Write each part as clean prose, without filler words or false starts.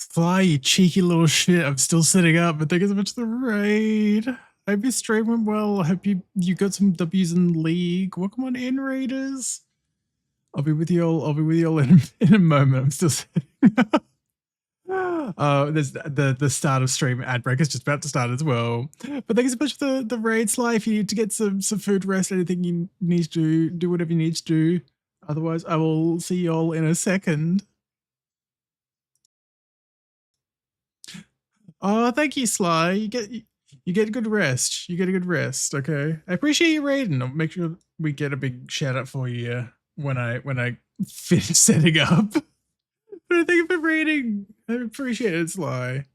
Fly, you cheeky little shit. I'm still sitting up, but thank you so much for the raid. I hope your stream went well. I hope you got some W's in League. Welcome on in, Raiders. I'll be with you all in a moment. I'm still sitting up. There's the start of stream ad break is just about to start as well. But thank you so much for the raid, Sly. If you need to get some food, rest, anything you need to do whatever you need to do. Otherwise, I will see you all in a second. Oh, thank you, Sly. You get good rest. You get a good rest. Okay, I appreciate you raiding. I'll make sure we get a big shout out for you when I finish setting up. But thank you for raiding. I appreciate it, Sly.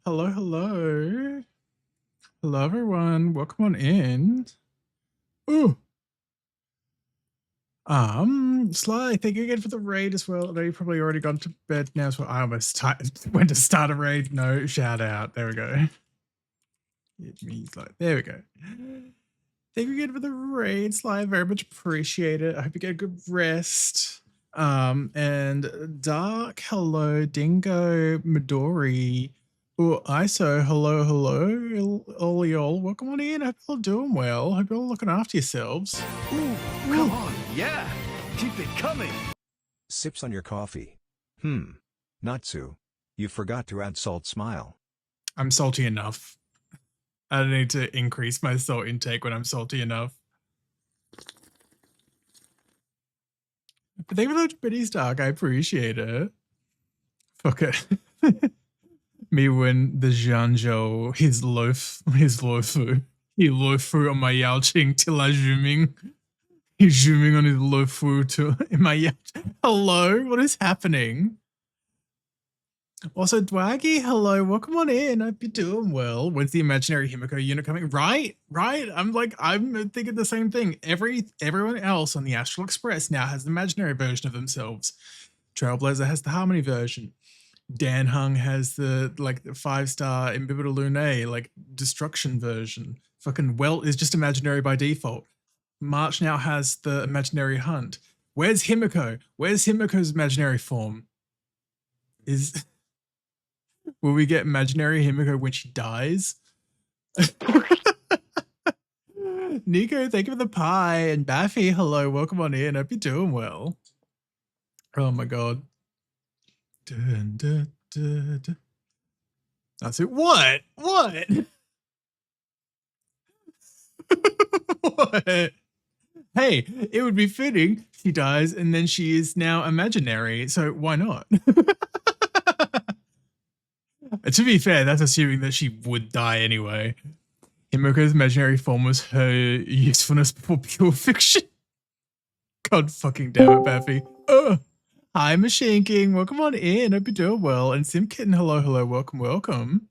Hello, hello. Hello, everyone. Welcome on in. Ooh. Sly, thank you again for the raid as well. I know you've probably already gone to bed now as well. I almost went to start a raid. No, shout out. There we go. It means like, there we go. Thank you again for the raid, Sly. Very much appreciate it. I hope you get a good rest. And Dark, hello, Dingo, Midori. Oh, ISO, hello, hello, all y'all. Welcome on in. Hope you're all doing well. Hope you're all looking after yourselves. Ooh, come on, yeah, keep it coming. Sips on your coffee. Natsu. You forgot to add salt. Smile. I'm salty enough. I don't need to increase my salt intake when I'm salty enough. But thank you for the pretty Stark. I appreciate it. Fuck it. Me when the Zhangzhou, his lofu. He lofu on my Yaoqing till I zooming. He's zooming on his lofu to in my Yaoqing. Hello, what is happening? Also, Dwaggy, hello, welcome on in. Hope you're doing well. When's the imaginary Himiko unit coming? Right. I'm thinking the same thing. Everyone else on the Astral Express now has the imaginary version of themselves. Trailblazer has the Harmony version. Dan Hung has the 5-star Imbibitor Lune, destruction version. Fucking Welt is just imaginary by default. March now has the imaginary hunt. Where's Himiko? Where's Himiko's imaginary form? Will we get imaginary Himiko when she dies? Nico, thank you for the pie. And Baffy, hello, welcome on in. Hope you're doing well. Oh my god. Dun, dun, dun, dun. That's it. What? What? What? Hey, it would be fitting. She dies and then she is now imaginary. So why not? To be fair, that's assuming that she would die anyway. Himiko's imaginary form was her usefulness before pure fiction. God fucking damn it, Baffy. Oh. Hi, Machine King. Welcome on in. Hope you're doing well. And Sim Kitten, hello, hello, welcome, welcome.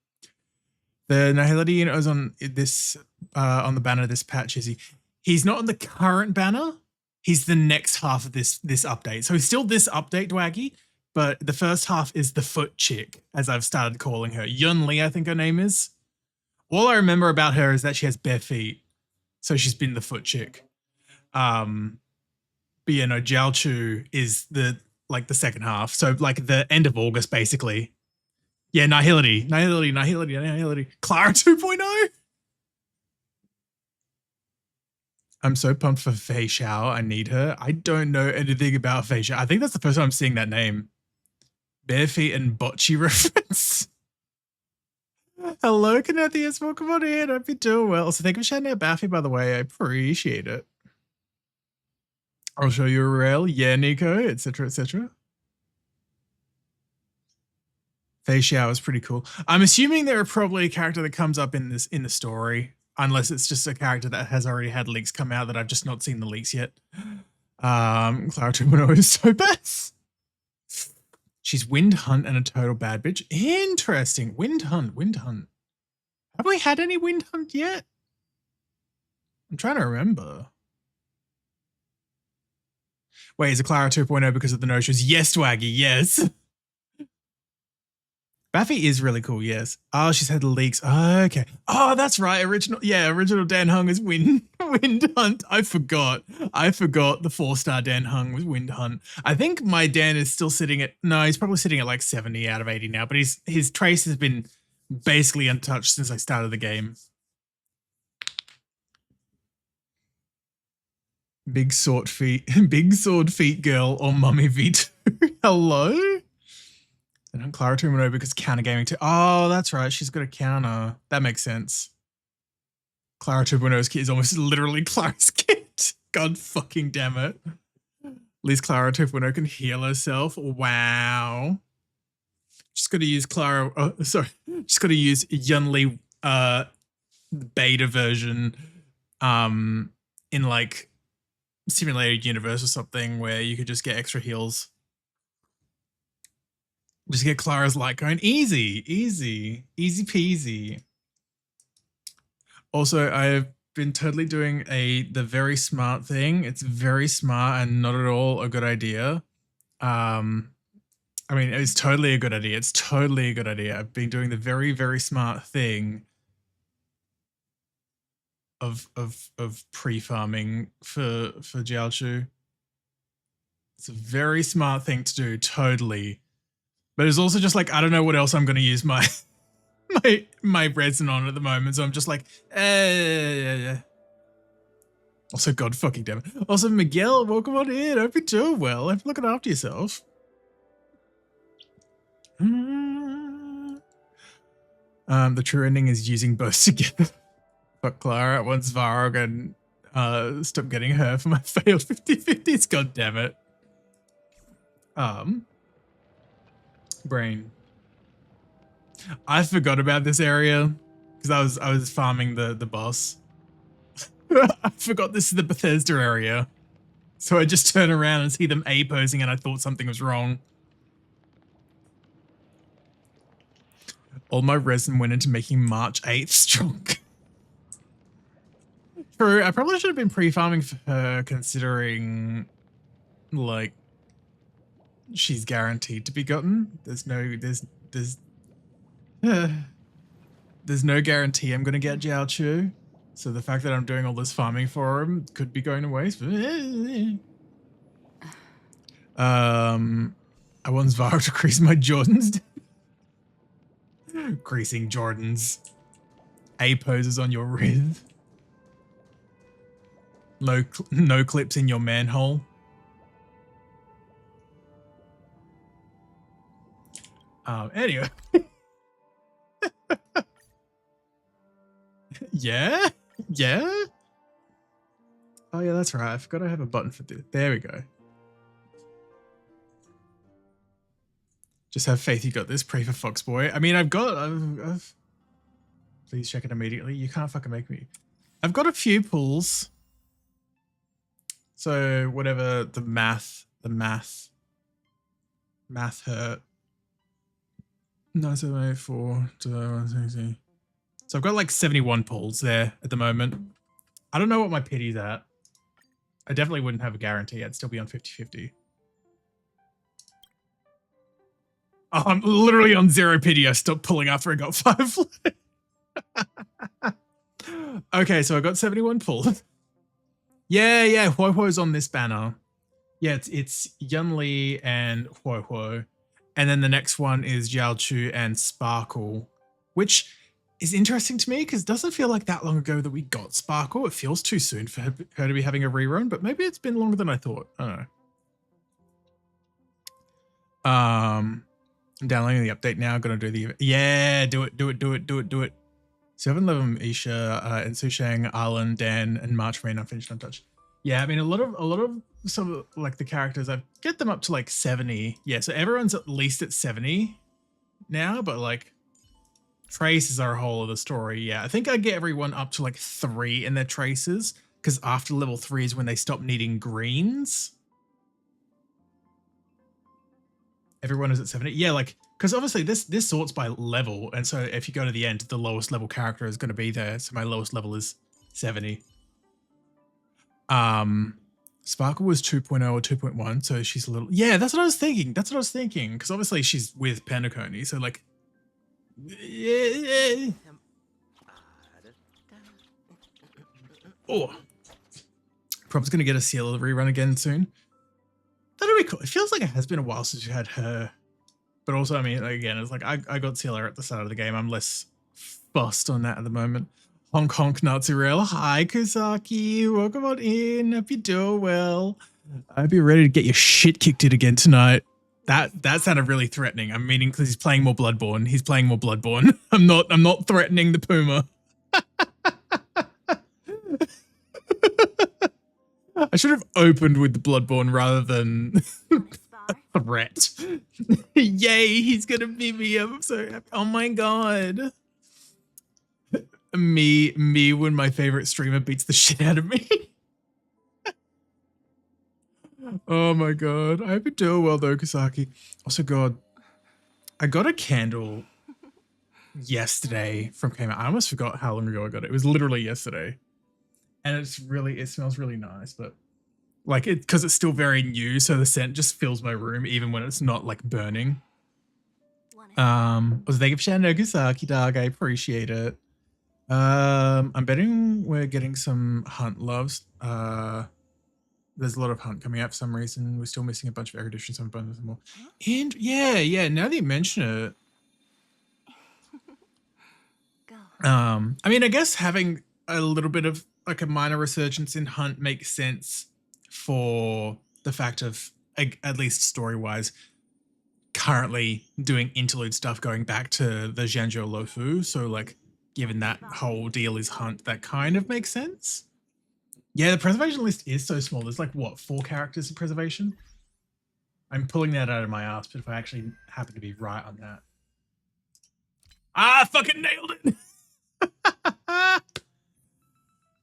The Nihility unit is on this on the banner of this patch, is he? He's not on the current banner. He's the next half of this update. So he's still this update, Dwaggy, but the first half is the foot chick, as I've started calling her. Yun Li, I think her name is. All I remember about her is that she has bare feet. So she's been the foot chick. But yeah, no, Jiao Chu is the second half. So the end of August, basically. Yeah, Nihility. Clara 2.0. I'm so pumped for Fei Xiao. I need her. I don't know anything about Fei Xiao. I think that's the first time I'm seeing that name. Bare feet and bocce reference. Hello, Canethius. Welcome on in. Hope you're doing well. So thank you for shouting out Baffy, by the way. I appreciate it. I'll show you a rail. Yeah, Nico, etc., etc. Fei Xiao is pretty cool. I'm assuming they're probably a character that comes up in the story, unless it's just a character that has already had leaks come out that I've just not seen the leaks yet. Clara 2.0 is so bad. She's Wind Hunt and a total bad bitch. Interesting. Wind Hunt. Have we had any Wind Hunt yet? I'm trying to remember. Wait, is it Clara 2.0 because of the no-shows? Yes, Swaggy, yes. Baffy is really cool, yes. Oh, she's had leaks. Oh, okay. Oh, that's right. Original Dan Hung is Wind Hunt. I forgot the 4-star Dan Hung was Wind Hunt. I think my Dan is still sitting at, no, he's probably sitting at 70 out of 80 now, but his trace has been basically untouched since I started the game. Big sword feet girl or Mummy V2. Hello? And I'm Clara 2.0 because counter gaming too. Oh, that's right. She's got a counter. That makes sense. Clara 2.0's kit is almost literally Clara's kit. God fucking damn it. At least Clara 2.0 can heal herself. Wow. Just got to use Just got to use Yunli beta version in Simulated Universe or something where you could just get extra heals. Just get Clara's light cone. Easy, easy, easy peasy. Also, I've been totally doing the very smart thing. It's very smart and not at all a good idea. I mean, it's totally a good idea. It's totally a good idea. I've been doing the very, very smart thing of pre-farming for Jiaochu. It's a very smart thing to do, totally. But it's also just like, I don't know what else I'm going to use my my resin on at the moment, so I'm just like, yeah. Also, God fucking damn it. Also, Miguel, welcome on in. I hope you're doing well. I hope you're looking after yourself. The true ending is using both together. Fuck Clara. Once Varog and stop getting her for my failed 50-50s. God damn it. Brain. I forgot about this area because I was farming the boss. I forgot this is the Bethesda area. So I just turn around and see them A posing and I thought something was wrong. All my resin went into making March 8th strong. True, I probably should have been pre-farming for her considering, like, she's guaranteed to be gotten. There's no guarantee I'm going to get Jiaochu. So the fact that I'm doing all this farming for him could be going to waste. I want Zvaro to crease my Jordans. Creasing Jordans. A poses on your rib. No clips in your manhole. Anyway. Yeah? Yeah? Oh yeah, that's right. I forgot I have a button for this. There we go. Just have faith you got this. Pray for Foxboy. I mean, I've please check it immediately. You can't fucking make me. I've got a few pulls. So whatever the math hurt. 9784 to 160. So I've got like 71 pulls there at the moment. I don't know what my pity's at. I definitely wouldn't have a guarantee. I'd still be on 50-50. Oh, I'm literally on 0 pity. I stopped pulling after I got 5. Okay, so I got 71 pulls. Yeah, Huo Huo's on this banner. Yeah, it's Yunli and Huo Huo. And then the next one is Jiaochu and Sparkle, which is interesting to me because it doesn't feel like that long ago that we got Sparkle. It feels too soon for her to be having a rerun, but maybe it's been longer than I thought. I don't know. I'm downloading the update now. Gonna do the do it. 7-11 Isha and Sushang, Arlen, Dan, and March remain unfinished, untouched. Yeah, I mean a lot of some of like the characters I get them up to like 70. Yeah, so everyone's at least at 70 now, but like traces are a whole other story. Yeah, I think I get everyone up to like 3 in their traces because after level 3 is when they stop needing greens. Everyone is at 70. Yeah, like because obviously this sorts by level, and so if you go to the end, the lowest level character is going to be there. So my lowest level is 70. Sparkle was 2.0 or 2.1, so she's a little. Yeah, that's what I was thinking. Because obviously she's with Penacony, so like. Yeah. Oh, Prob's gonna get a Ciela rerun again soon. That'd be cool. It feels like it has been a while since you had her, but also, I mean, again, it's like I got Ciela at the start of the game. I'm less fussed on that at the moment. Honk honk Nazi rail. Hi Kusaki, welcome on in. Hope you're doing well. I hope you're ready to get your shit kicked in again tonight. That sounded really threatening. I'm meaning because he's playing more Bloodborne. He's playing more Bloodborne. I'm not threatening the Puma. I should have opened with the Bloodborne rather than a threat. Yay, he's gonna beat me up. I'm so happy. Oh my god. Me when my favorite streamer beats the shit out of me. Oh my god. I hope you're doing well though, Kasaki. Also, god, I got a candle yesterday from Kmart. I almost forgot how long ago I got it. It was literally yesterday. And it smells really nice, but like because it's still very new, so the scent just fills my room even when it's not like burning. Also, thank you for sharing Nagasaki, dog. I appreciate it. I'm betting we're getting some hunt loves. There's a lot of hunt coming out for some reason. We're still missing a bunch of erudition, some abundance and more. And yeah, now that you mention it. I mean, I guess having a little bit of like a minor resurgence in hunt makes sense for the fact of, at least story-wise, currently doing interlude stuff going back to the Zhanzhou Lofu. So like, given that whole deal is hunt, that kind of makes sense. Yeah, the preservation list is so small. There's like, what, 4 characters in preservation? I'm pulling that out of my ass, but if I actually happen to be right on that. I fucking nailed it!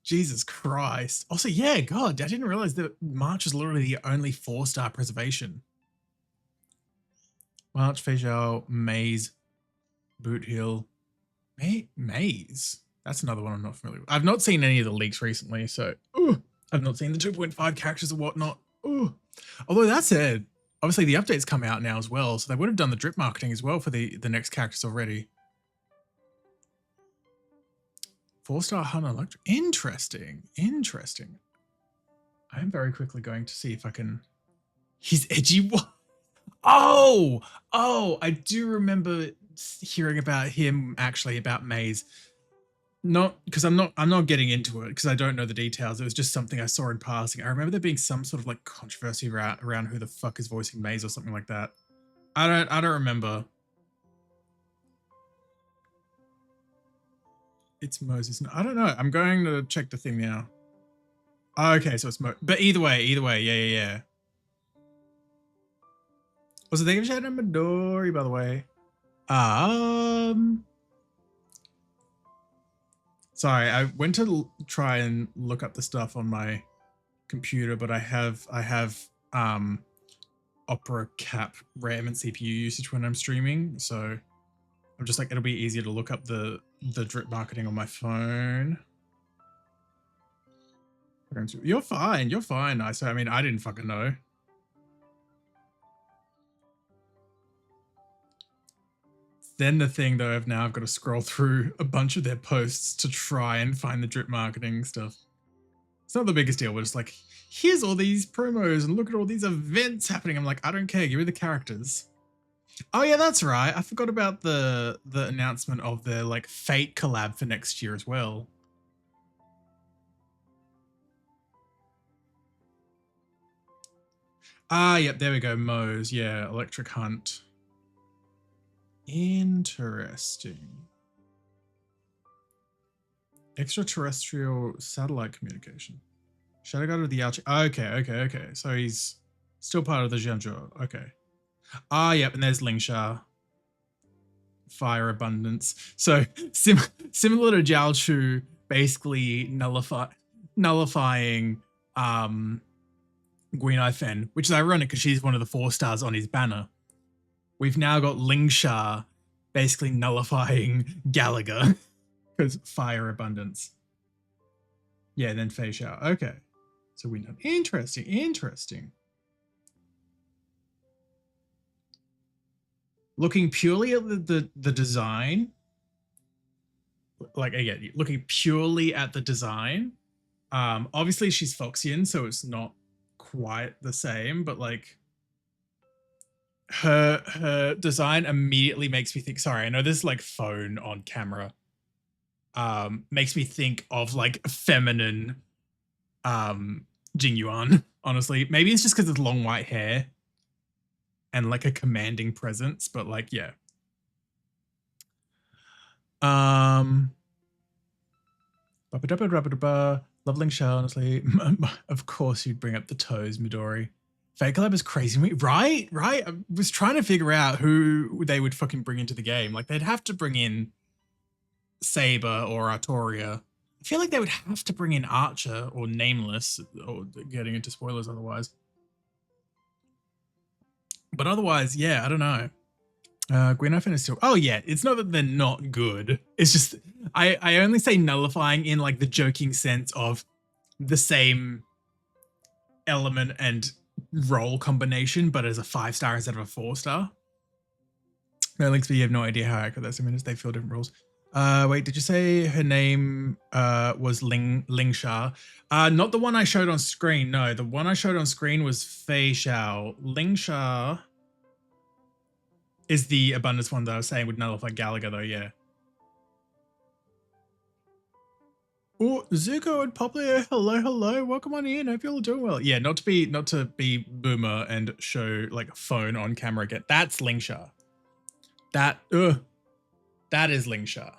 Jesus Christ. Also, yeah, God, I didn't realize that March is literally the only 4-star preservation. March, Feijao, Maze, Boot Hill. Maze? That's another one I'm not familiar with. I've not seen any of the leaks recently, so I've not seen the 2.5 characters or whatnot. Although that said, obviously the updates come out now as well, so they would have done the drip marketing as well for the next characters already. 4-star Hunter Electric. Interesting. I am very quickly going to see if I can. His edgy one. Oh, I do remember hearing about him actually, about Maze. Not because I'm not getting into it because I don't know the details. It was just something I saw in passing. I remember there being some sort of like controversy around who the fuck is voicing Maze or something like that. I don't remember. It's Moses. I don't know. I'm going to check the thing now. Oh, okay, so it's but either way, yeah. Also, thank you for shouting out Midori, by the way. Sorry, I went to try and look up the stuff on my computer, but I have Opera Cap RAM and CPU usage when I'm streaming, so I'm just like, it'll be easier to look up the drip marketing on my phone. You're fine. I mean, I didn't fucking know. Then the thing though, I've got to scroll through a bunch of their posts to try and find the drip marketing stuff. It's not the biggest deal, but it's like, here's all these promos and look at all these events happening. I'm like, I don't care, give me the characters. Oh yeah, that's right. I forgot about the announcement of the like Fate collab for next year as well. Yep, there we go. Moe's, yeah, Electric Hunt. Interesting. Extraterrestrial satellite communication. Shadow Guard of the Arch. Okay. So he's still part of the Zhanzhou. Okay. Yep, and there's Lingsha. Fire Abundance. So similar to Jiaochu, basically nullifying Guinai Fen, which is ironic because she's one of the 4 stars on his banner. We've now got Lingsha basically nullifying Gallagher because Fire Abundance. Yeah, then Fei Xiao. Okay. So we know. Interesting. Looking purely at the design, like again, looking purely at the design, obviously she's Foxian, so it's not quite the same, but like her design immediately makes me think, sorry, I know this is like phone on camera, makes me think of like feminine Jing Yuan, honestly. Maybe it's just because it's long white hair and like a commanding presence, but like, yeah. Love Lingsha, honestly. Of course you'd bring up the toes, Midori. Fate Collab is crazy. Right? I was trying to figure out who they would fucking bring into the game. Like, they'd have to bring in Saber or Artoria. I feel like they would have to bring in Archer or Nameless, or getting into spoilers otherwise. But otherwise, yeah, I don't know. Green Knife is still. Oh yeah, it's not that they're not good. It's just I only say nullifying in like the joking sense of the same element and role combination, but as a 5-star instead of a 4-star. No links, but you have no idea how accurate that's. I mean, they feel different rules. Wait, did you say her name was Ling Sha? Not the one I showed on screen. No, the one I showed on screen was Fei Xiao. Ling Sha is the abundance one that I was saying would nullify Gallagher, though. Yeah. Oh, Zuko and Poplio, hello, welcome on in. Hope you're all doing well. Yeah, not to be boomer and show like phone on camera again. That's Ling Sha. That is Ling Sha.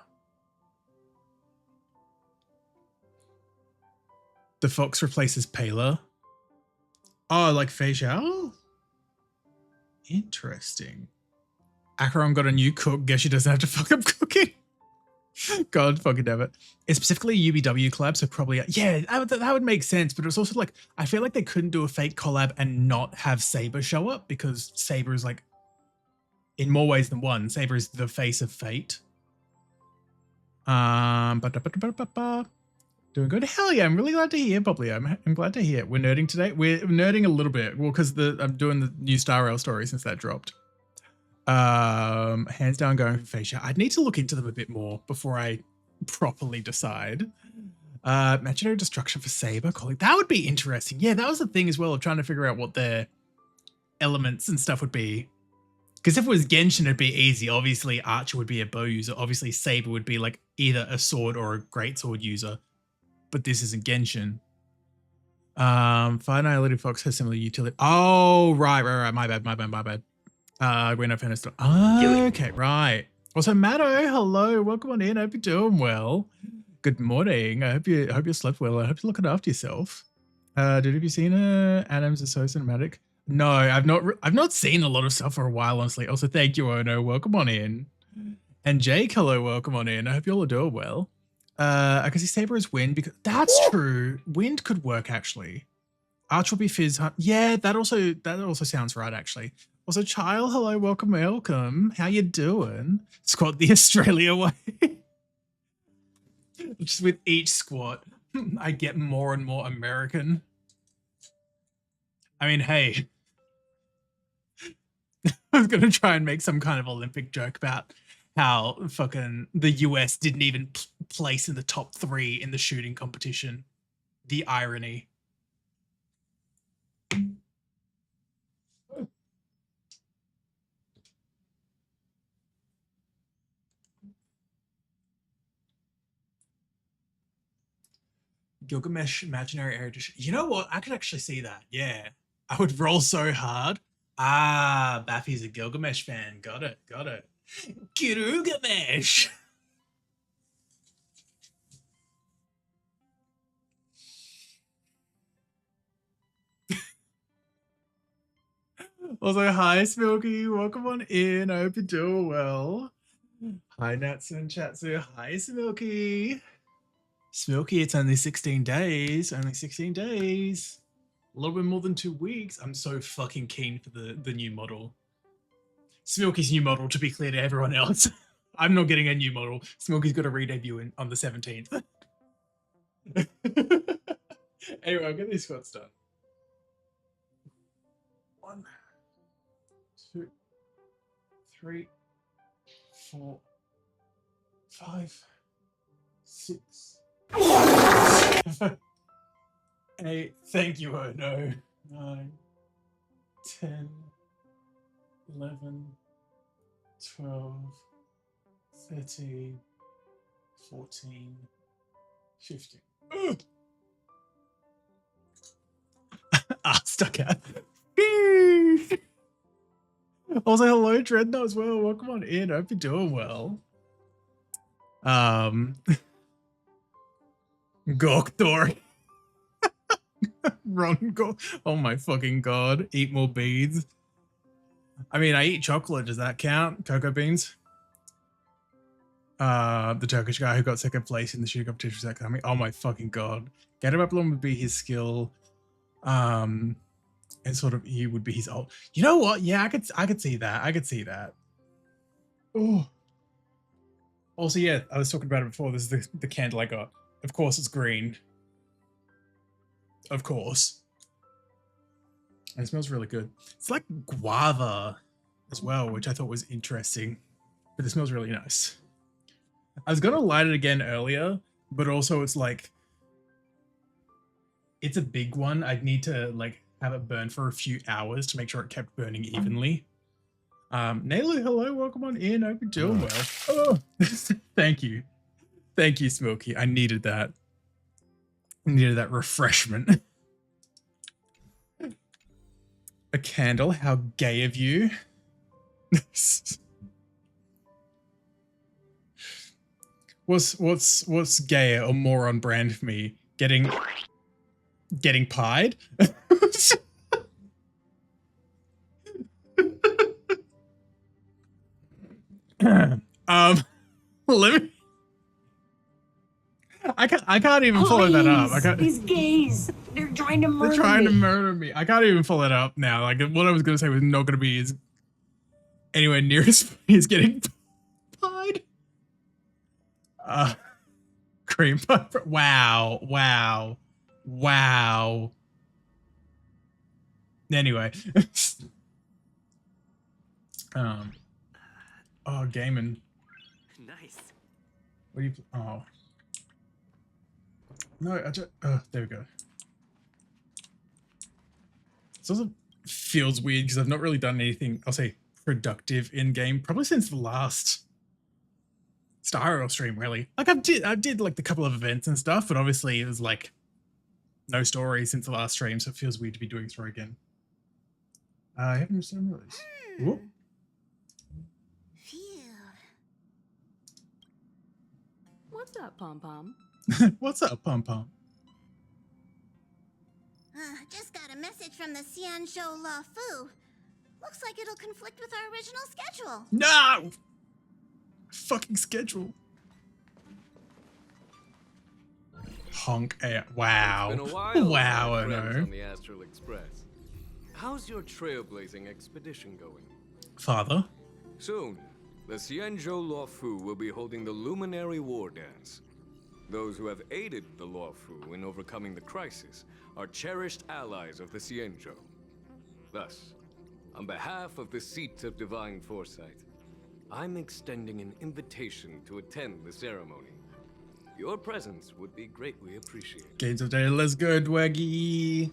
The fox replaces Paler. Oh, like Fei Xiao? Interesting. Acheron got a new cook. Guess she doesn't have to fuck up cooking. God fucking damn it. It's specifically a UBW collab, so probably, yeah, that would make sense. But it's also like, I feel like they couldn't do a fake collab and not have Saber show up because Saber is like, in more ways than one, Saber is the face of fate. Doing good. Hell yeah, I'm really glad to hear, Poplio. I'm glad to hear. We're nerding today. We're nerding a little bit. Well, because I'm doing the new Star Rail story since that dropped. Hands down going for Fascia. I'd need to look into them a bit more before I properly decide. Imaginary destruction for Saber, colleague. That would be interesting. Yeah, that was the thing as well of trying to figure out what their elements and stuff would be. Because if it was Genshin, it'd be easy. Obviously, Archer would be a bow user. Obviously, Saber would be like either a sword or a greatsword user. But this isn't Genshin. Finite Fox has similar utility. Oh, right. My bad. Green Up Henderson. Okay, right. Also, Matto, hello. Welcome on in. I hope you're doing well. Good morning. I hope you slept well. I hope you're looking after yourself. Have you seen Adams is so cinematic? No, I've not seen a lot of stuff for a while, honestly. Also, thank you, Ono. Welcome on in. And Jake, hello, welcome on in. I hope you all are doing well. I can see Saber as wind because that's true. Wind could work actually. Arch will be Fizz. Yeah, that also sounds right actually. Also, Child, hello, welcome. How you doing? Squat the Australia way. Just with each squat, I get more and more American. I mean, hey, I was gonna try and make some kind of Olympic joke about how fucking the US didn't even place in the top 3 in the shooting competition. The irony. Gilgamesh Imaginary Air Edition. You know what? I could actually see that. Yeah. I would roll so hard. Ah, Baffy's a Gilgamesh fan. Got it. Gilgamesh. Also, hi, Smilky. Welcome on in. I hope you're doing well. Hi, Natsu and Chatsu. Hi, Smilky. Smilky, it's only 16 days. Only 16 days. A little bit more than 2 weeks. I'm so fucking keen for the new model. Smilky's new model, to be clear to everyone else. I'm not getting a new model. Smilky's got a re-debut on the 17th. Anyway, I'll get these squats done. 1, 2, 3, 4, 5, 6, 7, 8. Thank you, oh no. 9, 10, 11, 12, 13, 14, 15. Stuck out. Also, hello, Dreadnought as well. Welcome on in. I hope you're doing well. Gokdor. Ron Go. Oh my fucking god. Eat more beads. I mean, I eat chocolate. Does that count? Cocoa beans? The Turkish guy who got second place in the shooting competition. Oh my fucking god. Get him up along would be his skill. And sort of he would be his old. You know what? Yeah, I could see that. Oh. Also, yeah, I was talking about it before. This is the candle I got. Of course, it's green. Of course. And it smells really good. It's like guava as well, which I thought was interesting. But it smells really nice. I was gonna light it again earlier, but also it's like it's a big one. I'd need to like have it burn for a few hours to make sure it kept burning evenly. Naylor, hello, welcome on in. I hope you're doing well. Oh, thank you. Thank you, Smokey. I needed that. I needed that refreshment. A candle, how gay of you. What's gayer or more on brand for me? Getting pied? Let me. I can't even follow that up. I can't. These gays, they're trying to murder me. They're trying to murder me. I can't even follow it up now. Like what I was gonna say was not gonna be as anywhere near as funny as getting pied. Cream pie. Wow. Anyway. Oh, gaming. Nice. What do you? Oh. No, I just. There we go. This also feels weird because I've not really done anything, I'll say, productive in game probably since the last Star Rail stream. Really, like I did like the couple of events and stuff, but obviously it was like no story since the last stream, so it feels weird to be doing story again. I haven't seen those. Whoop. What's up, Pom Pom? What's up, Pom Pom? Just got a message from the Xianzhou La Fu. Looks like it'll conflict with our original schedule. No! Fucking schedule. Honkai. Wow. It's been a while, Wow, my I friends know. on the Astral Express. How's your trailblazing expedition going? Father. Soon, the Xianzhou Luofu will be holding the Luminary War Dance. Those who have aided the Luofu in overcoming the crisis are cherished allies of the Xianzhou. Thus, on behalf of the Seat of Divine Foresight, I'm extending an invitation to attend the ceremony. Your presence would be greatly appreciated. Games of Day, let's go, Dwaggy.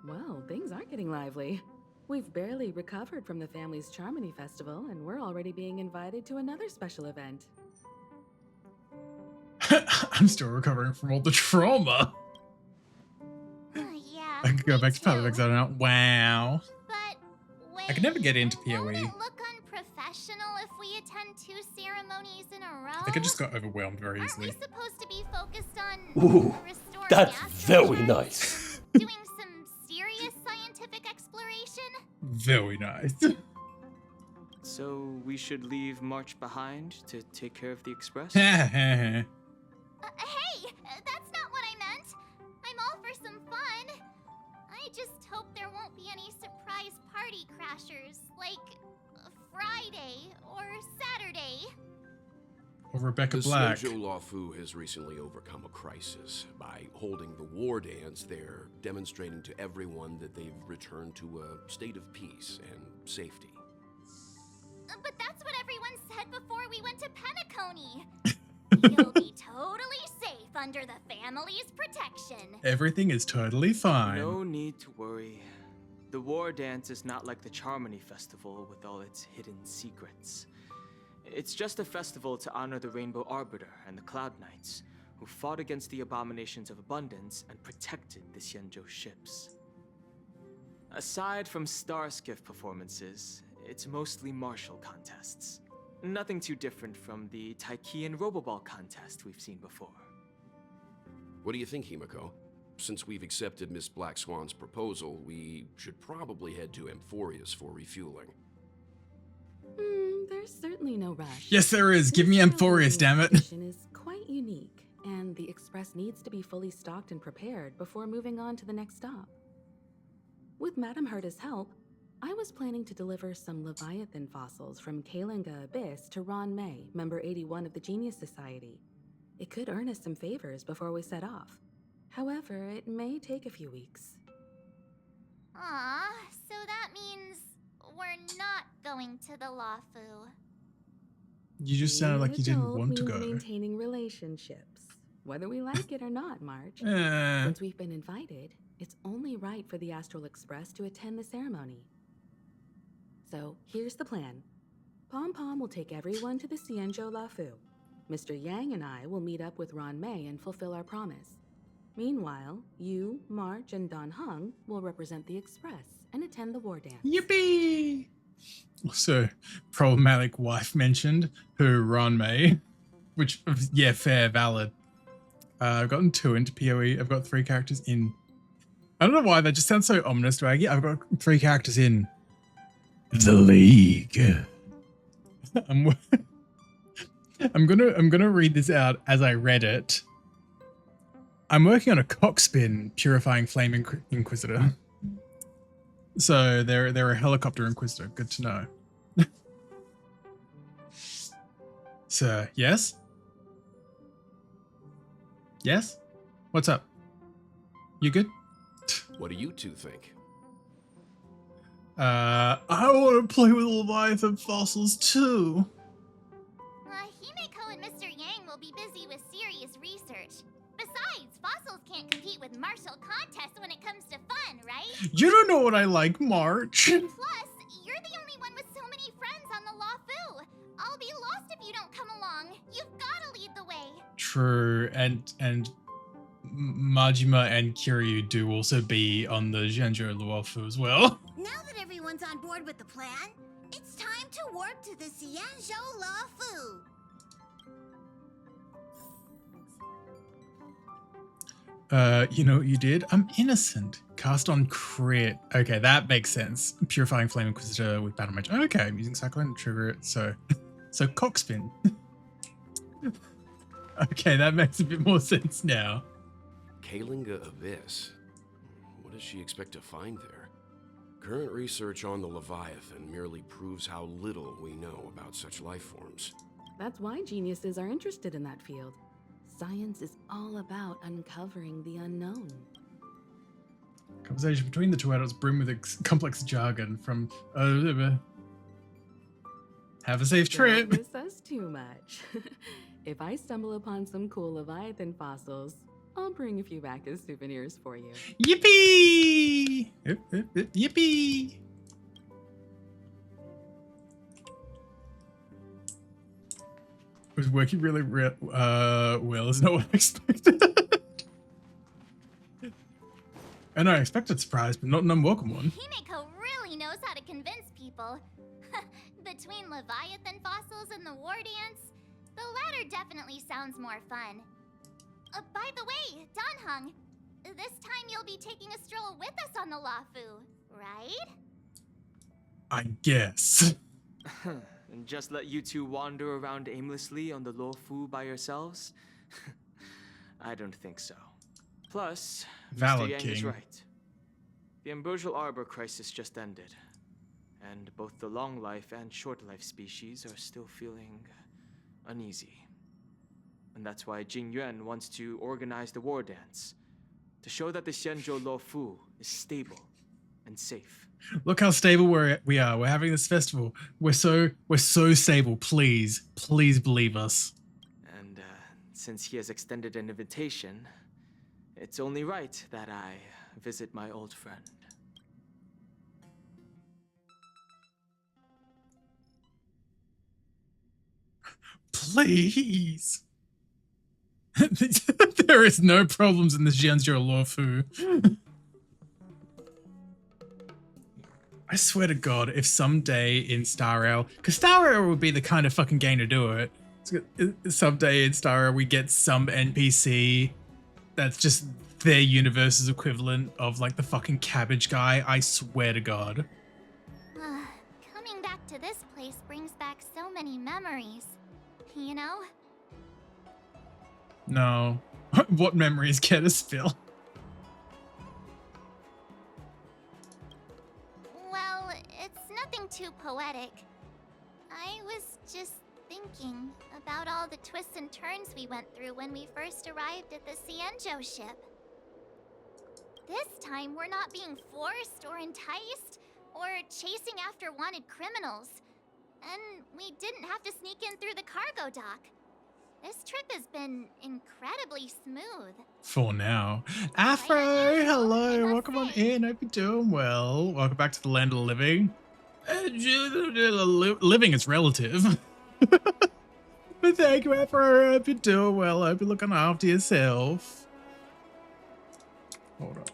Well, things are getting lively. We've barely recovered from the family's Charmony Festival, and we're already being invited to another special event. I'm still recovering from all the trauma. Yeah. I could go me back to Path of too. Exile now. Wow. But wait, I could never get into won't PoE. it look unprofessional if we attend 2 ceremonies in a row? I think I just got overwhelmed very Aren't we easily. supposed to be focused on Ooh, restoring that's astral very charts? nice. Doing some serious scientific exploration? Very nice. So we should leave March behind to take care of the express? Hey, that's not what I meant. I'm all for some fun. I just hope there won't be any surprise party crashers, like Friday or Saturday. Or Rebecca The Black. Xianzhou Luofu has recently overcome a crisis. By holding the war dance, they're demonstrating to everyone that they've returned to a state of peace and safety. But that's what everyone said before we went to Penacony. You'll be totally safe under the family's protection. Everything is totally fine. No need to worry. The war dance is not like the Charmony Festival with all its hidden secrets. It's just a festival to honor the Rainbow Arbiter and the Cloud Knights, who fought against the abominations of abundance and protected the Xianzhou ships. Aside from star skiff performances, it's mostly martial contests. Nothing too different from the Taiki and Roboball contest we've seen before. What do you think, Himiko? Since we've accepted Miss Black Swan's proposal, we should probably head to Amphorius for refueling. There's certainly no rush. Yes, there is. Give me This Amphorius, damn it. expedition is quite unique, and the express needs to be fully stocked and prepared before moving on to the next stop. With Madame Herta's help, I was planning to deliver some Leviathan fossils from Kalinga Abyss to Ron May, member 81 of the Genius Society. It could earn us some favors before we set off. However, it may take a few weeks. Aw, so that means we're not going to the Lawfu. You just sounded like you didn't Adult want to means go. maintaining relationships, whether we like it or not, March. Eh. Since we've been invited, it's only right for the Astral Express to attend the ceremony. So here's the plan. Pom Pom will take everyone to the Xianzhou Lafu. Mr. Yang and I will meet up with Ron May and fulfill our promise. Meanwhile, you, March, and Don Hung will represent the Express and attend the war dance. Yippee! Also, problematic wife mentioned, who Ron May, which, yeah, fair, valid. I've gotten 2 into PoE. I've got 3 characters in. I don't know why, that just sounds so ominous, Draggy. I've got 3 characters in the League. I'm gonna read this out as I read it. I'm working on a cockspin purifying flame inquisitor. So they're a helicopter inquisitor. Good to know. So yes? Yes? What's up? You good? What do you two think? I want to play with Leviathan fossils too. Himeko and Mr. Yang will be busy with serious research. Besides, fossils can't compete with martial contests when it comes to fun, right? You don't know what I like, March. Plus, you're the only one with so many friends on the Lawfu. I'll be lost if you don't come along. You've got to lead the way. True, and Majima and Kiryu do also be on the Zhenjiu Luofu as well. Now that everyone's on board with the plan, it's time to warp to the Xianzhou Lafu. You know what you did? I'm innocent. Cast on crit. Okay, that makes sense. Purifying Flame Inquisitor with Battle Mage. Okay, I'm using Cyclone to trigger it, so cockspin. Okay, that makes a bit more sense now. Kalinga Abyss. What does she expect to find there? Current research on the Leviathan merely proves how little we know about such life forms. That's why geniuses are interested in that field. Science is all about uncovering the unknown. Conversation between the 2 adults brim with complex jargon from have a safe trip. Don't miss us too much. If I stumble upon some cool Leviathan fossils, I'll bring a few back as souvenirs for you. Yippee! Yippee! It was working really well. Is not what I expected. I know I expected surprise, but not an unwelcome one. Himeko really knows how to convince people. Between Leviathan fossils and the war dance, the latter definitely sounds more fun. By the way, Don Hung, this time you'll be taking a stroll with us on the Lawfu, right? I guess. And just let you two wander around aimlessly on the Luofu by yourselves? I don't think so. Plus, Valid, Mr. Yang is King. right. The Ambrosial Arbor crisis just ended, and both the long life and short life species are still feeling uneasy. And that's why Jing Yuan wants to organize the war dance, to show that the Xianzhou Luofu is stable and safe. Look how stable we are. We're having this festival. We're so stable. Please believe us. And since he has extended an invitation, it's only right that I visit my old friend. Please. There is no problems in the Xianzhou Luofu. I swear to God, if someday in Star Rail, because Star Rail would be the kind of fucking game to do it. Someday in Star Rail, we get some NPC that's just their universe's equivalent of like the fucking cabbage guy. I swear to God. Coming back to this place brings back so many memories, you know? No. What memories get us, Phil? Well, poetic. I was just thinking about all the twists and turns we went through when we first arrived at the Cienjo ship. This time, we're not being forced or enticed or chasing after wanted criminals. And we didn't have to sneak in through the cargo dock. This trip has been incredibly smooth. For now. Afro, hello, welcome on in. Hope you're doing well. Welcome back to the land of the living. Living is relative. But thank you, Afro. Hope you're doing well. Hope you're looking after yourself. Hold up.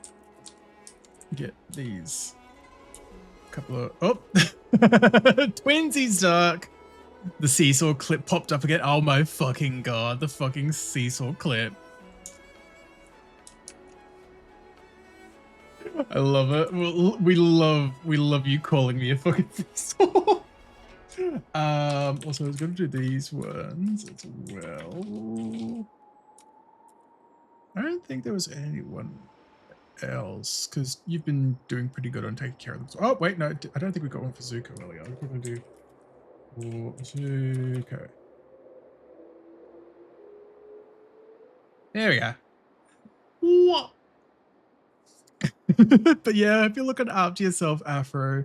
Get these. Couple of... Oh! Twinsies, Dark! The seesaw clip popped up again. Oh my fucking god. The fucking seesaw clip. I love it. We love you calling me a fucking seesaw. Also, I was going to do these ones as well. I don't think there was anyone else because you've been doing pretty good on taking care of them. Oh wait, no, I don't think we got one for Zuko earlier. I think we're gonna do for Zuko. There we go. What? But yeah, if you're looking after yourself, Afro,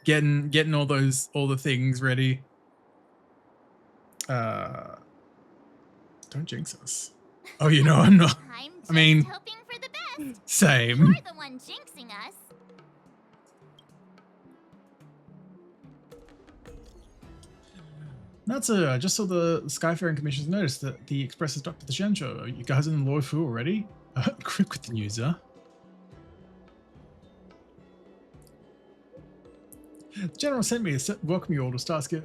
getting all the things ready. Don't jinx us. Oh, you know I'm not. I mean, hoping for the best. Same. You're the one jinxing us. That's I just saw the Skyfaring Commission's notice that the Express has docked at the Shenzhou. Are you guys in the Loi Fu already? Quick with the news, huh? The General sent me to welcome you all to Starsky.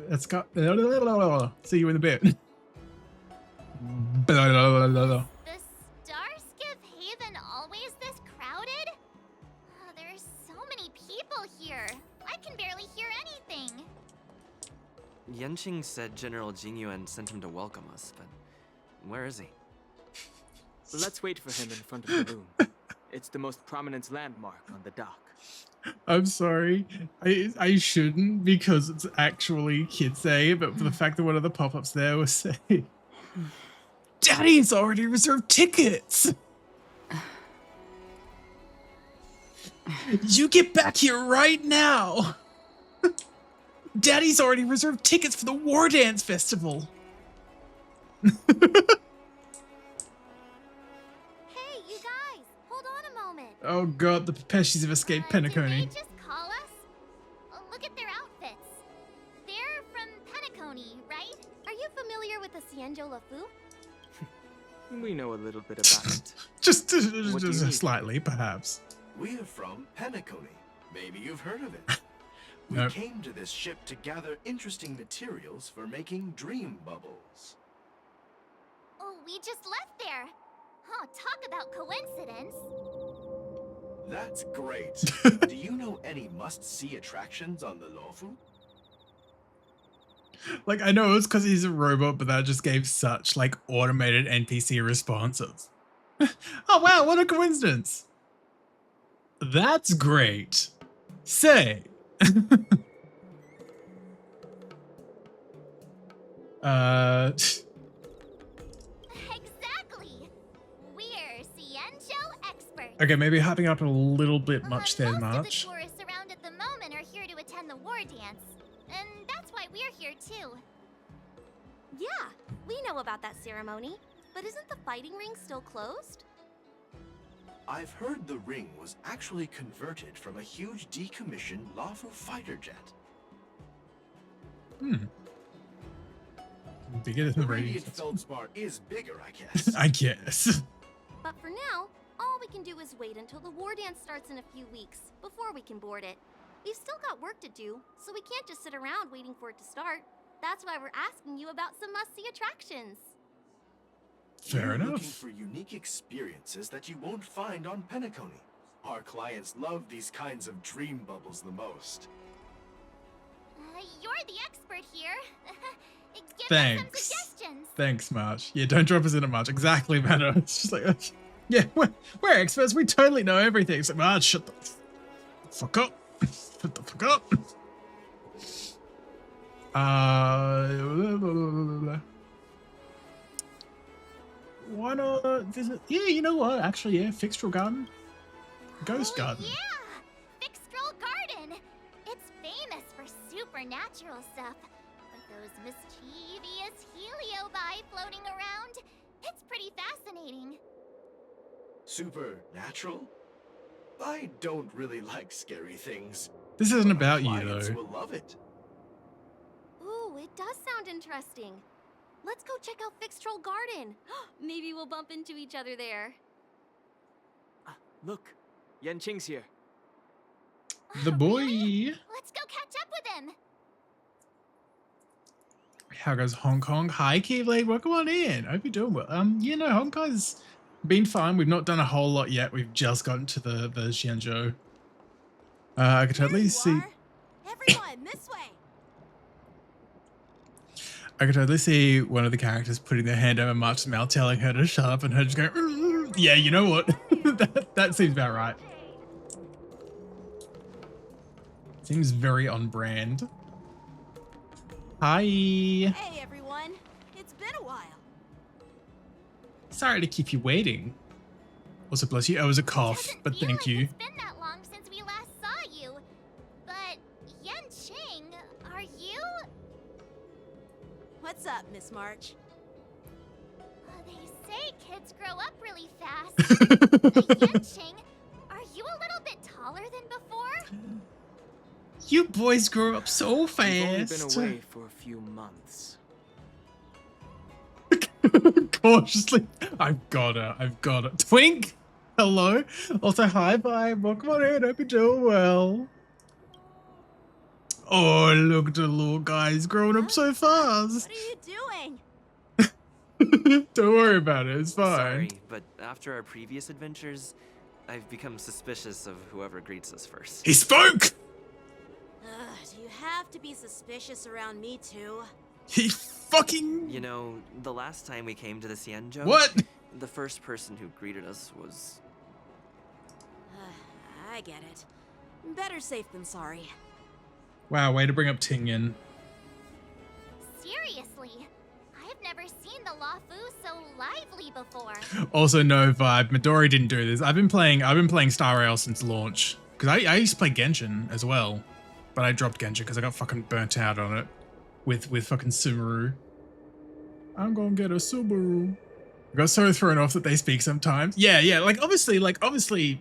See you in a bit. The Starskiff Haven always this crowded? Oh, there's so many people here. I can barely hear anything. Yenqing said General Jingyuan sent him to welcome us, but where is he? Let's wait for him in front of the room. It's the most prominent landmark on the dock. I'm sorry. I shouldn't because it's actually Kids Day, but for the fact that one of the pop-ups there was saying, Daddy's already reserved tickets! You get back here right now! Daddy's already reserved tickets for the War Dance Festival! Hey, you guys! Hold on a moment. Oh god, the Pepeshis have escaped Did Penacony. they just call us? Look at their outfits. They're from Penacony, right? Are you familiar with the Cienjo Lafu? We know a little bit about it. Just What do you mean? slightly, perhaps. We're from Penacony. Maybe you've heard of it. We Nope. came to this ship to gather interesting materials for making dream bubbles. Oh, we just left there. Oh, talk about coincidence. That's great. Do you know any must-see attractions on the Lofu? Like, I know it's because he's a robot, but that just gave such, like, automated NPC responses. Oh, wow, what a coincidence. That's great. Say. Exactly. We're Cienjo experts. Okay, maybe hopping up a little bit much there, Most March. of the tourists around at the moment are here to attend the war dance. And that's why we're here too. Yeah, we know about that ceremony. But isn't the fighting ring still closed? I've heard the ring was actually converted from a huge decommissioned Lofu fighter jet. Bigger than The the radiant radius. feldspar is bigger, I guess. I guess. But for now, all we can do is wait until the war dance starts in a few weeks before we can board it. We've still got work to do, so we can't just sit around waiting for it to start. That's why we're asking you about some must-see attractions. Fair You're enough. looking for unique experiences that you won't find on Penacony. Our clients love these kinds of dream bubbles the most. You're the expert here. Give us some Thanks. suggestions. Thanks, March. Yeah, don't drop us in it, March. Exactly, man. It's just like, yeah, we're experts. We totally know everything. It's like, March, shut the fuck up. Shut the fuck up. Why not visit? Yeah, you know what? Actually, yeah, Fixtral Garden. Ghost Garden. Yeah! Fixtral Garden! It's famous for supernatural stuff. With those mischievous heliobi floating around, it's pretty fascinating. Supernatural? I don't really like scary things. This isn't but our about you, clients though. will love it. Ooh, it does sound interesting. Let's go check out Fixtral Garden. Maybe we'll bump into each other there. Look, Yanqing's here. The boy. Really? Let's go catch up with him. How goes Hong Kong? Hi, Keyblade. Welcome on in. Hope you're doing well. You know, Hong Kong's been fine. We've not done a whole lot yet. We've just gotten to the Xianzhou. I could totally see. Everyone, this way. I could totally see one of the characters putting their hand over March's mouth, telling her to shut up, and her just going, yeah, you know what? that seems about right. Seems very on brand. Hi. Hey everyone, it's been a while. Sorry to keep you waiting. Also, bless you. I was a cough, but Feel thank like you. It's been that long since we last saw you. But Yanqing, are you? What's up, Miss March? They say kids grow up really fast. Yanqing, are you a little bit taller than before? You boys grow up so fast. We've only been away for a few months. Cautiously. I've got it. Twink, hello. Also, hi, bye. Welcome on in. Hope you're doing well. Oh, look at the little guy. He's growing up so fast. What are you doing? Don't worry about it. It's fine. Sorry, but after our previous adventures, I've become suspicious of whoever greets us first. He spoke. Do you have to be suspicious around me too? He fucking. You know, the last time we came to the Xianzhou, What? the first person who greeted us was... I get it. Better safe than sorry. Wow, way to bring up Tingyan. Seriously, I've never seen the Lafu so lively before. Also, no vibe. Midori didn't do this. I've been playing Star Rail since launch. Because I used to play Genshin as well. But I dropped Genshin because I got fucking burnt out on it. With fucking Subaru. I'm gonna get a Subaru. I got so thrown off that they speak sometimes. Yeah, like obviously,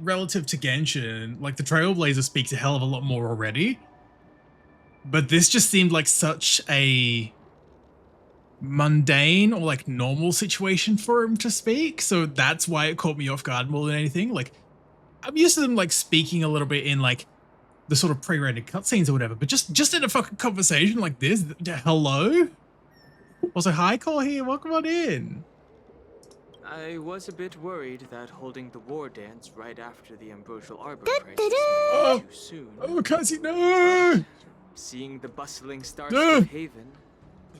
relative to Genshin, like the Trailblazer speaks a hell of a lot more already. But this just seemed like such a mundane or like normal situation for him to speak. So that's why it caught me off guard more than anything. Like, I'm used to them like speaking a little bit in like the sort of pre-rendered cutscenes or whatever, but just in a fucking conversation like this, hello? Also, hi, Cole here, welcome on in. I was a bit worried that holding the war dance right after the Ambrosial Arbor crisis might be too soon. Oh, Cassie, no! Seeing the bustling start No. of Haven,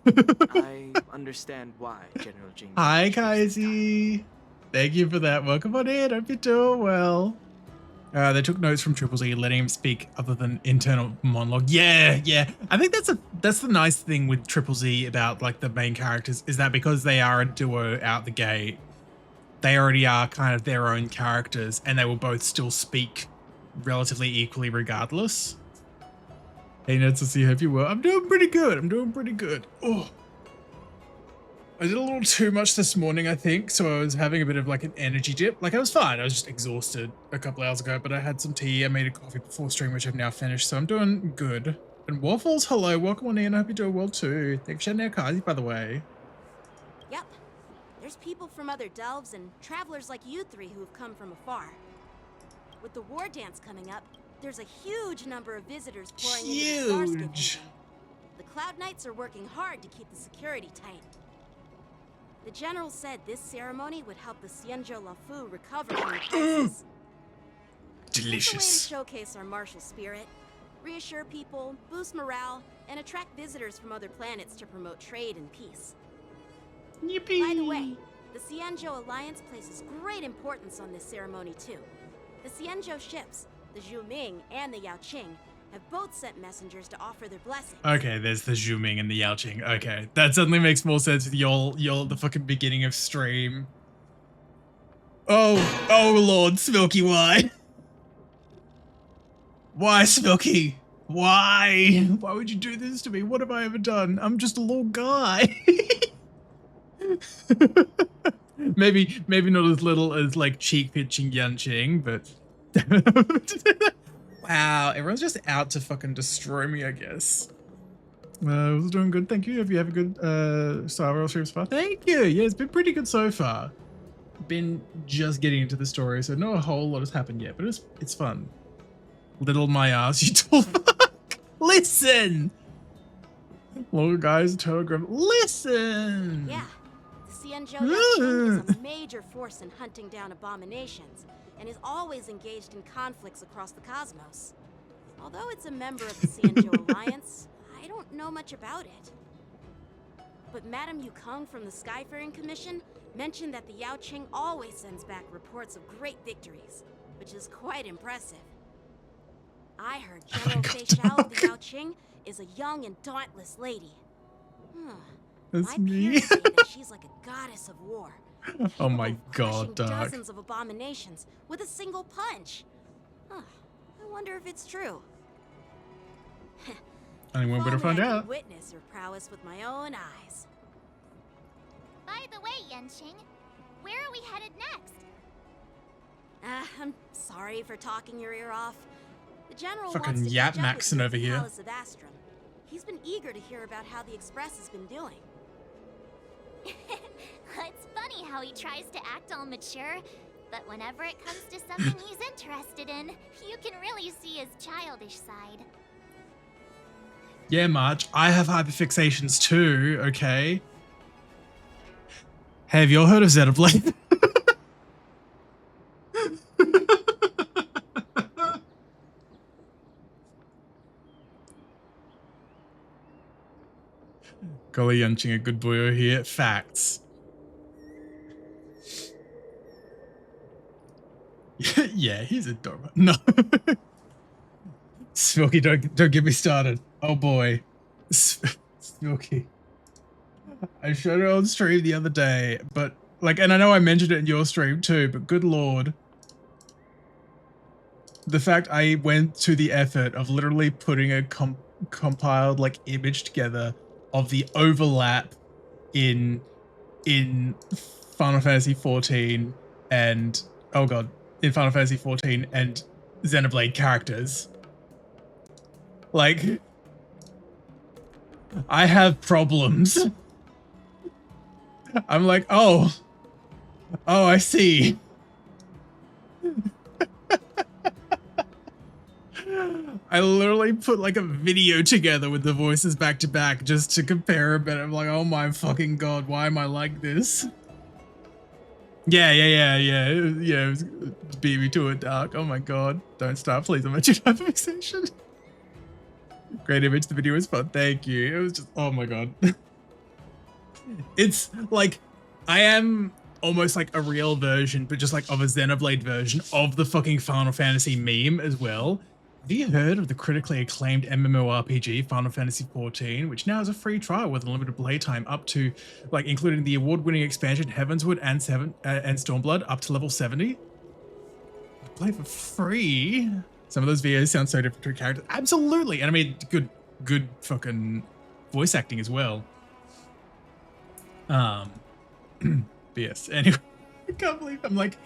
I understand why General Jing. Hi, Cassie. Thank you for that. Welcome on in. Hope you're doing well. They took notes from Triple Z, letting him speak other than internal monologue. Yeah. I think that's the nice thing with Triple Z about like the main characters is that because they are a duo out the gate, they already are kind of their own characters, and they will both still speak relatively equally regardless. Hey, Netsusi, hope you well. I'm doing pretty good. Oh. I did a little too much this morning, I think, so I was having a bit of like an energy dip. Like I was fine, I was just exhausted a couple hours ago, but I had some tea, I made a coffee before stream, which I've now finished, so I'm doing good. And Waffles, hello, welcome on in, I hope you're doing well too. Thanks for shouting out Kazi, by the way. Yep. There's people from other delves and travelers like you three who've come from afar. With the war dance coming up, there's a huge number of visitors pouring into the Starscape Haven. The Cloud Knights are working hard to keep the security tight. The general said this ceremony would help the Xianzhou Lafu recover from the crisis. Delicious. It's a way to showcase our martial spirit, reassure people, boost morale, and attract visitors from other planets to promote trade and peace. Yippee! By the way, the Xianzhou Alliance places great importance on this ceremony too. The Xianzhou ships, the Zhu Ming and the Yao Qing, have both sent messengers to offer their blessings. Okay, there's the zooming and the Yaoqing. Okay, that suddenly makes more sense with y'all the fucking beginning of stream. Oh Lord, Smilky, why? Why, Smilky? Why? Why would you do this to me? What have I ever done? I'm just a little guy. maybe not as little as like cheek pitching Yanqing, but wow, everyone's just out to fucking destroy me, I guess. I was doing good, thank you. Hope you have a good Star Wars stream so far. Thank you. Yeah, it's been pretty good so far. Been just getting into the story, so not a whole lot has happened yet, but it's fun. Little my ass, you tall fuck. Listen! Little guys, telegram. Listen! Yeah. The Xianzhou Yaoqing is a major force in hunting down abominations, and is always engaged in conflicts across the cosmos. Although it's a member of the Xianzhou Alliance, I don't know much about it. But Madame Yukong from the Skyfaring Commission mentioned that the Yaoqing always sends back reports of great victories, which is quite impressive. I heard General Fei Xiao of the Yaoqing is a young and dauntless lady. That's my me. peers say that she's like a goddess of war. Oh my capable god, of crushing Doc. dozens of abominations with a single punch. I wonder if it's true. Only one way to If only find I could out. witness her prowess with my own eyes. By the way, Yanqing, where are we headed next? I'm sorry for talking your ear off. The general Fucking wants to yap catch up with maxing you at over the here. Palace of Astrum. He's been eager to hear about how the Express has been doing. It's funny how he tries to act all mature, but whenever it comes to something he's interested in, you can really see his childish side. Yeah, Marge, I have hyperfixations too, okay? Hey, have you all heard of Xenoblade? Golly Yanqing, a good boy here. Facts. Yeah, he's adorable. No. Smilky, don't get me started. Oh boy. Smilky. I showed it on stream the other day, but like, and I know I mentioned it in your stream too, but good lord. The fact I went to the effort of literally putting a compiled like image together of the overlap in Final Fantasy 14 and oh god, in Final Fantasy 14 and Xenoblade characters. Like, I have problems. I'm like, oh, I see. I literally put like a video together with the voices back to back just to compare a bit. I'm like, oh my fucking god, why am I like this? Yeah. It was beat me to it, Dark. Oh my god, don't stop, please. I'm at your hyperfixation. Great image. The video was fun. Thank you. It was just, oh my god. It's like, I am almost like a real version, but just like of a Xenoblade version of the fucking Final Fantasy meme as well. Have you heard of the critically acclaimed MMORPG Final Fantasy XIV, which now has a free trial with unlimited playtime up to, like, including the award-winning expansion Heavensward and Stormblood up to level 70? Play for free? Some of those videos sound so different to characters. Absolutely, and I mean, good fucking voice acting as well. But yes, anyway, I can't believe I'm like,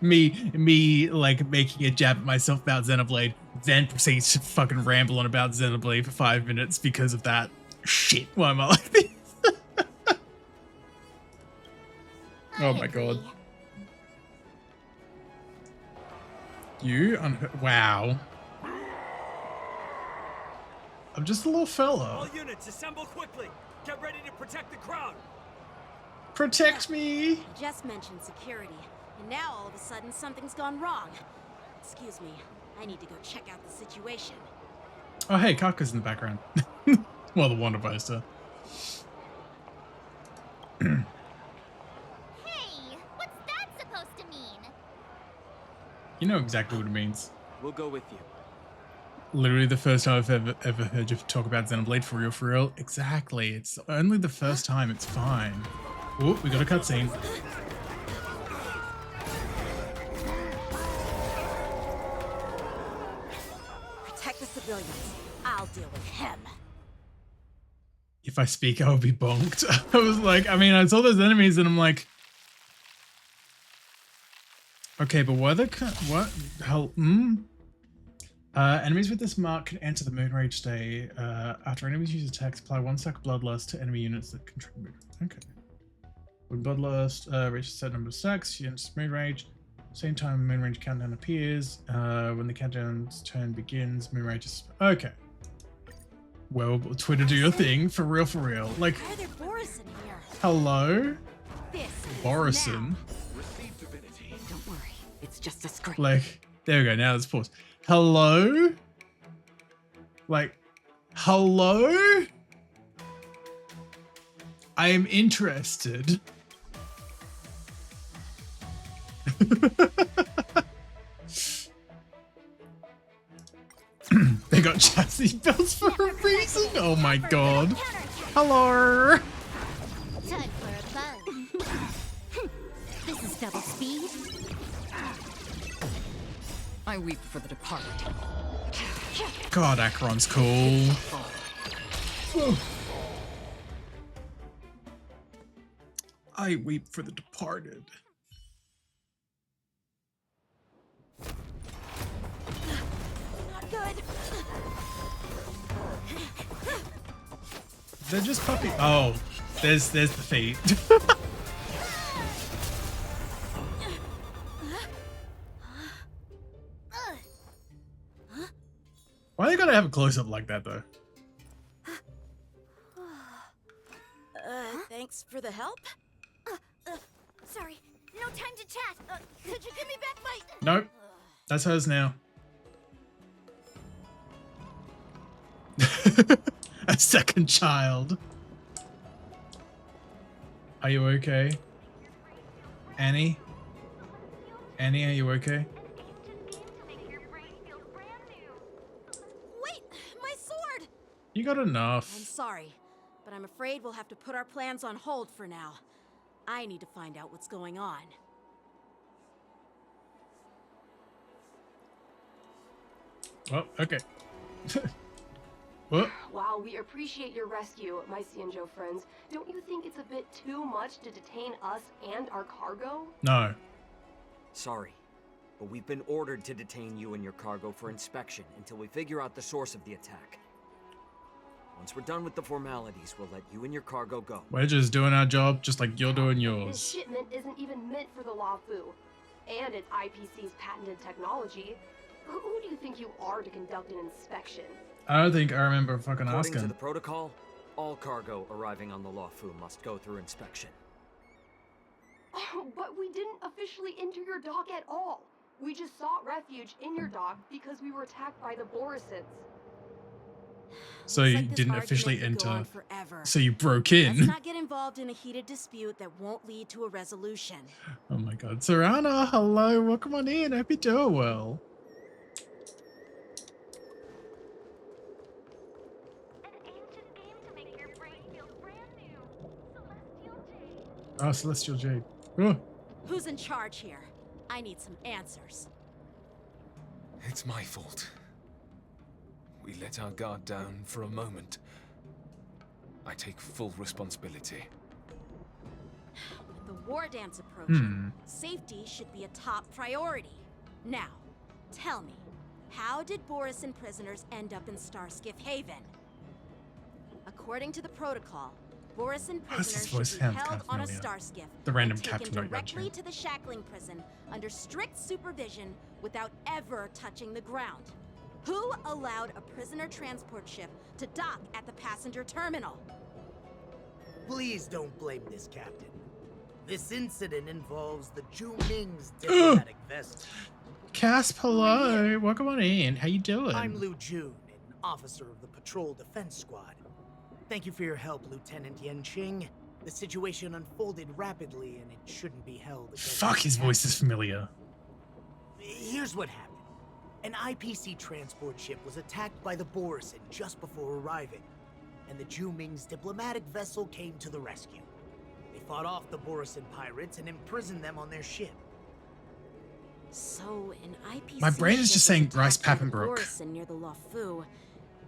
me like making a jab at myself about Xenoblade, then proceeds to fucking ramble on about Xenoblade for 5 minutes because of that shit. Why am I like this? Oh my god. Wow. I'm just a little fella. All units, assemble quickly. Get ready to protect the crowd. Protect me. I just mentioned security, and now all of a sudden something's gone wrong. Excuse me, I need to go check out the situation. Oh hey, Kaka's in the background. Well, the Wonder Poster. Hey, what's that supposed to mean? You know exactly what it means. We'll go with you. Literally the first time I've ever heard you talk about Xenoblade for real, for real. Exactly. It's only the first time. It's fine. Oh, we got a cutscene. Protect the civilians. I'll deal with him. If I speak, I will be bonked. I was like, I mean, I saw those enemies and I'm like, okay, but what hell? Enemies with this mark can enter the Moonrage Day. After enemies use attacks, apply 1 stack of Bloodlust to enemy units that control Moonrage. Okay. When Bloodlust reaches a set number of stacks, you enter Moonrage. Same time, Moonrage countdown appears. When the countdown's turn begins, Moonrage is... Okay. Well, Twitter, do your thing. For real, for real. Like, Why are there Borison here? hello? This Borison. Don't worry, it's just a script. Like, there we go. Now let's pause. Hello? Like, hello? I am interested. They got chassis belts for a reason? Oh my god. Hello? Time for a buzz. This is double speed. I weep for the departed. God, Acheron's cool. I weep for the departed. not good. They're just puppy. Oh, there's the feet. Why they gotta have a close up like that though? Thanks for the help. Sorry, no time to chat. Could you give me back my... Nope. That's hers now. A second child. Are you okay? Annie? Annie, are you okay? Wait, my sword! You got I'm enough. sorry, but I'm afraid we'll have to put our plans on hold for now. I need to find out what's going on. Oh, okay. What? While we appreciate your rescue, my Cienjo friends, don't you think it's a bit too much to detain us and our cargo? No. Sorry, but we've been ordered to detain you and your cargo for inspection until we figure out the source of the attack. Once we're done with the formalities, we'll let you and your cargo go. We're just doing our job just like you're doing This yours. shipment isn't even meant for the Lafu, and it's IPC's patented technology. Who do you think you are to conduct an inspection? I don't think I remember fucking According to asking. the protocol, all cargo arriving on the Lafu must go through inspection. But we didn't officially enter your dock at all. We just sought refuge in your dock because we were attacked by the Borisons. So Looks you like this didn't argument officially could go on enter. forever. So you broke Let's in. not get involved in a heated dispute that won't lead to a resolution. Oh my god. Serana, hello. Welcome on in. Hope you're doing well. Oh, Celestial Jade. Oh. Who's in charge here? I need some answers. It's my fault. We let our guard down for a moment. I take full responsibility. With the war dance approaching, safety should be a top priority. Now, tell me, how did Borison prisoners end up in Starskiff Haven? According to the protocol, Borison prisoners should be held on a Starskiff The random and taken captain got directly you. to the shackling prison under strict supervision without ever touching the ground. Who allowed a prisoner transport ship to dock at the passenger terminal? Please don't blame this captain. This incident involves the Ju Ming's diplomatic vessel. Casp, hello. Welcome on in. How you doing? I'm Liu Jun, an officer of the Patrol Defense Squad. Thank you for your help, Lieutenant Yanqing. The situation unfolded rapidly, and it shouldn't be held against Fuck, his the voice is captain. familiar. Here's what happened. An IPC transport ship was attacked by the Borison just before arriving, and the Juming's diplomatic vessel came to the rescue. They fought off the Borison pirates and imprisoned them on their ship. So, an IPC My brain is just saying Bryce attacked by the Papenbrook. Borison near the Luofu,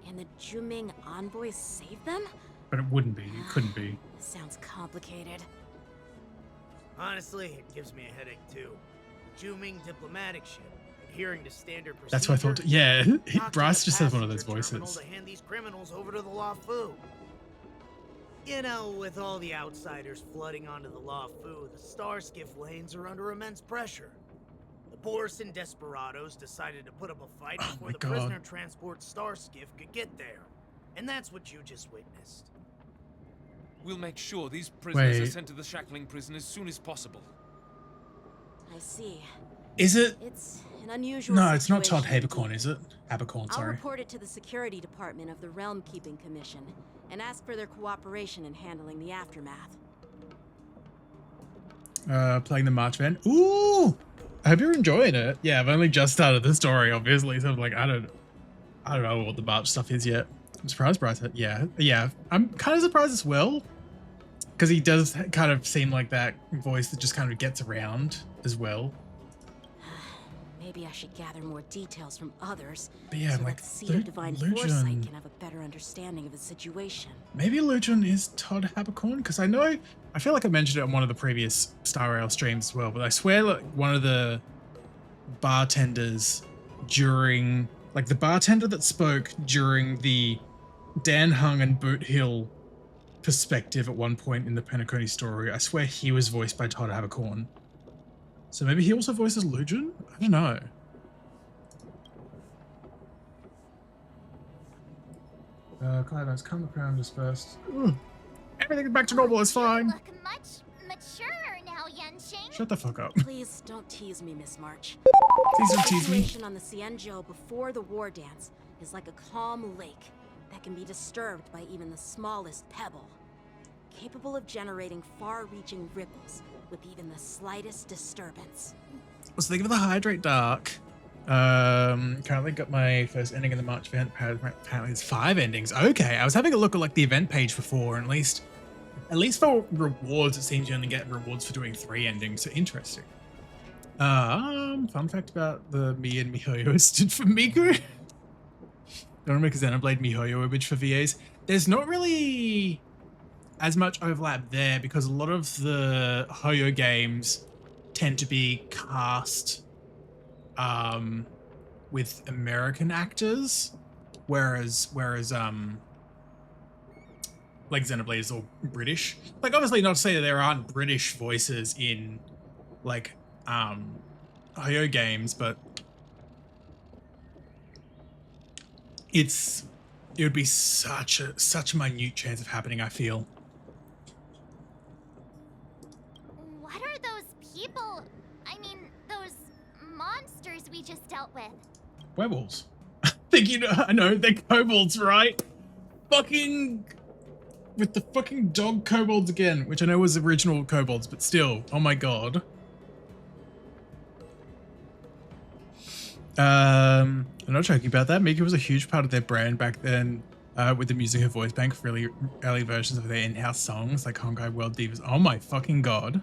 and the Juming envoys saved them? But it wouldn't be. It couldn't be. Sounds complicated. Honestly, it gives me a headache too. Juming diplomatic ship, adhering to standard procedure. That's what I thought. Yeah, knocking Bryce the just has one of those passenger terminal voices. to hand these criminals over to the Luofu. You know, with all the outsiders flooding onto the Luofu, the star skiff lanes are under immense pressure. The Borison desperados decided to put up a fight before the prisoner transport star skiff could get there. And that's what you just witnessed. We'll make sure these prisoners are Wait. sent to the shackling prison as soon as possible. I see. Is it? It's an unusual No, it's not Todd situation. Habercorn, is it? Habercorn, I'll sorry. report it to the security department of the Realm Keeping Commission and ask for their cooperation in handling the aftermath. Playing the March event. Ooh! I hope you're enjoying it. Yeah, I've only just started the story, obviously, so I'm like, I don't know what the March stuff is yet. I'm surprised Bryce. Yeah. I'm kind of surprised as well, because he does kind of seem like that voice that just kind of gets around as well. Maybe I should gather more details from others, But yeah, so like, that Seed of Divine Foresight Lucian. can have a better understanding of the situation. Maybe Lucian is Todd Habercorn, because I feel like I mentioned it on one of the previous Star Rail streams as well, but I swear like one of the bartenders during, like the bartender that spoke during the Dan Hung and Boot Hill perspective at one point in the Penacony story, I swear he was voiced by Todd Habercorn. So maybe he also voices Lucian? I don't know. Cloudlands, calm the crown dispersed. Everything's back to normal, it's fine. Look much maturer now, Yenching. Shut the fuck up. Please don't tease me, Miss March. Please don't The tease me. situation on the Cienjo before the war dance is like a calm lake that can be disturbed by even the smallest pebble, capable of generating far-reaching ripples with even the slightest disturbance. I was thinking of the Hydrate Dark. Currently got my first ending in the March event. Apparently there's 5 endings. Okay, I was having a look at like the event page before, and at least for rewards, it seems you only get rewards for doing 3 endings. So interesting. Fun fact about the Mi and Mihoyo stood for Miku. Don't make a Xenoblade Mihoyo image for VAs. There's not really as much overlap there because a lot of the Hoyo games tend to be cast with American actors, whereas like Xenoblade is all British. Like obviously not to say that there aren't British voices in like Hoyo games, but it would be such a minute chance of happening, I feel. What are those people? I mean, those monsters we just dealt with. Werewolves. I think you know. I know they're kobolds, right? Fucking with the fucking dog kobolds again, which I know was original kobolds, but still, oh my god. I'm not joking about that. Mika was a huge part of their brand back then, with them using her voice bank for really early versions of their in-house songs, like Honkai World Divas. Oh my fucking god.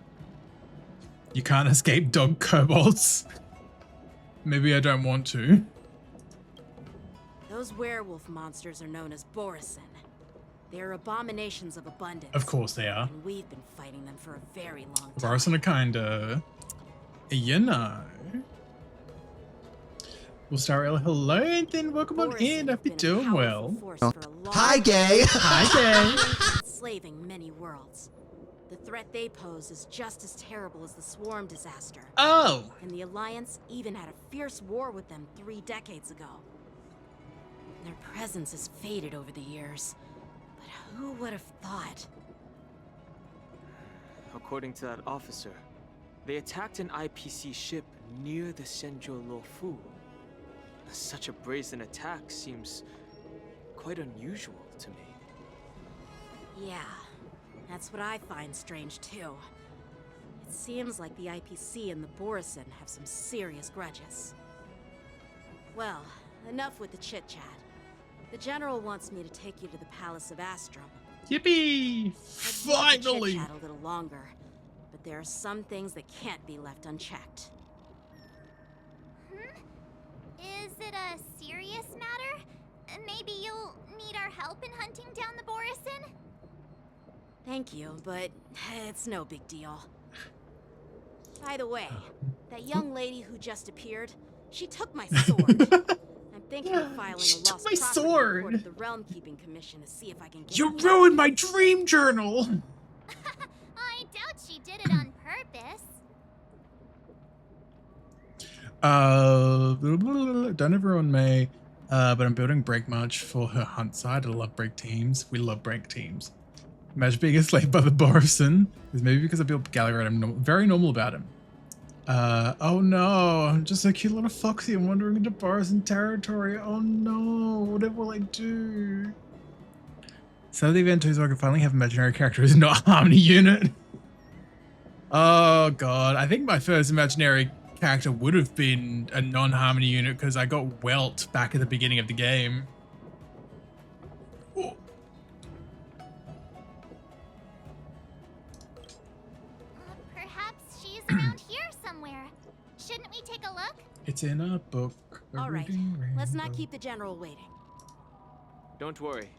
You can't escape dog kobolds. Maybe I don't want to. Those werewolf monsters are known as Borison. They are abominations of abundance. Of course they are. And we've been fighting them for a very long time. Borison are kinda, you know. Well, Stariel, hello, and then welcome on in. Hope you're doing well. Hi, gay. Hi, gay. Enslaving many worlds. The threat they pose is just as terrible as the Swarm disaster. Oh. And the Alliance even had a fierce war with them 3 decades ago. Their presence has faded over the years. But who would have thought? According to that officer, they attacked an IPC ship near the Senjo Luofu. Such a brazen attack seems quite unusual to me. Yeah, that's what I find strange too. It seems like the IPC and the Borison have some serious grudges. Well, enough with the chit-chat. The General wants me to take you to the Palace of Astrum. Yippee! I'd love to Finally! chit-chat a little longer, but there are some things that can't be left unchecked. Is it a serious matter? Maybe you'll need our help in hunting down the Borison? Thank you, but it's no big deal. By the way, that young lady who just appeared, she took my sword. I'm thinking of filing a lost property report at the Realm Keeping Commission to see if I can get You ruined my dream journal! I doubt she did it on purpose. Don't everyone may, but I'm building break march for her hunt side. I love break teams. We love break teams. Imagine being enslaved by the Borison. Is maybe because I built Galliard. I'm very normal about him. Oh no, I'm just a cute little foxy. I'm wandering into Borison territory. Oh no, what will I do? Some of the event too, so I can finally have an imaginary character who's not a harmony unit. Oh god, I think my first imaginary character would have been a non-harmony unit because I got welt back at the beginning of the game. Oh. Perhaps she's around here somewhere. Shouldn't we take a look? It's in a book. All right, let's not keep the General waiting. Don't worry.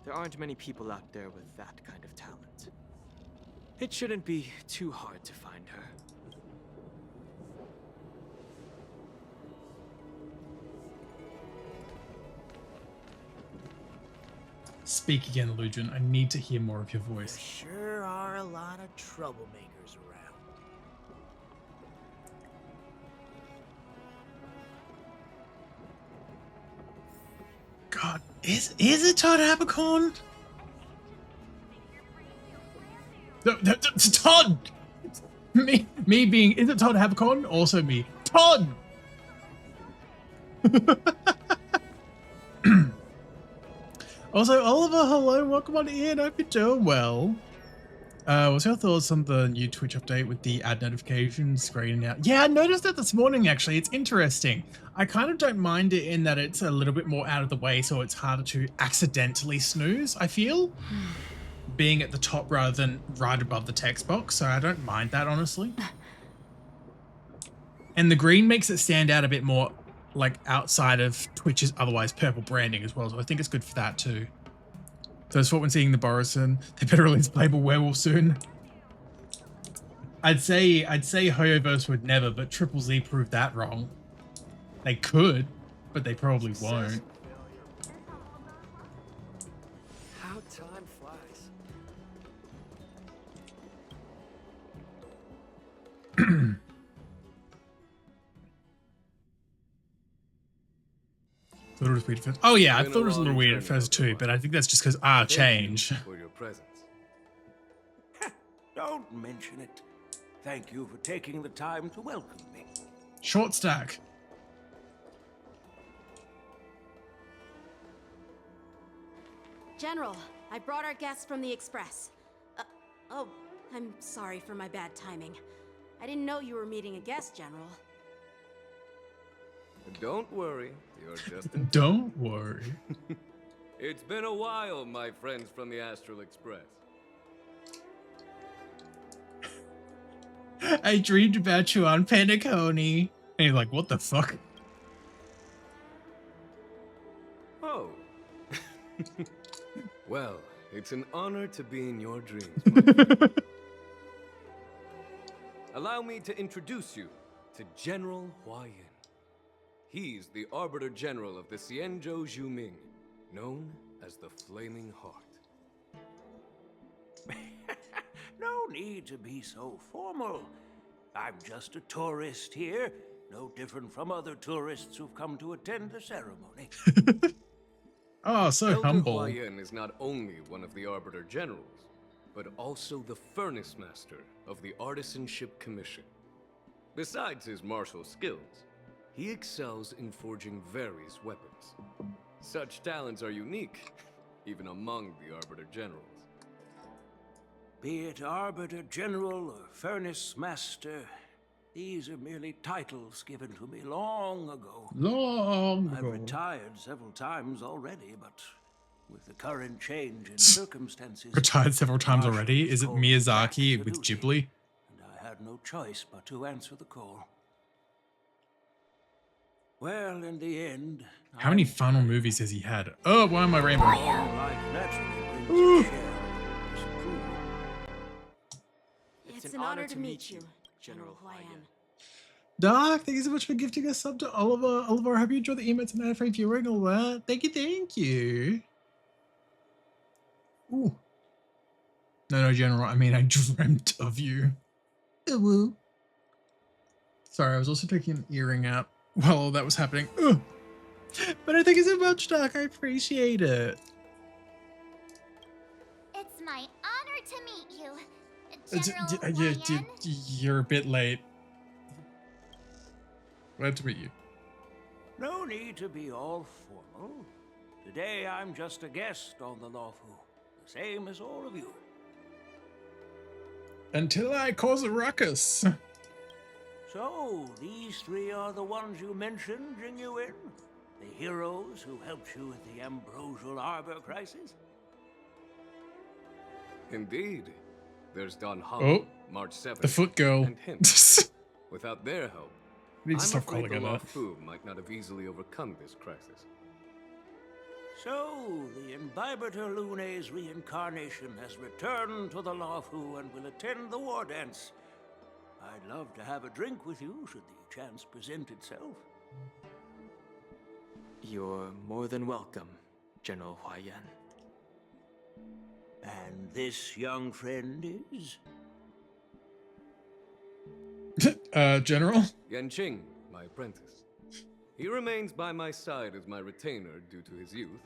There aren't many people out there with that kind of talent. It shouldn't be too hard to find her. Speak again, Lujan. I need to hear more of your voice. Sure are a lot of troublemakers around. God, is it Todd Abercorn? Todd! Me being, is it Todd Abercorn? Also me. Todd! Also, Oliver, hello, welcome on in. Hope you're doing well. What's your thoughts on the new Twitch update with the ad notifications screening out? Yeah, I noticed that this morning, actually. It's interesting. I kind of don't mind it in that it's a little bit more out of the way, so it's harder to accidentally snooze, I feel. Being at the top rather than right above the text box, so I don't mind that, honestly. And the green makes it stand out a bit more, like, outside of Twitch's otherwise purple branding as well, so I think it's good for that too. So I thought when seeing the Borison, they better release Playable Werewolf soon. I'd say Hoyoverse would never, but Triple Z proved that wrong. They could, but they probably won't. How time flies. Thought it was weird at first. Oh yeah, I thought it was a little weird at first too, but I think that's just because change. For your presence. Don't mention it. Thank you for taking the time to welcome me. Short stack. General, I brought our guests from the Express. Oh, I'm sorry for my bad timing. I didn't know you were meeting a guest, General. Don't worry, you're just in Don't worry. It's been a while, my friends from the Astral Express. I dreamed about you on Penacony. And you're like, what the fuck? Oh. Well, it's an honor to be in your dreams. My friend. Allow me to introduce you to General Huayan. He's the Arbiter General of the Xianzhou Zhuming, known as the Flaming Heart. No need to be so formal. I'm just a tourist here, no different from other tourists who've come to attend the ceremony. Oh, so Elder humble. Huayan is not only one of the Arbiter Generals, but also the Furnace Master of the Artisanship Commission. Besides his martial skills, he excels in forging various weapons. Such talents are unique, even among the Arbiter Generals. Be it Arbiter General or Furnace Master, These are merely titles given to me long ago. Long I've ago. retired several times already, but with the current change in circumstances... Retired several times Marshall already? has Is it called me back Miyazaki to with duty, Ghibli? and I had no choice but to answer the call. Well, in the end... How many final movies has he had? Oh, why am I rainbow? Life naturally brings its share of disapproval. It's an honor to meet you, General Huayan. Doc, thank you so much for gifting us sub to Oliver. Oliver, I hope you enjoy the emotes and ad-free viewing all that. Thank you, thank you. Ooh. No, General, I mean, I dreamt of you. Ooh. Sorry, I was also taking an earring out while all that was happening. Ugh. But I thank you so much, Doc. I appreciate it. It's my honor to meet you, General Huayan. You're a bit late. Glad to meet you. No need to be all formal. Today I'm just a guest on the Lawfu, the same as all of you. Until I cause a ruckus. So, these three are the ones you mentioned, Jingyuin? The heroes who helped you with the Ambrosial Arbor crisis? Indeed. There's Don Hong, Oh, March 7th, the foot girl. and him. Without their help, We need to I'm stop afraid calling the her Law that. Fu might not have easily overcome this crisis. So, the Imbibitor Lune's reincarnation has returned to the Lawfu and will attend the war dance. I'd love to have a drink with you should the chance present itself. You're more than welcome, General Huayan. And this young friend is? General? Yanqing, my apprentice. He remains by my side as my retainer due to his youth,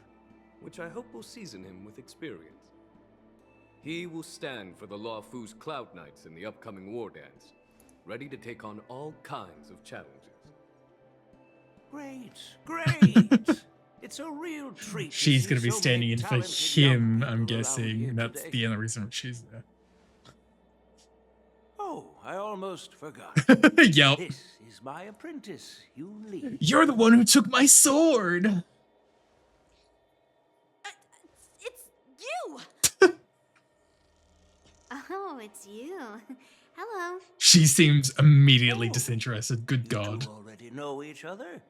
which I hope will season him with experience. He will stand for the Law Fu's Cloud Knights in the upcoming war dance, ready to take on all kinds of challenges. Great! It's a real treat. She's to going to see be so standing many in for talented young him, people I'm around guessing. here That's today. the only reason she's there. Oh, I almost forgot. Yup. This is my apprentice, Yun Li. You're the one who took my sword. It's you! Oh, it's you. Hello. She seems immediately disinterested. Good God. You already know each other?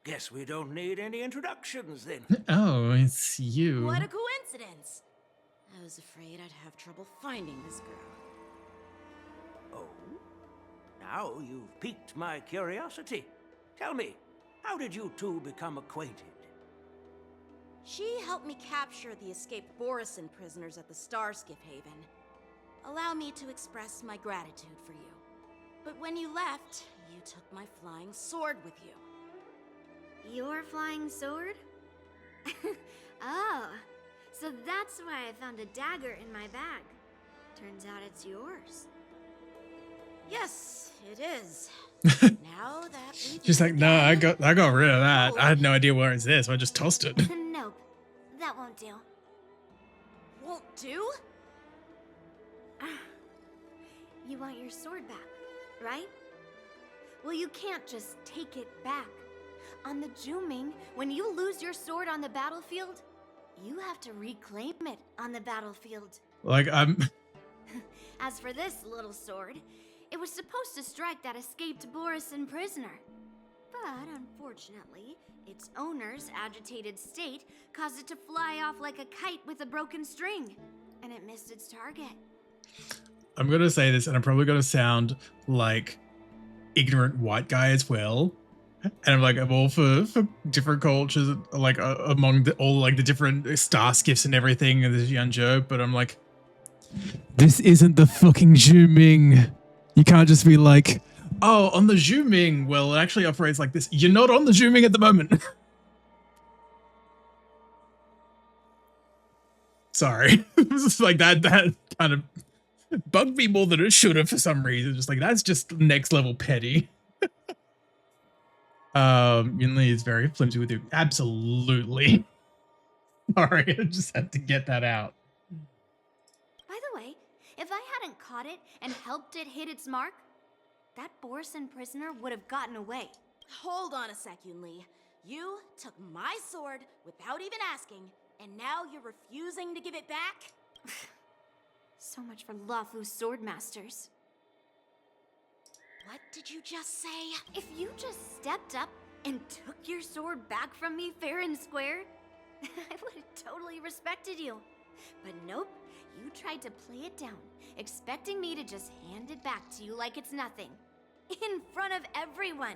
Guess we don't need any introductions then. Oh, it's you. What a coincidence! I was afraid I'd have trouble finding this girl. Oh? Now you've piqued my curiosity. Tell me, how did you two become acquainted? She helped me capture the escaped Borison prisoners at the Starskiff Haven. Allow me to express my gratitude for you. But when you left, you took my flying sword with you. Your flying sword? Oh, so that's why I found a dagger in my bag. Turns out it's yours. Yes, it is. Now that we She's like, no, I got rid of that. I had no idea where it's this, so I just tossed it. Nope, that won't do. Won't do? You want your sword back, right? Well, you can't just take it back. On the Juming, when you lose your sword on the battlefield, you have to reclaim it on the battlefield. Like, I'm... As for this little sword, it was supposed to strike that escaped Borison prisoner. But unfortunately, its owner's agitated state caused it to fly off like a kite with a broken string, and it missed its target. I'm going to say this, and I'm probably going to sound like ignorant white guy as well. And I'm like, I'm all for different cultures, like among all like the different star skiffs and everything, and this Yanzhou, but I'm like, this isn't the fucking Zhuming. You can't just be like, oh, on the Zhuming, well, it actually operates like this. You're not on the Zhuming at the moment. Sorry. This is like that kind of bugged me more than it should have for some reason. Just like, that's just next level petty. Yun Li is very flimsy with you. Absolutely. Sorry, I just had to get that out. By the way, if I hadn't caught it and helped it hit its mark, that Borson prisoner would have gotten away. Hold on a sec, Yunli. You took my sword without even asking, and now you're refusing to give it back? So much for Luofu's swordmasters. What did you just say? If you just stepped up and took your sword back from me fair and square, I would have totally respected you. But nope, you tried to play it down, expecting me to just hand it back to you like it's nothing. In front of everyone.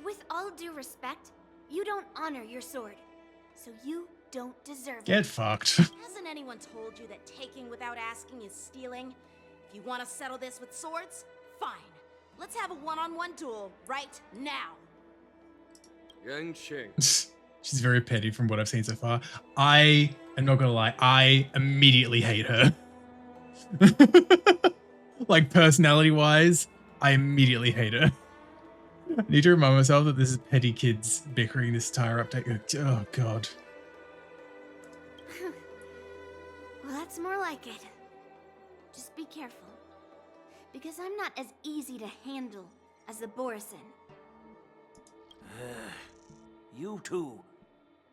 With all due respect, you don't honor your sword. So you don't deserve it. Get fucked. Hasn't anyone told you that taking without asking is stealing? If you want to settle this with swords, fine. Let's have a one-on-one duel right now. Yanqing. She's very petty from what I've seen so far. I am not gonna lie, I immediately hate her. Like personality-wise, I immediately hate her. I need to remind myself that this is petty kids bickering this entire update. Oh god. Well, that's more like it. Just be careful. Because I'm not as easy to handle as the Borson. You two,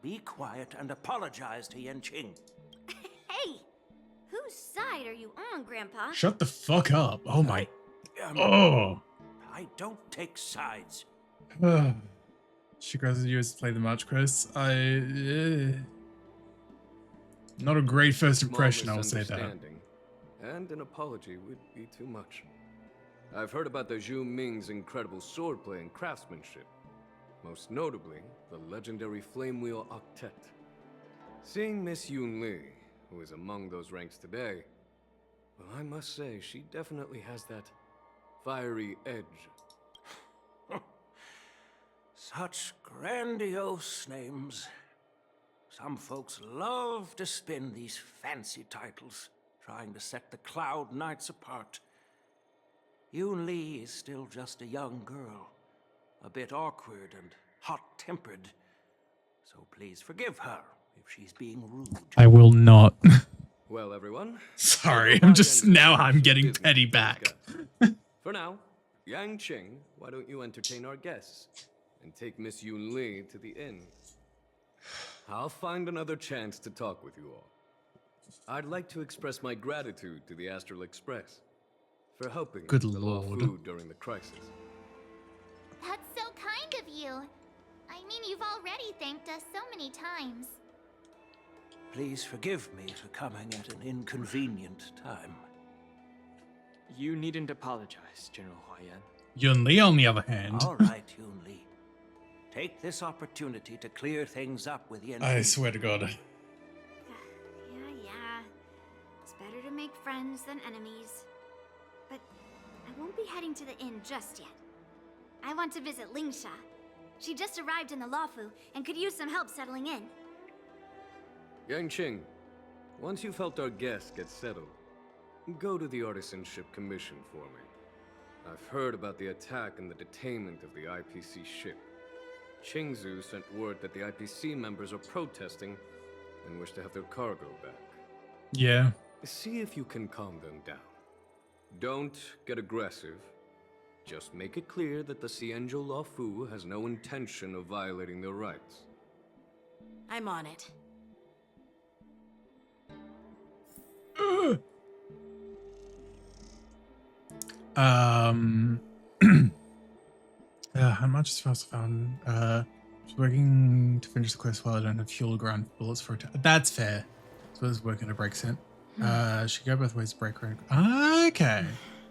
be quiet and apologize to Yanqing. Hey! Whose side are you on, Grandpa? Shut the fuck up. Oh my. Oh. I don't take sides. She grabs you to play the March Quest. Not a great first impression, I'll say that. Misunderstanding, and an apology would be too much. I've heard about the Zhu Ming's incredible swordplay and craftsmanship. Most notably, the legendary Flame Wheel Octet. Seeing Miss Yunli, who is among those ranks today, well, I must say, she definitely has that fiery edge. Such grandiose names. Some folks love to spin these fancy titles, trying to set the Cloud Knights apart. Yunli is still just a young girl, a bit awkward and hot-tempered. So please forgive her if she's being rude. I will not. Well, everyone. Sorry, I'm getting petty back. For now, Yanqing, why don't you entertain our guests and take Miss Yunli to the inn? I'll find another chance to talk with you all. I'd like to express my gratitude to the Astral Express for helping Good the lord. Luofu during the crisis. That's so kind of you. I mean, you've already thanked us so many times. Please forgive me for coming at an inconvenient time. You needn't apologize, General Huayan. Yunli, on the other hand. All right, Yunli. Take this opportunity to clear things up with Yanqing. I swear to God. Yeah. It's better to make friends than enemies. But I won't be heading to the inn just yet. I want to visit Lingsha. She just arrived in the Luofu and could use some help settling in. Yanqing, once you've helped our guests get settled, go to the Artisanship Commission for me. I've heard about the attack and the detainment of the IPC ship. Qingzu sent word that the IPC members are protesting and wish to have their cargo back. Yeah. See if you can calm them down. Don't get aggressive. Just make it clear that the Xianzhou Luofu has no intention of violating their rights. I'm on it. How much is fast found? Just working to finish the quest while I don't have fuel ground bullets for it. That's fair. So it's working to break set. Should go both ways to break ground. Okay.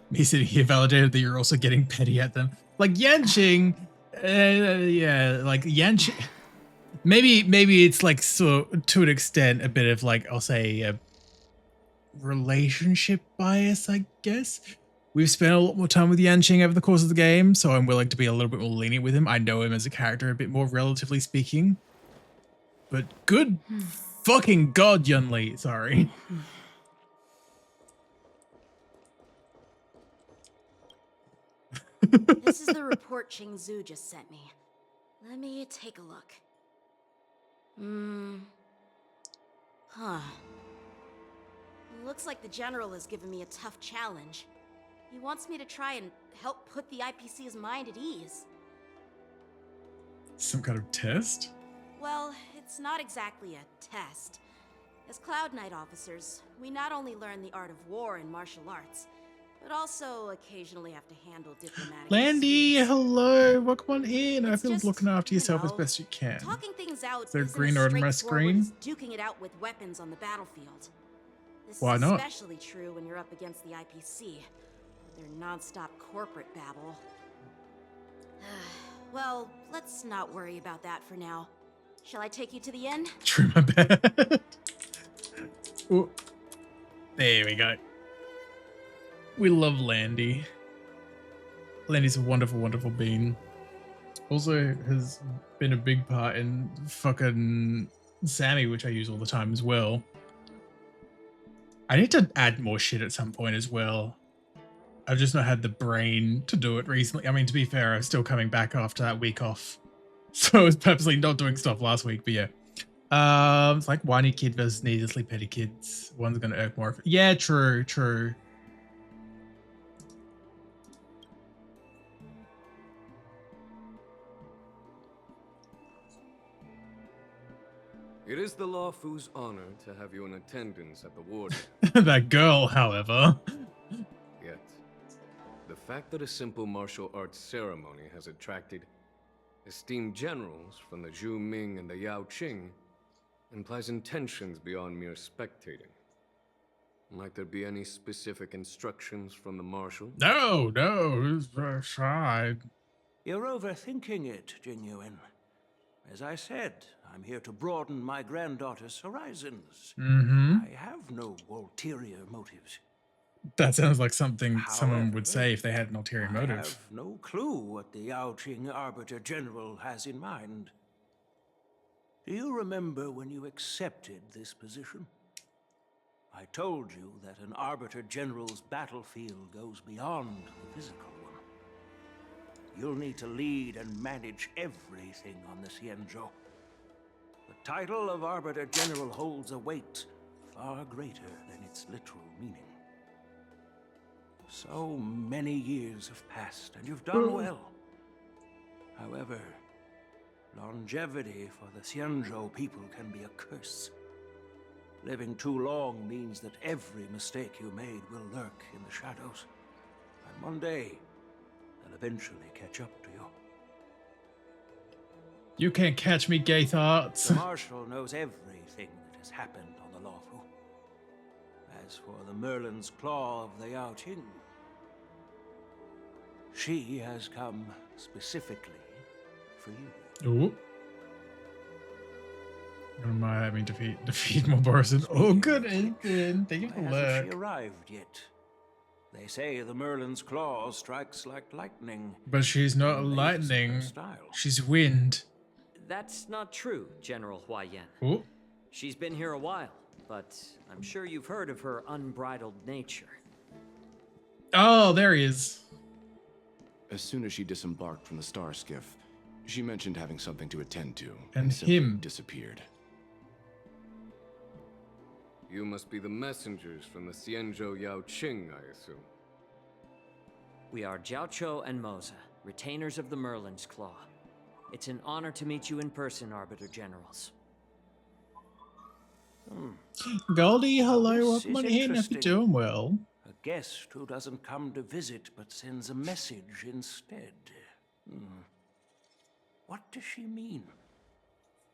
Me sitting here validated that you're also getting petty at them. Like Yanqing, yeah, like Yanqing. Maybe it's like, so to an extent, a bit of like, I'll say a relationship bias, I guess. We've spent a lot more time with Yanqing over the course of the game, so I'm willing to be a little bit more lenient with him. I know him as a character a bit more, relatively speaking. But good fucking god, Yunli. Sorry. This is the report Qingzu just sent me. Let me take a look. Huh. Looks like the general has given me a tough challenge. He wants me to try and help put the IPC's mind at ease. Some kind of test? Well, it's not exactly a test. As Cloud Knight officers, we not only learn the art of war and martial arts, but also occasionally have to handle diplomatic Landy, hello. Welcome on in. I It's feel just, looking after yourself as know, best you can. talking things out Is there isn't green as order on my straightforward screen? as duking it out with weapons on the battlefield. This Why is not? especially true when you're up against the IPC, with their non-stop corporate babble. Well, let's not worry about that for now. Shall I take you to the inn? True, my bad. Ooh. There we go. We love Landy. Landy's a wonderful, wonderful bean. Also has been a big part in fucking Sammy, which I use all the time as well. I need to add more shit at some point as well. I've just not had the brain to do it recently. I mean, to be fair, I was still coming back after that week off. So I was purposely not doing stuff last week, but yeah. It's like whiny kid versus needlessly petty kids. One's gonna irk more. Yeah, true, true. It is the Lawfu's honor to have you in attendance at the ward. That girl, however. Yet, the fact that a simple martial arts ceremony has attracted esteemed generals from the Zhu Ming and the Yao Qing implies intentions beyond mere spectating. Might there be any specific instructions from the marshal? No, it's fine. You're overthinking it, Genuine. As I said, I'm here to broaden my granddaughter's horizons. I have no ulterior motives. That sounds like something someone would say if they had an ulterior I motive. have no clue what the Yao Qing Arbiter General has in mind. Do you remember when you accepted this position? I told you that an Arbiter General's battlefield goes beyond the physical one. You'll need to lead and manage everything on the Xianzhou. The title of Arbiter General holds a weight far greater than its literal meaning. So many years have passed, and you've done well. However, longevity for the Xianzhou people can be a curse. Living too long means that every mistake you made will lurk in the shadows. And one day, they'll eventually catch up to you. You can't catch me, gay thoughts. The Marshal knows everything that has happened on the Lawfu. As for the Merlin's Claw of the Yao Qing, she has come specifically for you. Ooh. Am I having to defeat more Borison? Oh, good, Ethan. Thank you for Why hasn't luck. she arrived yet? They say the Merlin's Claw strikes like lightning. But she's not lightning. She's wind. That's not true, General Huaiyan. Ooh. She's been here a while, but I'm sure you've heard of her unbridled nature. Oh, there he is. As soon as she disembarked from the star skiff, she mentioned having something to attend to, And simply him. disappeared. You must be the messengers from the Xianzhou Yao Qing, I assume. We are Jiaoqiu and Moza, retainers of the Merlin's Claw. It's an honor to meet you in person, Arbiter Generals. Goldie, hello. This Welcome is on in. Hope you're interesting. doing well. A guest who doesn't come to visit but sends a message instead. What does she mean?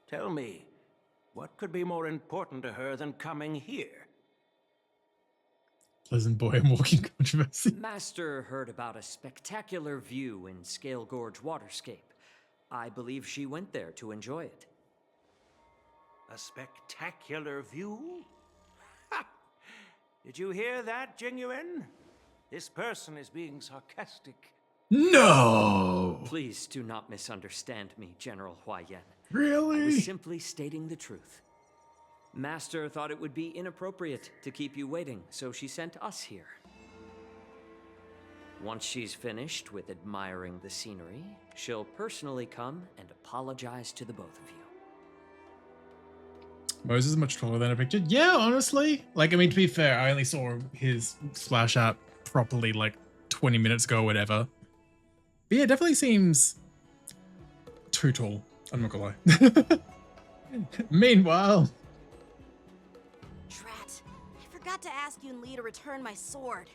Tell me, what could be more important to her than coming here? Pleasant boy and walking controversy. Master heard about a spectacular view in Scale Gorge Waterscape. I believe she went there to enjoy it. A spectacular view? Ha! Did you hear that, Genuine? This person is being sarcastic. No! Please do not misunderstand me, General Huaiyan. Really? I was simply stating the truth. Master thought it would be inappropriate to keep you waiting, so she sent us here. Once she's finished with admiring the scenery, she'll personally come and apologize to the both of you. Moses is much taller than I pictured. Yeah, honestly. Like, I mean, to be fair, I only saw his splash art properly like 20 minutes ago or whatever. But yeah, it definitely seems too tall. I'm not gonna lie. Meanwhile, Drat, I forgot to ask Yun Li to return my sword.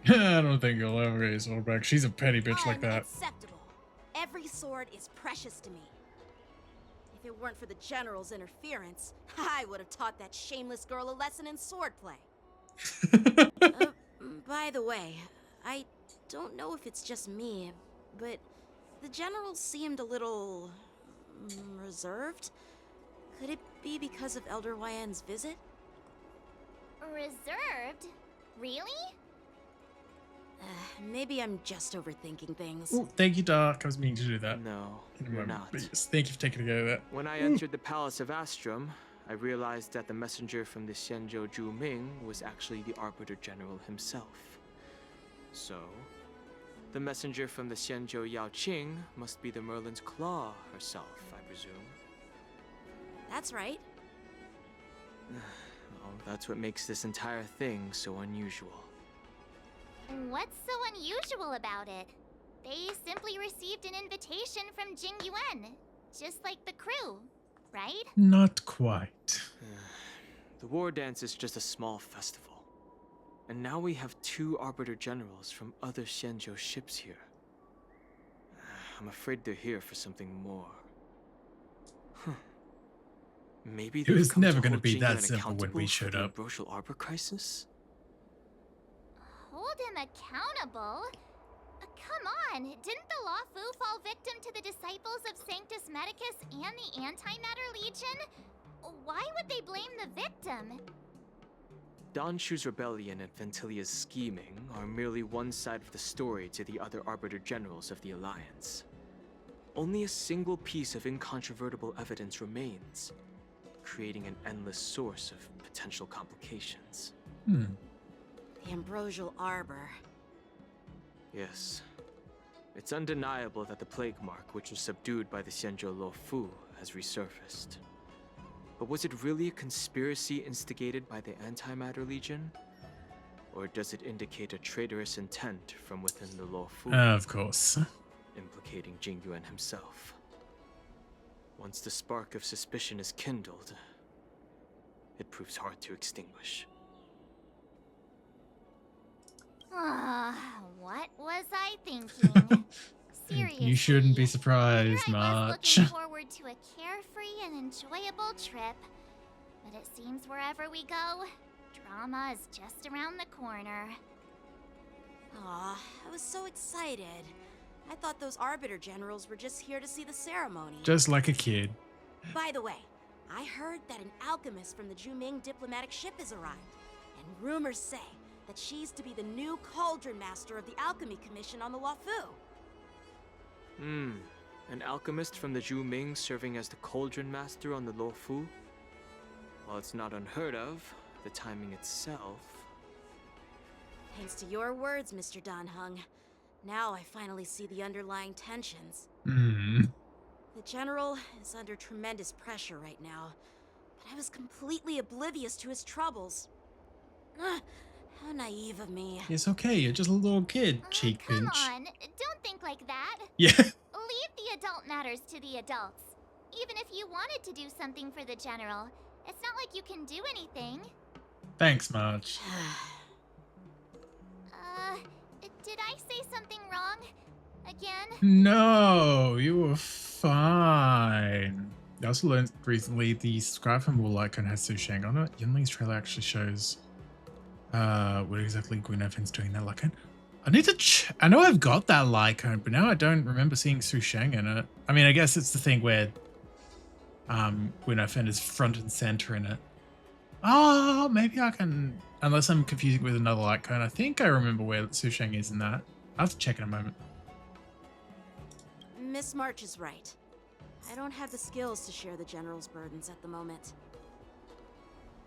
I don't think you'll ever get your sword back. She's a petty bitch like that. Unacceptable. Every sword is precious to me. If it weren't for the General's interference, I would have taught that shameless girl a lesson in swordplay. By the way, I don't know if it's just me, but the General seemed a little reserved. Could it be because of Elder Yan's visit? Reserved? Really? Maybe I'm just overthinking things. Ooh, thank you, Dark. I was meaning to do that. No, in a you're moment. not. But yes, thank you for taking care of that. When I entered the Palace of Astrum, I realized that the messenger from the Xianzhou Zhu Ming was actually the Arbiter General himself. So, the messenger from the Xianzhou Yao Qing must be the Merlin's Claw herself, I presume. That's right. Well, that's what makes this entire thing so unusual. What's so unusual about it? They simply received an invitation from Jing Yuan, just like the crew, right? Not quite. The war dance is just a small festival. And now we have 2 Arbiter Generals from other Xianzhou ships here. I'm afraid they're here for something more. Maybe It was never going to be hold that Jing simple when we accountable showed for the up. Ambrosial Arbor crisis? Hold him accountable? Come on, didn't the Luofu fall victim to the disciples of Sanctus Medicus and the Antimatter Legion? Why would they blame the victim? Don Shu's rebellion and Ventilia's scheming are merely one side of the story to the other Arbiter Generals of the Alliance. Only a single piece of incontrovertible evidence remains, creating an endless source of potential complications. The Ambrosial Arbor. Yes. It's undeniable that the plague mark, which was subdued by the Xianzhou Luofu, has resurfaced. But was it really a conspiracy instigated by the Antimatter Legion? Or does it indicate a traitorous intent from within the Luofu? Of course. Implicating Jing Yuan himself. Once the spark of suspicion is kindled, it proves hard to extinguish. What was I thinking? Seriously. You shouldn't be surprised much. Looking forward to a carefree and enjoyable trip. But it seems wherever we go, drama is just around the corner. Aw, I was so excited. I thought those Arbiter Generals were just here to see the ceremony. Just like a kid. By the way, I heard that an alchemist from the Zhuming diplomatic ship has arrived. And rumors say that she's to be the new Cauldron Master of the Alchemy Commission on the Luofu. An alchemist from the Zhu Ming serving as the Cauldron Master on the Luofu? While it's not unheard of, the timing itself... Thanks to your words, Mr. Dan Heng. Now I finally see the underlying tensions. The General is under tremendous pressure right now, but I was completely oblivious to his troubles. How naive of me. It's okay, you're just a little kid, cheek Come pinch. on, don't think like that. Yeah. Leave the adult matters to the adults. Even if you wanted to do something for the General, it's not like you can do anything. Thanks, Marge. Did I say something wrong? Again? No, you were fine. I also learned recently the subscribe for more Lycon has Su Shang on it. Yunli's trailer actually shows what exactly Gwen Evan's doing that Lycon. I need to I know I've got that Lycon, but now I don't remember seeing Su Shang in it. I mean, I guess it's the thing where Gwen Evan is front and center in it. Oh, maybe I can, unless I'm confusing it with another Lycon. I think I remember where Su Shang is in that. I'll have to check in a moment. Miss March is right. I don't have the skills to share the General's burdens at the moment.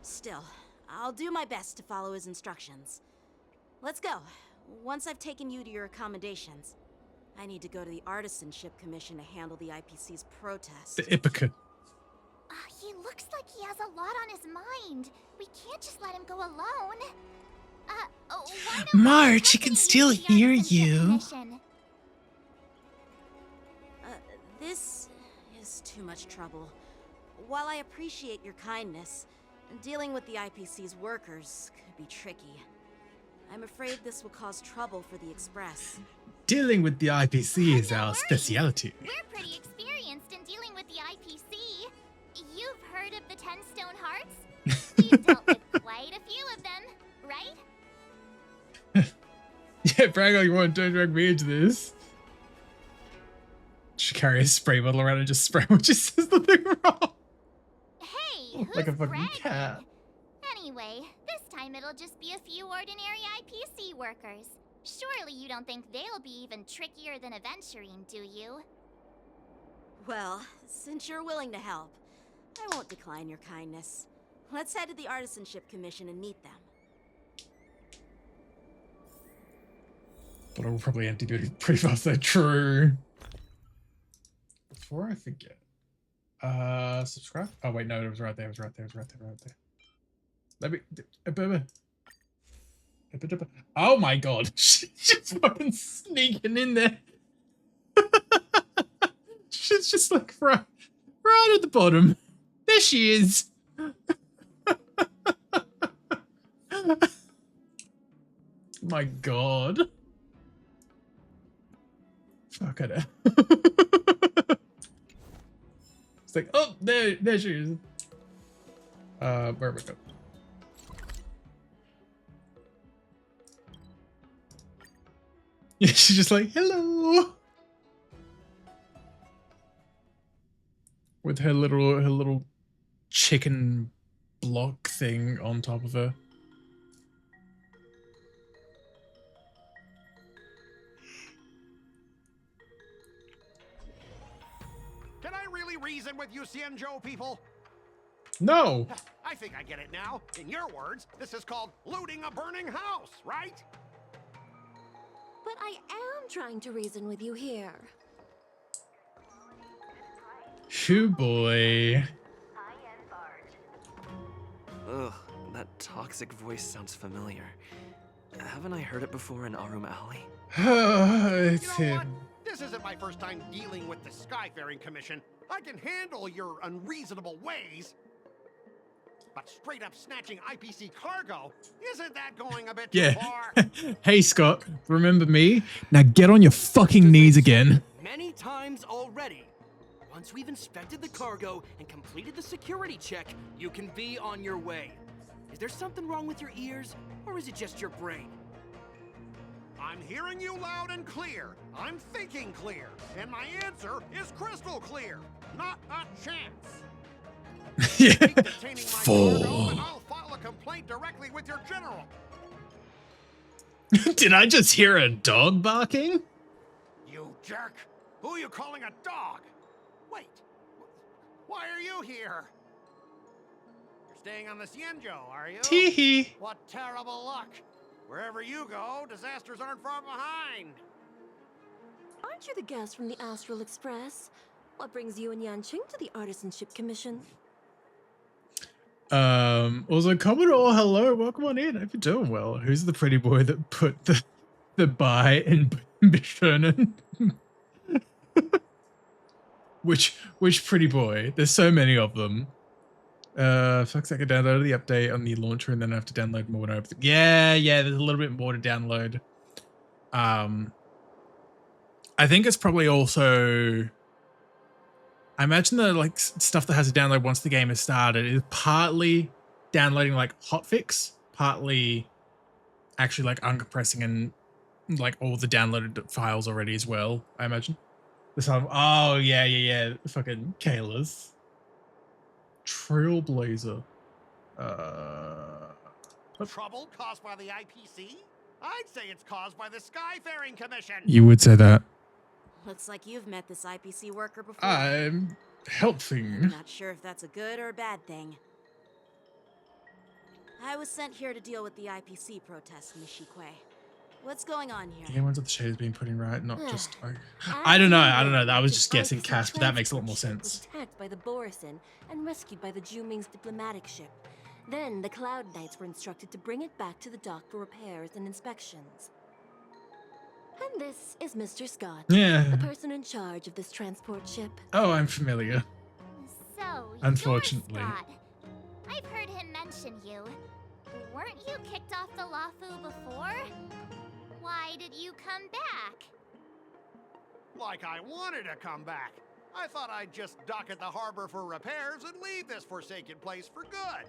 Still, I'll do my best to follow his instructions. Let's go. Once I've taken you to your accommodations, I need to go to the Artisanship Commission to handle the IPC's protest. The Ipica. He looks like he has a lot on his mind. We can't just let him go alone. Why don't March, he can still hear you. Commission? This is too much trouble. While I appreciate your kindness, dealing with the IPC's workers could be tricky. I'm afraid this will cause trouble for the Express. Dealing with the IPC is our speciality. We're pretty experienced in dealing with the IPC. You've heard of the 10 Stone Hearts? We've dealt with quite a few of them, right? Yeah, Brago, you want to drag me into this? Should carry a spray bottle around and just spray when she says the thing wrong. Hey, Like a who's fucking bragging? cat. Anyway, this time it'll just be a few ordinary IPC workers. Surely you don't think they'll be even trickier than Aventurine, do you? Well, since you're willing to help, I won't decline your kindness. Let's head to the Artisanship Commission and meet them. But I will probably empty pretty fast, though. True. Before I forget. Subscribe? Oh, wait, no, it was right there. It was right there. It was right there. Right there. Let me... Oh my god. She's just fucking sneaking in there. She's just like right at the bottom. There she is. My god. Fuck it. It's like, oh, there she is. Where we go? Yeah, she's just like, hello. With her little chicken block thing on top of her. Can I really reason with you, Cienjo people? No. I think I get it now. In your words, this is called looting a burning house, right? But I am trying to reason with you here. Shoo boy. Ugh, that toxic voice sounds familiar. Haven't I heard it before in Arum Alley? It's You know what? him. This isn't my first time dealing with the Skyfaring Commission. I can handle your unreasonable ways. But straight up snatching IPC cargo, isn't that going a bit too far? Hey Scott, remember me? Now get on your fucking knees again. Many times already. Once we've inspected the cargo and completed the security check, you can be on your way. Is there something wrong with your ears, or is it just your brain? I'm hearing you loud and clear. I'm thinking clear. And my answer is crystal clear. Not a chance. Yeah. Keep detaining my cargo, and I'll file a complaint directly with your general. Did I just hear a dog barking? You jerk. Who are you calling a dog? Wait. Why are you here? You're staying on the Cienjo, are you? Tee-hee. What terrible luck. Wherever you go, disasters aren't far behind. Aren't you the guest from the Astral Express? What brings you and Yanqing to the Artisanship Commission? Also Commodore, hello, welcome on in. Hope you're doing well. Who's the pretty boy that put the buy in Bishonen? Which pretty boy? There's so many of them. Fuck's sake, I downloaded the update on the launcher and then I have to download more when I open. Yeah, there's a little bit more to download. I think it's probably also, I imagine the like stuff that has to download once the game is started is partly downloading like hotfix, partly actually like uncompressing and like all the downloaded files already as well, I imagine. This time, oh yeah, fucking Kayla's Trailblazer. Trouble caused by the IPC? I'd say it's caused by the Skyfaring Commission. You would say that. Looks like you've met this IPC worker before. I'm helping. Not sure if that's a good or a bad thing. I was sent here to deal with the IPC protest, Nishikwe. What's going on here? Yeah, ones that the shade is being put in right, not just like... I don't know. I was just guessing, Cass, but that makes a lot more sense. Attacked by the Borisin and rescued by the Juming's diplomatic ship. Then the Cloud Knights were instructed to bring it back to the dock for repairs and inspections. And this is Mr. Scott, Yeah. the person in charge of this transport ship. Oh, I'm familiar. So, Unfortunately. you're Scott. I've heard him mention you. Weren't you kicked off the Lafu before? Why did you come back? Like I wanted to come back. I thought I'd just dock at the harbor for repairs and leave this forsaken place for good.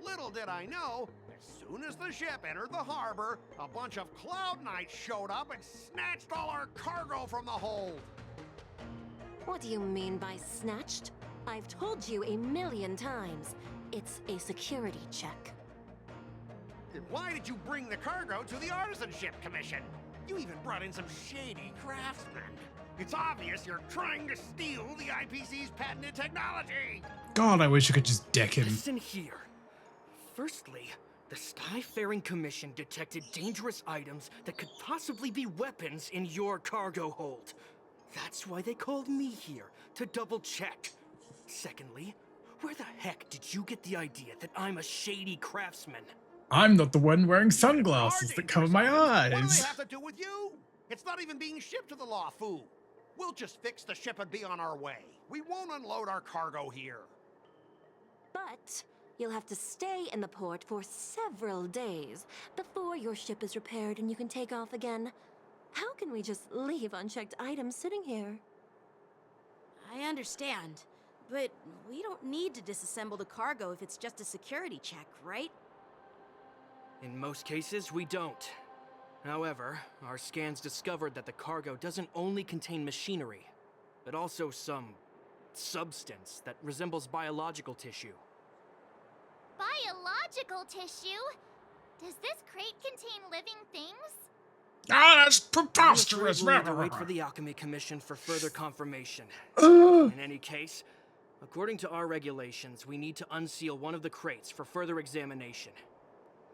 Little did I know, as soon as the ship entered the harbor, a bunch of Cloud Knights showed up and snatched all our cargo from the hold. What do you mean by snatched? I've told you 1,000,000 times. It's a security check. Then why did you bring the cargo to the Artisanship Commission? You even brought in some shady craftsmen. It's obvious you're trying to steal the IPC's patented technology. God, I wish I could just deck him. Listen here. Firstly, the Skyfaring Commission detected dangerous items that could possibly be weapons in your cargo hold. That's why they called me here, to double check. Secondly, where the heck did you get the idea that I'm a shady craftsman? I'm not the one wearing sunglasses that cover my What do they eyes. have to do with you? It's not even being shipped to the Lafu. We'll just fix the ship and be on our way. We won't unload our cargo here. But you'll have to stay in the port for several days before your ship is repaired and you can take off again. How can we just leave unchecked items sitting here? I understand, but we don't need to disassemble the cargo if it's just a security check, right? In most cases, we don't. However, our scans discovered that the cargo doesn't only contain machinery, but also some substance that resembles biological tissue. Biological tissue? Does this crate contain living things? Ah, that's preposterous! We'll need to wait for the Alchemy Commission for further confirmation. Ugh. In any case, according to our regulations, we need to unseal one of the crates for further examination.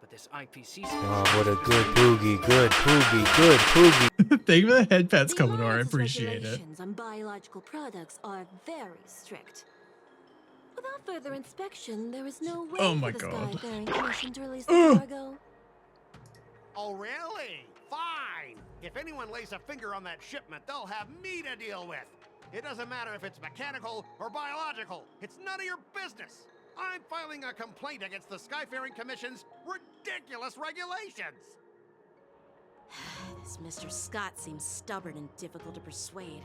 But this IPC... Oh, what a good poogie, good poogie. Thank you for the head pets, The Commodore. I Alliance's appreciate it. regulations on biological products are very strict. Without further inspection, there is no way Oh my for the God. Skyfaring Commission to release the cargo. Oh, really? Fine. If anyone lays a finger on that shipment, they'll have me to deal with. It doesn't matter if it's mechanical or biological. It's none of your business. I'm filing a complaint against the Skyfaring Commission's ridiculous regulations. This Mr. Scott seems stubborn and difficult to persuade.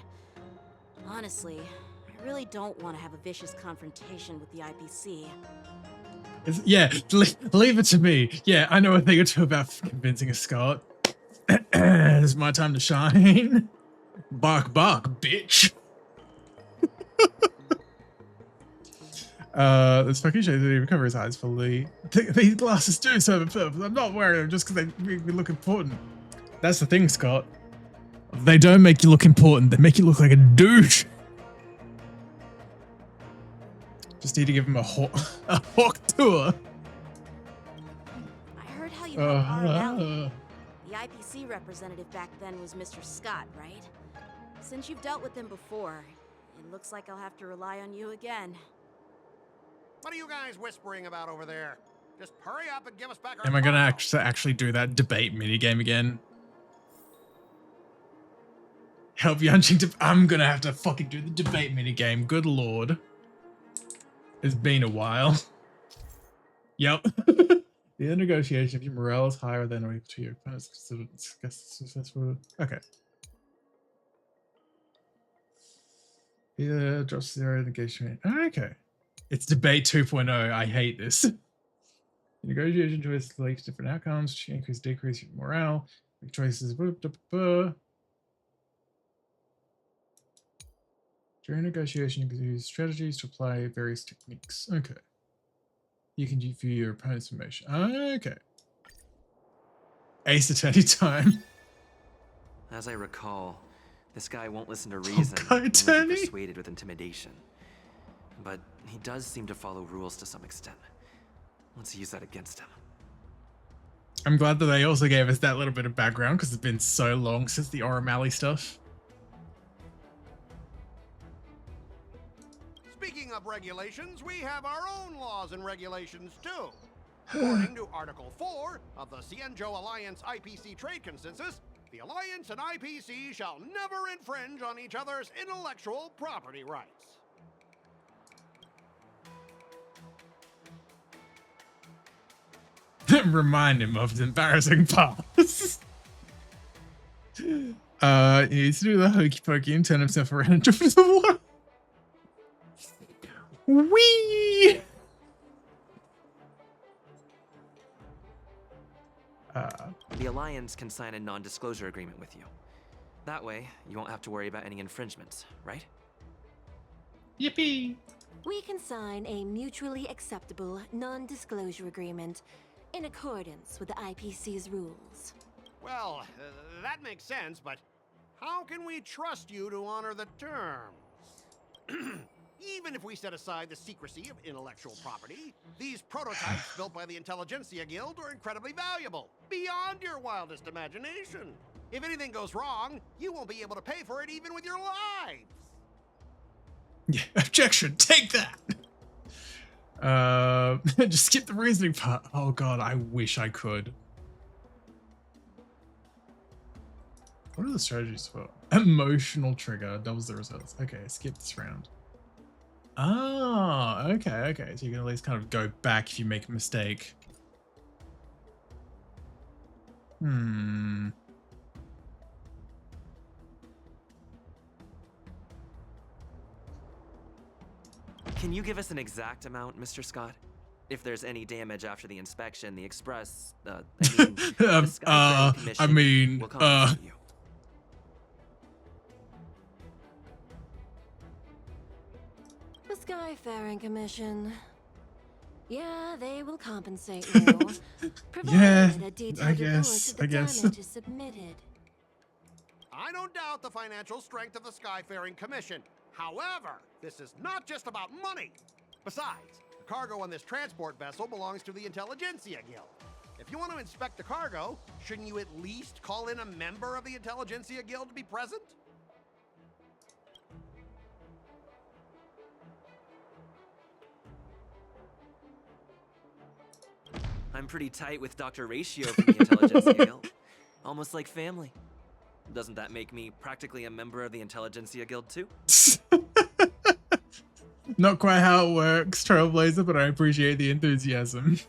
Honestly, I really don't want to have a vicious confrontation with the IPC. Yeah, leave it to me. Yeah, I know a thing or two about convincing a Scott. It's my time to shine. Bark, bark, bitch. This fucking shade didn't even cover his eyes fully. These glasses do serve a purpose. I'm not wearing them just because they make me look important. That's the thing, Scott. They don't make you look important. They make you look like a douche. Just need to give him a hawk tour. I heard how you helped RL. The IPC representative back then was Mr. Scott, right? Since you've dealt with him before, it looks like I'll have to rely on you again. What are you guys whispering about over there? Just hurry up and give us back our Am I gonna cargo. actually do that debate minigame again? Help Yanqing to... I'm gonna have to fucking do the debate minigame. Good lord. It's been a while. Yep. The negotiation, if your morale is higher than or equal to your opponent's considered successful. Okay. Yeah, drops 0 negation. Okay. It's debate 2.0. I hate this. Negotiation choices lead to different outcomes. Increase, decrease your morale. Make choices. During negotiation, you can use strategies to apply various techniques. Okay. You can view your opponent's information. Okay. Ace attorney time. As I recall, this guy won't listen to reason. Honkai and attorney? will be persuaded with intimidation. But he does seem to follow rules to some extent. Let's use that against him. I'm glad that they also gave us that little bit of background because it's been so long since the O'Malley stuff. Speaking of regulations, we have our own laws and regulations too. According to Article 4 of the Cienjo Alliance IPC Trade Consensus, the Alliance and IPC shall never infringe on each other's intellectual property rights. Remind him of his embarrassing past. He needs to do the hokey pokey and turn himself around and jump into the water. Whee! The Alliance can sign a non-disclosure agreement with you. That way, you won't have to worry about any infringements, right? Yippee! We can sign a mutually acceptable non-disclosure agreement in accordance with the IPC's rules. Well, that makes sense, but how can we trust you to honor the terms? Even if we set aside the secrecy of intellectual property, these prototypes built by the Intelligentsia Guild are incredibly valuable, beyond your wildest imagination. If anything goes wrong, you won't be able to pay for it even with your lives. Yeah, objection, take that! Just skip the reasoning part. Oh god, I wish I could. What are the strategies for? Emotional trigger, doubles the results. Okay, skip this round. Ah, okay. So you can at least kind of go back if you make a mistake. Can you give us an exact amount, Mr. Scott? If there's any damage after the inspection, the Express, the Skyfaring Commission will compensate you. The Skyfaring Commission. Yeah, they will compensate you. Provided a detailed report of the damage is submitted. I don't doubt the financial strength of the Skyfaring Commission. However, this is not just about money. Besides, the cargo on this transport vessel belongs to the Intelligentsia Guild. If you want to inspect the cargo, shouldn't you at least call in a member of the Intelligentsia Guild to be present? I'm pretty tight with Dr. Ratio from the Intelligentsia Guild. Almost like family. Doesn't that make me practically a member of the Intelligentsia Guild too? Not quite how it works, Trailblazer, but I appreciate the enthusiasm.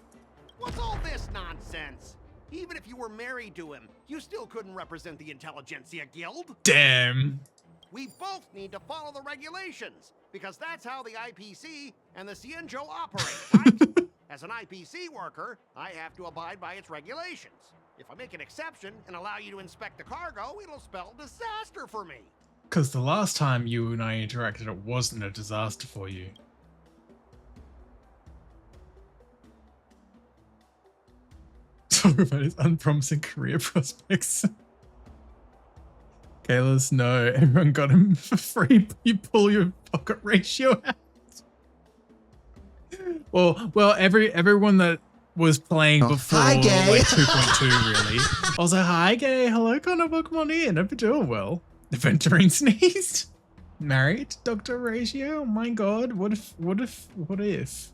What's all this nonsense? Even if you were married to him, you still couldn't represent the Intelligentsia Guild. Damn. We both need to follow the regulations, because that's how the IPC and the Cienjo operate, right? As an IPC worker, I have to abide by its regulations. If I make an exception and allow you to inspect the cargo, it'll spell disaster for me. Because the last time you and I interacted, it wasn't a disaster for you. Talk about his unpromising career prospects. Okay, let us know. Everyone got him for free. You pull your pocket ratio out. Well, everyone that was playing before like 2.2 really. Also, hi gay, hello Connor, welcome on in. Hope you're doing well. The Venturine sneezed. Married, Dr. Ratio. Oh my god, what if?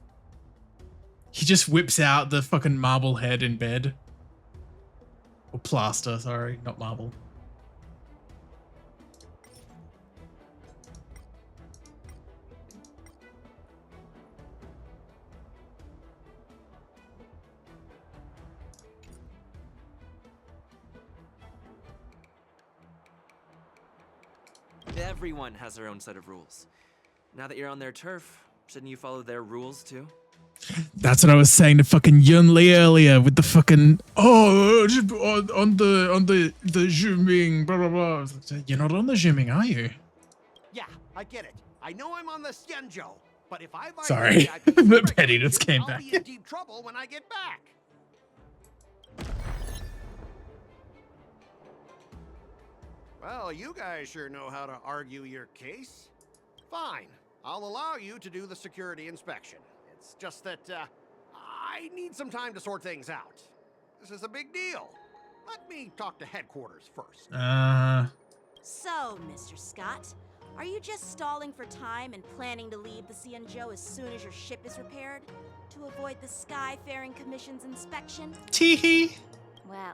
He just whips out the fucking marble head in bed. Or plaster, sorry, not marble. Everyone has their own set of rules. Now that you're on their turf, shouldn't you follow their rules too? That's what I was saying to fucking Yun Li earlier with the fucking on the zooming blah blah blah. You're not on the zooming, are you? Yeah, I get it. I know I'm on the Cienjo, but if I Sorry, the pettiness came back. I'll be in deep trouble when I get back. Well, you guys sure know how to argue your case. Fine, I'll allow you to do the security inspection. It's just that, I need some time to sort things out. This is a big deal. Let me talk to headquarters first. So, Mr. Scott, Are you just stalling for time and planning to leave the Cienjo as soon as your ship is repaired? To avoid the Skyfaring Commission's inspection? Teehee. Well,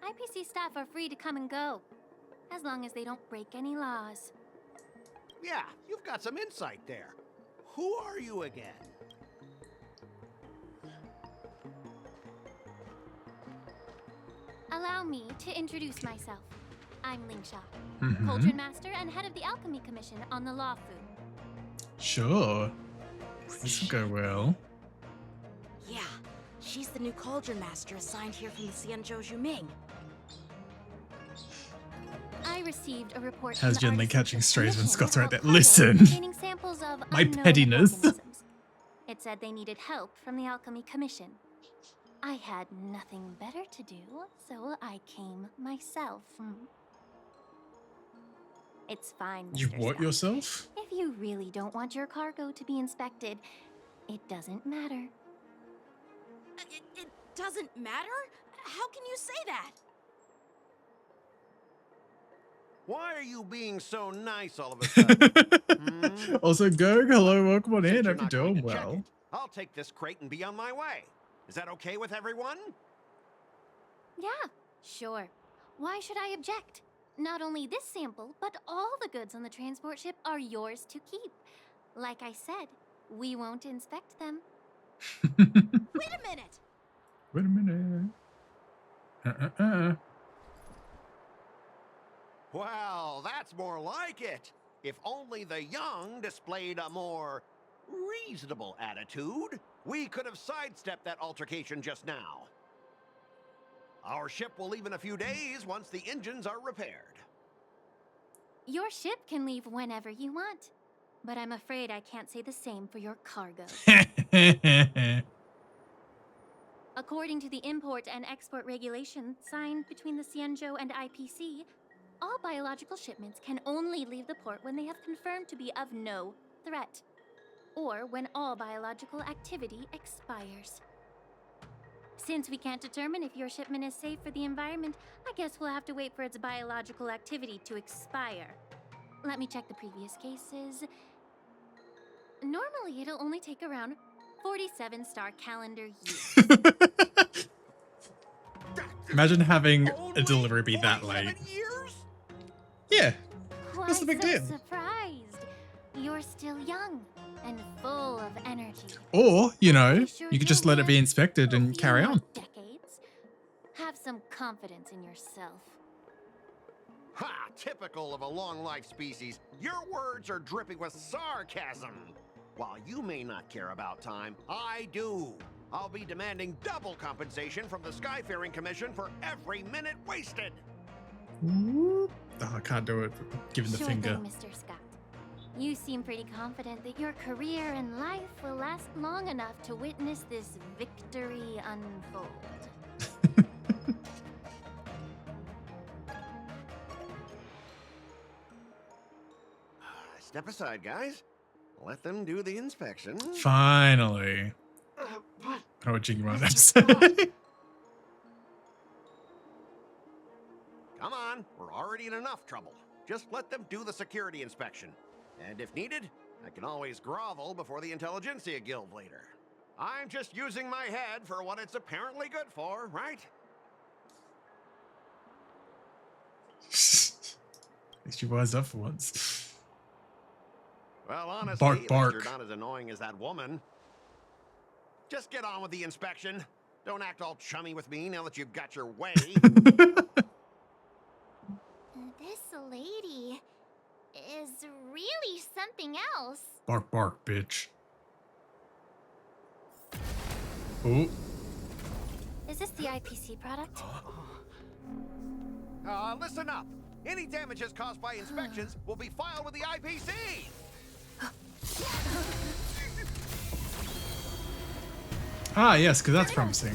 IPC staff are free to come and go, as long as they don't break any laws. Yeah, you've got some insight there. Who are you again? Allow me to introduce myself. I'm Lingsha, Mhm. Cauldron Master and head of the Alchemy Commission on the Lawfu. Sure. This will go well. Yeah, she's the new Cauldron Master assigned here from the Cienjo Juming. I received a report How's from the gently Artisan catching strays when Commission Scott's right about there? cargo Listen. containing samples of My unknown pettiness. organisms. It said they needed help from the Alchemy Commission. I had nothing better to do, so I came myself. It's fine, Mr. You what Scott. yourself? If you really don't want your cargo to be inspected, it doesn't matter. It doesn't matter? How can you say that? Why are you being so nice all of a sudden? Also, Gurg, hello, welcome on in. Since you're Hope you're not going doing to check well. it, I'll take this crate and be on my way. Is that okay with everyone? Yeah, sure. Why should I object? Not only this sample, but all the goods on the transport ship are yours to keep. Like I said, we won't inspect them. Wait a minute! Wait a minute. Well, that's more like it. If only the young displayed a more reasonable attitude, we could have sidestepped that altercation just now. Our ship will leave in a few days once the engines are repaired. Your ship can leave whenever you want, but I'm afraid I can't say the same for your cargo. According to the import and export regulations signed between the Cienjo and IPC, all biological shipments can only leave the port when they have confirmed to be of no threat, or when all biological activity expires. Since we can't determine if your shipment is safe for the environment, I guess we'll have to wait for its biological activity to expire. Let me check the previous cases. Normally, it'll only take around 47 star calendar years. Imagine having a delivery be that late. Yeah. What's the big Why so deal? surprised? You're still young and full of energy. Or, you know, you could just let it be inspected and carry on. Decades. Have some confidence in yourself. Ha! Typical of a long-life species. Your words are dripping with sarcasm. While you may not care about time, I do. I'll be demanding double compensation from the Skyfaring Commission for every minute wasted. Oh, I can't do it. Giving the Sure finger. thing, Mr. Scott. You seem pretty confident that your career and life will last long enough to witness this victory unfold. Step aside, guys. Let them do the inspection. Finally. I know what Jiggy wanted to say. Come on, we're already in enough trouble. Just let them do the security inspection. And if needed, I can always grovel before the Intelligentsia Guild later. I'm just using my head for what it's apparently good for, right? At least you wised up for once. Well, honestly, Bark, at least bark. you're not as annoying as that woman. Just get on with the inspection. Don't act all chummy with me now that you've got your way. This lady is really something else. Bark, bark, bitch. Oh. Is this the IPC product? Listen up. Any damages caused by inspections will be filed with the IPC. Ah, yes, because that's promising.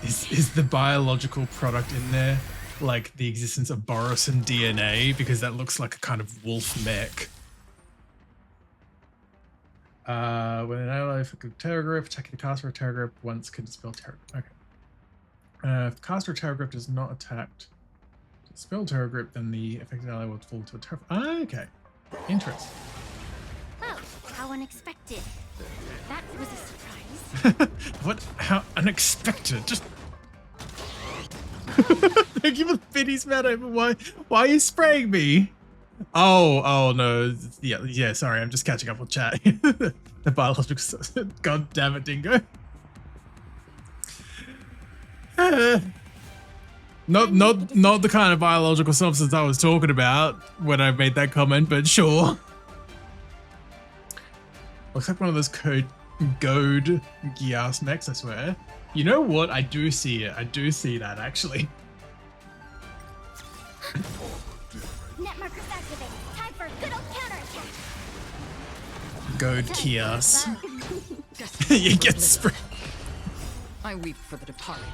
Is the biological product in there like the existence of Borosan DNA? Because that looks like a kind of wolf mech. When an ally affected with Terrorgrip, attacking the caster of Terrorgrip once can dispel Terrorgrip. Okay. If the caster of Terrorgrip is not attacked Spell terror grip, then the affected ally will fall to a terror. Ah, okay. Interesting. Well, how unexpected. That was a surprise. What? How unexpected? Just. Thank you for the pity matter, but why are you spraying me? Oh no. Yeah, sorry, I'm just catching up with chat. The biological. God damn it, Dingo. Not the kind of biological substance I was talking about when I made that comment, but sure. Looks like one of those goad Gias mechs, I swear. You know what? I do see it. I do see that, actually. Net markers activated. Time for a good old counterattack. Goad Kias. You get sprayed. I weep for the departed.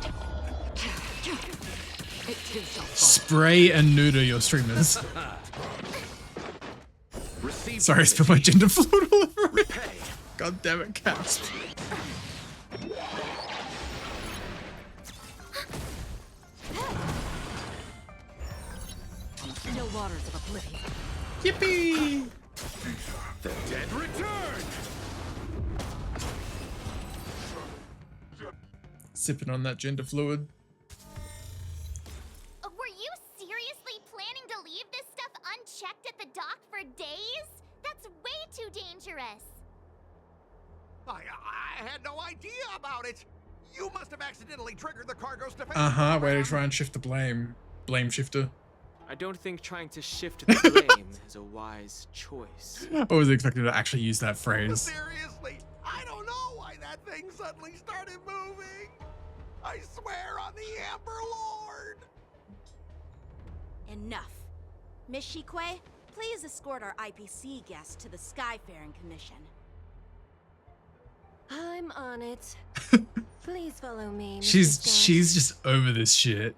Spray and neuter your streamers. Sorry, I spilled my gender fluid all over it. God damn it, Caps. Still waters of oblivion. Yippee! The dead return! Sipping on that gender fluid. Were you seriously planning to leave this stuff unchecked at the dock for days? That's way too dangerous. I had no idea about it. You must have accidentally triggered the cargo's defense. Way to try and shift the blame. Blame shifter. I don't think trying to shift the blame is a wise choice. I was expecting to actually use that phrase. Seriously, I don't know why that thing suddenly started moving. I swear on the Amber Lord. Enough. Miss Shikwe, please escort our IPC guest to the Skyfaring Commission. I'm on it. Please follow me. She's just over this shit.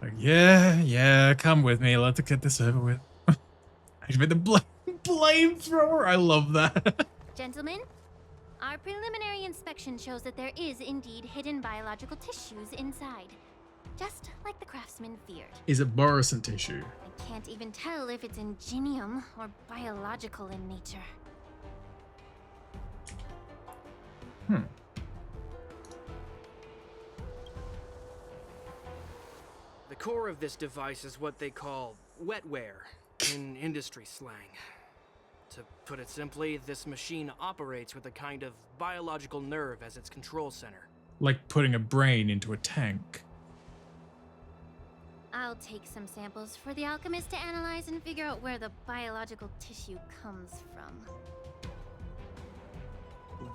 Like, yeah, come with me. Let's get this over with. Activate the flamethrower. I love that. Gentlemen, our preliminary inspection shows that there is indeed hidden biological tissues inside. Just like the craftsman feared. Is it Borison tissue? I can't even tell if it's ingenium or biological in nature. The core of this device is what they call wetware in industry slang. To put it simply, this machine operates with a kind of biological nerve as its control center. Like putting a brain into a tank. I'll take some samples for the alchemist to analyze and figure out where the biological tissue comes from.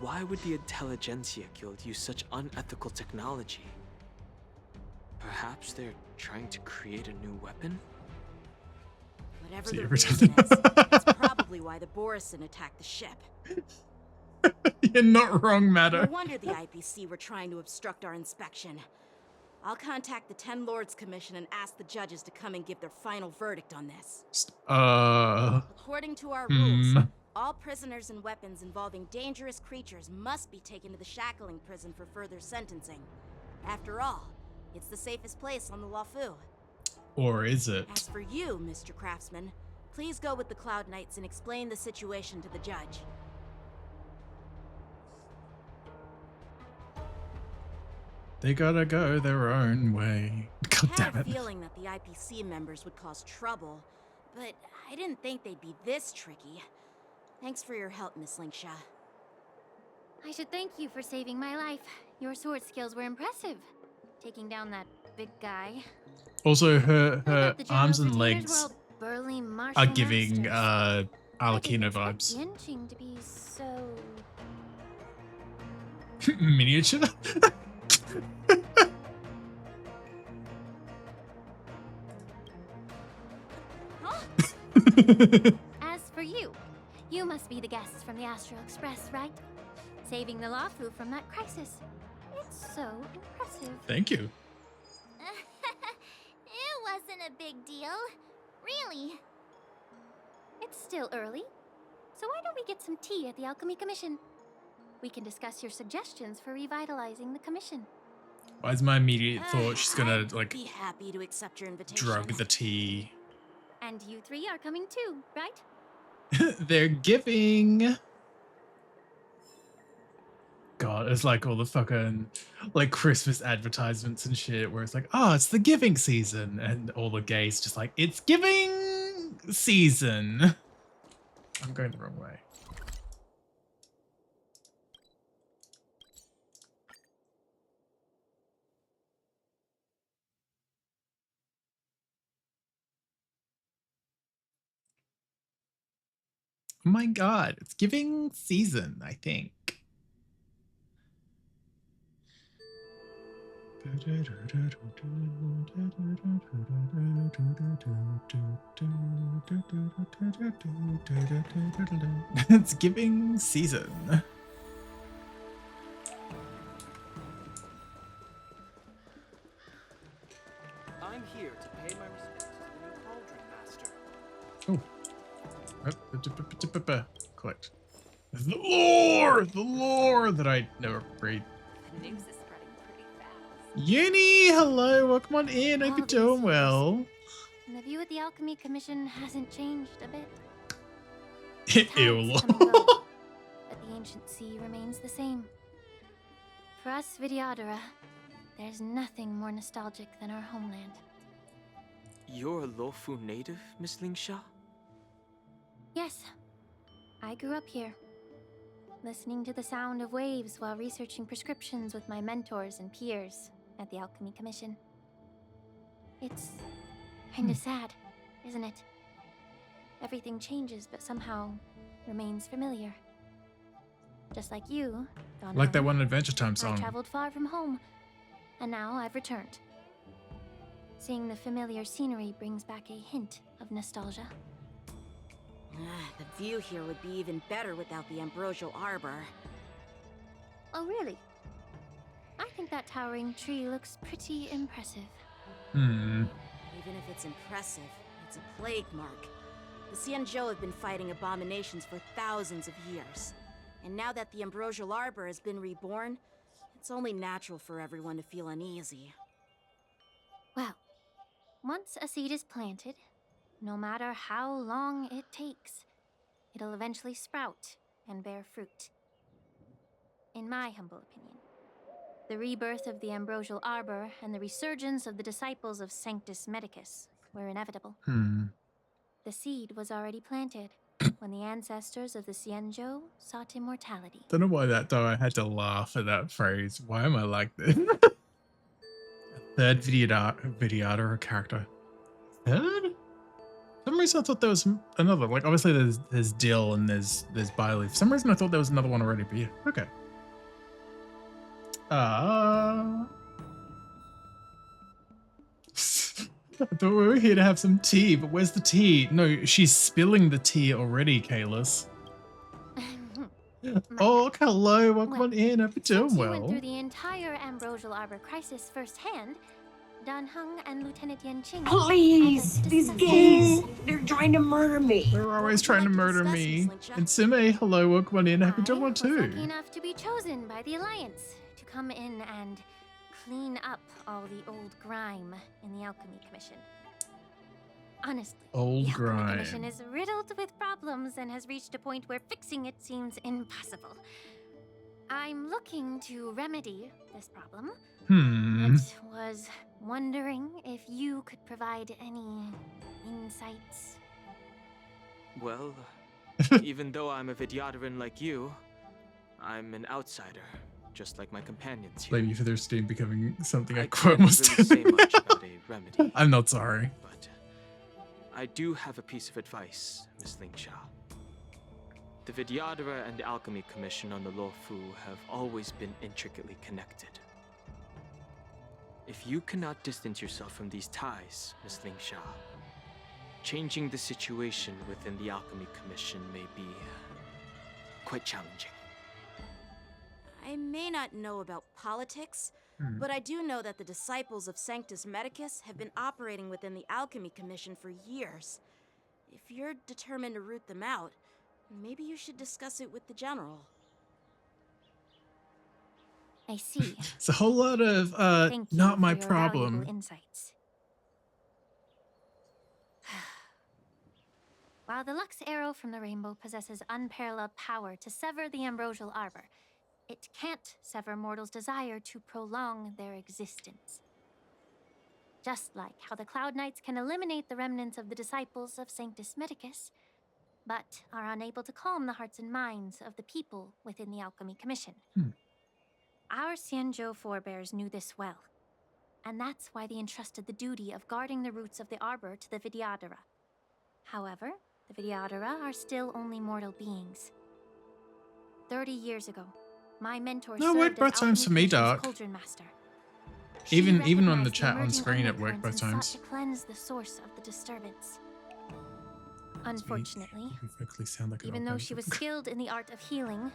Why would the Intelligentsia Guild use such unethical technology? Perhaps they're trying to create a new weapon? Whatever the reason is, it's probably why the Borison attacked the ship. You're not wrong, Maddo. No wonder the IPC were trying to obstruct our inspection. I'll contact the Ten Lords Commission and ask the judges to come and give their final verdict on this. According to our rules, all prisoners and weapons involving dangerous creatures must be taken to the shackling prison for further sentencing. After all, it's the safest place on the Lafu. Or is it? As for you, Mr. Craftsman, please go with the Cloud Knights and explain the situation to the judge. They gotta go their own way. God I damn had it. a feeling that the IPC members would cause trouble, but I didn't think they'd be this tricky. Thanks for your help, Miss Linksha. I should thank you for saving my life. Your sword skills were impressive. Taking down that big guy. Also, her arms and legs burly are giving Alakino vibes. Yinching to be so Miniature? As for you, you must be the guests from the Astral Express, right? Saving the Lafu from that crisis. It's so impressive. Thank you. It wasn't a big deal. Really. It's still early, so why don't we get some tea at the Alchemy Commission? We can discuss your suggestions for revitalizing the commission. Why is my immediate thought she's gonna like Be happy to accept your invitation. drug the tea? And you three are coming too, right? They're giving. God, it's like all the fucking like Christmas advertisements and shit where it's like, oh, it's the giving season, and all the gays just like, it's giving season. I'm going the wrong way. Oh my god, it's giving season, I think. It's giving season. I'm here to pay my respects to the new cauldron master. Oh. Collect. The lore that I never read. The news is spreading pretty fast. Uni, hello, welcome on in. Hope you're doing well. And the view of the Alchemy Commission hasn't changed a bit. Ew. But the ancient sea remains the same. For us Vidyadhara, there's nothing more nostalgic than our homeland. You're a Lofu native, Miss Lingsha? Yes, I grew up here, listening to the sound of waves while researching prescriptions with my mentors and peers at the Alchemy Commission. It's kind of sad, isn't it? Everything changes, but somehow remains familiar. Just like you, Don. Like that one Adventure Time I song. traveled far from home, and now I've returned. Seeing the familiar scenery brings back a hint of nostalgia. The view here would be even better without the ambrosial arbor. Oh, really? I think that towering tree looks pretty impressive. Even if it's impressive, it's a plague mark. The Xianzhou have been fighting abominations for thousands of years. And now that the ambrosial arbor has been reborn, it's only natural for everyone to feel uneasy. Well, once a seed is planted, no matter how long it takes, it'll eventually sprout and bear fruit. In my humble opinion, the rebirth of the ambrosial arbor and the resurgence of the disciples of Sanctus Medicus were inevitable. The seed was already planted when the ancestors of the Xianzhou sought immortality. Don't know why that though. I had to laugh at that phrase. Why am I like this? Third Vidyadhara character. Third? For some reason I thought there was another. Like obviously there's Dill and there's Biley. For some reason I thought there was another one already, but yeah, okay. I thought we were here to have some tea, but where's the tea? No, she's spilling the tea already, Kalis. Oh, hello, welcome on in. Hope you're doing Since you went well. through the entire ambrosial arbor crisis firsthand, Dan Heng and Lieutenant Yan Qing. Please, these gays, they're trying to murder me. They're always trying to murder me. And Sime, hello, welcome on in. Hope you're doing well too. Lucky enough to be chosen by the Alliance to come in and clean up all the old grime in the Alchemy Commission. Honestly, Old the grime. Alchemy Commission is riddled with problems and has reached a point where fixing it seems impossible. I'm looking to remedy this problem. But was wondering if you could provide any insights. Well, even though I'm a Vidyadharan like you, I'm an outsider, just like my companions here. Blame you for their steam becoming something I I quite can't almost really say much about a remedy. I'm not sorry. But I do have a piece of advice, Miss Lingsha. The Vidyadhara and Alchemy Commission on the Luofu have always been intricately connected. If you cannot distance yourself from these ties, Miss Lingsha, changing the situation within the Alchemy Commission may be quite challenging. I may not know about politics, but I do know that the disciples of Sanctus Medicus have been operating within the Alchemy Commission for years. If you're determined to root them out, maybe you should discuss it with the General. I see. It's a whole lot of Thank you not my for your valuable problem. insights. While the Lux Arrow from the Rainbow possesses unparalleled power to sever the ambrosial arbor, it can't sever mortals' desire to prolong their existence. Just like how the Cloud Knights can eliminate the remnants of the disciples of Sanctus Medicus, but are unable to calm the hearts and minds of the people within the Alchemy Commission. Our Xianzhou forebears knew this well, and that's why they entrusted the duty of guarding the roots of the arbor to the Vidyadhara. However, the Vidyadhara are still only mortal beings. 30 years ago, my mentor No, served worked both as times for me, Alchemy Commission's Dark. Cauldron Master. Even on the recognized chat on emerging screen, it worked undercurrents both and times. sought to cleanse the source of the disturbance. Unfortunately, Sound like an even old though man. she was skilled in the art of healing,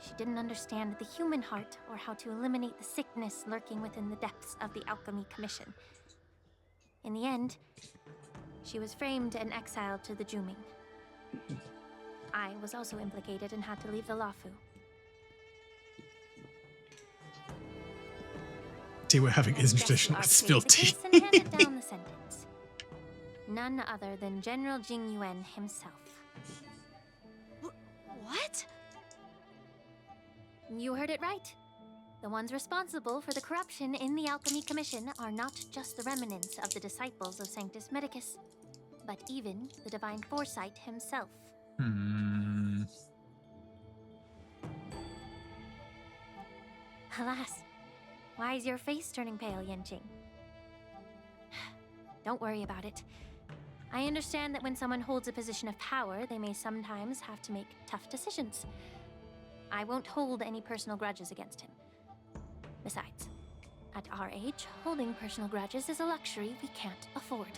she didn't understand the human heart or how to eliminate the sickness lurking within the depths of the Alchemy Commission. In the end, she was framed and exiled to the Juming. I was also implicated and had to leave the Lafu. Tea we're having isn't traditional, it's spilled tea. And handed down the sentence. None other than General Jing Yuan himself. What? You heard it right. The ones responsible for the corruption in the Alchemy Commission are not just the remnants of the disciples of Sanctus Medicus, but even the Divine Foresight himself. Alas, why is your face turning pale, Yanqing? Don't worry about it. I understand that when someone holds a position of power, they may sometimes have to make tough decisions. I won't hold any personal grudges against him. Besides, at our age, holding personal grudges is a luxury we can't afford.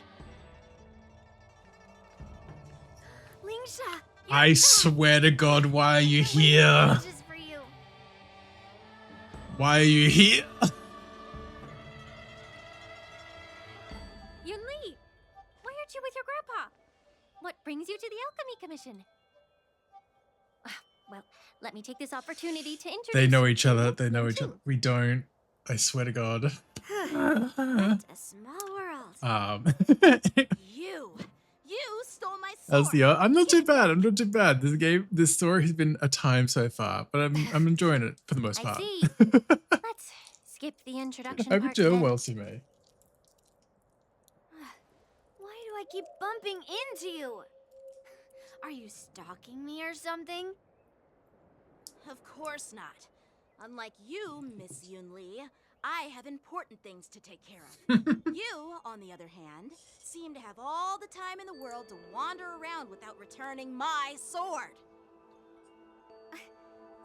Lingsha! I swear to God, why are you here? Why are you here? Yunli! Why aren't you with your grandpa? What brings you to the Alchemy Commission? Well, let me take this opportunity to introduce They know you each to other. They know Yanqing. each other. We don't. I swear to God. What a small world. You stole my sword. That's the. I'm not too bad. I'm not too bad. This story has been a time so far, but I'm enjoying it for the most I part. see. Let's skip the introduction I hope you're part doing then. well, Sume. Why do I keep bumping into you? Are you stalking me or something? Of course not. Unlike you, Miss Yunli, I have important things to take care of. You, on the other hand, seem to have all the time in the world to wander around without returning my sword.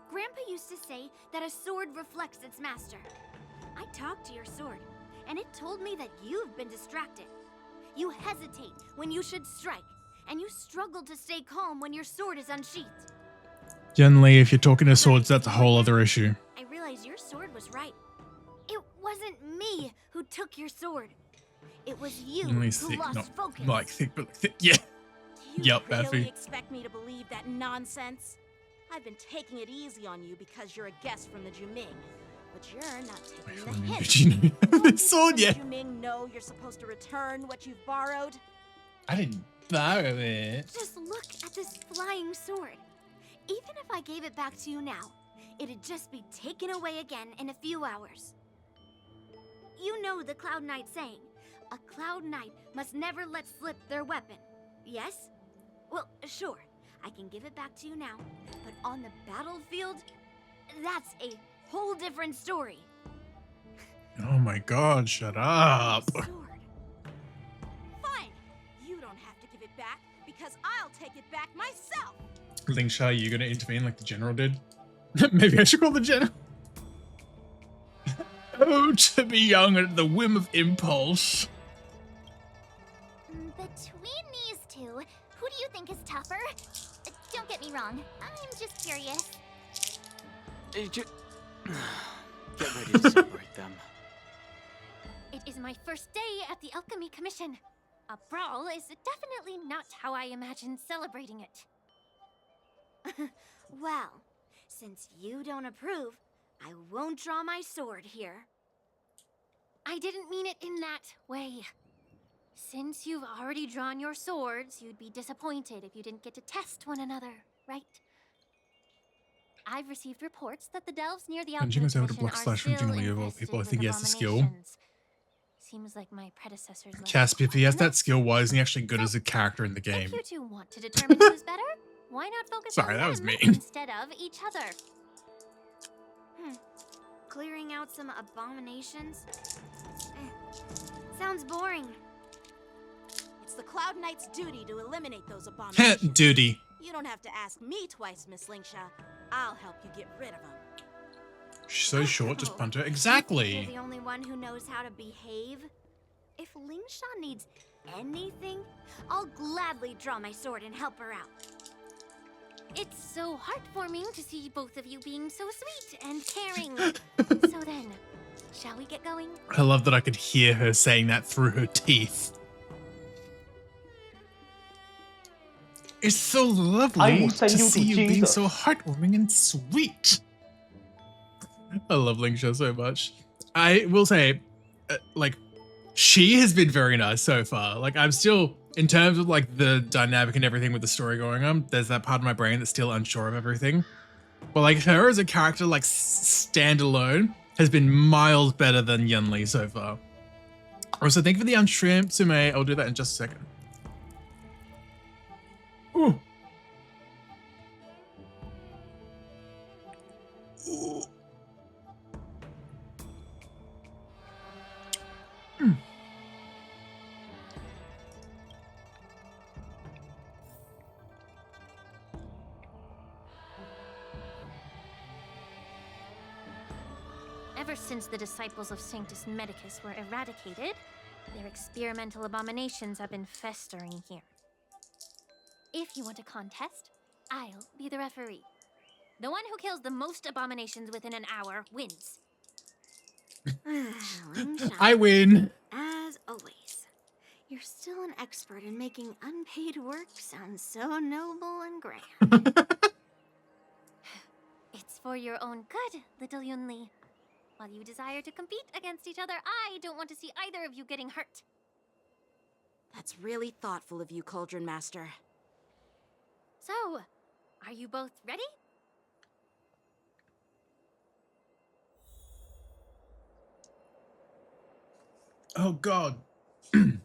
Grandpa used to say that a sword reflects its master. I talked to your sword, and it told me that you've been distracted. You hesitate when you should strike, and you struggle to stay calm when your sword is unsheathed. Generally, if you're talking to swords, that's a whole other issue. I realized your sword was right. It wasn't me who took your sword. It was you Generally who thick, lost not focus. like thick, but thick. Yeah. Yup, Really Baffy. expect me to believe that nonsense? I've been taking it easy on you because you're a guest from the Juming. But you're not taking the hint. Did you know this sword yet? Juming know you're supposed to return what you've borrowed? I didn't borrow it. Just look at this flying sword. Even if I gave it back to you now, it'd just be taken away again in a few hours. You know the Cloud Knight saying, a Cloud Knight must never let slip their weapon, yes? Well, sure, I can give it back to you now, but on the battlefield, that's a whole different story. Oh my God! Shut up. Fine. You don't have to give it back because I'll take it back myself. Lingsha, you gonna intervene like the general did? Maybe I should call the general. Oh, to be young at the whim of impulse. Between these two, who do you think is tougher? Don't get me wrong, I'm just curious. Get ready to separate them. It is my first day at the Alchemy Commission. A brawl is definitely not how I imagined celebrating it. Well, since you don't approve, I won't draw my sword here. I didn't mean it in that way. Since you've already drawn your swords, you'd be disappointed if you didn't get to test one another, right? I've received reports that the delves near the And Jingo's able to Alchemist block Mission slash from are still Jingli of all infested people. I with think he has the skill. abominations. Seems like my predecessors left Casp, if he has that skill, why isn't he actually good as a character in the game? If you two want to determine who's better, why not focus Sorry, on that was them mean. instead of each other? Clearing out some abominations? Sounds boring. It's the Cloud Knight's duty to eliminate those abominations. Duty. You don't have to ask me twice, Miss Lingsha. I'll help you get rid of them. She's so short, just punt her. Exactly. You're the only one who knows how to behave. If Lingsha needs anything, I'll gladly draw my sword and help her out. It's so heartwarming to see both of you being so sweet and caring. So then, shall we get going? I love that I could hear her saying that through her teeth. It's so lovely to see you being so heartwarming and sweet. I love Lingsha so much. I will say, like, she has been very nice so far. Like, I'm still, in terms of like the dynamic and everything with the story going on, there's that part of my brain that's still unsure of everything. But like her as a character, like standalone, has been miles better than Yunli so far. Also, thank you for the unshrimp, Sume. I'll do that in just a second. Ooh. Ooh. Ever since the disciples of Sanctus Medicus were eradicated, their experimental abominations have been festering here. If you want a contest, I'll be the referee. The one who kills the most abominations within an hour wins. I win. As always, you're still an expert in making unpaid work sound so noble and grand. It's for your own good, little Yunli. While you desire to compete against each other, I don't want to see either of you getting hurt. That's really thoughtful of you, Cauldron Master. So, are you both ready? Oh God. You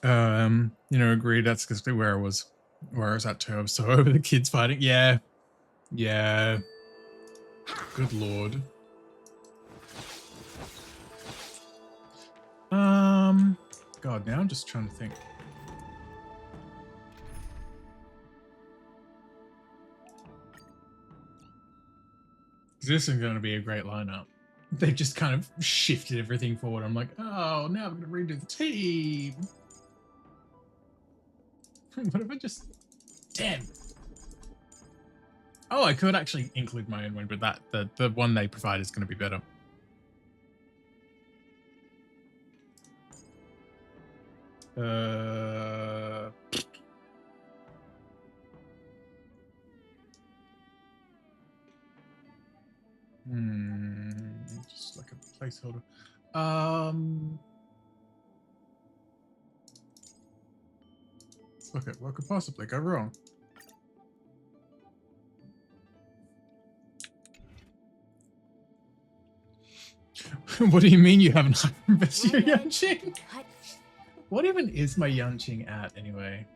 know, agreed. That's because where I was at too. I was so over the kids fighting. Yeah. Yeah. Good Lord. God, now I'm just trying to think. This is going to be a great lineup. They've just kind of shifted everything forward. I'm like, oh, now I'm going to redo the team. What if I just... Damn. Oh, I could actually include my own one, but that the one they provide is going to be better. Just like a placeholder. Okay, what could possibly go wrong? What do you mean you haven't invested your Yanqing? What even is my Yanqing at anyway?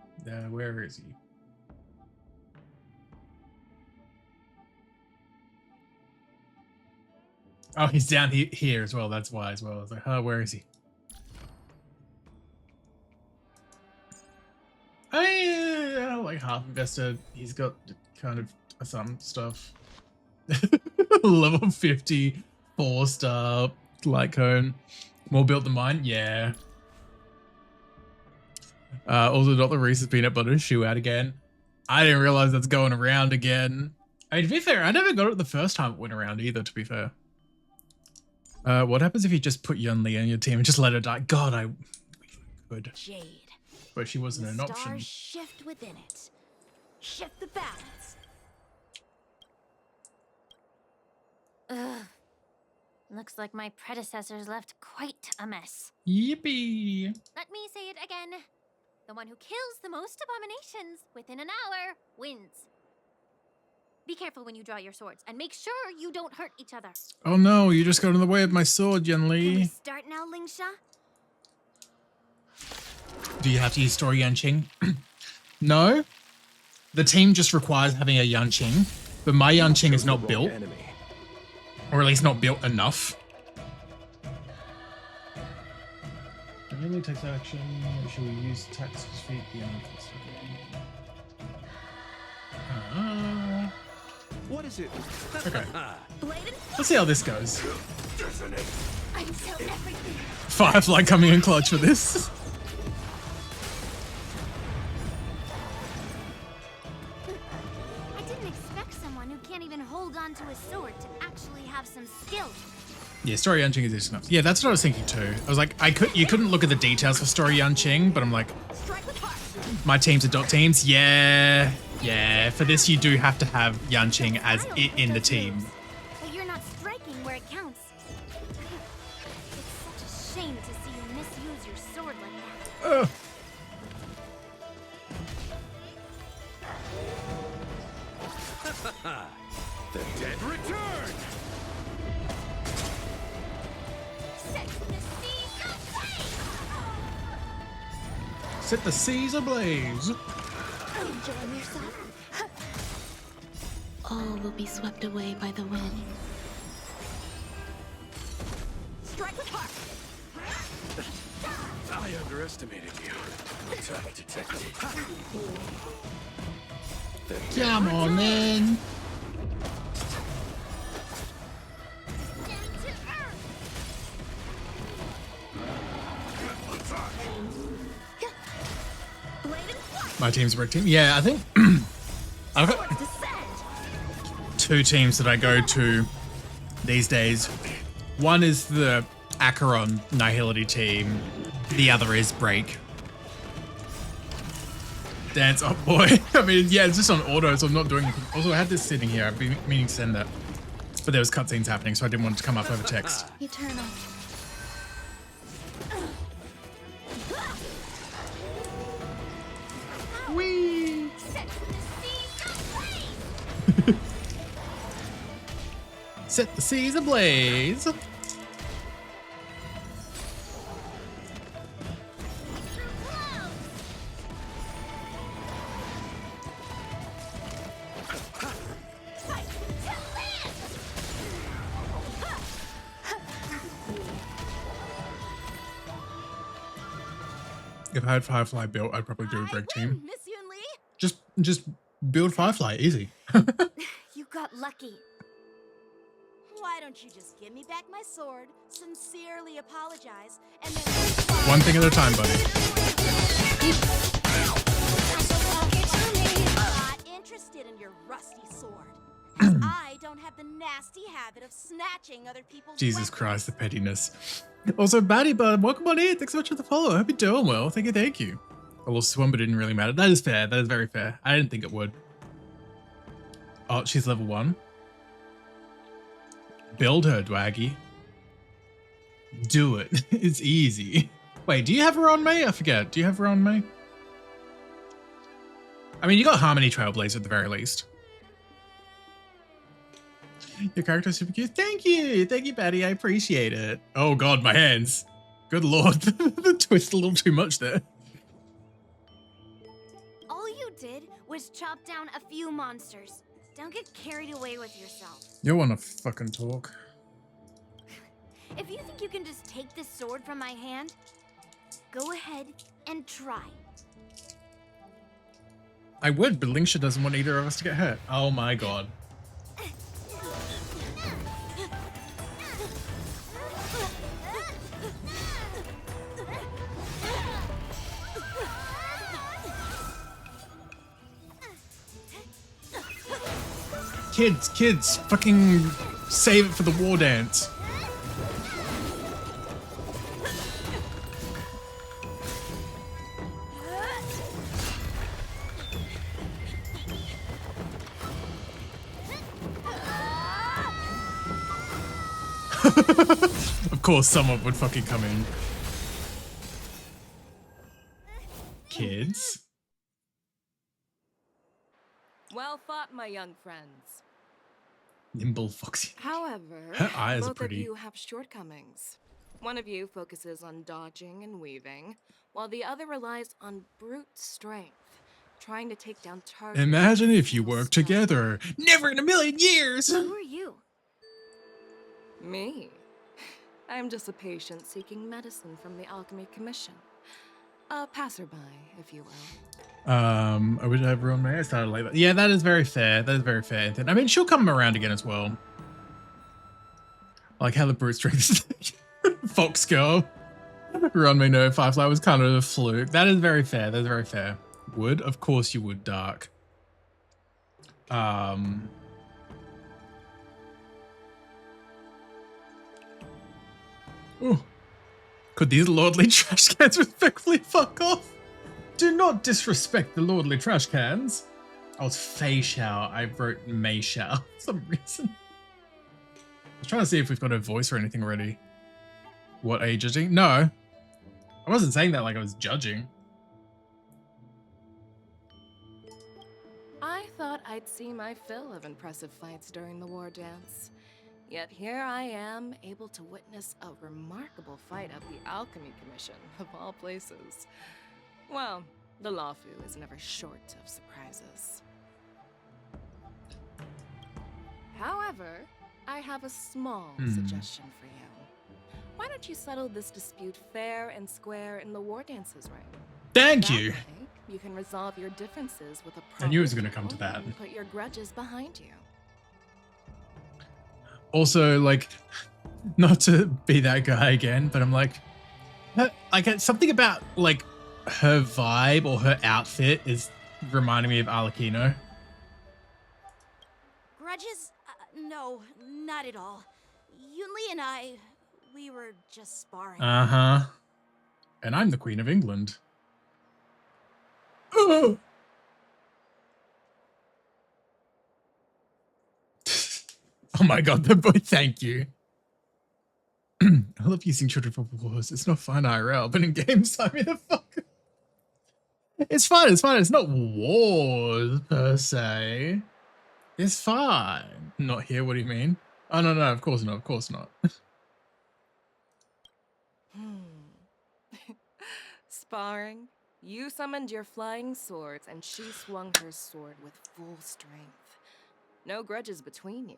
Where is he? Oh, he's down here as well. That's why as well. I was like, oh, where is he? I like half invested. He's got kind of some stuff. Level 50, 4-star light cone. More built than mine? Yeah. Also got the Reese's peanut butter shoe out again. I didn't realize that's going around again. I mean, to be fair, I never got it the first time it went around either, to be fair. What happens if you just put Yunli on your team and just let her die? God, I could. Jade. But she wasn't an option. Stars shift within it. Shift the balance. Ugh. Looks like my predecessors left quite a mess. Yippee! Let me say it again. The one who kills the most abominations within an hour wins. Be careful when you draw your swords, and make sure you don't hurt each other. Oh no, you just got in the way of my sword, Yen Can we Li. start now, Lingsha? Do you have to use story Yanqing? No. The team just requires having a Yanqing, but my Yanqing is not built. Or at least not built enough. Melee takes action. Should we use attacks to defeat the enemy? What is it? Okay. Let's see how this goes. Firefly coming in clutch for this. I didn't expect someone who can't even hold on to a sword to actually have some skill. Yeah, Story Yanqing is decent enough. Yeah, that's what I was thinking too. I was like, you couldn't look at the details for Story Yanqing, but I'm like, my teams are dot teams. Yeah. For this, you do have to have Yanqing as it in the team. But you're not striking where it counts. It's such a shame to see you misuse your sword like that. The dead return! Set the seas ablaze. Enjoying yourself? All will be swept away by the wind. Strike with heart! I underestimated you. Attack detected. Come on, then. My team's a red team. Yeah, I think I've got two teams that I go to these days. One is the Acheron Nihility team. The other is Break. Dance up, boy. I mean, yeah, it's just on auto, so I'm not doing anything. Also, I had this sitting here. I've been meaning to send that. But there was cutscenes happening, so I didn't want it to come up over text. Eternal. Whee! Set the seas ablaze. If I had Firefly built, I'd probably do a break team. Miss Yun Li? Just build Firefly, easy. You got lucky. Why don't you just give me back my sword, sincerely apologize, and then... One thing at a time, buddy. Not interested in your rusty sword. As I don't have the nasty habit of snatching other people's Jesus weapons. Christ, the pettiness. Also, Batty Bud, welcome on in. Thanks so much for the follow. I hope you're doing well. Thank you. I lost this one, but it didn't really matter. That is fair. That is very fair. I didn't think it would. Oh, she's level 1. Build her, Dwaggy. Do it. It's easy. Wait, do you have her on me? I forget. Do you have her on me? I mean, you got Harmony Trailblazer at the very least. Your character is super cute. Thank you, Batty. I appreciate it. Oh God, my hands. Good Lord, the twist a little too much there. All you did was chop down a few monsters. Don't get carried away with yourself. You wanna fucking talk? If you think you can just take this sword from my hand, go ahead and try. I would, but Lingsha doesn't want either of us to get hurt. Oh my God. Kids, fucking save it for the war dance. Of course, someone would fucking come in. Kids. Well fought, my young friends. Nimble foxy. However, Her eyes are both pretty. of you have shortcomings. One of you focuses on dodging and weaving, while the other relies on brute strength, trying to take down targets. Imagine if you worked together. Never in a million years. Who are you? Me. I'm just a patient seeking medicine from the Alchemy Commission. A passerby, if you will. I wish everyone may have started like that. Yeah, that is very fair. That is very fair, Anthony. I mean, she'll come around again as well. I like how the brute strength Fox girl. Run me no Firefly was kind of a fluke. That is very fair. That is very fair. Would? Of course you would, Dark. Ooh. Could these lordly trash cans respectfully fuck off? Do not disrespect the lordly trash cans. Oh, it's Fei Xiao. I wrote Mei Xiao for some reason. I was trying to see if we've got a voice or anything already. What are you judging? No. I wasn't saying that like I was judging. I thought I'd see my fill of impressive fights during the war dance. Yet here I am, able to witness a remarkable fight at the Alchemy Commission, of all places. Well, the Lawfu is never short of surprises. However, I have a small suggestion for you. Why don't you settle this dispute fair and square in the war dances ring? Thank you. You can resolve your differences with a proper I knew it was going to come to that. and put your grudges behind you. Also, like, not to be that guy again, but I'm like something about like her vibe or her outfit is reminding me of Arlecchino. Grudges? No, not at all. Yunli and I, we were just sparring. Uh-huh. And I'm the Queen of England. Oh! Oh my god, the boy, thank you. I love using children for wars. It's not fun IRL, but in games, I mean, the fuck. It's fine, it's fine. It's not wars, per se. It's fine. Not here, what do you mean? Oh, no, of course not, of course not. Sparring? You summoned your flying swords, and she swung her sword with full strength. No grudges between you.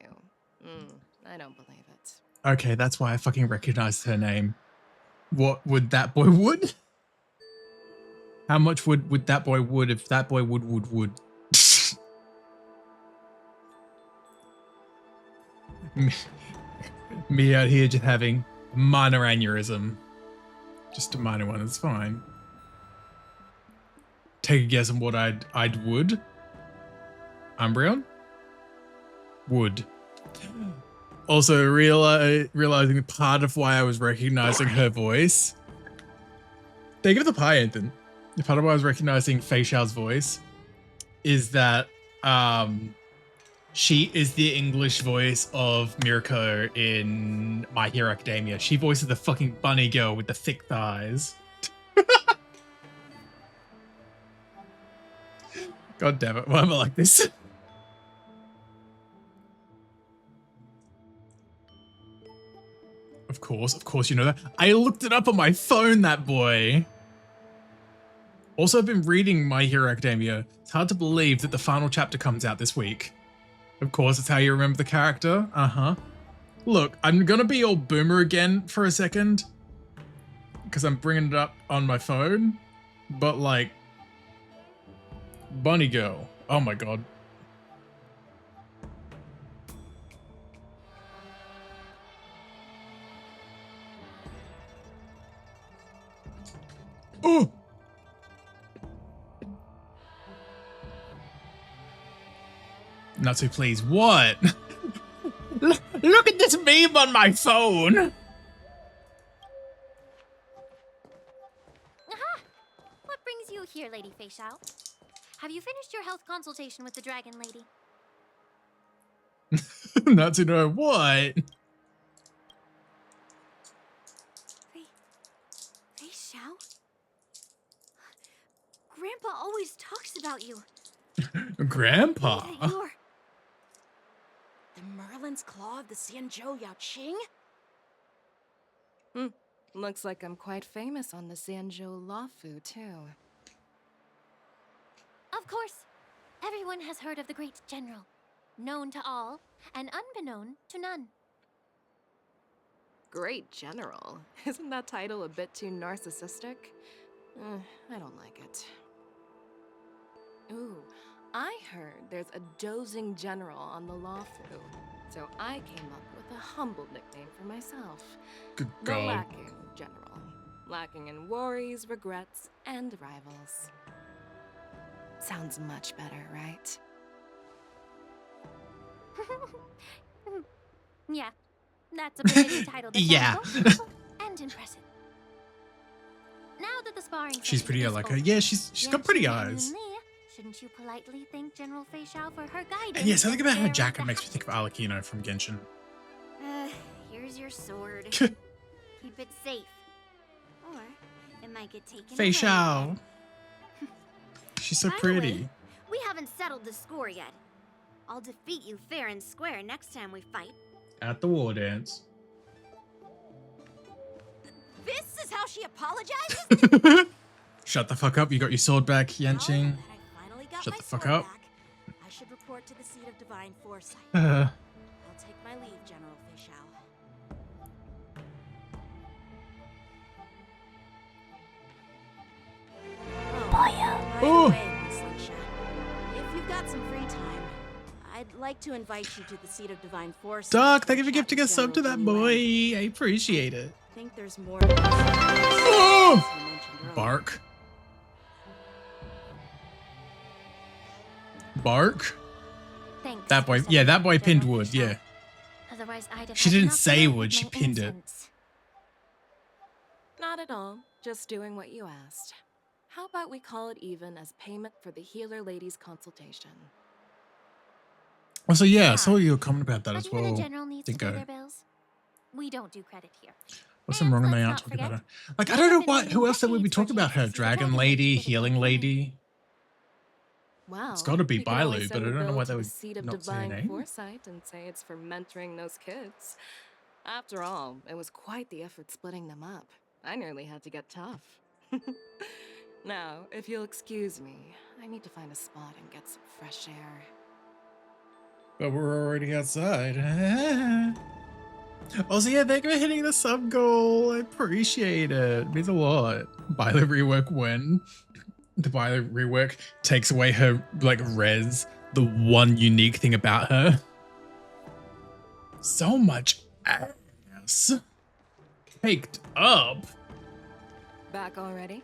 I don't believe it. Okay, that's why I fucking recognized her name. What would that boy would? How much would that boy would if that boy would? Me out here just having a minor aneurysm. Just a minor one, it's fine. Take a guess on what I'd would. Umbreon? Would. Also, realizing part of why I was recognizing her voice. Thank you for the pie, Anthony. Part of why I was recognizing Fei Xiao's voice is that she is the English voice of Mirko in My Hero Academia. She voices the fucking bunny girl with the thick thighs. God damn it, why am I like this? Of course you know that. I looked it up on my phone, that boy. Also, I've been reading My Hero Academia. It's hard to believe that the final chapter comes out this week. Of course, it's how you remember the character. Uh-huh. Look, I'm gonna be all boomer again for a second. Because I'm bringing it up on my phone. But like... Bunny Girl. Oh my god. Oh! Not too pleased. What? Look at this meme on my phone. Aha! What brings you here, Lady Fei Xiao? Have you finished your health consultation with the Dragon Lady? Not to know what. always talks about you. Grandpa. You're the Merlin's Claw of the Xianzhou Yaoqing? Looks like I'm quite famous on the Xianzhou Luofu, too. Of course, everyone has heard of the great general, known to all and unbeknown to none. Great general? Isn't that title a bit too narcissistic? I don't like it. Ooh, I heard there's a dozing general on the Luofu, so I came up with a humble nickname for myself. Good The God. Lacking General. Lacking in worries, regrets, and rivals. Sounds much better, right? Yeah, that's a bit title that Yeah. sounds both useful and impressive. Now that the sparring She's session pretty. I is like her. over, Yeah, she's got pretty Yanqing eyes. and Li, shouldn't you politely thank General Fei Xiao for her guidance? And yeah, something about her and jacket the makes me think of Arlecchino from Genshin. Here's your sword. Keep it safe. Or it might get taken Fei away. Xiao. She's so By the pretty. way, we haven't settled the score yet. I'll defeat you fair and square next time we fight. At the war dance. This is how she apologizes? Shut the fuck up. You got your sword back, Yanqing. Finally got Shut my the fuck sword up. back. I should report to the seat of divine foresight. Uh. I'll take my leave, General Fei Xiao. By Oh. the way, Miss Licia, if you've got some free time, I'd like to invite you to the seat of divine foresight. Doc, to thank you for chat gifting a with sub to General that Jing boy. Yuan. I appreciate it. I think there's more to this than Oh! you mentioned earlier. Bark. Bark? Thanks That boy. for Yeah, that setting boy up pinned General wood. Fei Xiao. Yeah. Otherwise, I'd have She had didn't enough say luck wood, with she my pinned it. incense. Not at all. Just doing what you asked. How about we call it even as payment for the healer lady's consultation? Also, yeah, I saw your comment about that But as even well. a general needs to pay Dingo. their bills. We don't do credit here. What's wrong and they let's aren't not talking about forget, her? Like, I we don't know have been what. waiting Who else that would be decades for talking about her? chances to see the Dragon Dragon Lady, Lady Healing Lady. Well, It's got to be we can only Bailu, but send I the don't know bill why to they the would seat of not say her divine name. foresight and say it's for mentoring those kids. After all, it was quite the effort splitting them up. I nearly had to get tough. Now, if you'll excuse me, I need to find a spot and get some fresh air. But we're already outside. Also, yeah, thank you for hitting the sub goal. I appreciate it. It means a lot. Bailu rework when the Bailu rework takes away her, like, res, the one unique thing about her. So much ass. Caked up. Back already?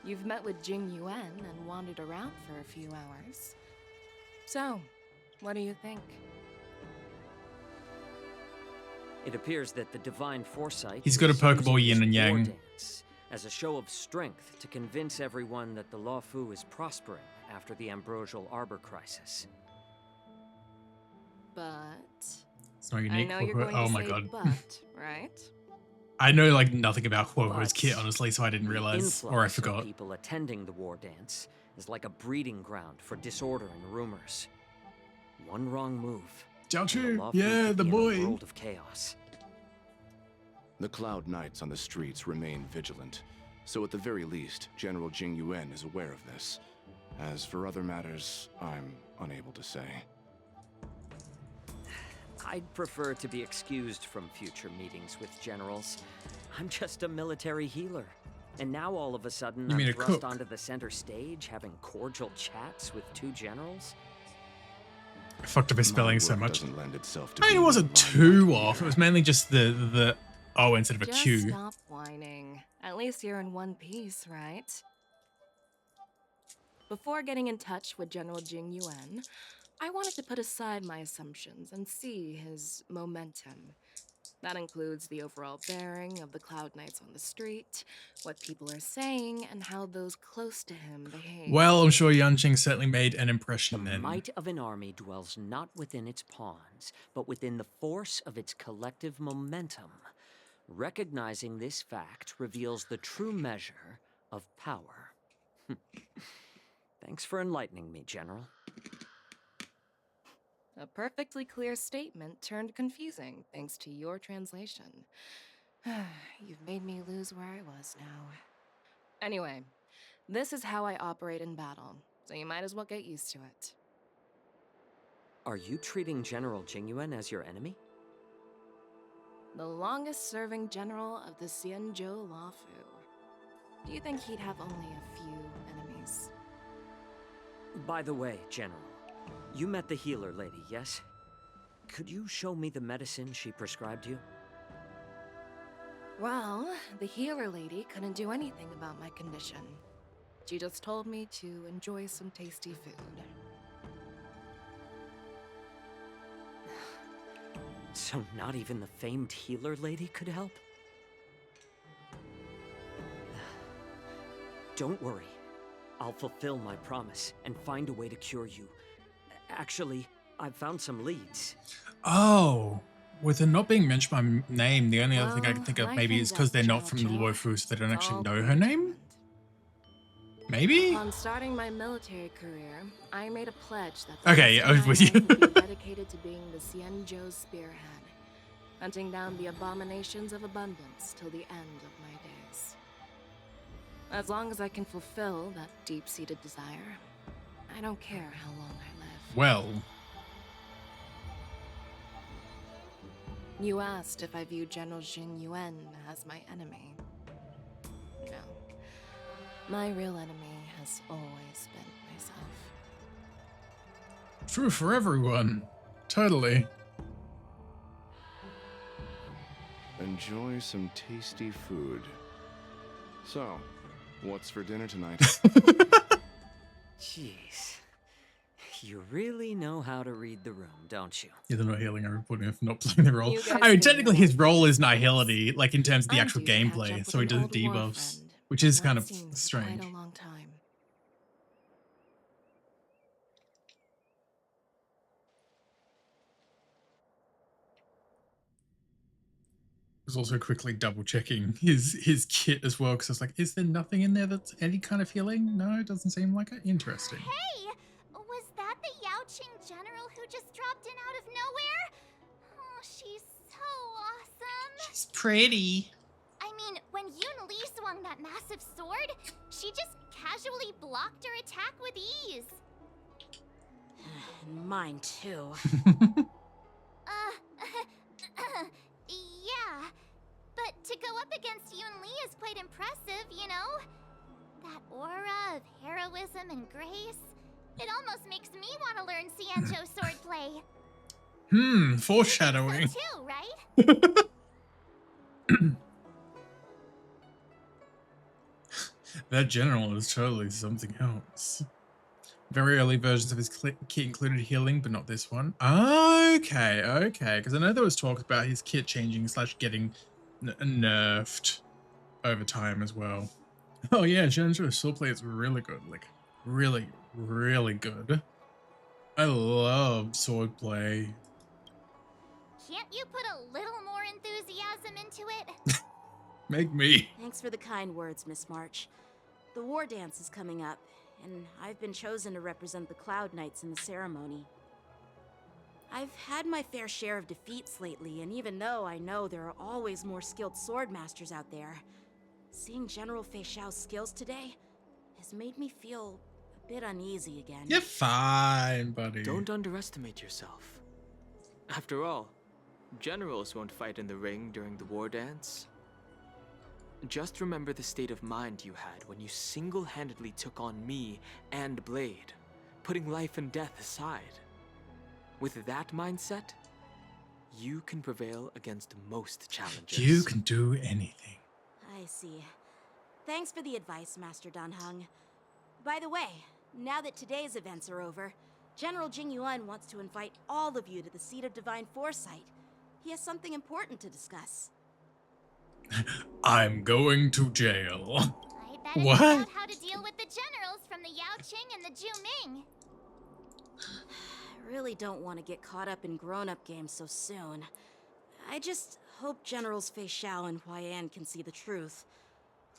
You've met with Jing Yuan and wandered around for a few hours. So, what do you think? It appears that the divine foresight He's got a is Pokeball using yin and this war yang. dance as a show of strength to convince everyone that the Luofu is prospering after the Ambrosial Arbor crisis. But It's not I unique. know you're Huohuo- going oh to my say god. but, right? I know like nothing about Huohuo's But kit, honestly, so I didn't the realize, or I influx of forgot. people attending the war dance is like a breeding ground for disorder and rumors. One wrong move. Jiaochu, and Luofu yeah, could the be in a boy. world of chaos. The Cloud Knights on the streets remain vigilant, so at the very least, General Jing Yuan is aware of this. As for other matters, I'm unable to say. I'd prefer to be excused from future meetings with generals. I'm just a military healer. And now all of a sudden You mean I'm a thrust cook? onto the center stage having cordial chats with two generals? I fucked up his My spelling so work much. doesn't lend itself to I mean, it being wasn't a too limelight off. It here. was mainly just the O instead of a Just Q. stop whining. At least you're in one piece, right? Before getting in touch with General Jing Yuan, I wanted to put aside my assumptions and see his momentum. That includes the overall bearing of the Cloud Knights on the street, what people are saying, and how those close to him behave. Well, I'm sure Yanqing certainly made an impression The then. might of an army dwells not within its pawns, but within the force of its collective momentum. Recognizing this fact reveals the true measure of power. Thanks for enlightening me, General. A perfectly clear statement turned confusing thanks to your translation. You've made me lose where I was now. Anyway, this is how I operate in battle, so you might as well get used to it. Are you treating General Jingyuan as your enemy? The longest-serving general of the Xianzhou Luofu. Do you think he'd have only a few enemies? By the way, General, you met the healer lady, yes? Could you show me the medicine she prescribed you? Well, the healer lady couldn't do anything about my condition. She just told me to enjoy some tasty food. So not even the famed healer lady could help? Don't worry. I'll fulfill my promise and find a way to cure you. Actually, I've found some leads. Oh, with it not being mentioned by name, the only other thing I can think of life maybe is and because death, they're not from the General Luofu, so they don't It's actually all know her name? Maybe? Upon starting my military career, I made a pledge that Okay, I was with you. would be dedicated to being the Xianzhou spearhead, hunting down the abominations of abundance till the end of my days. As long as I can fulfill that deep-seated desire, I don't care how long I live. Well, you asked if I view General Jingyuan as my enemy. No. My real enemy has always been myself. true for everyone. Totally. Enjoy some tasty food. So, what's for dinner tonight? Jeez. You really know how to read the room, don't you? Yeah, they're not healing everybody for not playing the role. You guys I mean, can technically his role is nihility, like in terms of the I'm actual due to catch up gameplay, with so he an does old war debuffs, friend. which is Not kind of seen in strange. quite a long time. Was also quickly double checking his kit as well, because I was like, is there nothing in there that's any kind of healing? No, it doesn't seem like it. Interesting. Hey! Was that the Yaoqing general who just dropped in out of nowhere? Oh, she's so awesome! She's pretty. I mean, when Yun Li swung that massive sword, she just casually blocked her attack with ease. Mine too. Yeah. But to go up against Yun Li is quite impressive, you know? That aura of heroism and grace. It almost makes me want to learn Xianzhou swordplay. Foreshadowing. Too, right? That general is totally something else. Very early versions of his kit included healing, but not this one. Okay, okay. Because I know there was talk about his kit changing / getting nerfed over time as well. Oh yeah, Xianzhou swordplay is really good. Like, really, really good. I love swordplay. Can't you put a little more enthusiasm into it? Make me. Thanks for the kind words, Miss March. The war dance is coming up, and I've been chosen to represent the Cloud Knights in the ceremony. I've had my fair share of defeats lately, and even though I know there are always more skilled sword masters out there, seeing General Fei Xiao's skills today has made me feel a bit uneasy again. You're fine, buddy. Don't underestimate yourself. After all, generals won't fight in the ring during the war dance. Just remember the state of mind you had when you single-handedly took on me and Blade, putting life and death aside. With that mindset, you can prevail against most challenges. You can do anything. I see. Thanks for the advice, Master Danheng. By the way, now that today's events are over, General Jingyuan wants to invite all of you to the Seat of Divine Foresight. He has something important to discuss. I'm going to jail. I bet it's What? about how to deal with the generals from the Yaoqing and the Juming. I really don't want to get caught up in grown-up games so soon. I just hope Generals Fei Xiao and Huaiyan can see the truth.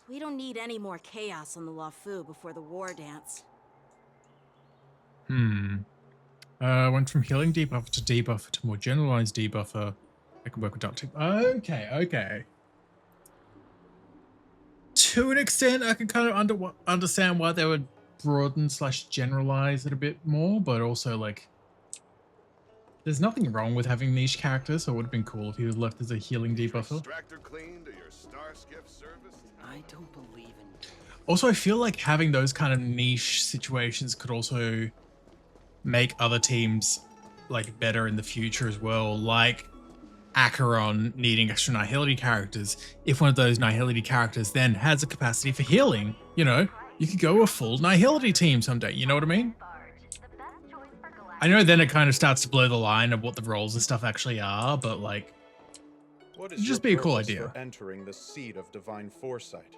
We don't need any more chaos on the Luofu before the war dance. Went from healing debuffer to debuffer to more generalized debuffer. I can work with duct tape. Okay. To an extent, I can kind of understand why they would broaden / generalize it a bit more, but also like, there's nothing wrong with having niche characters, so it would have been cool if he was left as a healing debuffer. Extractor cleaned or your star skiff service? I don't believe in. Also, I feel like having those kind of niche situations could also make other teams like better in the future as well, like Acheron needing extra Nihility characters. If one of those Nihility characters then has a capacity for healing, you know, you could go a full Nihility team someday, you know what I mean? I know then it kind of starts to blur the line of what the roles and stuff actually are, but like, what it'd just be a cool purpose idea. For entering the seat of divine foresight?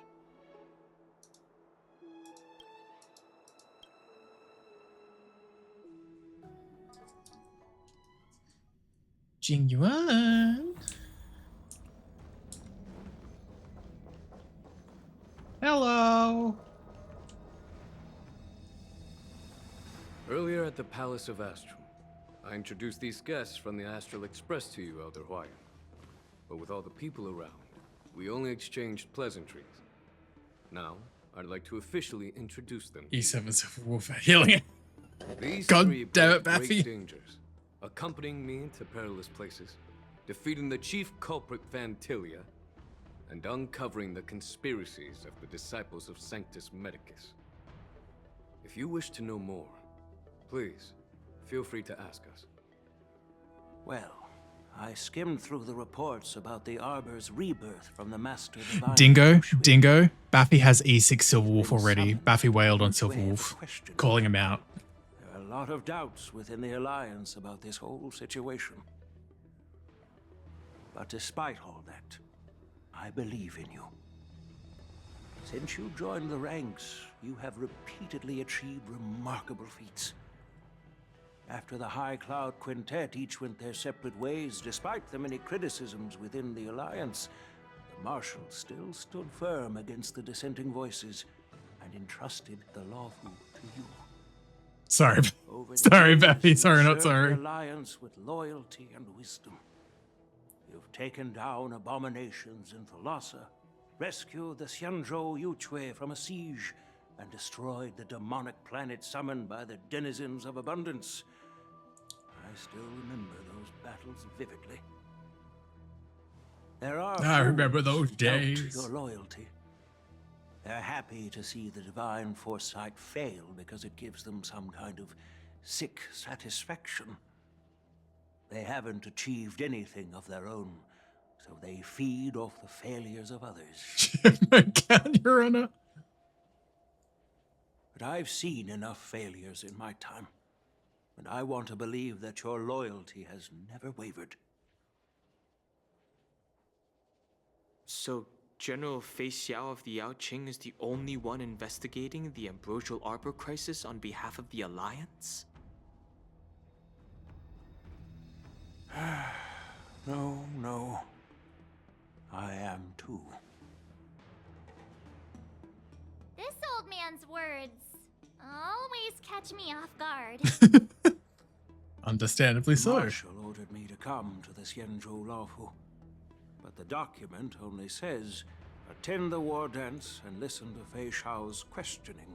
Jing Yuan. Hello. Earlier at the Palace of Astral, I introduced these guests from the Astral Express to you, Elder Hwyan. But with all the people around, we only exchanged pleasantries. Now, I'd like to officially introduce them. E7 Civil Warfare healing. These God three damn it, brought Baffy. great dangers, accompanying me to perilous places, defeating the chief culprit Vantilia, and uncovering the conspiracies of the disciples of Sanctus Medicus. If you wish to know more, please, feel free to ask us. Well, I skimmed through the reports about the Arbor's rebirth from the Master Divine. Dingo. Baffy has E6 Silverwolf already. Baffy wailed on Silverwolf, calling him out. There are a lot of doubts within the Alliance about this whole situation. But despite all that, I believe in you. Since you joined the ranks, you have repeatedly achieved remarkable feats. After the High Cloud Quintet each went their separate ways, despite the many criticisms within the Alliance, the Marshal still stood firm against the dissenting voices and entrusted the lawful to you. Sorry. Over the Sorry, years, Baffy. you've Sorry, not served sorry. The Alliance with loyalty and wisdom. You've taken down abominations in Thalassa, rescued the Xianzhou Yuchue from a siege, and destroyed the demonic planet summoned by the denizens of abundance. I still remember those battles vividly. There are I remember those fools who doubt days. your loyalty. They're happy to see the divine foresight fail because it gives them some kind of sick satisfaction. They haven't achieved anything of their own, so they feed off the failures of others. Your Honor. But I've seen enough failures in my time, and I want to believe that your loyalty has never wavered. So, General Fei Xiao of the Yaoqing is the only one investigating the Ambrosial Arbor crisis on behalf of the Alliance? No. I am too. This old man's words always catch me off guard. Understandably so. Marshal ordered me to come to the Xianzhou Laofu, but the document only says, attend the war dance and listen to Fei Xiao's questioning.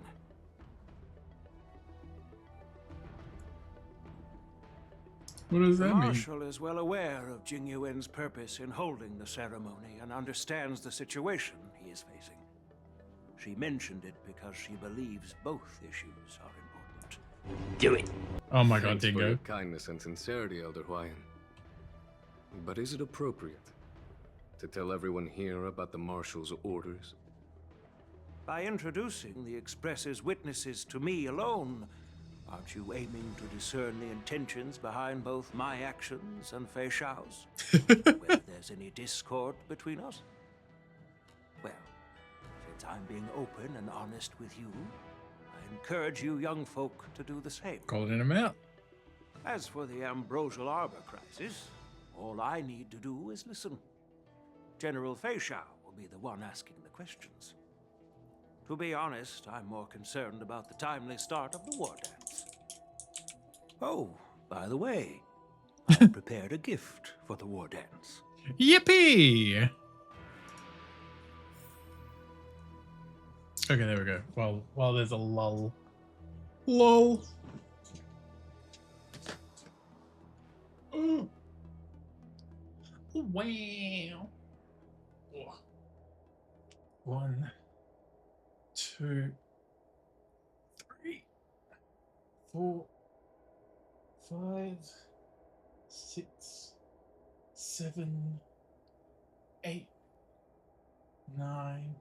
What does that the mean? Marshal is well aware of Jing Yuan's purpose in holding the ceremony and understands the situation he is facing. She mentioned it because she believes both issues are important. Do it. Oh my god, Thanks for Dingo. your kindness and sincerity, Elder Hwyan. But is it appropriate to tell everyone here about the Marshal's orders? By introducing the Express's witnesses to me alone, aren't you aiming to discern the intentions behind both my actions and Fei Xiao's? Whether there's any discord between us? Well, since I'm being open and honest with you, I encourage you young folk to do the same. Calling him out. As for the Ambrosial Arbor crisis, all I need to do is listen. General Fei Xiao will be the one asking the questions. To be honest, I'm more concerned about the timely start of the war dance. Oh, by the way, I prepared a gift for the war dance. Yippee! Okay, there we go. Well, there's a lull. Lol. Oh. Wow. 1, 2, 3, 4, 5, 6, 7, 8, 9,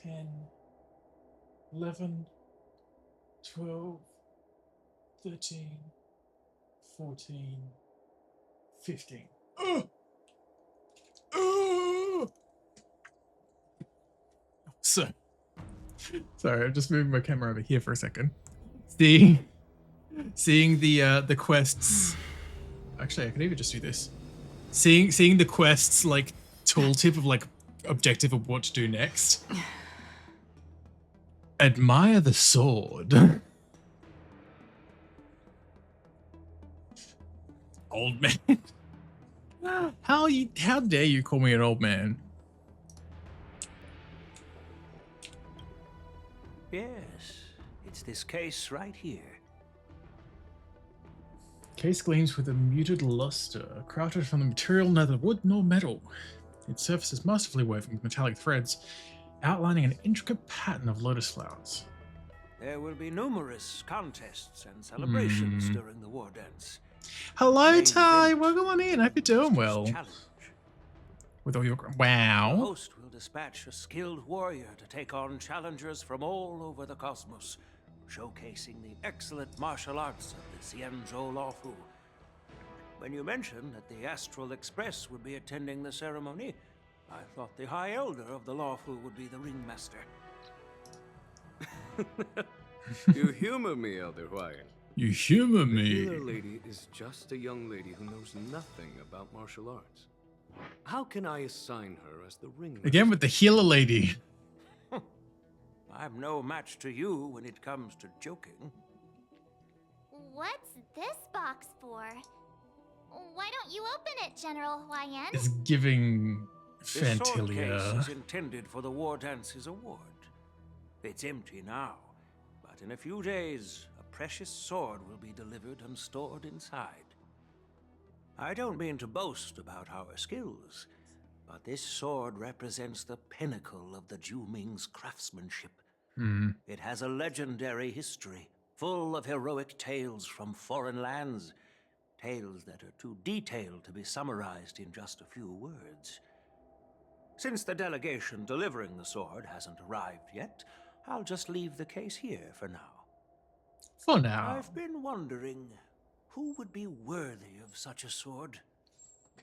10, 11, 12, 13, 14, 15. Oh! Oh! So, sorry, I'm just moving my camera over here for a second. Seeing the quests. Actually, I can even just do this. Seeing the quests like tooltip of like objective of what to do next. Admire the sword. Old man. How dare you call me an old man? Yes, it's this case right here. Case gleams with a muted luster, crafted from the material neither wood nor metal. Its surface is masterfully woven with metallic threads, outlining an intricate pattern of lotus flowers. There will be numerous contests and celebrations during the war dance. Hello, Ty. Welcome on in. Hope you're doing well. Challenge. With all your wow. The host will dispatch a skilled warrior to take on challengers from all over the cosmos, showcasing the excellent martial arts of the Xianzhou Luofu. When you mentioned that the Astral Express would be attending the ceremony, I thought the High Elder of the Luofu would be the ringmaster. You humor me, Elder Huayan. You humor me. The healer lady is just a young lady who knows nothing about martial arts. How can I assign her as the ringmaster? Again with the healer lady. I'm no match to you when it comes to joking. What's this box for? Why don't you open it, General Huayan? It's giving This sword case Fantilia. is intended for the War Dance's award. It's empty now, but in a few days, a precious sword will be delivered and stored inside. I don't mean to boast about our skills, but this sword represents the pinnacle of the Zhuming's craftsmanship. It has a legendary history, full of heroic tales from foreign lands, tales that are too detailed to be summarized in just a few words. Since the delegation delivering the sword hasn't arrived yet, I'll just leave the case here for now. For now. I've been wondering who would be worthy of such a sword.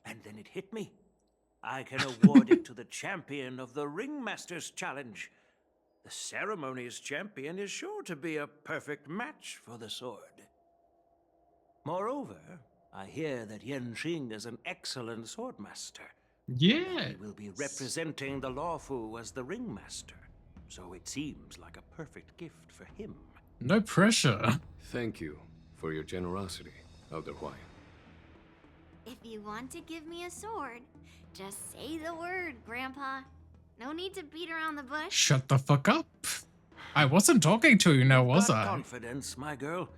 And then it hit me. I can award it to the champion of the Ringmaster's Challenge. The ceremony's champion is sure to be a perfect match for the sword. Moreover, I hear that Yanqing is an excellent swordmaster. Yeah. He will be representing the Luofu as the Ringmaster, so it seems like a perfect gift for him. No pressure. Thank you for your generosity, Elder Huayan. If you want to give me a sword, just say the word, Grandpa. No need to beat around the bush. Shut the fuck up. I wasn't talking to you now, was I? Confidence, my girl,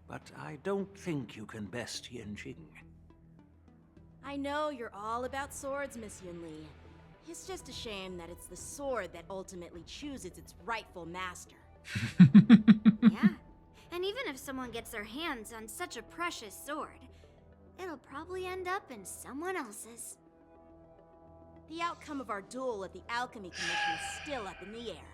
but I don't think you can best Yanqing. I know you're all about swords, Miss Yunli. It's just a shame that it's the sword that ultimately chooses its rightful master. Yeah, and even if someone gets their hands on such a precious sword, it'll probably end up in someone else's. The outcome of our duel at the Alchemy Commission is still up in the air.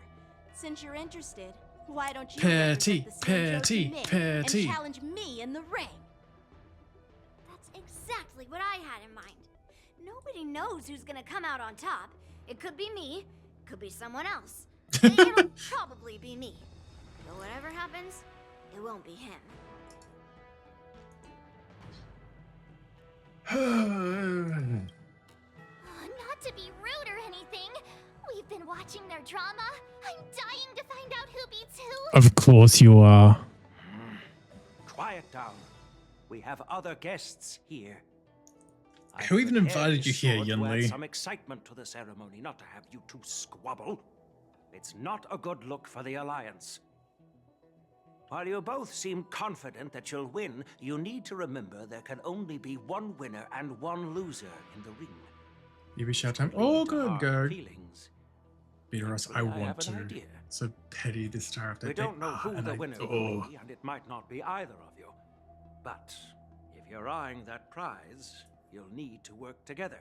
Since you're interested, why don't you represent the Xianzhou Jiming and challenge me in the ring? That's exactly what I had in mind. Nobody knows who's gonna come out on top. It could be me, could be someone else. It'll probably be me. But whatever happens, it won't be him. Not to be rude or anything, we've been watching their drama. I'm dying to find out who beats who. Of course you are. Quiet down, have other guests here. Who even prepared invited you this here, sword to Yunli? add some excitement to the ceremony, not to have you two squabble. It's not a good look for the Alliance. While you both seem confident that you'll win, you need to remember there can only be one winner and one loser in the ring. You be shout time. Oh, good, Hard good. feelings. Beaterus, I I want have an to. idea. So petty this star after We don't know who the winner will oh. be, and it might not be either of you. But if you're eyeing that prize, you'll need to work together.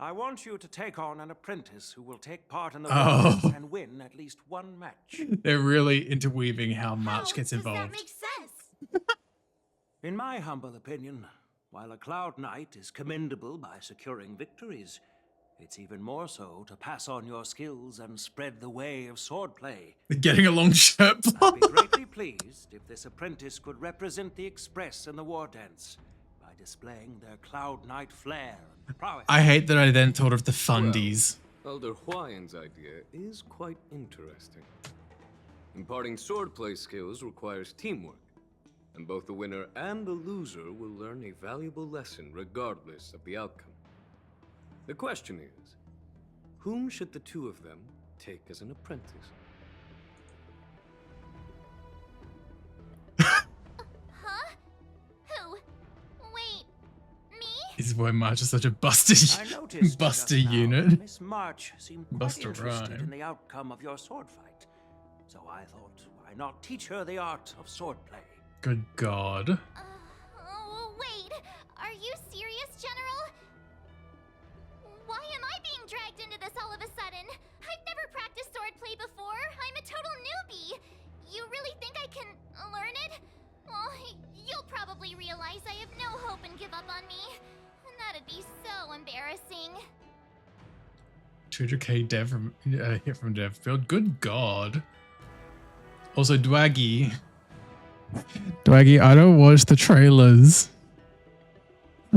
I want you to take on an apprentice who will take part in the race and win at least one match. They're really interweaving how much gets involved. That makes sense. In my humble opinion, while a Cloud Knight is commendable by securing victories, it's even more so to pass on your skills and spread the way of swordplay. Getting a long shirt. I'd be greatly pleased if this apprentice could represent the Express in the war dance by displaying their Cloud Knight flair and prowess. I hate that I then thought of the fundies. Well, Elder Huayan's idea is quite interesting. Imparting swordplay skills requires teamwork, and both the winner and the loser will learn a valuable lesson regardless of the outcome. The question is, whom should the two of them take as an apprentice? Huh? Who? Wait, me? This is why March is such a busted, I noticed buster just now unit. Miss March seemed quite Buster interested rhyme. in the outcome of your sword fight. So I thought, why not teach her the art of swordplay? Good God. Oh, wait. Are you serious, General? Why am I being dragged into this all of a sudden? I've never practiced swordplay before. I'm a total newbie. You really think I can learn it? Well, you'll probably realize I have no hope and give up on me. And that'd be so embarrassing. 200k dev from hit from dev build. Good God. Also, Dwaggy, I don't watch the trailers.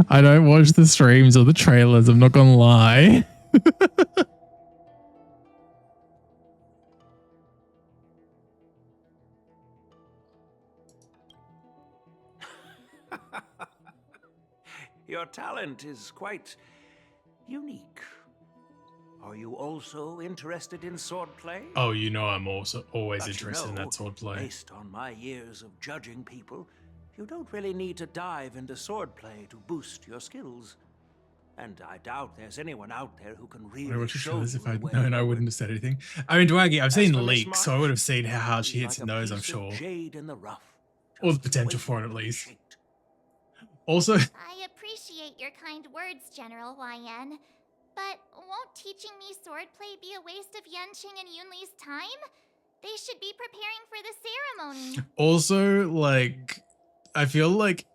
I don't watch the streams or the trailers. I'm not gonna lie. Your talent is quite unique. Are you also interested in swordplay? Oh, you know I'm also always But interested in that swordplay. Based on my years of judging people, you don't really need to dive into swordplay to boost your skills. And I doubt there's anyone out there who can I really watch the show trailers you if I'd the way known I forward. wouldn't have said anything. I mean, Dwaggy, I've As seen for Miss leaks, so I would have seen how hard she she's hits like and a knows, I'm piece of sure. jade in the rough. Or the potential for it, at least. Also, I appreciate your kind words, General YN. But won't teaching me swordplay be a waste of Yenching and Yunli's time? They should be preparing for the ceremony. also, like, I feel like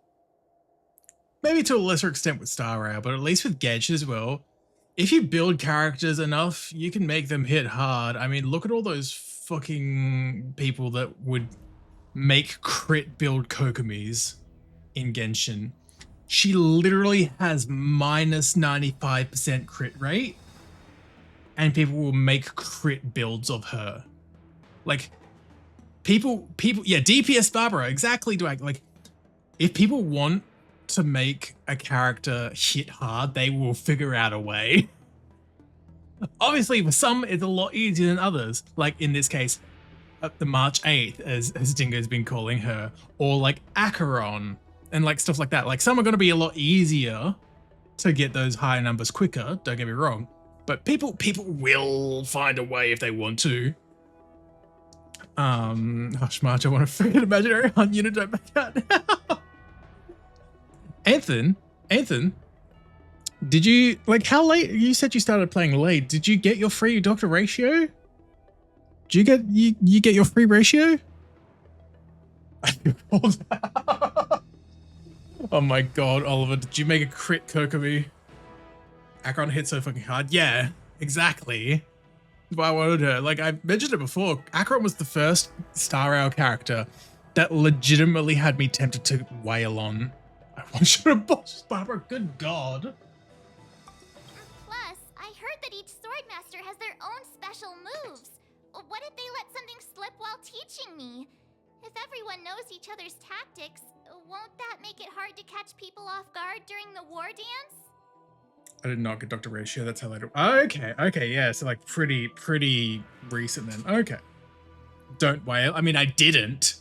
maybe to a lesser extent with Star Rail, but at least with Genshin as well, if you build characters enough, you can make them hit hard. I mean, look at all those fucking people that would make crit build Kokomis in Genshin. She literally has minus 95% crit rate, and people will make crit builds of her. Like, people, yeah, DPS Barbara, exactly, Dwag. Like, if people want to make a character hit hard, they will figure out a way. Obviously, for some, it's a lot easier than others. Like, in this case, the March 8th, as Dingo's been calling her, or like Acheron, and like stuff like that. Like, some are going to be a lot easier to get those higher numbers quicker, don't get me wrong. But people will find a way if they want to. Hush March, I want to freaking imaginary hunt unit, don't back out now. Anthan, did you, like, how late, you said you started playing late. Did you get your free doctor ratio? Did you get your free ratio? Oh my God, Oliver, did you make a crit Kokomi? Acheron hit so fucking hard. Yeah, exactly. That's why I wanted her. Like, I mentioned it before, Acheron was the first Star Rail character that legitimately had me tempted to wail on. I want you to boss Barbara, good God. Plus, I heard that each swordmaster has their own special moves. What if they let something slip while teaching me? If everyone knows each other's tactics, Won't that make it hard to catch people off guard during the war dance? I did not get Dr. Ratio. That's how later. Okay, yeah. So like pretty recent then. Okay. Don't wail. I mean, I didn't,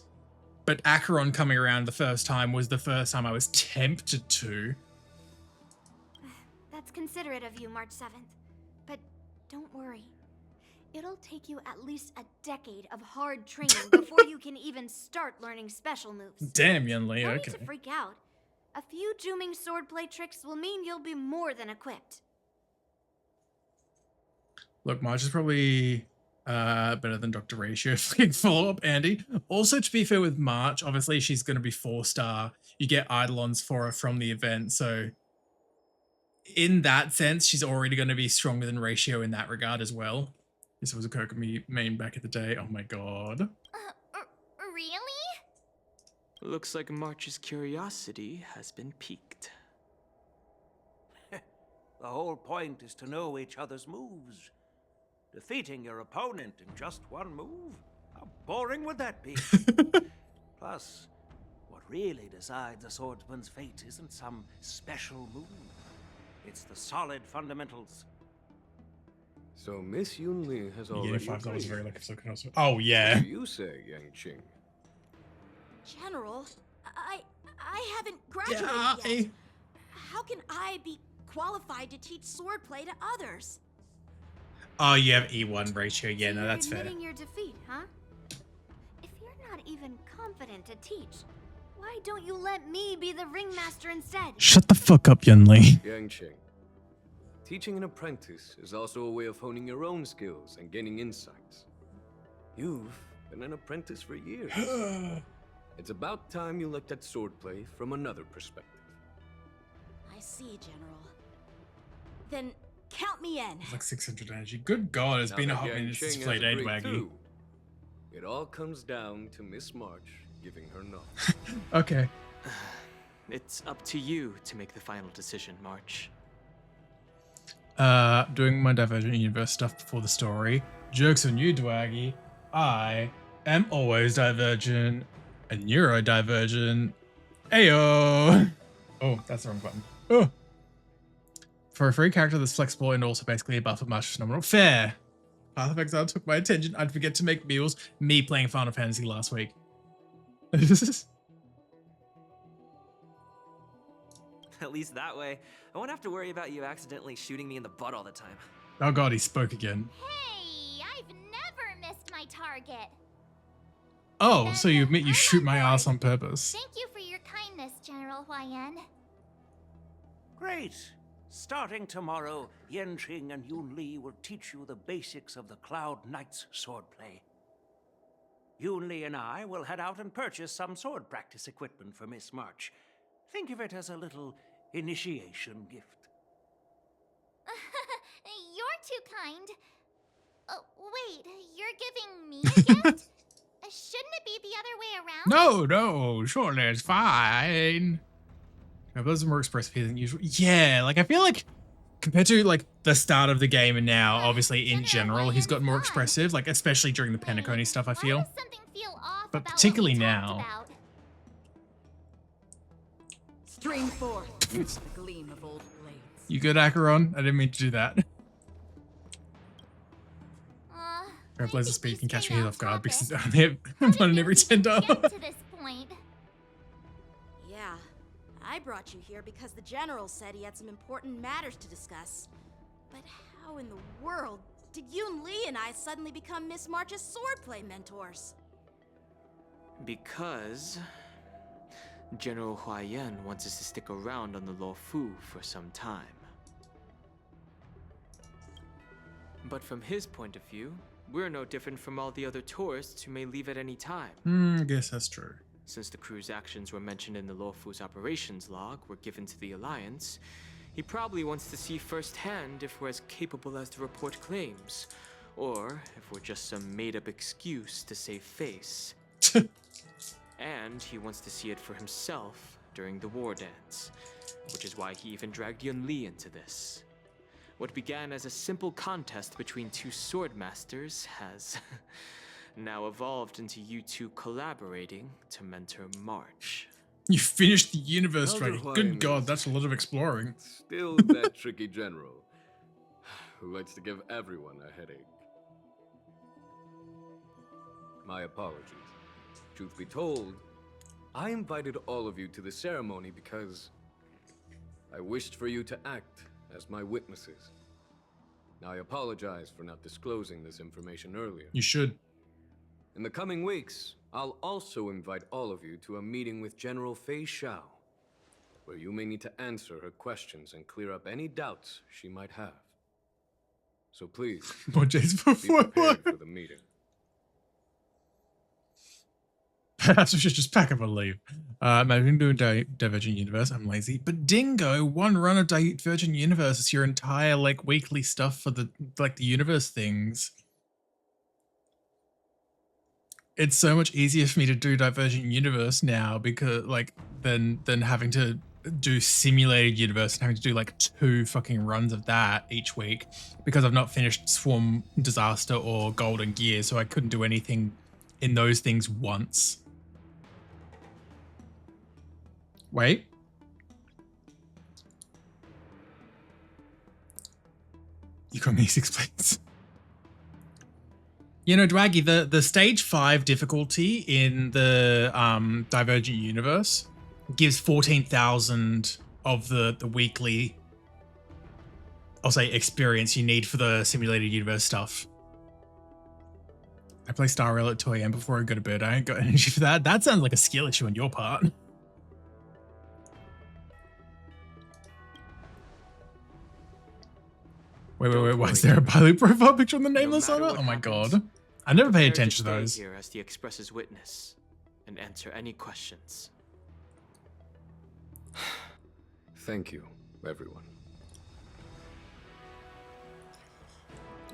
but Acheron coming around the first time was the first time I was tempted to. That's considerate of you, March 7th. But don't worry. It'll take you at least a decade of hard training before you can even start learning special moves. Damn, Yunli, No okay. need to freak out. A few Zooming swordplay tricks will mean you'll be more than equipped. Look, March is probably better than Dr. Ratio. Follow up, Andy. Also, to be fair with March, obviously she's going to be 4-star. You get Eidolons for her from the event, so in that sense, she's already going to be stronger than Ratio in that regard as well. This was a Kokomi main back in the day. Oh my god. Really? Looks like March's curiosity has been piqued. The whole point is to know each other's moves. Defeating your opponent in just one move? How boring would that be? Plus, what really decides a swordsman's fate isn't some special move. It's the solid fundamentals. So Miss Yunli has You already get $5 agreed. very lucky for looking also. Oh yeah. What do you say, Yang Qing? General, I haven't graduated Yeah, yet. How can I be qualified to teach swordplay to others? Oh, you have E1 Ratio. Yeah, no, that's fair. Admitting your defeat, huh? If you're not even confident to teach, why don't you let me be the ringmaster instead? Shut the fuck up, Yunli. Yang Qing. Teaching an apprentice is also a way of honing your own skills and gaining insights. You've been an apprentice for years. It's about time you looked at swordplay from another perspective. I see, General. Then count me in. It's like 600 energy. Good god, it's Now been a that hot Yang minute since Qing you played has agreed Aidwaggy. too, it all comes down to Miss March giving her nod. Okay. It's up to you to make the final decision, March. Doing my Divergent Universe stuff before the story. Jokes on you, Dwaggy. I am always divergent and neurodivergent. Ayo! Oh, that's the wrong button. Oh! For a free character that's flexible and also basically a buff of March phenomenal. Fair! Path of Exile took my attention. I'd forget to make meals. Me playing Final Fantasy last week. At least that way, I won't have to worry about you accidentally shooting me in the butt all the time. Oh god, he spoke again. Hey, I've never missed my target. Oh, so you admit you shoot my ass on purpose. Thank you for your kindness, General Huayan. Great. Starting tomorrow, Yanqing and Yunli will teach you the basics of the Cloud Knight's swordplay. Yunli and I will head out and purchase some sword practice equipment for Miss March. Think of it as a little initiation gift. You're too kind. Oh, wait, you're giving me a gift? Shouldn't it be the other way around? No, surely it's fine. I was more expressive here than usual. Yeah, like I feel like compared to like the start of the game and now, obviously in general, he's gotten more expressive, like especially during the Penacony stuff, I feel. But particularly now. Stream forth the gleam of old blades. You good, Acheron? I didn't mean to do that. Grab Blazer Speed can catch me off guard because it's only one in every 10 to this point. Yeah, I brought you here because the General said he had some important matters to discuss. But how in the world did Yunli and I suddenly become Miss March's swordplay mentors? Because General Huayan wants us to stick around on the Luofu for some time. But from his point of view, we're no different from all the other tourists who may leave at any time. I guess that's true. Since the crew's actions were mentioned in the Luofu's operations log were given to the Alliance, he probably wants to see firsthand if we're as capable as to report claims, or if we're just some made-up excuse to save face. And he wants to see it for himself during the war dance, which is why he even dragged Yunli into this. What began as a simple contest between two sword masters has now evolved into you two collaborating to mentor March. You finished the universe Elder training. Good Highness. God, that's a lot of exploring. Still that tricky general who likes to give everyone a headache. My apologies. Truth be told, I invited all of you to the ceremony because I wished for you to act as my witnesses. I apologize for not disclosing this information earlier. You should. In the coming weeks, I'll also invite all of you to a meeting with General Fei Xiao, where you may need to answer her questions and clear up any doubts she might have. So please, More J's be before prepared for the meeting. Perhaps we should just pack up and leave. Maybe we can do a Divergent Universe. I'm lazy. But Dingo, one run of Divergent Universe is your entire like weekly stuff for the like the universe things. It's so much easier for me to do Divergent Universe now because like than having to do Simulated Universe and having to do like 2 fucking runs of that each week because I've not finished Swarm Disaster or Golden Gear, so I couldn't do anything in those things once. Wait. You got me 6 plates. You know, Dwaggy, the stage 5 difficulty in the Divergent Universe gives 14,000 of the weekly, I'll say, experience you need for the Simulated Universe stuff. I play Star Rail at 2 AM before I go to bed. I ain't got energy for that. That sounds like a skill issue on your part. Wait, why is there a Bailu profile picture on the nameless server? Oh my god. I never pay attention to those. Here as the Express's witness and answer any questions. Thank you, everyone.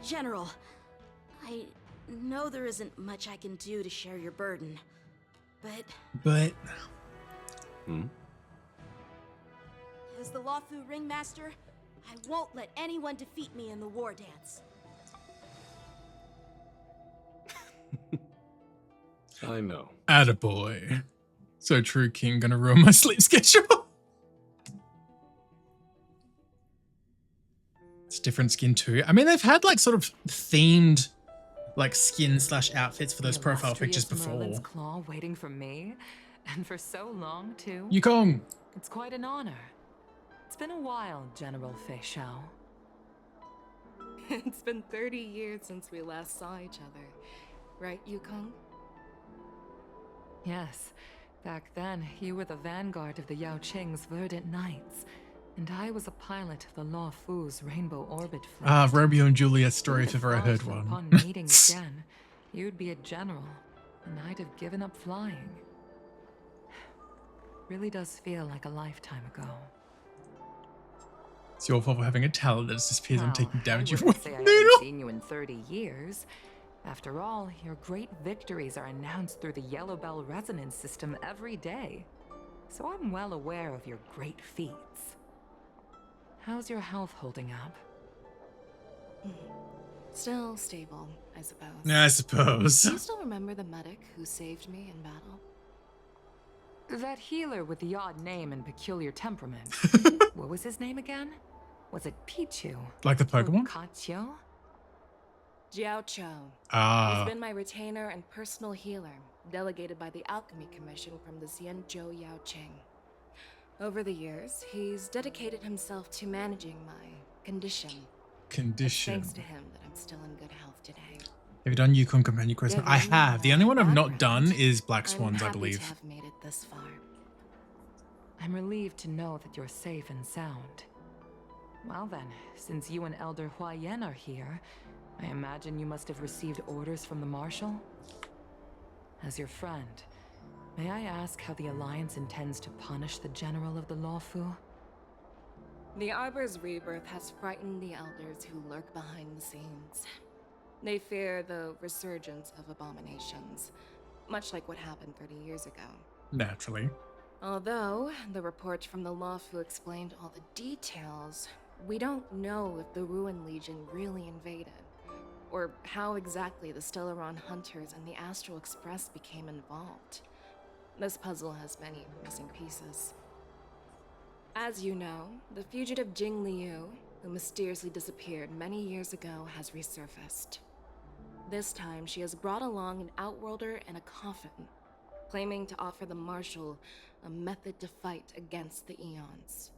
General, I know there isn't much I can do to share your burden, but... As the Lawfu Ringmaster, I won't let anyone defeat me in the war dance. I know. Attaboy. So true, King. Gonna ruin my sleep schedule. It's different skin too. I mean, they've had like sort of themed like skin / outfits for those profile pictures before. Merlin's claw waiting for me, and for so long too. Yukong. It's quite an honor. It's been a while, General Fei Xiao. It's been 30 years since we last saw each other, right, Yukong? Yes. Back then, you were the vanguard of the Yao Qing's Verdant Knights, and I was a pilot of the Law Fu's Rainbow Orbit fleet. Ah, Romeo and Juliet story if ever I heard one. Upon meeting again, you'd be a general, and I'd have given up flying. Really does feel like a lifetime ago. It's your fault for having a talent that disappears and taking damage. I wouldn't say I haven't seen you in 30 years. After all, your great victories are announced through the Yellow Bell resonance system every day. So I'm well aware of your great feats. How's your health holding up? Still stable, I suppose. I suppose. Do you still remember the medic who saved me in battle? That healer with the odd name and peculiar temperament. What was his name again? Was it Pichu? Like the Pokemon? Kachio? Jiao Cho. Ah. He's been my retainer and personal healer, delegated by the Alchemy Commission from the Xianzhou Yao Qing. Over the years, he's dedicated himself to managing my condition. It's thanks to him that I'm still in good health today. Have you done Yukon Companion Quest? I have. The only one I've not done is Black Swans, I I'm happy believe. to have made it this far. I'm relieved to know that you're safe and sound. Well then, since you and Elder Huayan are here, I imagine you must have received orders from the Marshal? As your friend, may I ask how the Alliance intends to punish the General of the Lawfu? The Arbor's rebirth has frightened the elders who lurk behind the scenes. They fear the resurgence of abominations, much like what happened 30 years ago. Naturally. Although the report from the Lawfu explained all the details, we don't know if the Ruin Legion really invaded, or how exactly the Stellaron Hunters and the Astral Express became involved. This puzzle has many missing pieces. As you know, the fugitive Jing Liu, who mysteriously disappeared many years ago, has resurfaced. This time, she has brought along an outworlder and a coffin, claiming to offer the Marshal a method to fight against the Eons.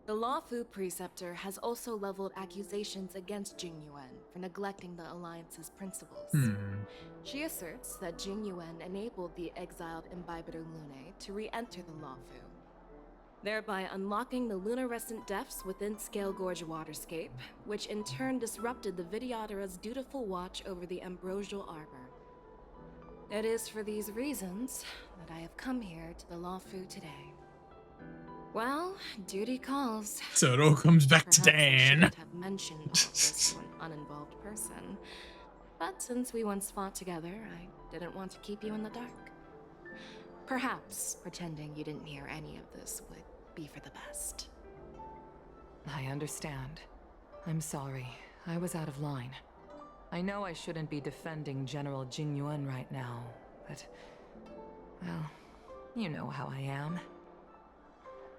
The Lawfu Preceptor has also leveled accusations against Jing Yuan for neglecting the Alliance's principles. She asserts that Jing Yuan enabled the exiled Imbibitor Lunae to re-enter the Lawfu, thereby unlocking the lunarescent depths within Scale Gorge Waterscape, which in turn disrupted the Vidyadhara's dutiful watch over the Ambrosial Arbor. It is for these reasons that I have come here to the Lawfu today. Well, duty calls. So it all comes back to Perhaps I Dan. shouldn't have mentioned all this to an uninvolved person, but since we once fought together, I didn't want to keep you in the dark. Perhaps pretending you didn't hear any of this would be for the best. I understand. I'm sorry. I was out of line. I know I shouldn't be defending General Jing Yuan right now, but... well, you know how I am.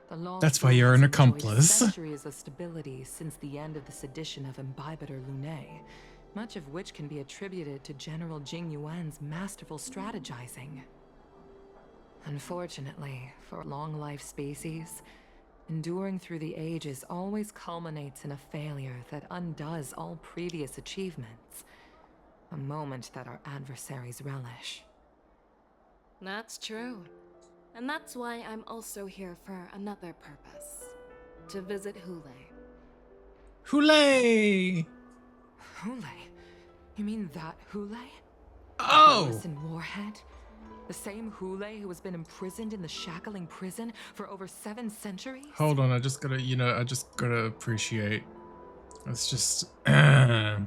The law That's why you're an accomplice. Centuries of stability since the end of the sedition of Imbibitor Lunae, much of which can be attributed to General Jing Yuan's masterful strategizing. Unfortunately, for long-life species, enduring through the ages always culminates in a failure that undoes all previous achievements. A moment that our adversaries relish. That's true. And that's why I'm also here for another purpose. To visit Hule. Hule! Hule? You mean that Hule? Oh! Listen, Warhead. The same Hule who has been imprisoned in the shackling prison for over 7 centuries? Hold on, I just gotta, I just gotta appreciate. It's just... Mm-hmm.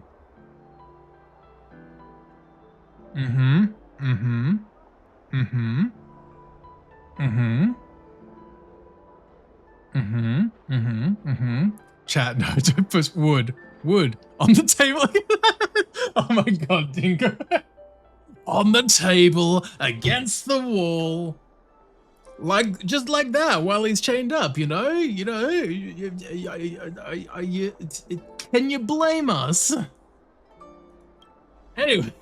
Mm-hmm. Mm-hmm. Mm-hmm. Mm-hmm. Mm-hmm. Mm-hmm. Chat, no, don't push wood. Wood. On the table. Oh my god, Dingo. On the table, against the wall. Like, just like that, while he's chained up, you know? Can you blame us? Anyway.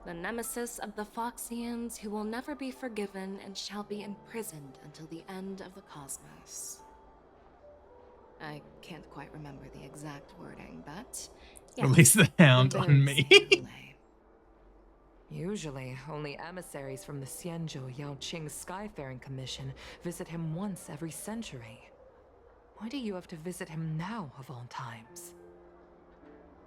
The nemesis of the Foxians who will never be forgiven and shall be imprisoned until the end of the cosmos. I can't quite remember the exact wording, but... yes, Release the hound on me. Usually, only emissaries from the Xianzhou Yaoqing Skyfaring Commission visit him once every century. Why do you have to visit him now, of all times?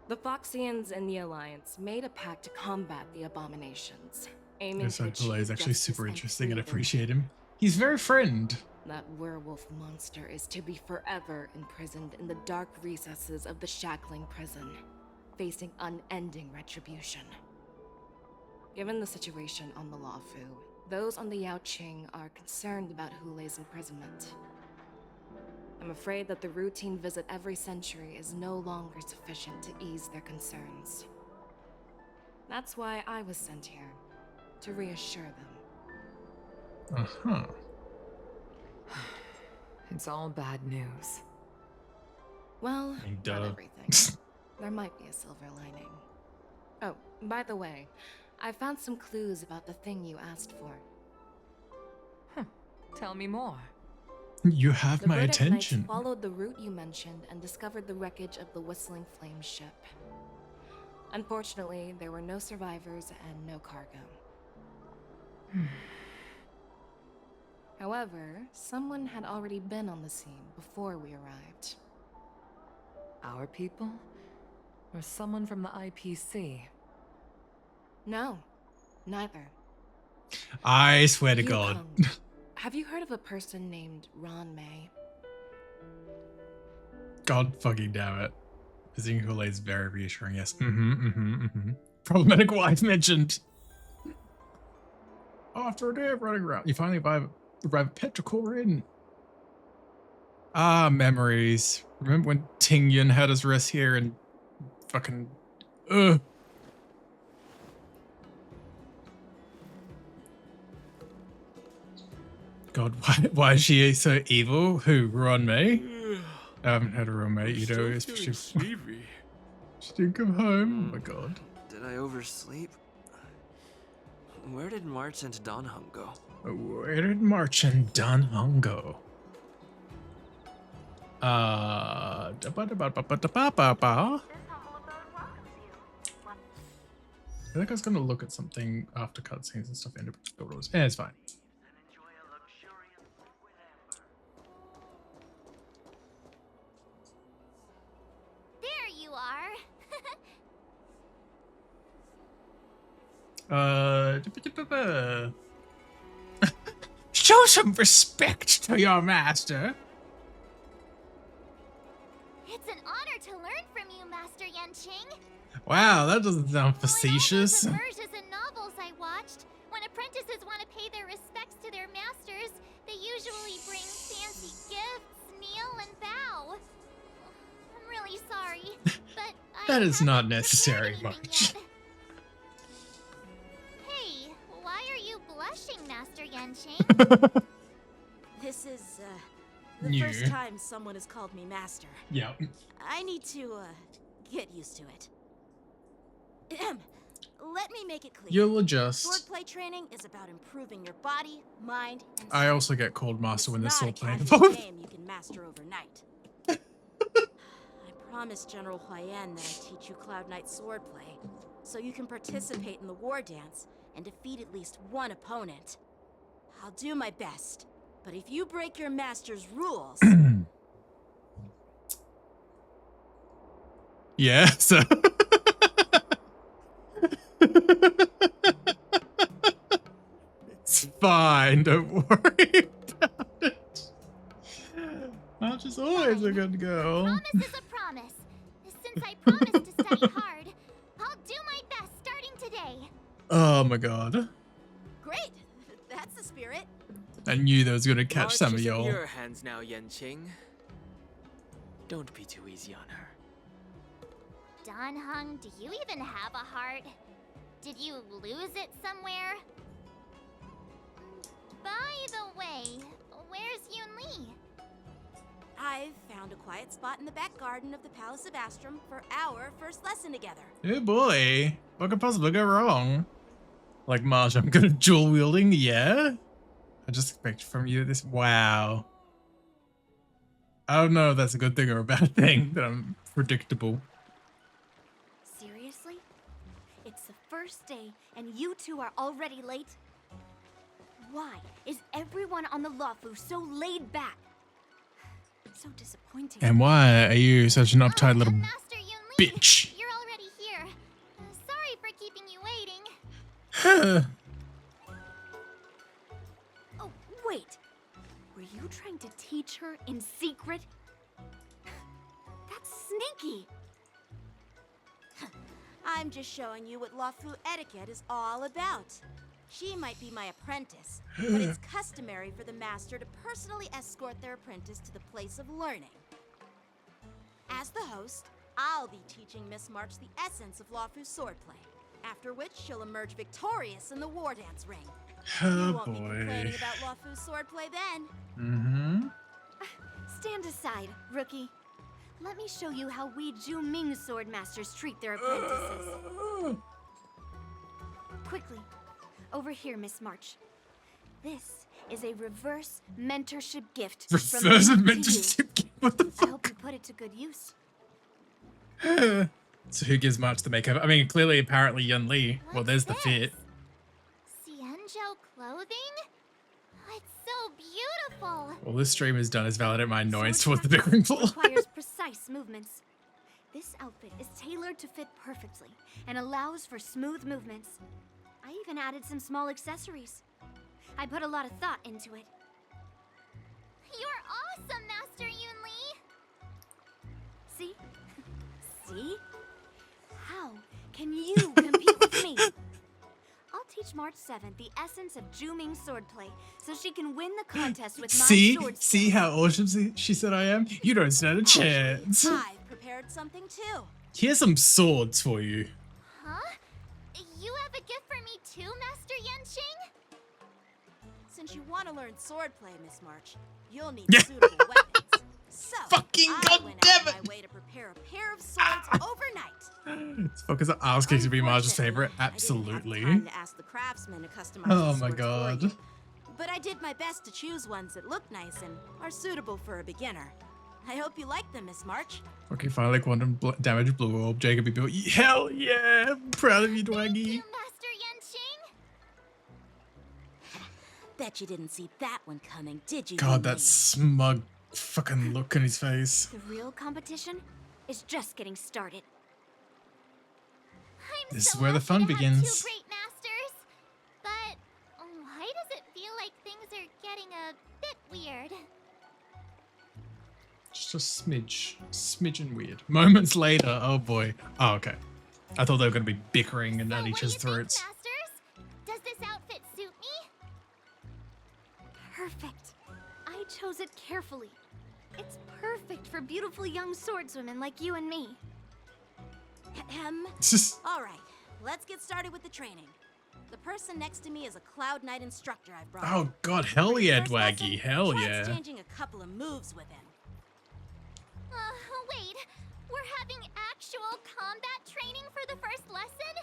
The Foxians and the Alliance made a pact to combat the abominations, aiming to Hule is achieve actually justice super and interesting and freedom. appreciate him. He's very friend. That werewolf monster is to be forever imprisoned in the dark recesses of the shackling prison, facing unending retribution. Given the situation on the Lawfu, those on the Yaoqing are concerned about Hule's imprisonment. I'm afraid that the routine visit every century is no longer sufficient to ease their concerns. That's why I was sent here, to reassure them. Uh-huh. It's all bad news. Well, Duh. not everything. There might be a silver lining. Oh, by the way, I found some clues about the thing you asked for. Tell me more. You have The my Verdant attention. Knights followed the route you mentioned and discovered the wreckage of the Whistling Flame ship. Unfortunately, there were no survivors and no cargo. However, someone had already been on the scene before we arrived. Our people? Or someone from the IPC? No, neither. I swear to You God. Kung, have you heard of a person named Ron May? God fucking damn it. Visiting Hule is very reassuring, yes. Problematic wife mentioned. After a day of running around, you finally arrive at Petrichor Inn. Ah, memories. Remember when Ting Yun had us rest here and fucking... God, why is she so evil? Who? Ron May? I haven't had a roommate, you know, especially. sleepy. She didn't come home. Oh my God. Did I oversleep? Where did March and Don Hung go? Where did March and Don Hung go? I think I was gonna look at something after cutscenes and stuff. Yeah, it's fine. There you are. Show some respect to your master. It's an honor to learn from you, Master Yanqing. Wow, that doesn't sound facetious. In all those verses and novels I watched, when apprentices want to pay their respects to their masters, they usually bring fancy gifts, kneel, and bow. I'm really sorry, but That is not necessary, March. Hey, why are you blushing, Master Yanqing? This is, the New. first time someone has called me master. Yeah. I need to, get used to it. Let me make it clear. You'll adjust. Swordplay training is about improving your body, mind, and I also get called master when there's sword playing. not a casual game you can master overnight. I promised General Huayan that I'd teach you Cloud Knight swordplay, so you can participate in the war dance and defeat at least one opponent. I'll do my best, but if you break your master's rules... Yeah, so... It's fine, don't worry about it. March is always a good girl. Promise is a promise. Since I promised to study hard, I'll do my best starting today. Oh my God. Great! That's the spirit. I knew that was going to catch March some of is in y'all. your hands now, Yanqing. Don't be too easy on her. Don Hung, do you even have a heart? Did you lose it somewhere? By the way, where's Yun Li? I've found a quiet spot in the back garden of the Palace of Astrum for our first lesson together. Oh boy. What could possibly go wrong? Like, March, I'm good at dual wielding, yeah? I just expect from you this. Wow. I don't know if that's a good thing or a bad thing, that I'm predictable. Seriously? It's the first day and you two are already late? Why is everyone on the Luofu so laid back? So disappointing. And why are you such an uptight little bitch? You're already here. Sorry for keeping you waiting. Oh, wait. Were you trying to teach her in secret? That's sneaky. I'm just showing you what Luofu etiquette is all about. She might be my apprentice, but it's customary for the master to personally escort their apprentice to the place of learning. As the host, I'll be teaching Miss March the essence of Luofu swordplay, after which she'll emerge victorious in the war dance ring. Oh You won't be boy. complaining about Luofu swordplay then. Mm-hmm. Stand aside, rookie. Let me show you how we Zhu-Ming sword masters treat their apprentices. Quickly, over here, Miss March. This is a reverse mentorship gift Reverse from me to mentorship you. gift? What the fuck? I hope you put it to good use. So who gives March the makeup? I mean, clearly, apparently, Yun Li. Well, there's the fit. Xianzhou clothing? It's so beautiful. All this stream has done is validate my annoyance towards the big ring floor. Requires precise movements. This outfit is tailored to fit perfectly and allows for smooth movements. I even added some small accessories. I put a lot of thought into it. You're awesome, Master Yun Li. See? See? How can you compete with me? I'll teach March 7th the essence of Zhu-Ming swordplay so she can win the contest with my sword. See how awesome she said I am? You don't stand a chance. I've prepared something too. Here's some swords for you. Huh? You have a gift for me too, Master Yanqing? Since you want to learn swordplay, Miss March, you'll need suitable weapons. So, Fucking I went out of my way to prepare a pair of swords overnight. It's focus on asking to be Marge's favorite. Absolutely. I didn't have time to ask the craftsman to customize Oh the my swords for god. you. But I did my best to choose ones that look nice and are suitable for a beginner. I hope you like them, Miss March. Okay, finally quantum damage blue orb. Jacob be built. Hell yeah! I'm proud of you, Dwaggy. Master Yenching? Bet you didn't see that one coming, did you? God, that smug fucking look on his face. The real competition is just getting started. This is where the fun begins. Great masters, but why does it feel like things are getting a bit weird? Just a smidgen weird. Moments later, oh boy. Oh, okay. I thought they were going to be bickering and at each other's throats. Masters, does this outfit suit me? Perfect. I chose it carefully. It's perfect for beautiful young swordswomen like you and me. All right, let's get started with the training. The person next to me is a Cloud Knight instructor I've brought. Oh god, hell yeah, Dwaggy. Hell Try yeah. exchanging a couple of moves with him. Wait, we're having actual combat training for the first lesson?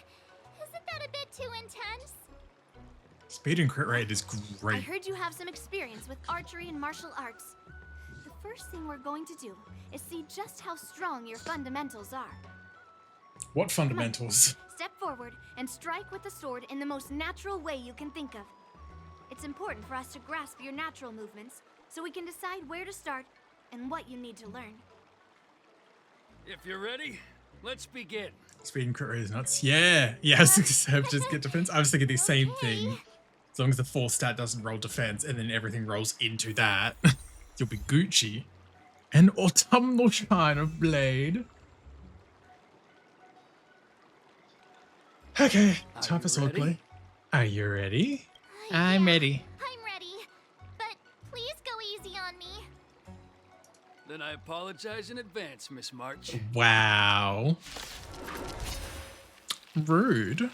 Isn't that a bit too intense? Speed and crit rate is I great. heard you have some experience with archery and martial arts. The first thing we're going to do is see just how strong your fundamentals are. What fundamentals? Step forward and strike with the sword in the most natural way you can think of. It's important for us to grasp your natural movements so we can decide where to start and what you need to learn. If you're ready, let's begin. Speed and crit rate is nuts. Yeah. Yeah, I was thinking just get defense. I was thinking the same thing. As long as the 4 stat doesn't roll defense and then everything rolls into that, you'll be Gucci. An autumnal shine of blade. Okay, time for swordplay. Are you ready? I'm ready. I'm ready, but please go easy on me. Then I apologize in advance, Miss March. Wow. Rude.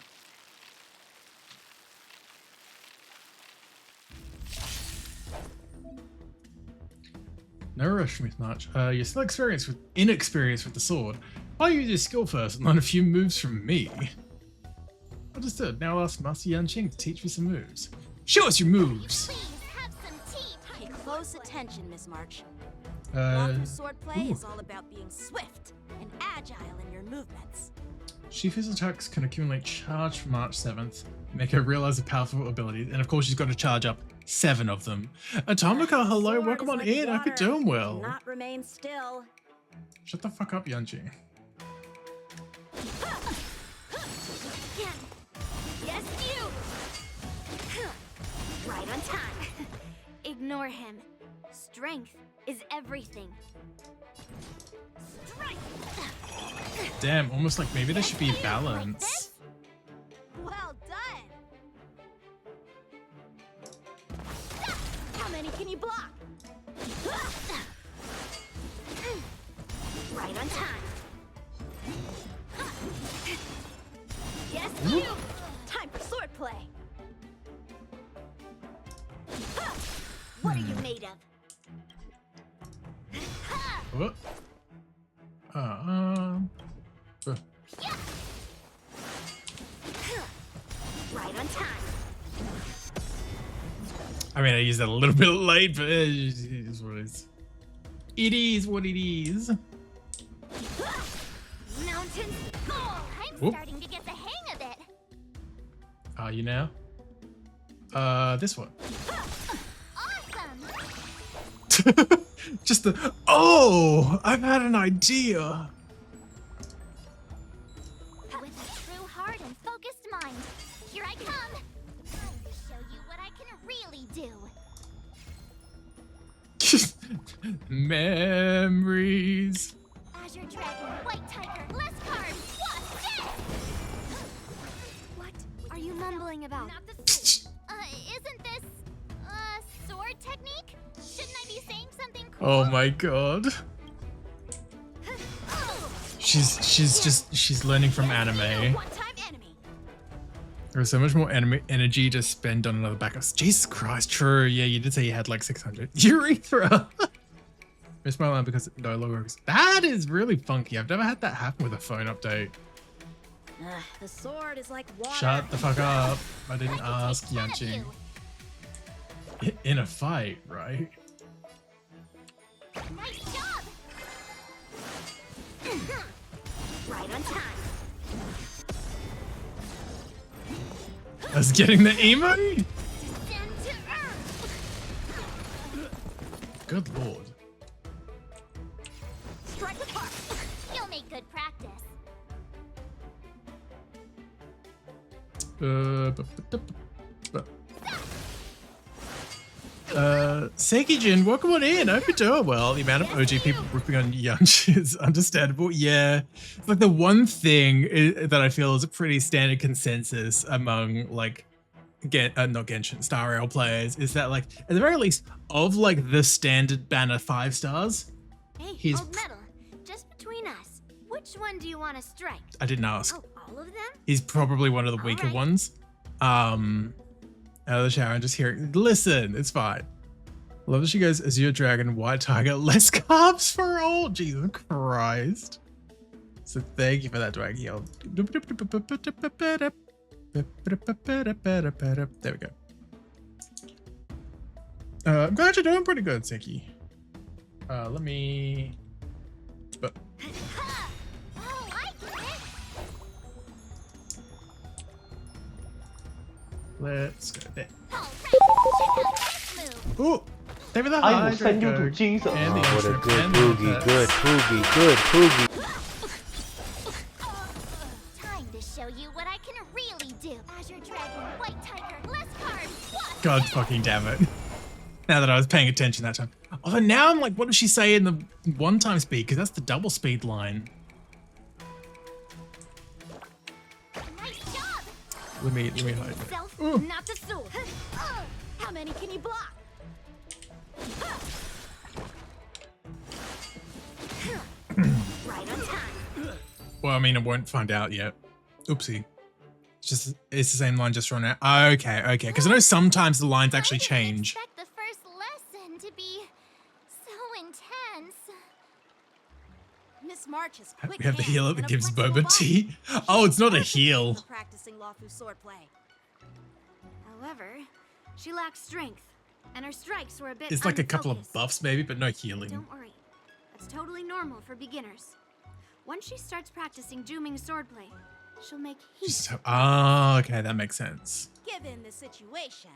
No rush, Miss March. You're still inexperienced with the sword. I'll use your skill first and learn a few moves from me. Understood. Now I'll ask Master Yanqing to teach me some moves. Show us your moves! Pay close attention, Miss March. Uh, Walking swordplay is all about being swift and agile in your movements. Shifu's attacks can accumulate charge from March 7th, make her realize the powerful abilities, and of course she's got to charge up 7 of them. Atomika, hello, welcome on in. I hope you're doing well. Do not remain still. Shut the fuck up, Yanqing. Yes, you! Right on time. Ignore him. Strength is everything. Damn, almost like maybe there should be balance. Well done. How many can you block? Right on time. Yes, you! Time for swordplay. What are you made of? What? Right on time. I mean, I used that a little bit late, but it is what it is. It is what it is. Mountains fall. I'm Whoop. starting to get the hang of it. Are you now? This one. Awesome. Just the. Oh! I've had an idea. With a true heart and focused mind, here I come. Time to show you what I can really do. Memories. Azure Dragon, White Tiger, Leskard, what's this? What are you mumbling about? Not the sword. Isn't this sword technique? Shouldn't I be saying something cool? Oh my god. She's learning from anime. There's so much more energy to spend on another backup. Jesus Christ, true. Yeah, you did say you had like 600. Urethra! Missed my line because it no longer works. That is really funky. I've never had that happen with a phone update. The sword is like water. Shut the fuck up. I didn't ask, Yanqing. In a fight, right? Nice job! Right on time. I was getting the emote? Good lord. Strike apart. You'll make good practice. Sekijin, welcome on in. I hope you're doing well. The amount of OG people ripping on Yunch is understandable. Yeah. It's like the one thing that I feel is a pretty standard consensus among like not Genshin, Star Rail players is that like at the very least of like the standard banner 5 stars. Hey, old metal, just between us, which one do you want to strike? I didn't ask. Oh, all of them? He's probably one of the weaker ones. Out of the shower and just hearing, listen, it's fine. Love that she goes, Azure Dragon, White Tiger, less carbs for all. Jesus Christ. So thank you for that, Dwaggy. There we go. I'm glad you're doing pretty good, Seki. Let me... But... Let's go there. Ooh! They were the I will send you to Jesus. What a good boogie, good boogie, good boogie. Time to show you what I can really do. Azure Dragon, White Tiger, less carbs. God fucking damn it. Now that I was paying attention that time. Although now I'm like, what does she say in the one-time speed? Because that's the double speed line. Nice job. Let me hide. Self, not the sword. How many can you block? Right on time. Well, I mean, I won't find out yet. Oopsie. It's the same line just run out. Okay. Because I know sometimes the lines actually change. Expect the first lesson to be so intense. Miss March is quick. We have the healer that gives boba tea. Oh, it's not a heal. Practicing Lawfu swordplay. However, she lacks strength, and her strikes were a bit It's like a couple of unfocused. buffs maybe, but no healing. Don't worry. That's totally normal for beginners. Once she starts practicing Juming swordplay, she'll make heat. Okay, that makes sense. Given the situation,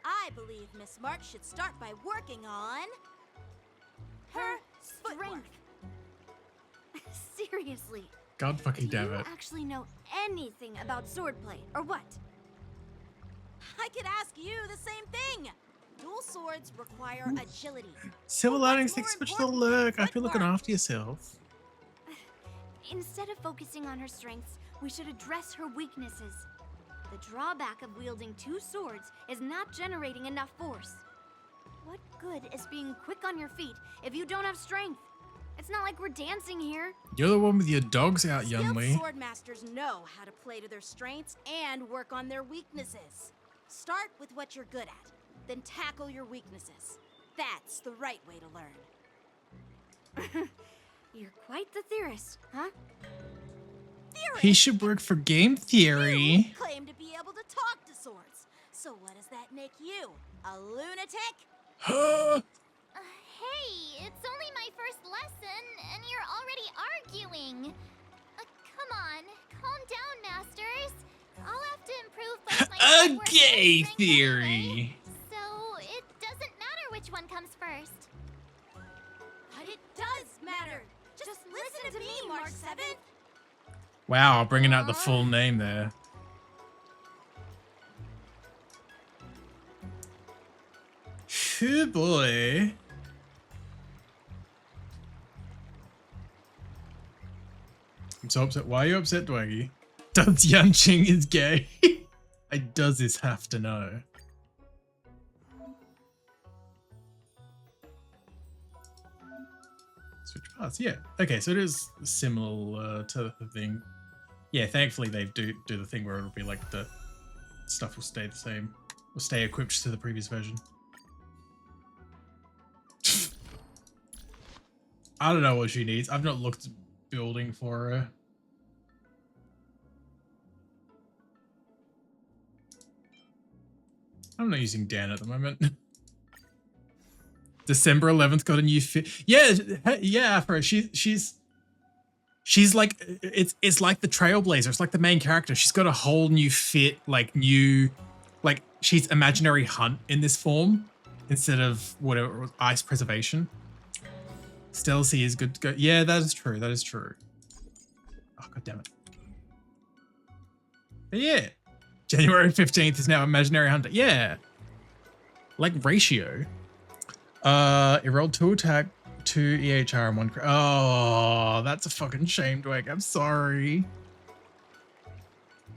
I believe Miss March should start by working on her strength. Seriously. God fucking damn Do you it. actually know anything about swordplay, or what? I could ask you the same thing. Dual swords require agility. Silver linings, thanks so much for the look. I hope you're looking after yourself. Instead of focusing on her strengths, we should address her weaknesses. The drawback of wielding 2 swords is not generating enough force. What good is being quick on your feet if you don't have strength? It's not like we're dancing here. You're the one with your dogs out, Skilled Yunli. sword masters know how to play to their strengths and work on their weaknesses. Start with what you're good at, then tackle your weaknesses. That's the right way to learn. You're quite the theorist, huh? He should work for game theory. Claim to be able to talk to swords. So what does that make you? A lunatic? Hey, it's only my first lesson, and you're already arguing. Come on, calm down, masters. I'll have to improve both my footwork Okay, and strength theory. so it doesn't matter which one comes first. But it does matter. Just listen to me, March 7th. Wow, bringing out the full name there. Oh boy. I'm so upset. Why are you upset, Dwaggy? Does Yanqing is gay? Does this have to know? Switch paths, yeah. Okay, so it is similar to the thing. Yeah, thankfully they do the thing where it'll be like the stuff will stay the same. Will stay equipped to the previous version. I don't know what she needs. I've not looked building for her. I'm not using Dan at the moment. December 11th got a new fit. Yeah, yeah, Afro. She's like it's like the Trailblazer. It's like the main character. She's got a whole new fit, like she's imaginary hunt in this form instead of whatever it was, ice preservation. Stealthy is good to go. Yeah, that is true. That is true. Oh, god damn it. But yeah. January 15th is now imaginary hunter. Yeah. Like ratio. It rolled 2 attack, 2 EHR, and 1 crit. Oh, that's a fucking shame, Dwayne. I'm sorry.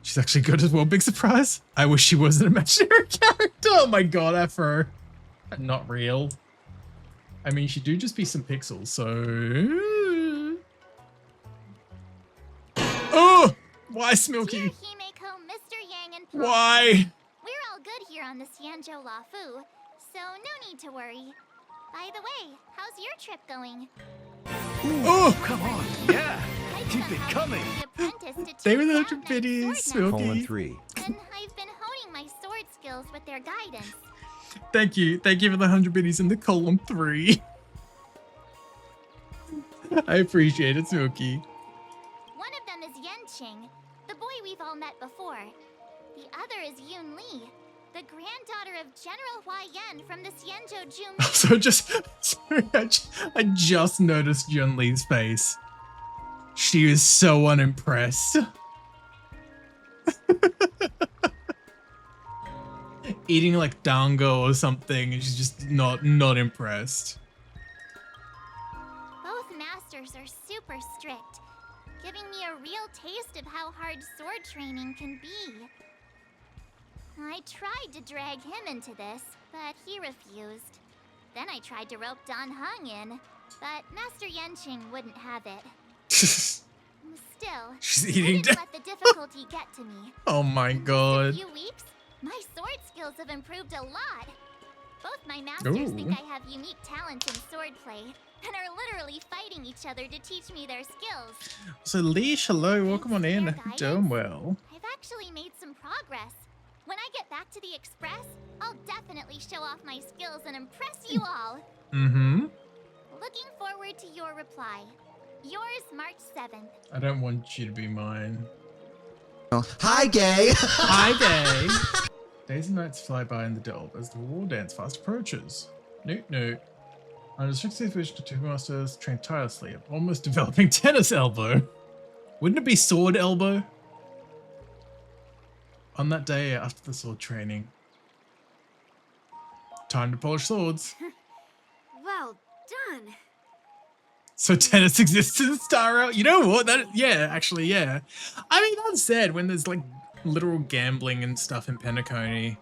She's actually good as well. Big surprise. I wish she was an imaginary character. Oh my god, Afro. Not real. I mean, she do just be some pixels, so... Oh! Why, Smilky? Why? We're all good here on the Xianzhou Lafu, so no need to worry. By the way, how's your trip going? Oh! Come on, yeah! Keep it coming! They were the 100 biddies, Smilky. 3. And I've been honing my sword skills with their guidance. Thank you. Thank you for the 100 biddies in the column 3. I appreciate it, Smilky. One of them is Yenqing, the boy we've all met before. The other is Yun Li, the granddaughter of General Hua Yan from the Xianzhou Jumi. So I just noticed Yun Li's face. She is so unimpressed. Eating like dango or something, and she's just not impressed. Both masters are super strict, giving me a real taste of how hard sword training can be. I tried to drag him into this, but he refused. Then I tried to rope Dan Heng in, but Master Yenqing wouldn't have it. Still, she's I eating didn't let the difficulty get to me. Oh my god. In a few weeks, my sword skills have improved a lot. Both my masters think I have unique talents in swordplay, and are literally fighting each other to teach me their skills. So Leash, hello, welcome on in. Doing well. I've actually made some progress. When I get back to the Express, I'll definitely show off my skills and impress you all. Mm-hmm. Looking forward to your reply. Yours, March 7th. I don't want you to be mine. Oh, hi, gay! Hi, gay! Days and nights fly by in the delve as the war dance fast approaches. Noot. Under strict supervision, the two masters train tirelessly, almost developing tennis elbow. Wouldn't it be sword elbow? On that day after the sword training. Time to polish swords. Well done. So tennis exists in the Star Rail. You know what? Yeah, actually, yeah. I mean, that said, when there's like literal gambling and stuff in Penacony,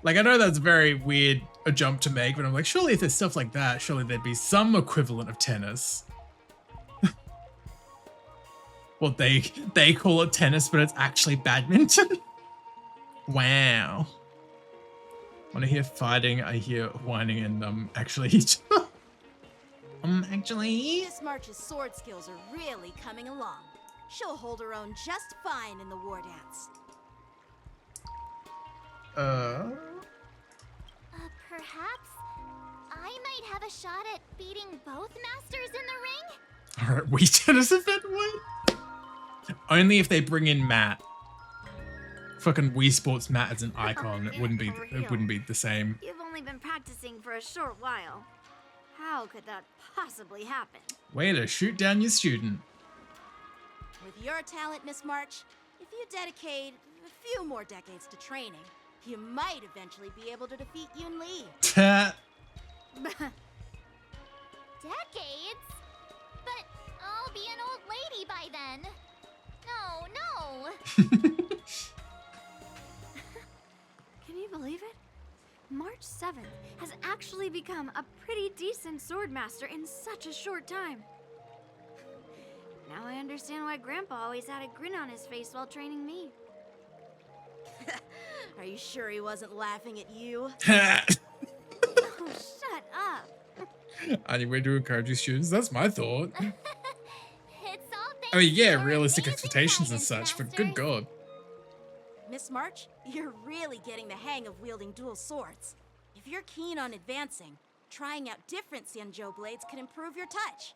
like I know that's very weird a jump to make, but I'm like, surely if there's stuff like that, surely there'd be some equivalent of tennis. Well, they call it tennis, but it's actually badminton. Wow. When I hear fighting, I hear whining and actually. Actually. Miss March's sword skills are really coming along. She'll hold her own just fine in the war dance. Perhaps I might have a shot at beating both masters in the ring? Alright, Wii tennis event what? Only if they bring in Matt. Fucking Wii Sports Matt as an icon, it wouldn't be the same. You've only been practicing for a short while. How could that possibly happen? Way to shoot down your student. With your talent, Miss March, if you dedicate a few more decades to training, you might eventually be able to defeat Yun Li. Decades? But I'll be an old lady by then. No. Can you believe it? March 7th has actually become a pretty decent swordmaster in such a short time. Now I understand why Grandpa always had a grin on his face while training me. you sure he wasn't laughing at you? Oh, shut up. Only way to encourage your students. That's my thought. It's all I mean, yeah, your realistic amazing expectations and guidance, such, but good masters. god. Miss March, you're really getting the hang of wielding dual swords. If you're keen on advancing, trying out different Xianzhou blades can improve your touch.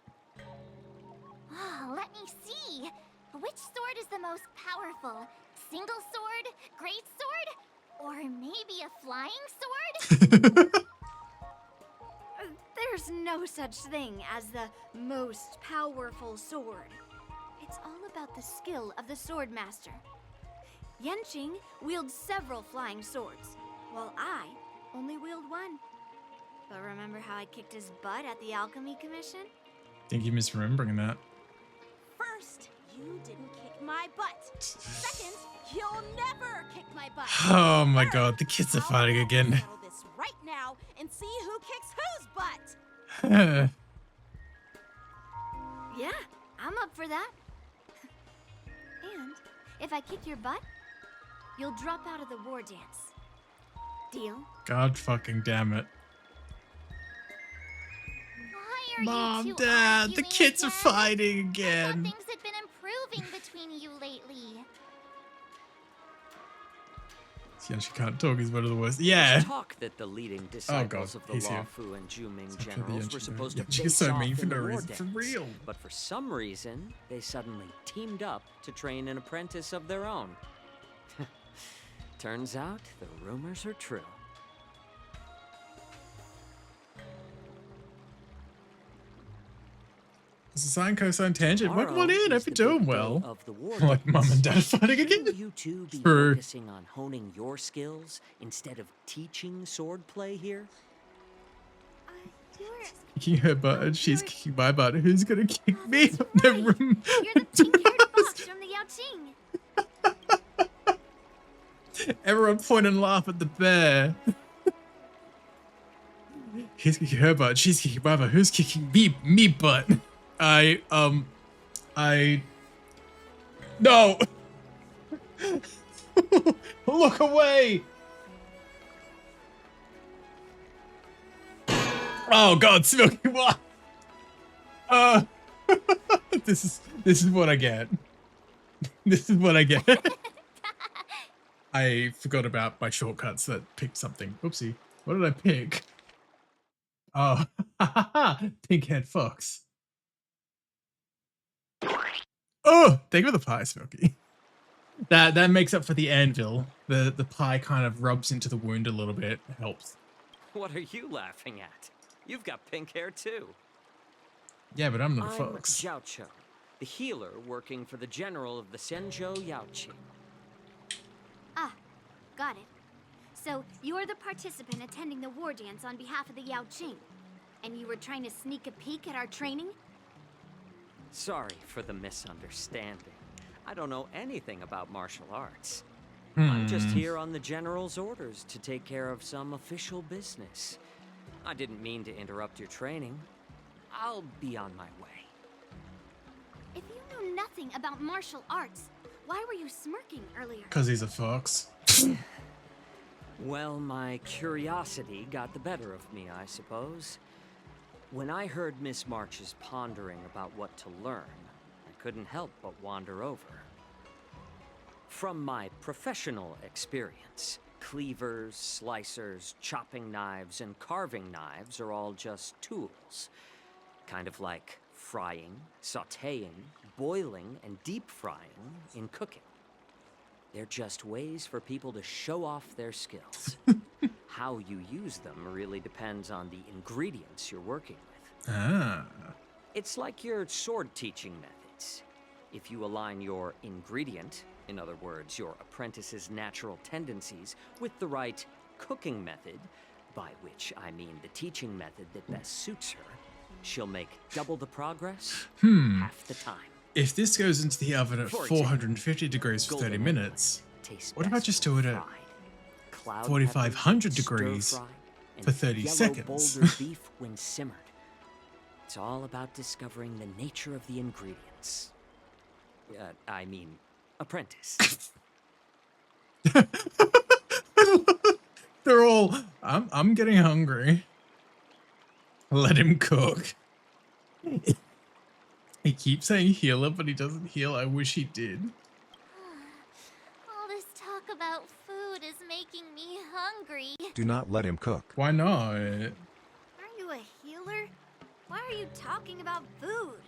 Oh, let me see. Which sword is the most powerful? Single sword? Great sword? Or maybe a flying sword? There's no such thing as the most powerful sword. It's all about the skill of the sword master. Yanqing wields several flying swords, while I only wield one. But remember how I kicked his butt at the Alchemy Commission? Think you're misremembering that. First, you didn't kick my butt. Second, you'll never kick my butt. Oh my god, the kids are fighting again. Settle this right now and see who kicks whose butt. Yeah, I'm up for that. And if I kick your butt, you'll drop out of the war dance. Deal? God fucking damn it. Why are Mom, you two Dad, the arguing kids are again? fighting I thought again. things had been improving between you lately. Yeah, she can't talk, he's one of the worst. Yeah. There's talk that the leading disciples of the he's here. Luofu and Juming Okay, the generals were Yanqing supposed guy. to Yanqing is face so off mean for in no the war reason, for dance. real. But for some reason, they suddenly teamed up to train an apprentice of their own. Turns out the rumors are true. It's a sine cosine tangent. Welcome on in, hope you're doing well. Of the war Like mum and dad fighting again. Shouldn't you two be True. focusing on honing your skills instead of teaching swordplay here? Kicking her butt and she's kicking my butt. Who's gonna kick me? Never You're the pink-haired fox from the Yao Qing. Everyone point and laugh at the bear. He's kicking her butt. She's kicking my butt. Who's kicking me butt? No! Look away! Oh god, Smilky, what? This is what I get. This is what I get. I forgot about my shortcuts that picked something. Oopsie. What did I pick? Oh, pink-haired fox. Oh, thank you for the pie, Smokey. That makes up for the anvil. The pie kind of rubs into the wound a little bit. It helps. What are you laughing at? You've got pink hair too. Yeah, but I'm not a I'm fox. Zhao Chou, the healer working for the general of the Zhenzhou Yaoqing. Ah, got it. So you're the participant attending the war dance on behalf of the Yao Qing, and you were trying to sneak a peek at our training? Sorry for the misunderstanding. I don't know anything about martial arts. I'm just here on the general's orders to take care of some official business. I didn't mean to interrupt your training. I'll be on my way. If you know nothing about martial arts, why were you smirking earlier? Because he's a fox. Well, my curiosity got the better of me, I suppose. When I heard Miss March's pondering about what to learn, I couldn't help but wander over. From my professional experience, cleavers, slicers, chopping knives, and carving knives are all just tools. Kind of like frying, sautéing, boiling, and deep frying in cooking. They're just ways for people to show off their skills. How you use them really depends on the ingredients you're working with. Ah. It's like your sword teaching methods. If you align your ingredient, in other words, your apprentice's natural tendencies, with the right cooking method, by which I mean the teaching method that best suits her, she'll make double the progress, half the time. If this goes into the oven at For 450 degrees for 30 golden minutes, tastes what about just do it at Cloud 4,500 pepper, degrees stir-fry, and for 30 yellow seconds? boulder beef when simmered. It's all about discovering the nature of the ingredients. I mean, apprentice. I They're all, I'm getting hungry. Let him cook. He keeps saying healer, but he doesn't heal. I wish he did. All this talk about food is making me hungry. Do not let him cook. Why not? Aren't you a healer? Why are you talking about food?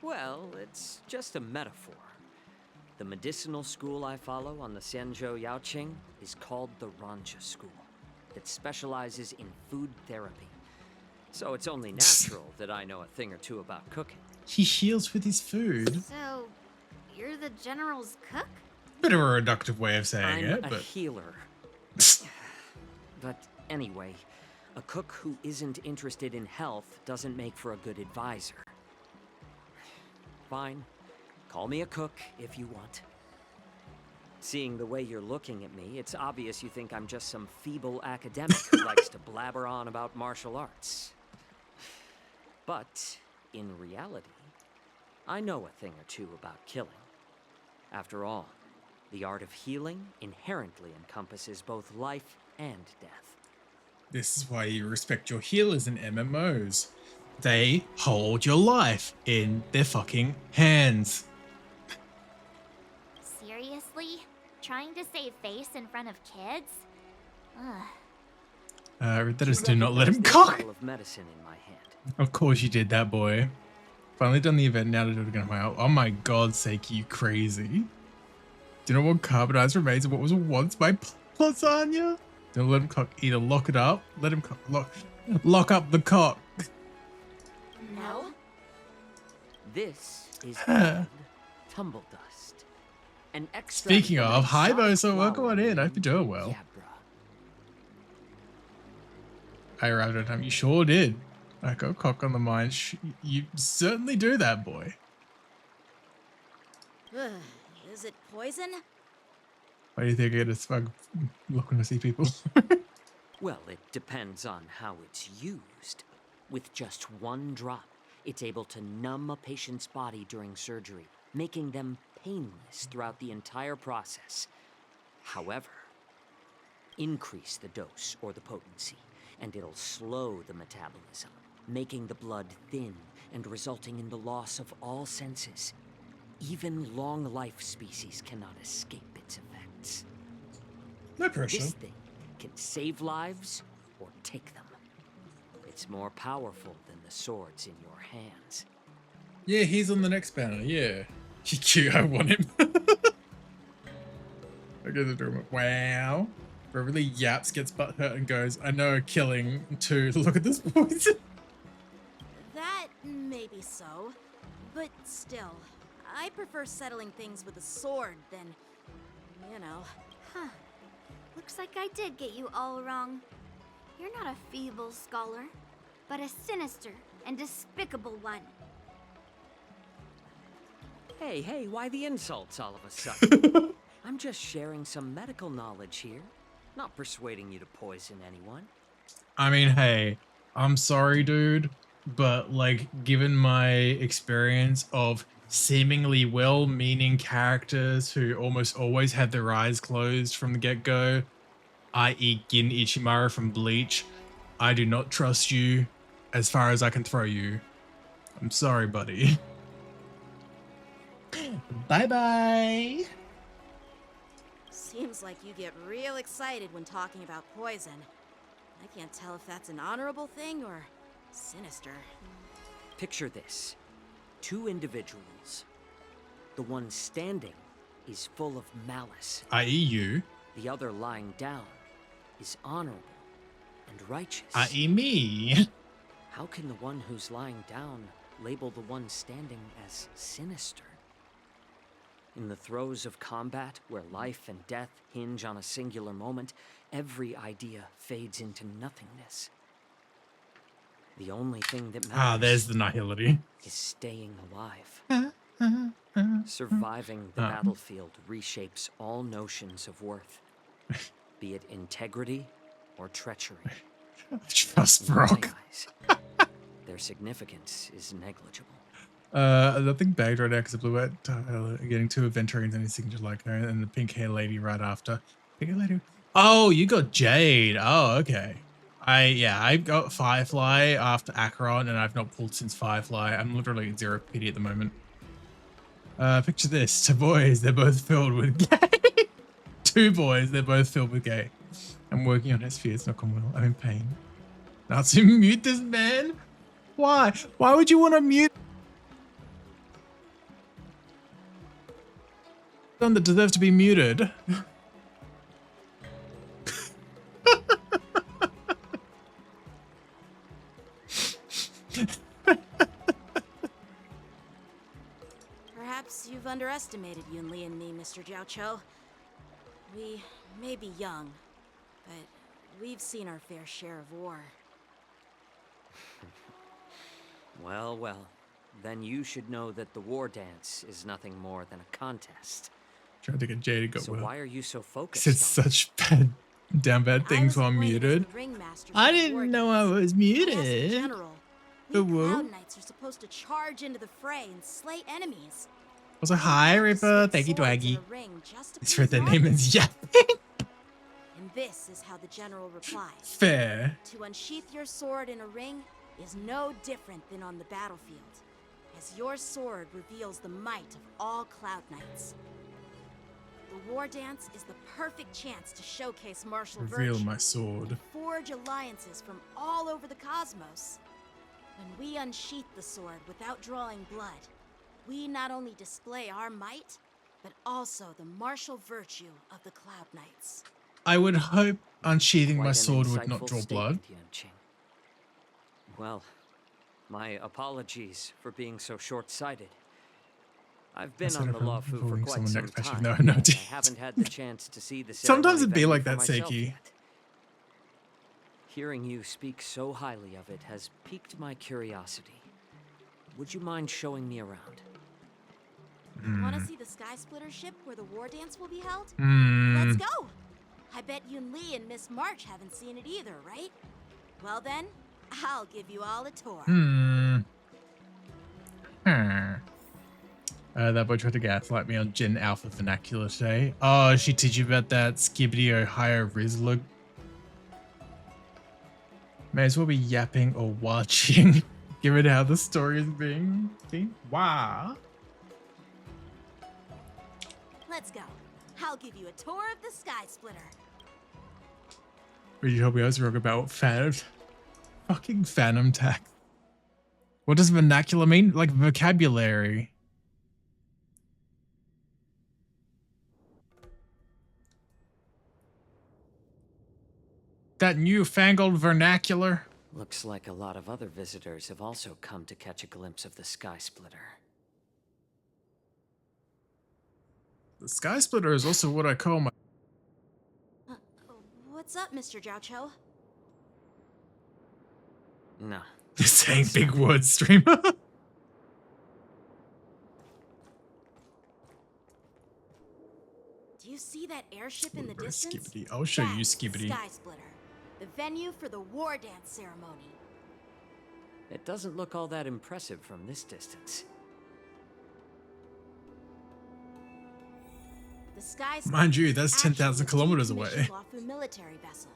Well, it's just a metaphor. The medicinal school I follow on the Xianzhou Yaoqing is called the Ranja School, that specializes in food therapy. So it's only natural that I know a thing or two about cooking. He heals with his food. So, you're the general's cook? Bit of a reductive way of saying I'm it, a but healer. But anyway, a cook who isn't interested in health doesn't make for a good advisor. Fine. Call me a cook if you want. Seeing the way you're looking at me, it's obvious you think I'm just some feeble academic who likes to blabber on about martial arts. But, in reality, I know a thing or two about killing. After all, the art of healing inherently encompasses both life and death. this is why you respect your healers in MMOs. They hold your life in their fucking hands. Seriously? Trying to save face in front of kids? Ugh. That is do not let him There's a cook. bottle of medicine in my hand. Of course you did that, boy. Finally done the event, now to do it again. Wow. Oh my god's sake, you crazy. Do not want carbonized remains of what was once my lasagna? Don't let him cook. Either lock it up, let him cook. Lock up the cock. No? This is called tumble dust. An extract Speaking from of, a hi soft Bosa, welcome flower on in. I hope named you're doing well. Yabra. I arrived on time. You sure did. I got cock on the mind. You certainly do that, boy. Is it poison? Why do you think it is fun looking to see people? Well, it depends on how it's used. With just one drop, it's able to numb a patient's body during surgery, making them painless throughout the entire process. However, increase the dose or the potency, and it'll slow the metabolism, making the blood thin and resulting in the loss of all senses. Even long-life species cannot escape its effects. No pressure. This thing can save lives or take them. It's more powerful than the swords in your hands. Yeah, he's on the next banner. Yeah. Cute, I want him. I guess I do. Wow. Beverly yaps, gets butt hurt, and goes, I know killing too. Look at this poison. That may be so, but still, I prefer settling things with a sword than, you know. Huh. Looks like I did get you all wrong. You're not a feeble scholar, but a sinister and despicable one. Hey, why the insults all of a sudden? I'm just sharing some medical knowledge here, not persuading you to poison anyone. I mean, hey, I'm sorry, dude, but like, given my experience of seemingly well-meaning characters who almost always had their eyes closed from the get-go, i.e. Gin Ichimara from Bleach, I do not trust you as far as I can throw you. I'm sorry, buddy. Bye-bye. Seems like you get real excited when talking about poison. I can't tell if that's an honorable thing or sinister. Picture this. 2 individuals. The one standing is full of malice. I.e. you. The other lying down is honorable and righteous. I.e. me. How can the one who's lying down label the one standing as sinister? In the throes of combat, where life and death hinge on a singular moment, every idea fades into nothingness. The only thing that matters there's the nihility. is staying alive. Surviving the battlefield reshapes all notions of worth, be it integrity or treachery. Trust In my Brock. eyes, their significance is negligible. Nothing bagged right now because the blue hat getting 2 Aventarians and his signature like her, and the pink hair lady right after. Pink hair lady Oh, you got Jade. Oh, okay. I got Firefly after Acheron, and I've not pulled since Firefly. I'm literally at 0 PD at the moment. Picture this: 2 boys, they're both filled with gay. 2 boys, they're both filled with gay. I'm working on SP. It's not going well. I'm in pain. Nazi, mute this man. Why? Why would you want to mute someone that deserves to be muted? Perhaps you've underestimated Yunli and me, Mr. Jiaoqiu. We may be young, but we've seen our fair share of war. Well, well. Then you should know that the war dance is nothing more than a contest. Trying to get Jade to go so well. why are you so focused Said such bad things while muted. I didn't know I was muted. General, we Cloud Knights are supposed to charge into the fray and slay enemies. Also, hi, Ripper. Thank you, Dwaggy. It's for the name is yapping. And this is how the general replies. Fair. To unsheath your sword in a ring is no different than on the battlefield, as your sword reveals the might of all Cloud Knights. The war dance is the perfect chance to showcase martial Reveal virtue my sword. and forge alliances from all over the cosmos. When we unsheath the sword without drawing blood, we not only display our might, but also the martial virtue of the Cloud Knights. I would hope unsheathing my Quite an sword would not insightful draw blood. statement, Yanqing. Well, my apologies for being so short-sighted. I've been on the Luofu for quite some time. No, I haven't had the chance to see the Sometimes ceremony it'd be venue like for that, myself Seiki. yet. Hearing you speak so highly of it has piqued my curiosity. Would you mind showing me around? Want to see the Sky Splitter ship where the war dance will be held? Hmm. Let's go! I bet Yunli and Miss March haven't seen it either, right? Well then, I'll give you all a tour. That boy tried to gaslight me on Gen Alpha vernacular today. Oh, she teach you about that Skibbity Ohio Rizlug? May as well be yapping or watching, given how the story is being. Wow. Let's go. I'll give you a tour of the Sky Splitter. Really hope I was wrong about fucking Phantom Tax. What does vernacular mean? Like vocabulary. That newfangled vernacular. Looks like a lot of other visitors have also come to catch a glimpse of the Sky Splitter. The Sky Splitter is also what I call my... What's up, Mr. Jiaoqiu? No. This ain't big word streamer. Do you see that airship in the distance? Skibbity. I'll show you Skibbity. Sky Splitter, the venue for the war dance ceremony. It doesn't look all that impressive from this distance. The Sky Mind you, that's 10,000 kilometers away. Luofu military vessel.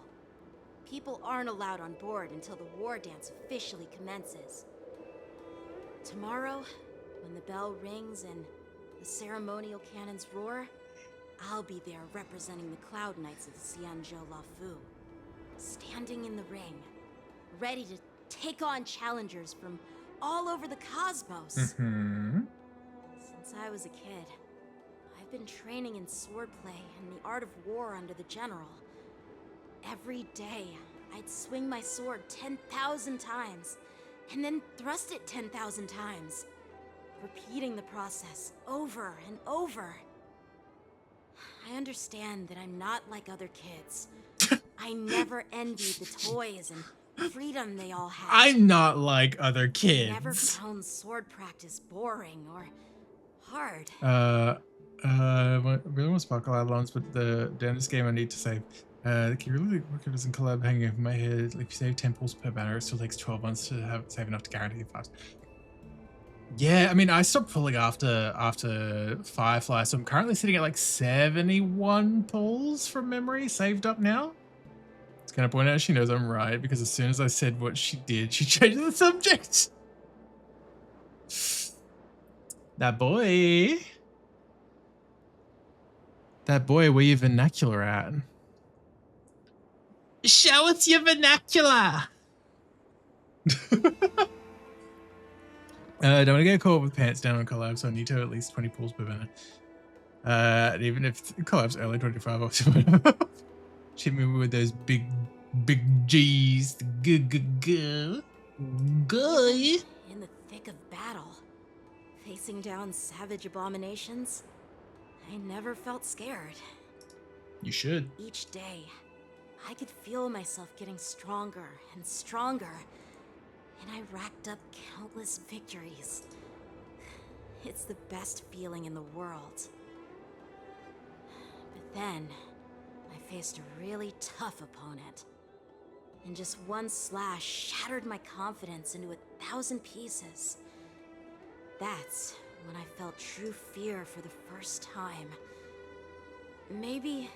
People aren't allowed on board until the war dance officially commences. Tomorrow, when the bell rings and the ceremonial cannons roar, I'll be there representing the Cloud Knights of the Xianzhou Luofu, standing in the ring, ready to take on challengers from all over the cosmos. Since I was a kid, I've been training in swordplay and the art of war under the general. Every day, I'd swing my sword 10,000 times, and then thrust it 10,000 times, repeating the process over and over. I understand that I'm not like other kids. I never envied the toys and freedom they all had. I'm not like other kids. I never found sword practice boring or hard. I really want to sparkle out loans, but the damnedest game I need to save. Can you really work if it's in collab hanging over my head? If you save 10 pulls per banner, it still takes 12 months to save enough to guarantee it fast. Yeah, I mean, I stopped pulling after Firefly, so I'm currently sitting at like 71 pulls from memory saved up now. It's gonna point out she knows I'm right because as soon as I said what she did, she changed the subject. That boy. That boy, where your vernacular at? Show us your vernacular. I don't want to get caught with pants down on collab, so I need to have at least 20 pulls per minute. Even if collab's early 25 off. Hit me with those big G's. Guy. In the thick of battle, facing down savage abominations, I never felt scared. You should. Each day, I could feel myself getting stronger and stronger, and I racked up countless victories. It's the best feeling in the world. But then, I faced a really tough opponent, and just one slash shattered my confidence into 1,000 pieces. That's when I felt true fear for the first time. Maybe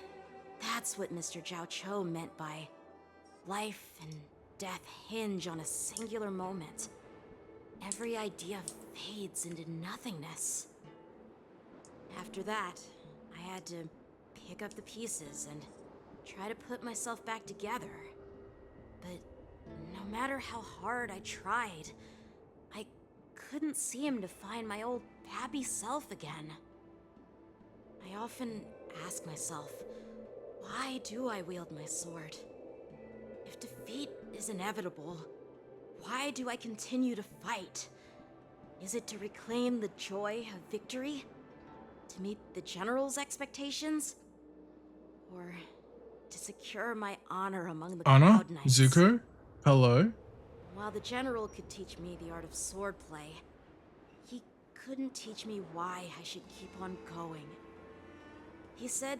that's what Mr. Zhao Cho meant by life and death hinge on a singular moment. Every idea fades into nothingness. After that, I had to pick up the pieces and try to put myself back together. But no matter how hard I tried, I couldn't seem to find my old happy self again. I often ask myself, why do I wield my sword? If defeat is inevitable, why do I continue to fight? Is it to reclaim the joy of victory? To meet the General's expectations? Or to secure my honor among the Anna? Cloud Knights? Zuko? Hello? While the General could teach me the art of swordplay, he couldn't teach me why I should keep on going. He said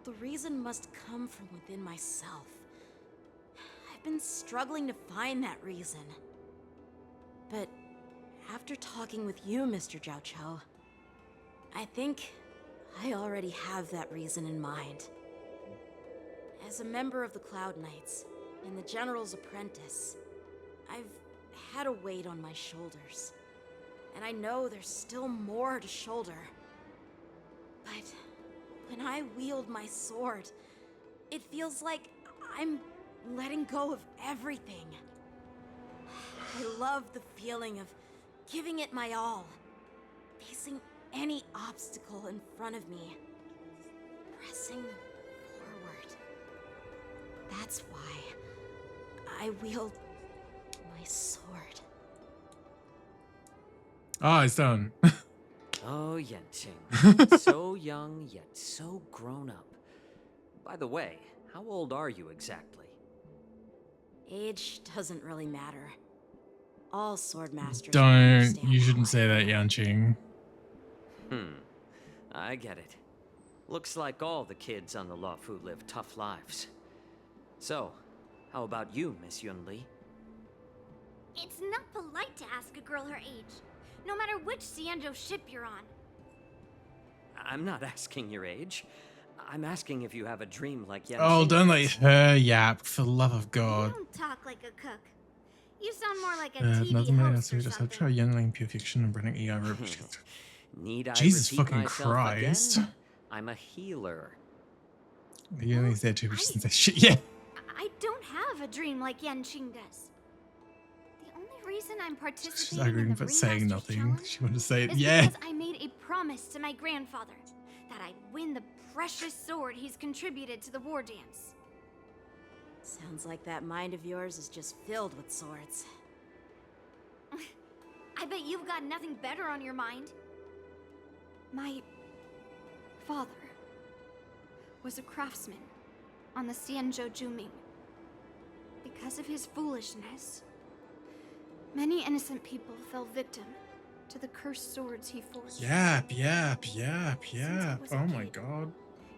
the reason must come from within myself. I've been struggling to find that reason. But after talking with you, Mr. Zhao Cho, I think I already have that reason in mind. As a member of the Cloud Knights and the General's apprentice, I've had a weight on my shoulders. And I know there's still more to shoulder. But when I wield my sword, it feels like I'm letting go of everything. I love the feeling of giving it my all, facing any obstacle in front of me, pressing forward. That's why I wield my sword. Ah, it's done. Oh, Yenting. So young, yet so grown up. By the way, how old are you exactly? Age doesn't really matter. All sword masters Don't. You shouldn't say that, Yanqing. I get it. Looks like all the kids on the Luofu live tough lives. So, how about you, Miss Yunli? It's not polite to ask a girl her age, no matter which Xianzhou ship you're on. I'm not asking your age. I'm asking if you have a dream like Yen. Oh, don't let her yap, for the love of God. You don't talk like a cook. You sound more like a TV Nothing made host us or just have something. try Yunling Pure Fiction and bringing EI Need I Jesus repeat fucking myself Christ. again? I'm a healer. Yunling's there too, but she doesn't say shit. Yeah. I don't have a dream like Yanqing does. The only reason I'm She's participating in arguing the but saying Ringmaster's nothing. Challenge She wanted to say it. is Yeah. because I made a promise to my grandfather that I'd win the precious sword he's contributed to the war dance. Sounds like that mind of yours is just filled with swords. I bet you've got nothing better on your mind. My father was a craftsman on the Xianzhou Juming. Because of his foolishness, many innocent people fell victim to the cursed swords he forged. Yap. Oh my God.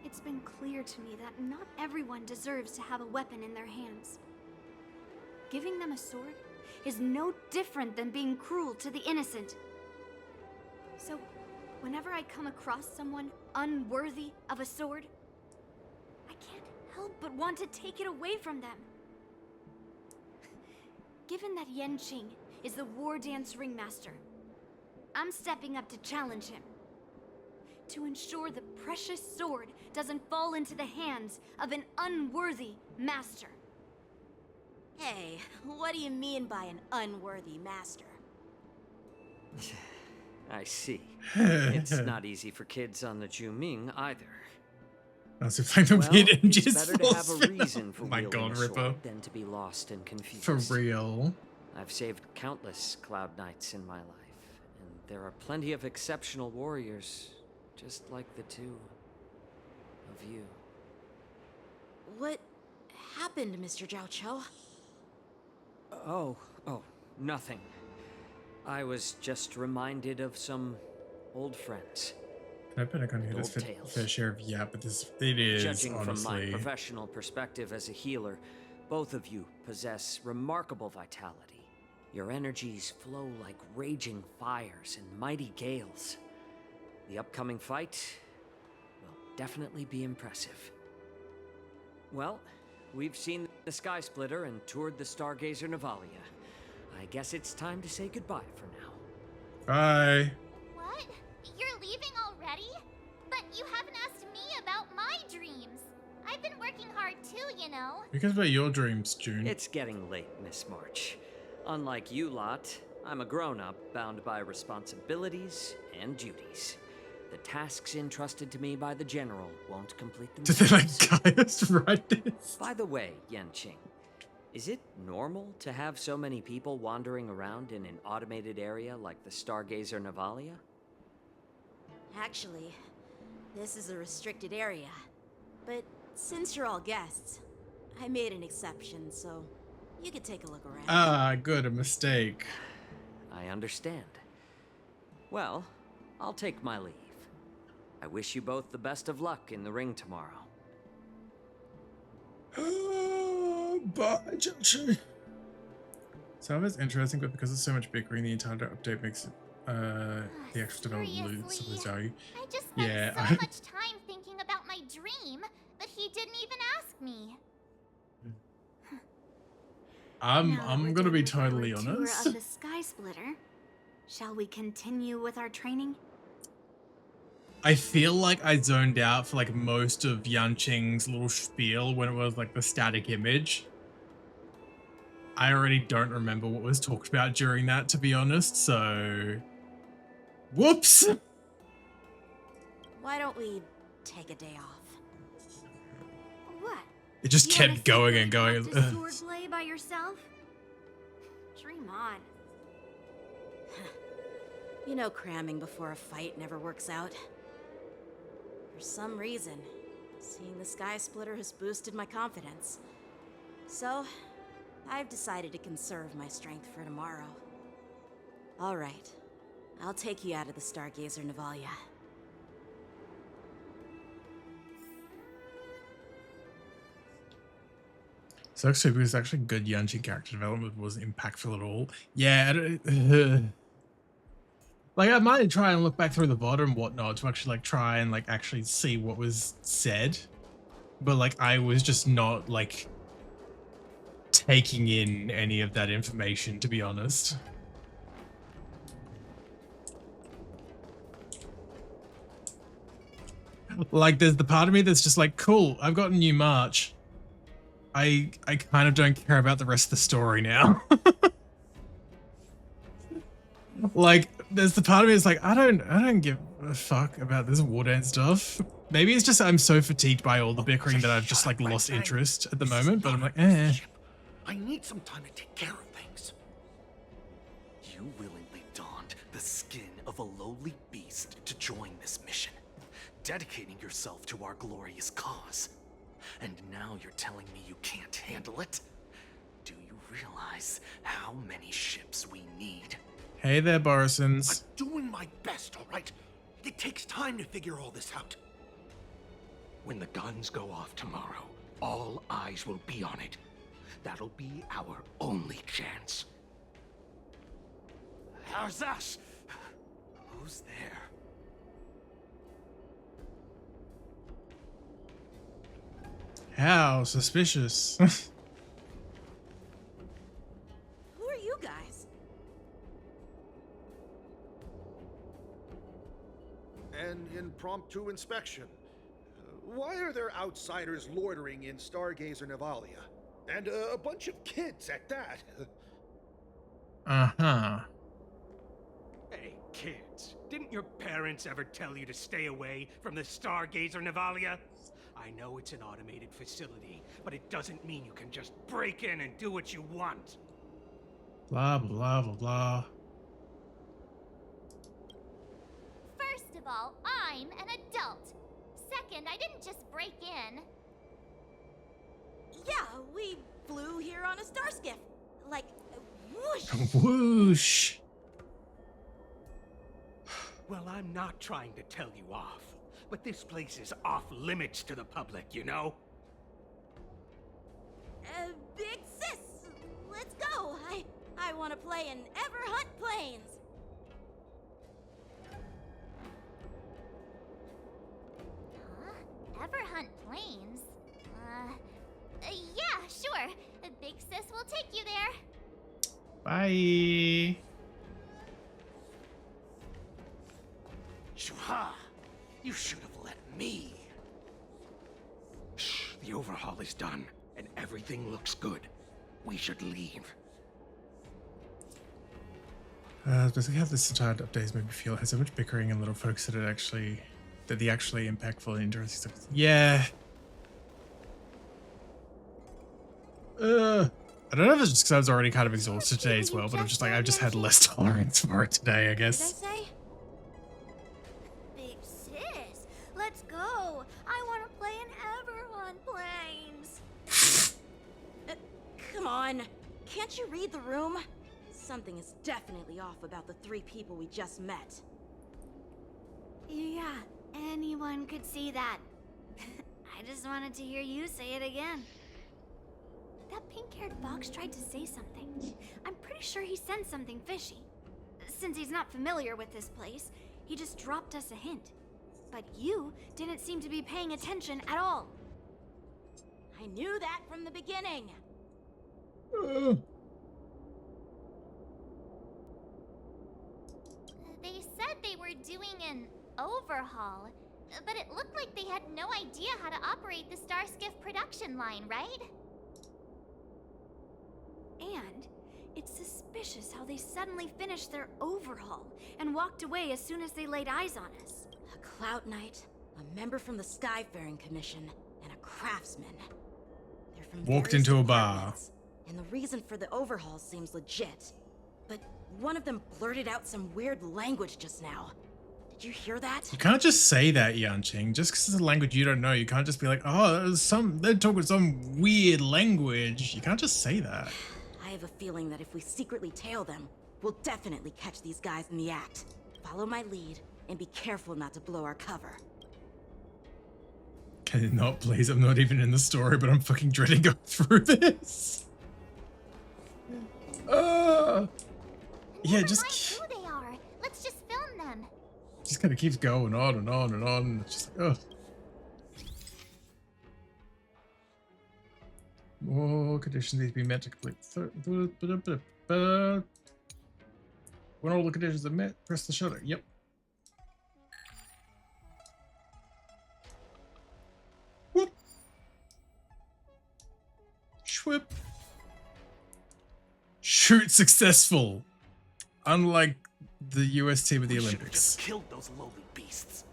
It's been clear to me that not everyone deserves to have a weapon in their hands. Giving them a sword is no different than being cruel to the innocent. So, whenever I come across someone unworthy of a sword, I can't help but want to take it away from them. Given that Yanqing is the war dance ringmaster, I'm stepping up to challenge him. To ensure the precious sword doesn't fall into the hands of an unworthy master. Hey, what do you mean by an unworthy master? I see. It's not easy for kids on the Juming either. That's if I'm Well, being it's just better to have a reason for oh my wielding god, a Ripper. sword than to be lost and confused. For real. I've saved countless Cloud Knights in my life, and there are plenty of exceptional warriors, just like the two of you. What happened, Mr. Zhao Cho? Oh, nothing. I was just reminded of some old friends. I bet I can't hear this fair share of but it is, Judging honestly. from my professional perspective as a healer, both of you possess remarkable vitality. Your energies flow like raging fires and mighty gales. The upcoming fight will definitely be impressive. Well, we've seen the Sky Splitter and toured the Stargazer Navalia. I guess it's time to say goodbye for now. Bye. What? You're leaving already? But you haven't asked me about my dreams. I've been working hard too, you know. Who cares about your dreams, June? It's getting late, Miss March. Unlike you lot, I'm a grown-up bound by responsibilities and duties. The tasks entrusted to me by the General won't complete Did themselves. they like Gaius write this? By the way, Yanqing, is it normal to have so many people wandering around in an automated area like the Stargazer Navalia? Actually, this is a restricted area. But since you're all guests, I made an exception, so you could take a look around. Ah, good, a mistake. I understand. Well, I'll take my leave. I wish you both the best of luck in the ring tomorrow. Bye, Joshua. Some of it's interesting, but because there's so much bickering, the entire update makes it, the extra development lose some of its value. I just spent so much time thinking about my dream that he didn't even ask me. I'm gonna be totally Tour honest. of the Sky Splitter. Shall we continue with our training? I feel like I zoned out for like most of Yanqing's little spiel when it was like the static image. I already don't remember what was talked about during that, to be honest, so... Whoops! Why don't we take a day off? What? It just kept going and going. Sword play by yourself? Dream on. You know cramming before a fight never works out. For some reason, seeing the Sky Splitter has boosted my confidence. So, I've decided to conserve my strength for tomorrow. Alright, I'll take you out of the Stargazer Navalia. So actually, because actually good Yanqing character development wasn't impactful at all. Yeah, like I might try and look back through the bottom and whatnot to actually like try and like actually see what was said, but like I was just not like taking in any of that information, to be honest. Like there's the part of me that's just like, cool, I've got a new march. I kind of don't care about the rest of the story now. Like, there's the part of me that's like, I don't give a fuck about this war dance stuff. Maybe it's just I'm so fatigued by all the bickering that I've just like lost interest at the moment, but I'm like, eh. I need some time to take care of things. You willingly donned the skin of a lowly beast to join this mission, dedicating yourself to our glorious cause. And now you're telling me you can't handle it? Do you realize how many ships we need? Hey there, Borisons. I'm doing my best, all right? It takes time to figure all this out. When the guns go off tomorrow, all eyes will be on it. That'll be our only chance. How's that? Who's there? How suspicious. Who are you guys? An impromptu inspection. Why are there outsiders loitering in Stargazer Navalia? And a bunch of kids at that. Uh-huh. Hey, kids, didn't your parents ever tell you to stay away from the Stargazer Navalia? I know it's an automated facility, but it doesn't mean you can just break in and do what you want. Blah, blah, blah, blah. First of all, I'm an adult. Second, I didn't just break in. Yeah, we flew here on a star skiff. Like, whoosh. Whoosh. Well, I'm not trying to tell you off, but this place is off limits to the public, you know? Big sis, let's go. I want to play in Everhunt Plains. Huh? Everhunt Plains? Yeah, sure. Big sis will take you there. Bye. Shuha! You should have let me. Shh, the overhaul is done, and everything looks good. We should leave. Basically how this entire update has made me feel it has so much bickering and little folks that the actually impactful and interesting stuff. Yeah. I don't know if it's just because I was already kind of exhausted today as well, but I'm just like, I've just had less tolerance for it today, I guess. Did I say? Big sis, let's go. I want to play in Everhunt Plains. Come on, can't you read the room? Something is definitely off about the 3 people we just met. Yeah, anyone could see that. I just wanted to hear you say it again. That pink-haired fox tried to say something. I'm pretty sure he sensed something fishy. Since he's not familiar with this place, he just dropped us a hint. But you didn't seem to be paying attention at all. I knew that from the beginning. They said they were doing an overhaul, but it looked like they had no idea how to operate the Starskiff production line, right? And it's suspicious how they suddenly finished their overhaul and walked away as soon as they laid eyes on us. A Cloud Knight, a member from the Skyfaring Commission, and a craftsman. They're from Walked various into a bar. departments, and the reason for the overhaul seems legit. But one of them blurted out some weird language just now. Did you hear that? You can't just say that, Yanqing. Just because it's a language you don't know, you can't just be like, oh, they're talking some weird language. You can't just say that. I have a feeling that if we secretly tail them, we'll definitely catch these guys in the act. Follow my lead, and be careful not to blow our cover. Can it not, please? I'm not even in the story, but I'm fucking dreading going through this. Yeah, just Who they are? Let's just film them. just kind of keeps going on and on and on. It's just like, oh. More conditions need to be met to complete. When all the conditions are met, press the shutter. Yep. Whoop. Schwip. Shoot successful. Unlike the US team of the Olympics. Just killed those lowly beasts.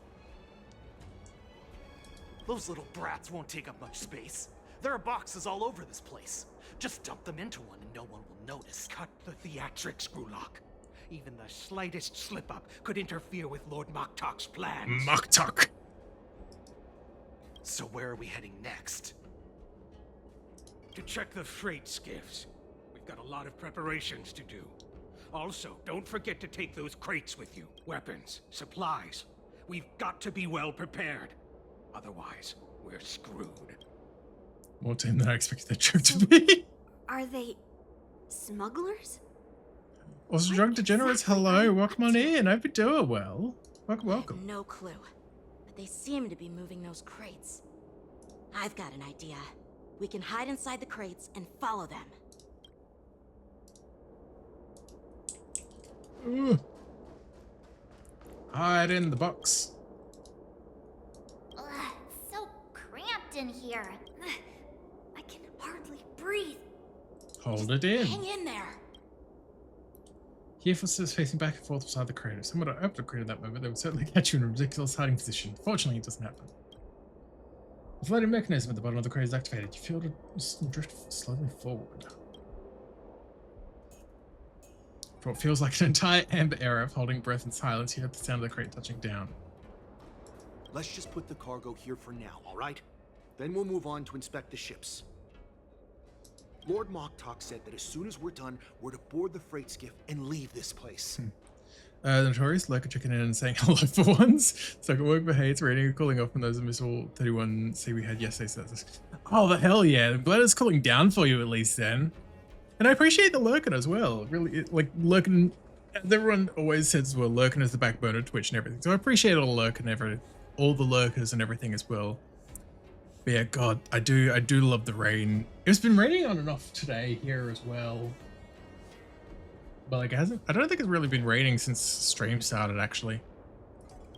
Those little brats won't take up much space. There are boxes all over this place. Just dump them into one and no one will notice. Cut the theatrics, Grulok. Even the slightest slip-up could interfere with Lord Moktok's plans. Moktok. So where are we heading next? To check the freight skiffs. We've got a lot of preparations to do. Also, don't forget to take those crates with you. Weapons, supplies. We've got to be well prepared. Otherwise, we're screwed. More time than I expected that joke to be. Are they smugglers? Also, Drunk Degenerates, hello. Welcome on in. Hope you're doing well. Welcome, I have welcome. no clue, but they seem to be moving those crates. I've got an idea. We can hide inside the crates and follow them. Ooh. Hide in the box. Ugh, so cramped in here. I can hardly breathe. Hold it in. Hang in there. Here footsteps facing back and forth beside the crate. If someone had opened a crate at that moment, they would certainly catch you in a ridiculous hiding position. Fortunately, it doesn't happen. The floating mechanism at the bottom of the crate is activated. You feel it drift slowly forward. For what feels like an entire amber era of holding breath in silence, you hear the sound of the crate touching down. Let's just put the cargo here for now, all right? Then we'll move on to inspect the ships. Lord Moktok said that as soon as we're done, we're to board the freight skiff and leave this place. The Notorious Lurker checking in and saying hello for once. So I can work for Hates, rating and cooling off from those missile 31 see we had yesterday. So oh, the hell yeah. I'm glad it's cooling down for you at least then. And I appreciate the Lurkin as well. Really, like Lurkin, as everyone always says, well, Lurkin is the backbone of Twitch and everything. So I appreciate all the Lurkin, all the Lurkers and everything as well. But yeah, God, I do love the rain. It's been raining on and off today here as well. But like, I don't think it's really been raining since stream started, actually.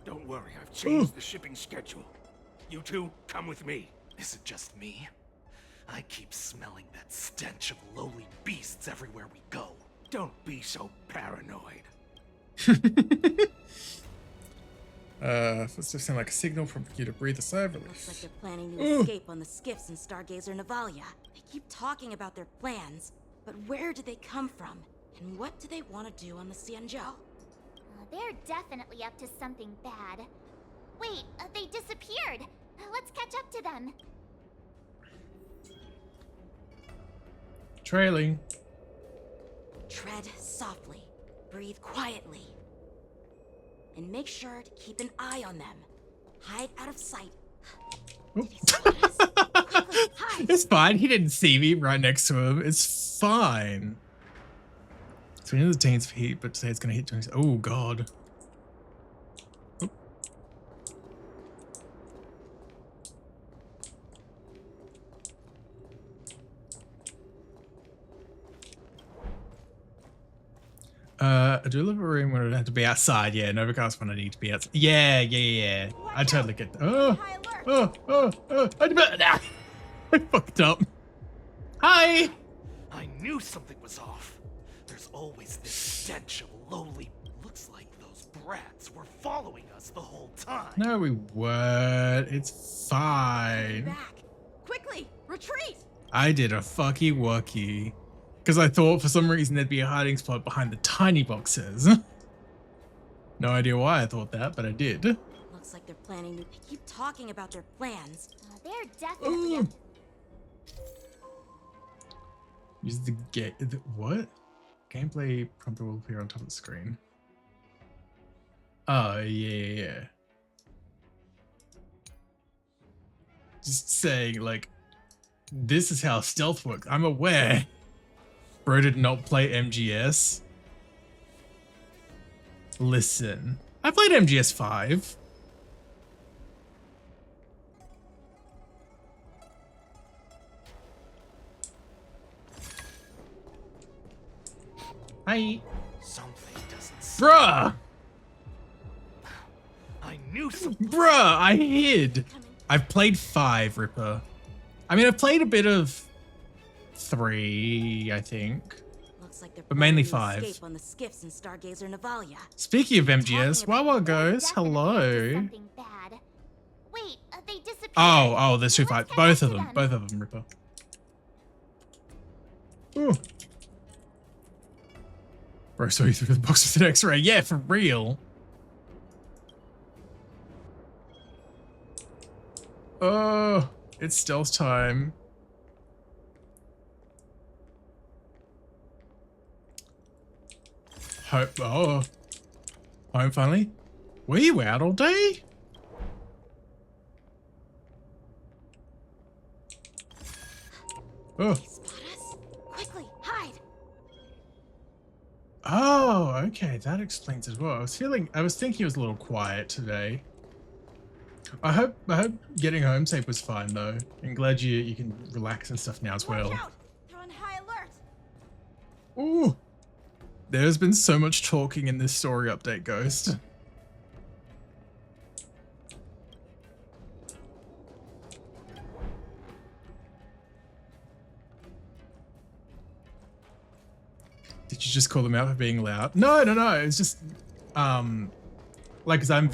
Don't worry, I've changed the shipping schedule. You two, come with me. Is it just me? I keep smelling that stench of lowly beasts everywhere we go. Don't be so paranoid. Footsteps sound like a signal from you to breathe a sigh of relief. Looks like they're planning to escape on the skiffs in Stargazer Navalia. They keep talking about their plans, but where do they come from? And what do they want to do on the Xianzhou? They're definitely up to something bad. Wait, they disappeared. Let's catch up to them. Trailing. Tread softly. Breathe quietly. And make sure to keep an eye on them. Hide out of sight. Did he spot us? Quickly, hide. It's fine. He didn't see me right next to him. It's fine. So we know the teens for heat, but today it's going to hit 20. Oh, God. I do love a room where I have to be outside. Yeah, an overcast when I need to be outside. Yeah. I totally get that. I fucked up. Hi. I knew something was off. There's always this stench of lowly. Looks like those brats were following us the whole time. No, we weren't. It's fine. Back. Quickly, retreat. I did a fucky wucky. Because I thought for some reason there'd be a hiding spot behind the tiny boxes. No idea why I thought that, but I did. Looks like they're planning to keep talking about their plans. They're definitely Use the gate. What? Gameplay prompter will appear on top of the screen. Oh, yeah. Just saying, like, this is how stealth works. I'm aware. Bro did not play MGS. Listen, I played MGS 5. Hi. Something doesn't. Bruh! I knew something. Bruh, I hid. I've played 5, Ripper. I mean, I've played a bit of 3, I think. Looks like they're But mainly planning to 5. escape on the skiffs in Stargazer Navalia. Speaking of MGS, Wawa goes, hello. something bad. Wait, they disappeared. Oh, there's 2 fights. Both of them, Ripper. Ooh. Bro, saw you through the box with an X-ray. Yeah, for real. Oh, it's stealth time. Home finally? Were you out all day? Oh. Spot us? Quickly, hide. Oh, Oh, okay, that explains as well. I was thinking it was a little quiet today. I hope getting home safe was fine though. I'm glad you can relax and stuff now as well. Watch out! They're on high alert. Ooh. There's been so much talking in this story update, Ghost. Did you just call them out for being loud? No. It's just, like, cause I'm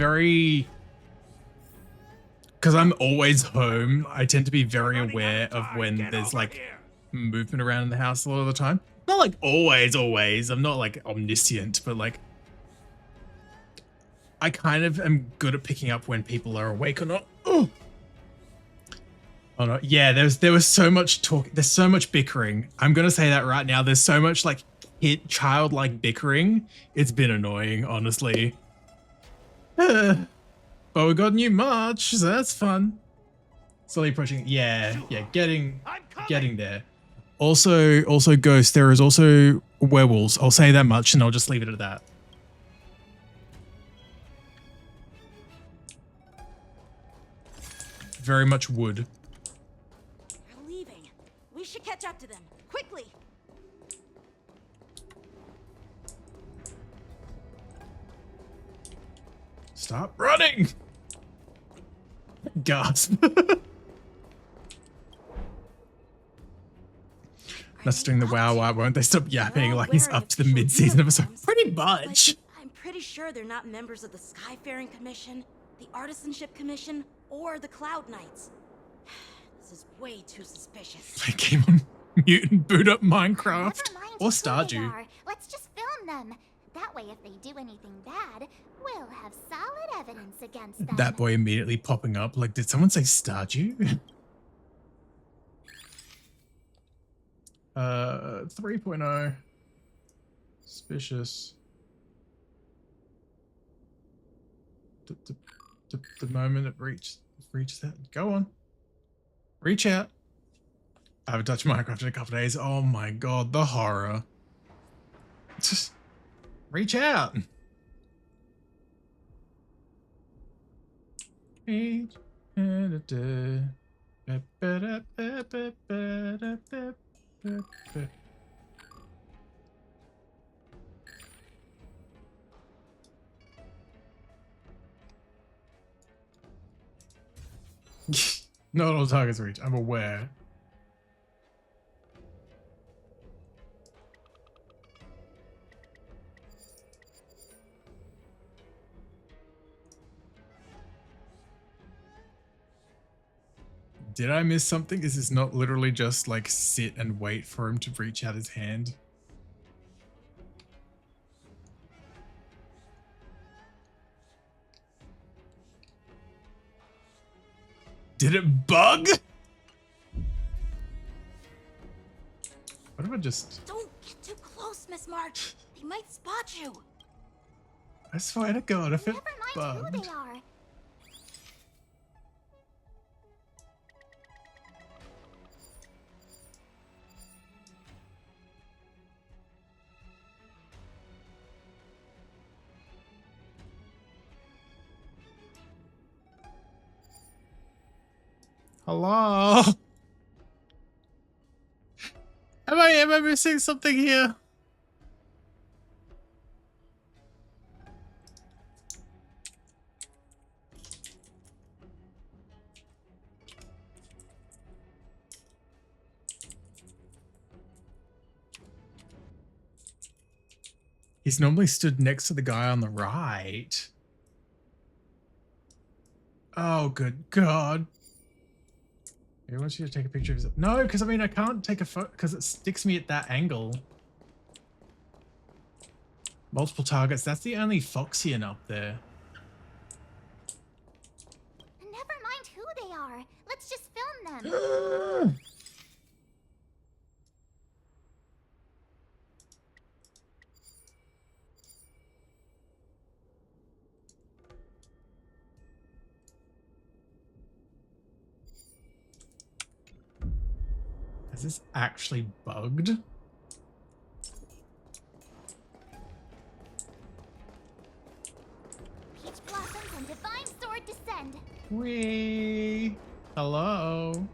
always home. I tend to be very aware of when there's like movement around in the house a lot of the time. Not like always. I'm not like omniscient, but like, I kind of am good at picking up when people are awake or not. Oh no, yeah. There was so much talk. There's so much bickering. I'm gonna say that right now. There's so much like childlike bickering. It's been annoying, honestly. But we got new March, so that's fun. Slowly approaching. Yeah, getting there. Also, Ghost. There is also werewolves. I'll say that much, and I'll just leave it at that. Very much wood. They're leaving. We should catch up to them quickly. Stop running! Gasp. That's doing the wow, won't they stop yapping like he's up to the mid-season episode? Pretty much. I'm pretty sure they're not members of the Skyfaring Commission, the Artisanship Commission, or the Cloud Knights. This is way too suspicious. I came on mute and boot up Minecraft. Or Stardew. Let's just film them. That way, if they do anything bad, we'll have solid evidence against them. That boy immediately popping up. Like, did someone say Stardew? 3.0. Suspicious. The moment it reaches that. Go on. Reach out. I haven't touched Minecraft in a couple of days. Oh my god, the horror. Just reach out. Not all targets reach. I'm aware. Did I miss something? Is this not literally just like sit and wait for him to reach out his hand? Did it bug? What if I just... Don't get too close, Miss March. They might spot you. I swear to God, if it Never mind bugged... who they are. Hello? Am I missing something here? He's normally stood next to the guy on the right. Oh, good God. He wants you to take a picture of his... No, because I mean, I can't take a photo because it sticks me at that angle. Multiple targets. That's the only Foxian up there. Never mind who they are. Let's just film them. Is this actually bugged? Wee. Hello.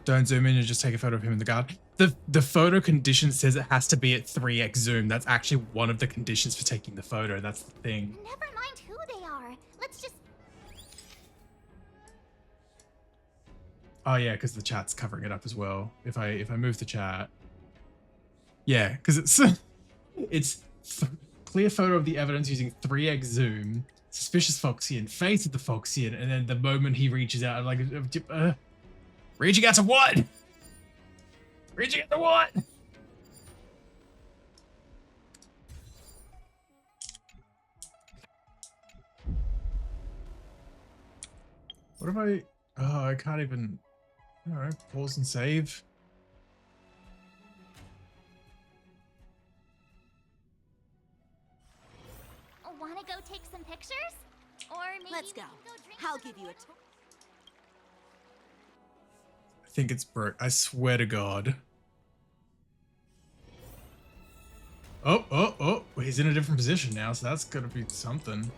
Don't zoom in and just take a photo of him in the guard. The photo condition says it has to be at 3x zoom. That's actually one of the conditions for taking the photo. That's the thing. Never mind who they are. Let's just... Oh yeah, because the chat's covering it up as well. If I move the chat, yeah, because it's clear photo of the evidence using 3x zoom. Suspicious Foxian, face of the Foxian, and then the moment he reaches out, I'm like, reaching out to what? Reaching out to what? What if I? Oh, I can't even. All right, pause and save. Want to go take some pictures? Or maybe Let's go. I'll give you a tour. I think it's broke. I swear to God. Oh, he's in a different position now, so that's gonna be something.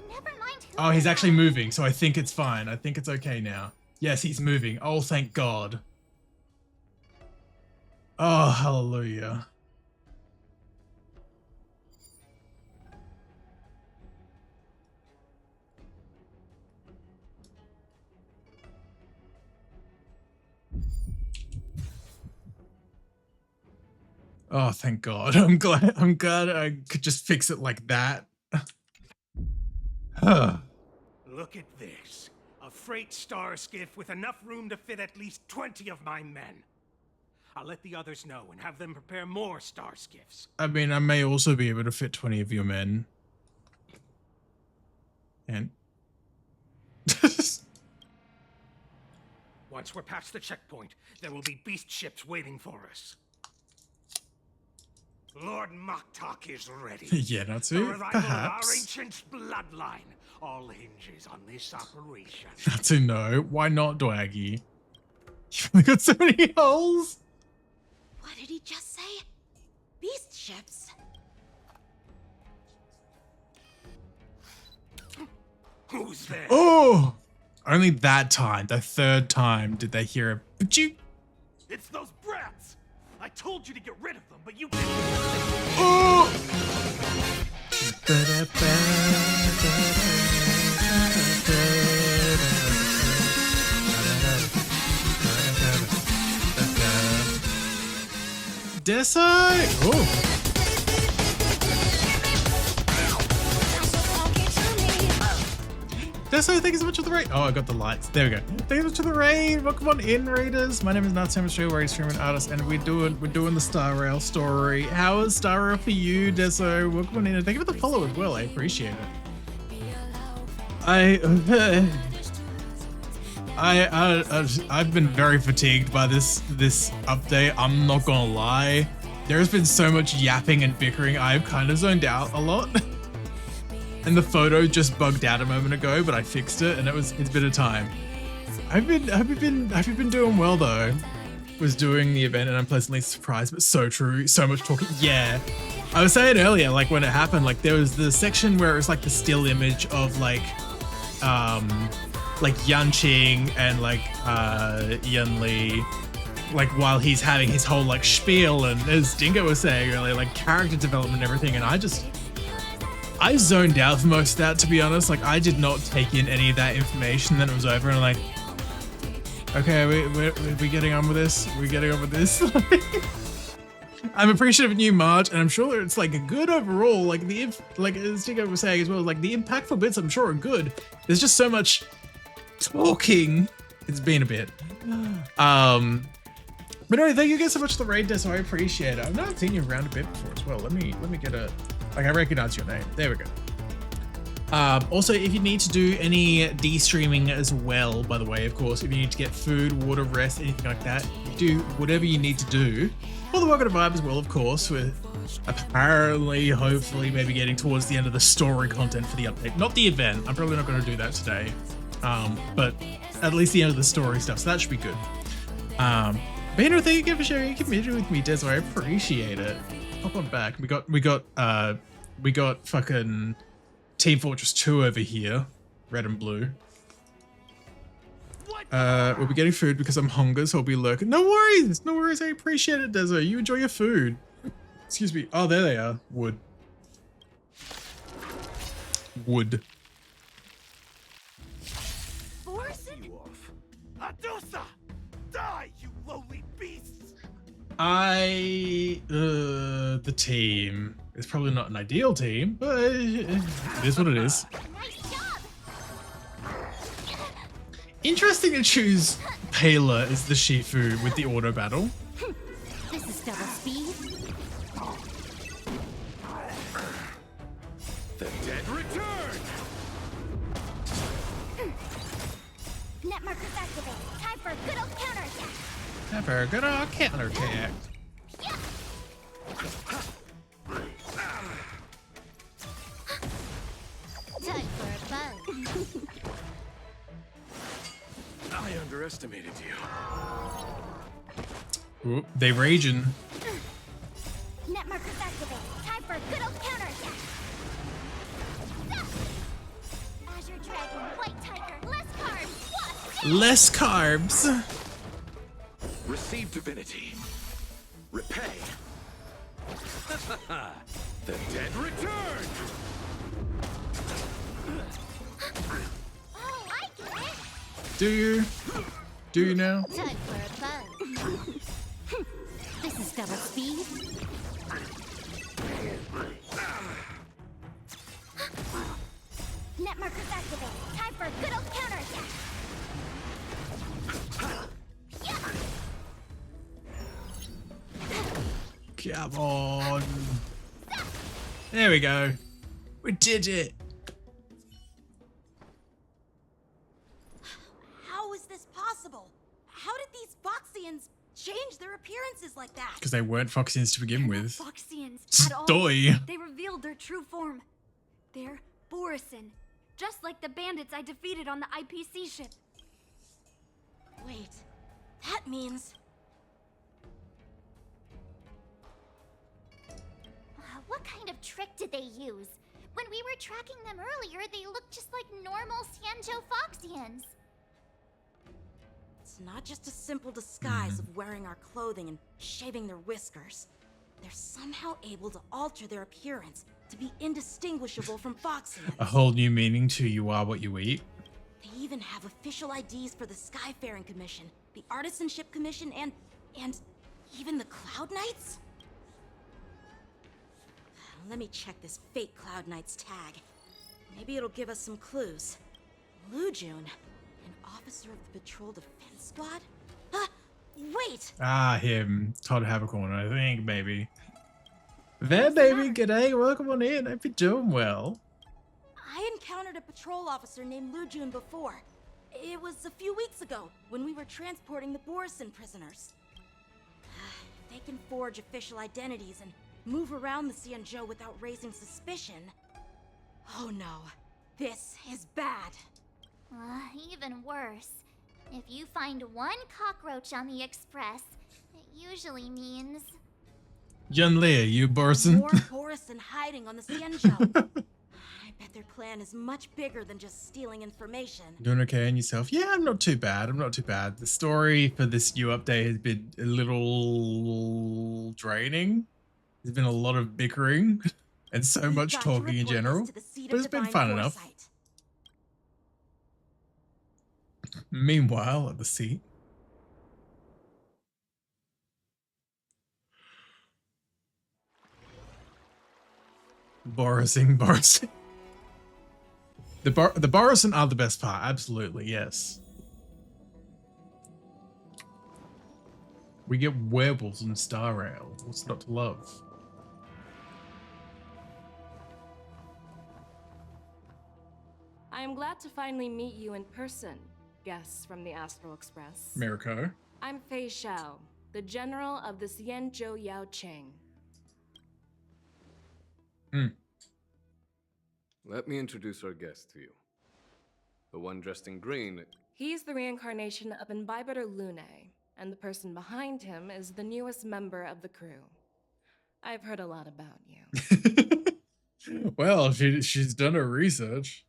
Never mind who Oh, he's actually moving, so I think it's fine. I think it's okay now. Yes, he's moving. Oh, thank God. Oh, hallelujah. Oh, thank God. I'm glad I could just fix it like that. Look at this. A freight star skiff with enough room to fit at least 20 of my men. I'll let the others know and have them prepare more star skiffs. I mean, I may also be able to fit 20 of your men. And... Once we're past the checkpoint, there will be beast ships waiting for us. Lord Moktok is ready. Yeah, Natsu, The revival perhaps. of our ancient bloodline all hinges on this operation. Natsu, no. Why not, Dwaggy? You've only got so many holes. What did he just say? Beast ships. Who's there? Oh! Only that time, the third time, did they hear a pachoo. It's those brats! I told you to get rid of them, but you didn't. Oh! Desai! Oh! Desai, thank you so much for the raid. Oh, I got the lights. There we go. Thank you so much for the raid. Welcome on in, Raiders. My name is Natsu, I'm a streamer, artist, and we're doing the Star Rail story. How is Star Rail for you, Deso? Welcome on in, and thank you for the follow as well. I appreciate it. I've been very fatigued by this update. I'm not gonna lie. There's been so much yapping and bickering. I've kind of zoned out a lot. And the photo just bugged out a moment ago, but I fixed it, and it's been a time. Have you been doing well though? Was doing the event, and I'm pleasantly surprised, but so true. So much talking. Yeah, I was saying earlier, like when it happened, like there was the section where it was like the still image of like Yanqing and like Yan Li, like while he's having his whole like spiel, and as Dingo was saying earlier, like character development and everything, and I zoned out for most of that, to be honest. Like, I did not take in any of that information. Then it was over, and I'm like, okay, are we getting on with this? Are we getting on with this? I'm appreciative of new March, and I'm sure it's like a good overall. Like as Dingo was saying as well, like the impactful bits, I'm sure are good. There's just so much talking. It's been a bit. But anyway, thank you guys so much for the raid, so I appreciate it. I've not seen you around a bit before as well. Let me get a. Like, I recognize your name. There we go. Also, if you need to do any de-streaming as well, by the way, of course, if you need to get food, water, rest, anything like that, do whatever you need to do. For the Welcome to Vibe as well, of course, with apparently, hopefully, maybe getting towards the end of the story content for the update. Not the event. I'm probably not going to do that today. But at least the end of the story stuff, so that should be good. But anyway, thank you again for sharing your community with me, Des. I appreciate it. Hop on back. We got fucking Team Fortress 2 over here, red and blue. We'll be getting food because I'm hungry, so I'll be lurking. No worries, no worries. I appreciate it, Desert. You enjoy your food. Excuse me. Oh, there they are. Wood. Wood. You off. Adusa! Die, you lowly beasts! The team. It's probably not an ideal team, but it is what it is. Interesting to choose Pela as the Shifu with the auto battle. This is double speed. The dead return! Net markers activate. Time for a good old counterattack. Time for a good old counterattack. Time for a bug. I underestimated you. Oop, they raging. Net markers activate. Time for a good old counterattack. Azure Dragon, White Tiger, less carbs. What? Less carbs. Receive divinity. Repay. The dead return! Oh, I get it. Do you? Do you now? Time for a bug. This is double speed. Net markers activate. Time for a good old counterattack. Come on. There we go. We did it. How is this possible? How did these Foxians change their appearances like that? Because they weren't Foxians to begin with. Foxians at all. Stoy. They revealed their true form. They're Borisin, just like the bandits I defeated on the IPC ship. Wait, that means... What kind of trick did they use? When we were tracking them earlier, they looked just like normal Xianzhou Foxians. It's not just a simple disguise of wearing our clothing and shaving their whiskers. They're somehow able to alter their appearance to be indistinguishable from Foxians. A whole new meaning to you are what you eat. They even have official IDs for the Skyfaring Commission, the Artisanship Commission, and even the Cloud Knights? Let me check this fake Cloud Knight's tag. Maybe it'll give us some clues. Lujun, an officer of the Patrol Defense Squad? Wait! Ah, him. Todd Havercorn, I think, baby. There, baby. G'day. Welcome on in. Hope you're doing well. I encountered a patrol officer named Lujun before. It was a few weeks ago, when we were transporting the Borisin prisoners. They can forge official identities and move around the Xianzhou without raising suspicion. Oh no, this is bad. Even worse. If you find one cockroach on the Express, it usually means... Yun Li, you Borisin? More Borisin hiding on the Xianzhou. I bet their plan is much bigger than just stealing information. Doing okay on yourself? Yeah, I'm not too bad. I'm not too bad. The story for this new update has been a little draining. There's been a lot of bickering and so much talking in general, but it's been fun enough. Meanwhile, at the seat. Borising. The Borisin are the best part, absolutely, yes. We get werewolves in Star Rail. What's not to love? I am glad to finally meet you in person, guests from the Astral Express. Mirko. I'm Fei Xiao, the general of the Xianzhou Yao Cheng. Let me introduce our guest to you. The one dressed in green. He's the reincarnation of Imbibitor Lune, and the person behind him is the newest member of the crew. I've heard a lot about you. Well, she's done her research.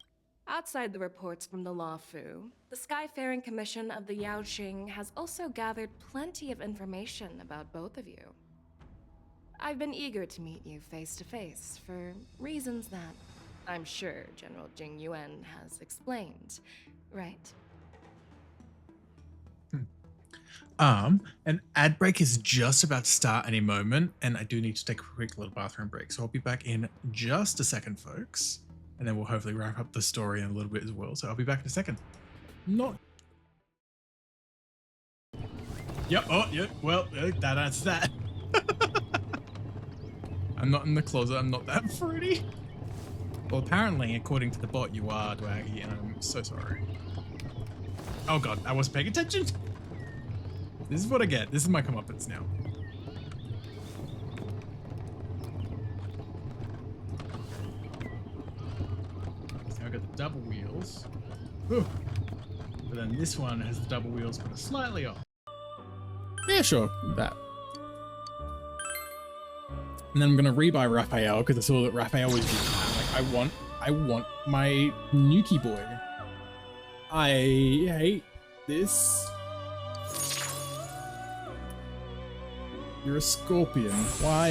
Outside the reports from the Law Fu, the Skyfaring Commission of the Yaoqing has also gathered plenty of information about both of you. I've been eager to meet you face to face for reasons that I'm sure General Jing Yuan has explained, right? An ad break is just about to start any moment, and I do need to take a quick little bathroom break. So I'll be back in just a second, folks. And then we'll hopefully wrap up the story in a little bit as well. So I'll be back in a second. Not. Yep. Oh, yeah. Well, that answers that. I'm not in the closet. I'm not that fruity. Well, apparently, according to the bot, you are, Dwaggy, and I'm so sorry. Oh god, I wasn't paying attention. This is what I get. This is my comeuppance now. So I got the double wheels. Whew. But then this one has the double wheels, but it's slightly off. Yeah, sure. That. And then I'm gonna rebuy Raphael because I saw that Raphael was like, I want my Nuki boy. I hate this. You're a scorpion. Why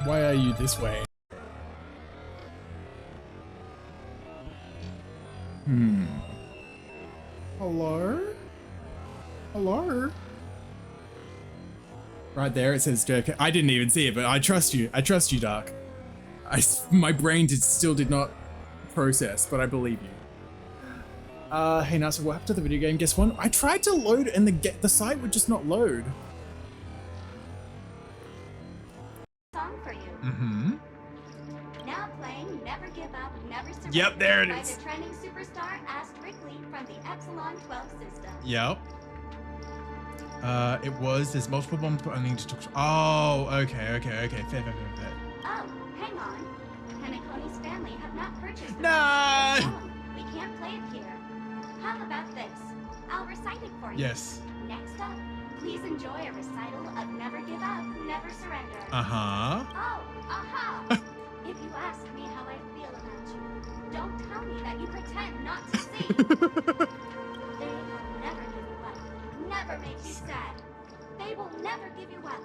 are you this way? Hello? Hello? Right there it says Dirk. I didn't even see it, but I trust you. I trust you, Dark. My brain still did not process, but I believe you. Hey, now, so what happened to the video game? Guess what? I tried to load and the site would just not load. Song for you. Mm-hmm. Now playing Never Give Up, Never Surrender. Yep, there it by is. the trending superstar Ast Rickley from the Epsilon 12 system. Yep. There's multiple bombs, but I need to talk to. Oh, okay. Fair. Oh, hang on. Hanakoni's family have not purchased the No! song. We can't play it here. How about this? I'll recite it for you. Yes. Next up, please enjoy a recital of Never Give Up, Never Surrender. Uh-huh. Oh, aha! If you ask me how I feel about you, don't tell me that you pretend not to see. They will never give you up, never make you sad. They will never give you up,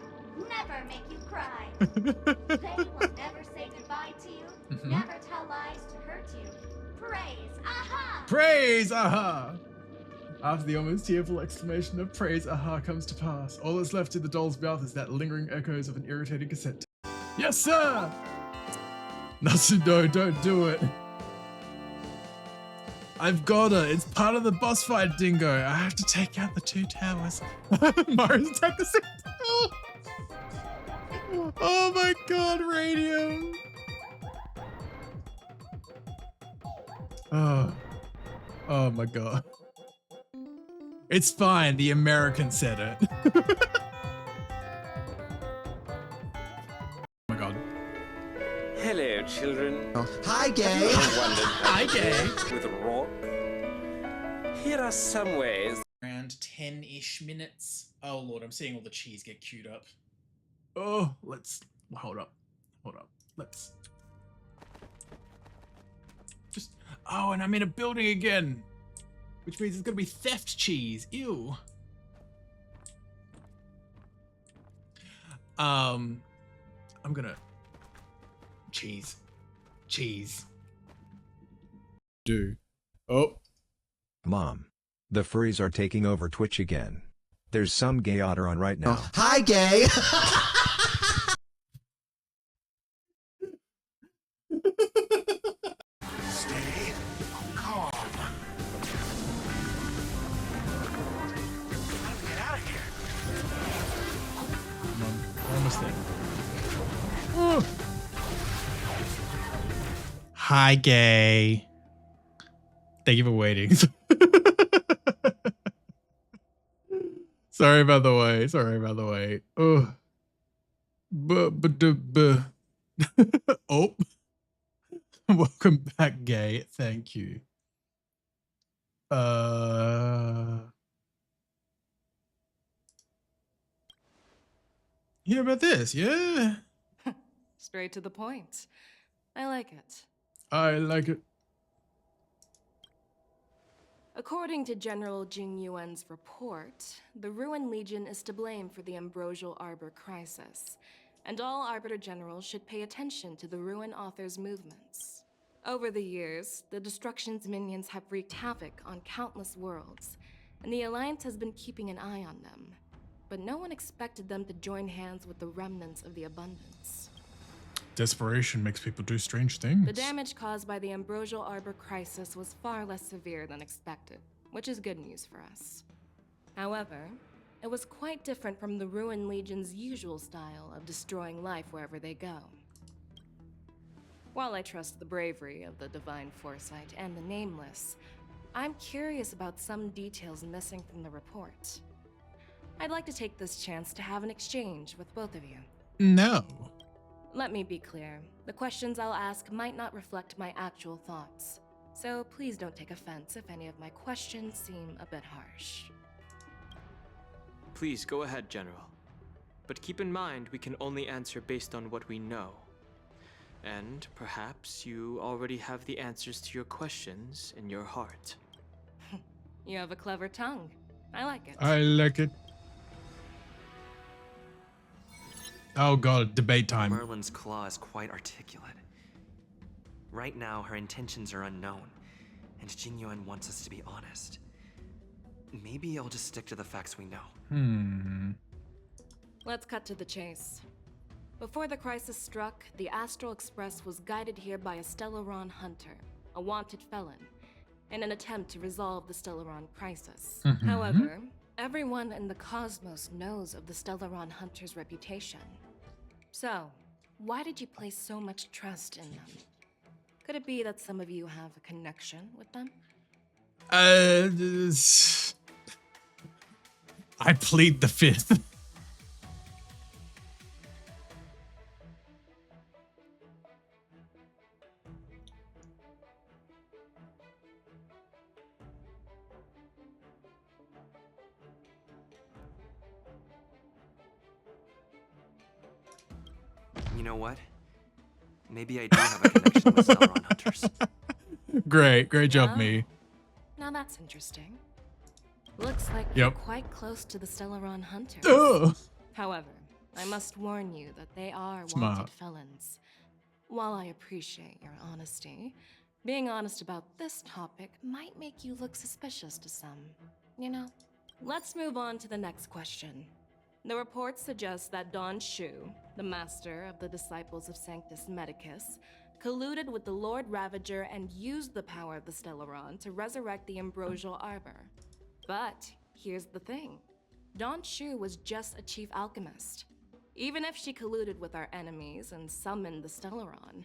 never make you cry. They will never say goodbye to you, never tell lies to hurt you. Praise, aha! Praise, aha! After the almost tearful exclamation of praise, aha, comes to pass, all that's left in the doll's mouth is that lingering echoes of an irritating cassette. Yes, sir! No, don't do it. I've got her. It's part of the boss fight, Dingo. I have to take out the 2 towers. Mario's attack the 6 tower. Oh my god, Radium. Oh my god. It's fine. The American said it. Oh my god. Hello, children. Oh, hi, Gay. Hi, Gay. With a rock. Here are some ways. Around 10-ish minutes. Oh lord, I'm seeing all the cheese get queued up. Oh, let's hold up. Let's just. Oh, and I'm in a building again, which means it's gonna be theft cheese. Ew. I'm gonna cheese. Do. Oh. Mom, the furries are taking over Twitch again. There's some gay otter on right now. Hi, Gay. Stay calm. How do we get out of here? Come on, we're almost there. Oh. Hi, Gay. Thank you for waiting. Sorry about the wait. Oh. Oh. Welcome back, Gay. Thank you. Hear about this? Yeah. Straight to the point. I like it. I like it. According to General Jing Yuan's report, the Ruin Legion is to blame for the Ambrosial Arbor crisis, and all Arbiter Generals should pay attention to the Ruin Author's movements. Over the years, the Destruction's minions have wreaked havoc on countless worlds, and the Alliance has been keeping an eye on them. But no one expected them to join hands with the remnants of the Abundance. Desperation makes people do strange things. The damage caused by the Ambrosial Arbor crisis was far less severe than expected, which is good news for us. However, it was quite different from the Ruin Legion's usual style of destroying life wherever they go. While I trust the bravery of the Divine Foresight and the Nameless, I'm curious about some details missing from the report. I'd like to take this chance to have an exchange with both of you. No. Let me be clear. The questions I'll ask might not reflect my actual thoughts, so please don't take offense if any of my questions seem a bit harsh. Please go ahead, General. But keep in mind we can only answer based on what we know. And perhaps you already have the answers to your questions in your heart. You have a clever tongue. I like it. I like it. Oh god, debate time. Merlin's claw is quite articulate. Right now, her intentions are unknown, and Jing Yuan wants us to be honest. Maybe I'll just stick to the facts we know. Let's cut to the chase. Before the crisis struck, the Astral Express was guided here by a Stellaron hunter, a wanted felon, in an attempt to resolve the Stellaron crisis. However, everyone in the cosmos knows of the Stellaron hunter's reputation. So, why did you place so much trust in them? Could it be that some of you have a connection with them? I plead the fifth. You know what? Maybe I do have a connection with Stellaron hunters. Great job, me. Now that's interesting. Looks like Yep. you're quite close to the Stellaron hunters. Ugh. However, I must warn you that they are Smart. wanted felons. While I appreciate your honesty, being honest about this topic might make you look suspicious to some, you know? Let's move on to the next question. The report suggests that Don Shu, the master of the disciples of Sanctus Medicus, colluded with the Lord Ravager and used the power of the Stellaron to resurrect the Ambrosial Arbor. But here's the thing. Don Shu was just a chief alchemist. Even if she colluded with our enemies and summoned the Stellaron,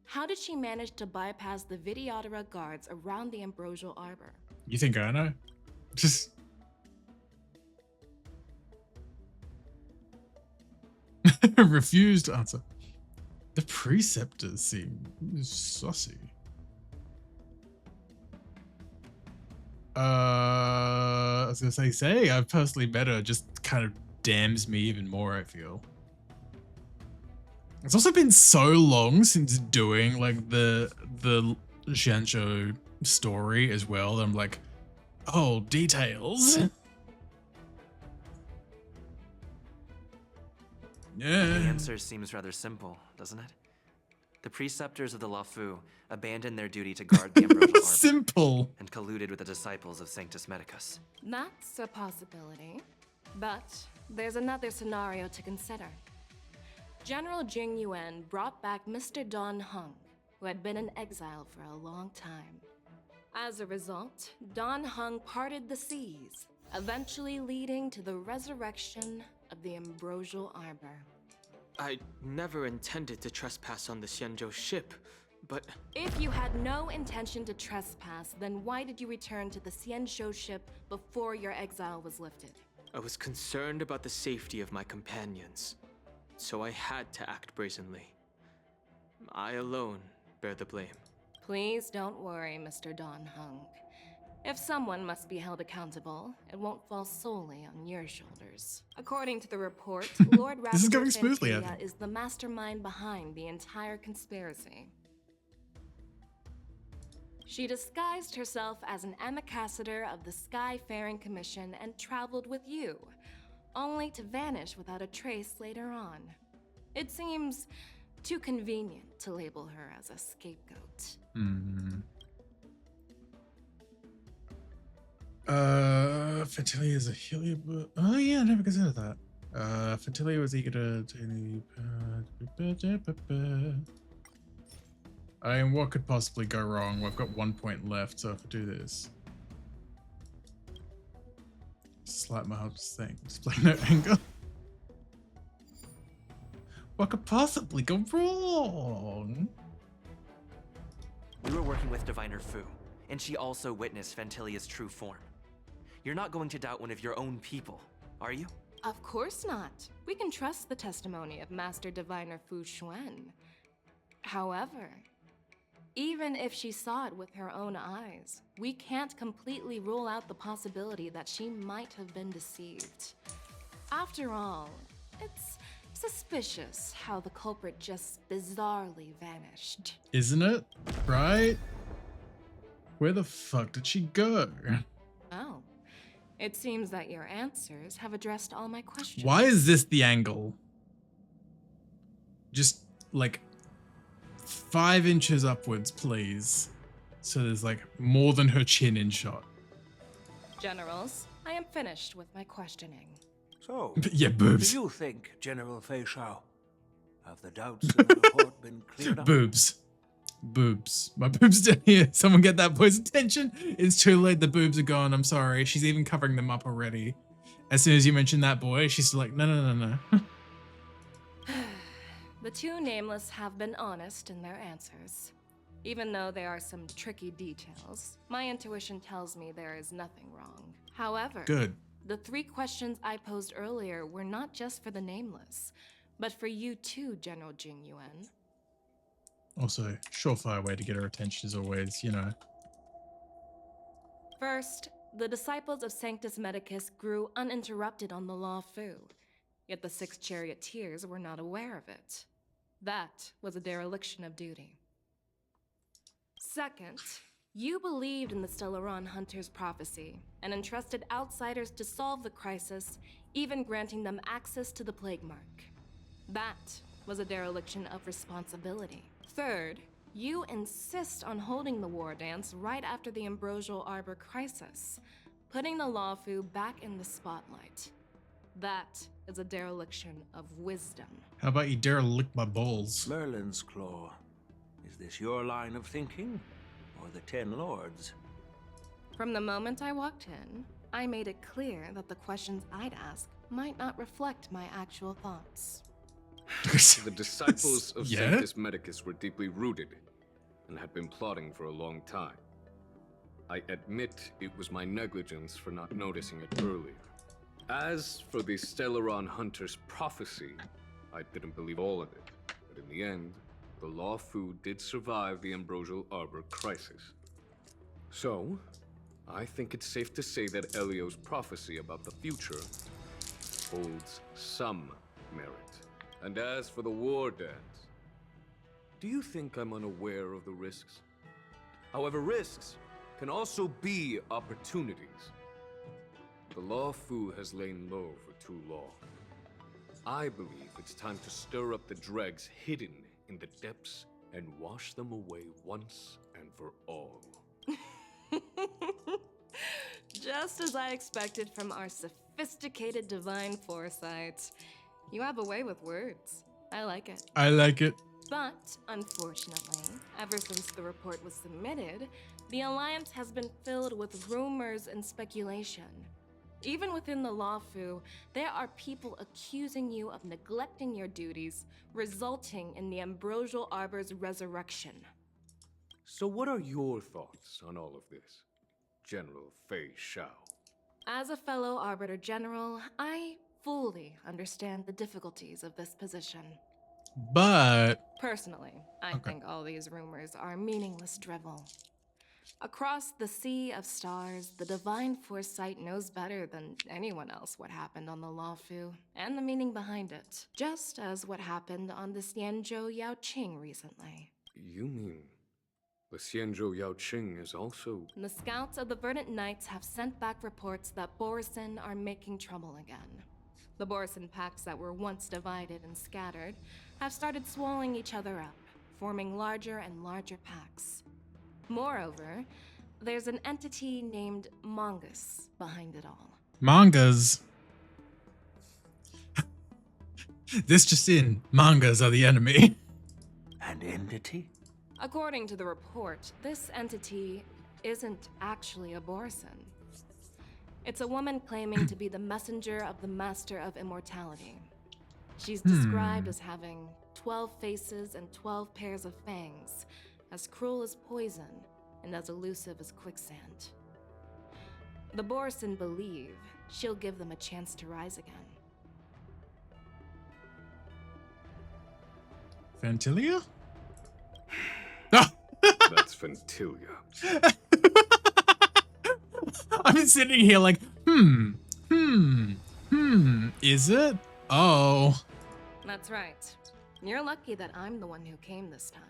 how did she manage to bypass the Videodora guards around the Ambrosial Arbor? You think I know? Just... refused to answer. The preceptors seem saucy. I was gonna say, I've personally met her just kind of damns me even more, I feel. It's also been so long since doing like the Xianzhou story as well. I'm like, oh, details. Yeah. The answer seems rather simple, doesn't it? The preceptors of the Luofu abandoned their duty to guard the Ambrosial Arbor. Simple. And colluded with the disciples of Sanctus Medicus. That's a possibility. But there's another scenario to consider. General Jing Yuan brought back Mr. Don Hung, who had been in exile for a long time. As a result, Don Hung parted the seas, eventually leading to the resurrection of the Ambrosial Arbor. I never intended to trespass on the Xianzhou ship, but... If you had no intention to trespass, then why did you return to the Xianzhou ship before your exile was lifted? I was concerned about the safety of my companions, so I had to act brazenly. I alone bear the blame. Please don't worry, Mr. Don Hung. If someone must be held accountable, it won't fall solely on your shoulders. According to the report, Lord This is Ravager going smoothly, I Fantasia think. is the mastermind behind the entire conspiracy. She disguised herself as an ambassador of the Skyfaring Commission and traveled with you, only to vanish without a trace later on. It seems too convenient to label her as a scapegoat. Fatilia is a Heliobot. Oh yeah, I never considered that. Fatilia was eager to I mean, what could possibly go wrong? We've got 1 point left, so if I do this. Slap my hop's thing. Display no anger. What could possibly go wrong? We were working with Diviner Fu, and she also witnessed Fantilia's true form. You're not going to doubt one of your own people, are you? Of course not. We can trust the testimony of Master Diviner Fu Xuan. However, even if she saw it with her own eyes, we can't completely rule out the possibility that she might have been deceived. After all, it's suspicious how the culprit just bizarrely vanished. Isn't it? Right? Where the fuck did she go? Oh, it seems that your answers have addressed all my questions. Why is this the angle? Just like 5 inches upwards, please. So there's like more than her chin in shot. Generals, I am finished with my questioning. So, Yeah, boobs. do you think, General Fei Shao, have the doubts in the report been cleared up? Boobs. Boobs. My boobs down here. Someone get that boy's attention. It's too late. The boobs are gone. I'm sorry. She's even covering them up already. As soon as you mention that boy, she's like, no. The two nameless have been honest in their answers. Even though there are some tricky details, my intuition tells me there is nothing wrong. However, Good. The 3 questions I posed earlier were not just for the nameless, but for you too, General Jing Yuan. Also, surefire way to get her attention is always, you know. First, the disciples of Sanctus Medicus grew uninterrupted on the Law Fu, yet the 6 charioteers were not aware of it. That was a dereliction of duty. Second, you believed in the Stellaron Hunter's prophecy and entrusted outsiders to solve the crisis, even granting them access to the Plague Mark. That was a dereliction of responsibility. Third, you insist on holding the war dance right after the Ambrosial Arbor crisis, putting the Lawfu back in the spotlight. That is a dereliction of wisdom. How about you dare lick my balls? Merlin's Claw. Is this your line of thinking? Or the 10 Lords? From the moment I walked in, I made it clear that the questions I'd ask might not reflect my actual thoughts. The disciples of Sanctus Medicus were deeply rooted and had been plotting for a long time. I admit it was my negligence for not noticing it earlier. As for the Stellaron Hunter's prophecy, I didn't believe all of it, but in the end, the Law Fu did survive the Ambrosial Arbor crisis. So, I think it's safe to say that Elio's prophecy about the future holds some merit. And as for the war dance, do you think I'm unaware of the risks? However, risks can also be opportunities. The Law Fu has lain low for too long. I believe it's time to stir up the dregs hidden in the depths and wash them away once and for all. Just as I expected from our sophisticated divine foresight. You have a way with words. I like it. I like it. But, unfortunately, ever since the report was submitted, the Alliance has been filled with rumors and speculation. Even within the Lawfu, there are people accusing you of neglecting your duties, resulting in the Ambrosial Arbor's resurrection. So what are your thoughts on all of this, General Fei Shao? As a fellow Arbiter General, I fully understand the difficulties of this position. But Personally, I think all these rumors are meaningless drivel. Across the sea of stars, the divine foresight knows better than anyone else what happened on the Lawfu and the meaning behind it, just as what happened on the Xianzhou Yaoqing recently. You mean The Xianzhou Yaoqing is also... The scouts of the Verdant Knights have sent back reports that Borisin are making trouble again. The Borisin packs that were once divided and scattered have started swallowing each other up, forming larger and larger packs. Moreover, there's an entity named Mongoose behind it all. Mangas. This just in. Mangas are the enemy. An entity? According to the report, this entity isn't actually a Borisin. It's a woman claiming to be the messenger of the Master of Immortality. She's described as having 12 faces and 12 pairs of fangs, as cruel as poison, and as elusive as quicksand. The Borisin believe she'll give them a chance to rise again. Fantilia? That's Fantilia. I've been sitting here like, is it? Oh. That's right. You're lucky that I'm the one who came this time.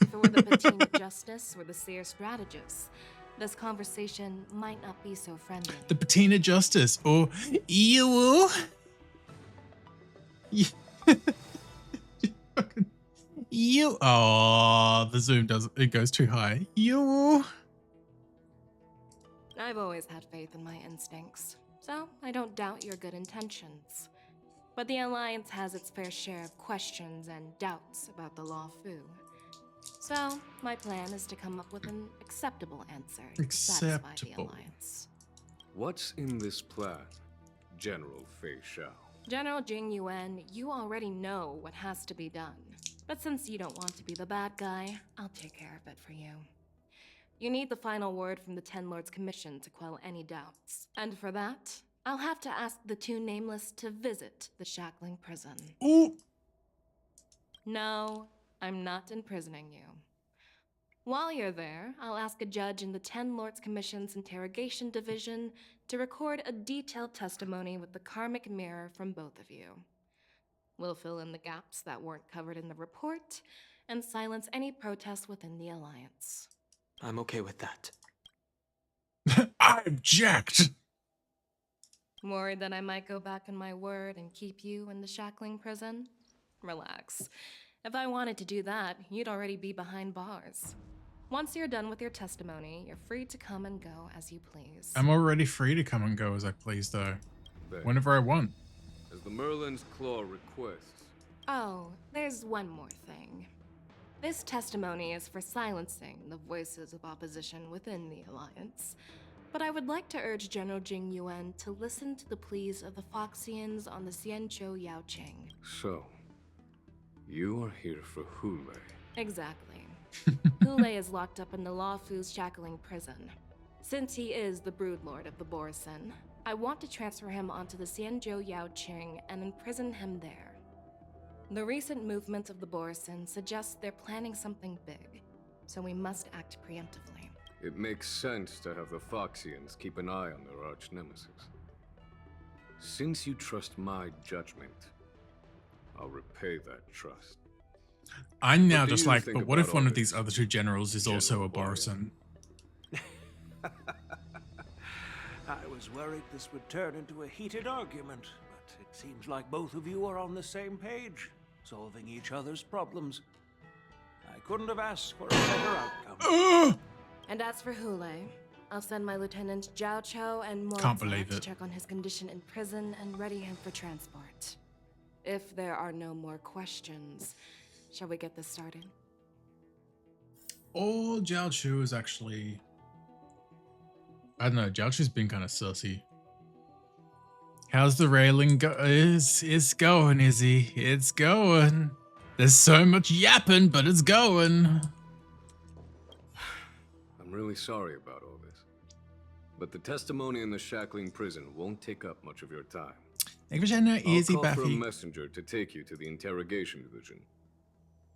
If it were the Patina Justice or the Seer Strategist, this conversation might not be so friendly. The Patina Justice or you. You. Oh, the zoom it goes too high. You. I've always had faith in my instincts, so I don't doubt your good intentions. But the Alliance has its fair share of questions and doubts about the Law Fu. So, my plan is to come up with an acceptable answer to satisfy the Alliance. What's in this plan, General Fei Xiao? General Jing Yuan, you already know what has to be done. But since you don't want to be the bad guy, I'll take care of it for you. You need the final word from the Ten Lords Commission to quell any doubts. And for that, I'll have to ask the two Nameless to visit the Shackling Prison. Ooh. No, I'm not imprisoning you. While you're there, I'll ask a judge in the Ten Lords Commission's Interrogation Division to record a detailed testimony with the karmic mirror from both of you. We'll fill in the gaps that weren't covered in the report and silence any protests within the Alliance. I'm okay with that. I object. Worried that I might go back on my word and keep you in the Shackling Prison? Relax. If I wanted to do that, you'd already be behind bars. Once you're done with your testimony, you're free to come and go as you please. I'm already free to come and go as I please, though. Whenever I want. As the Merlin's Claw requests. Oh, there's one more thing. This testimony is for silencing the voices of opposition within the Alliance. But I would like to urge General Jing Yuan to listen to the pleas of the Foxians on the Xianzhou Yaoqing. So, you are here for Hule. Exactly. Hule is locked up in the Law Fu's Shackling Prison. Since he is the Broodlord of the Borisin, I want to transfer him onto the Xianzhou Yaoqing and imprison him there. The recent movements of the Borisin suggest they're planning something big, so we must act preemptively. It makes sense to have the Foxians keep an eye on their arch-nemesis. Since you trust my judgment, I'll repay that trust. I'm now What do just you like, think but what if about one all of these this, other two generals is also a General Borisin? I was worried this would turn into a heated argument, but it seems like both of you are on the same page, solving each other's problems. I couldn't have asked for a better outcome. And as for Hule, I'll send my lieutenants Zhao Cho and Can't Moza believe to it. check on his condition in prison and ready him for transport. If there are no more questions, shall we get this started? Oh, Jiao Chu is actually... I don't know, Jiao Chu's been kind of sussy. How's the railing go? It's going, Izzy. It's going. There's so much yapping, but it's going. I'm really sorry about all this. But the testimony in the Shackling Prison won't take up much of your time. Ik was nou I'll easy, call for a Buffy. messenger to take you to the interrogation division.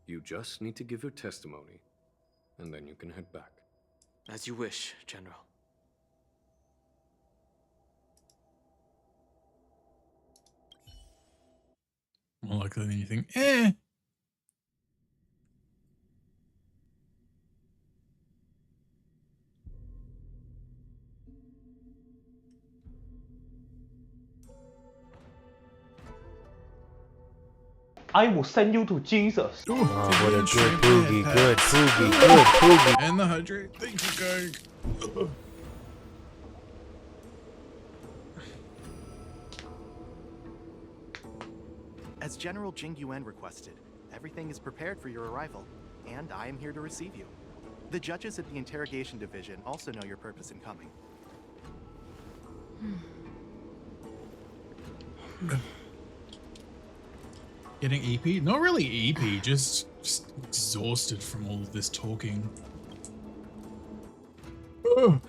You just need to give your testimony, and then you can head back. As you wish, General. More likely than you think. I will send you to Jesus. Oh, what a good Poogie, good Poogie, good Poogie. And the hydrate. Thank you, gang. As General Jing Yuan requested, everything is prepared for your arrival, and I am here to receive you. The judges at the Interrogation Division also know your purpose in coming. Getting EP? Not really EP, just exhausted from all of this talking. Ugh.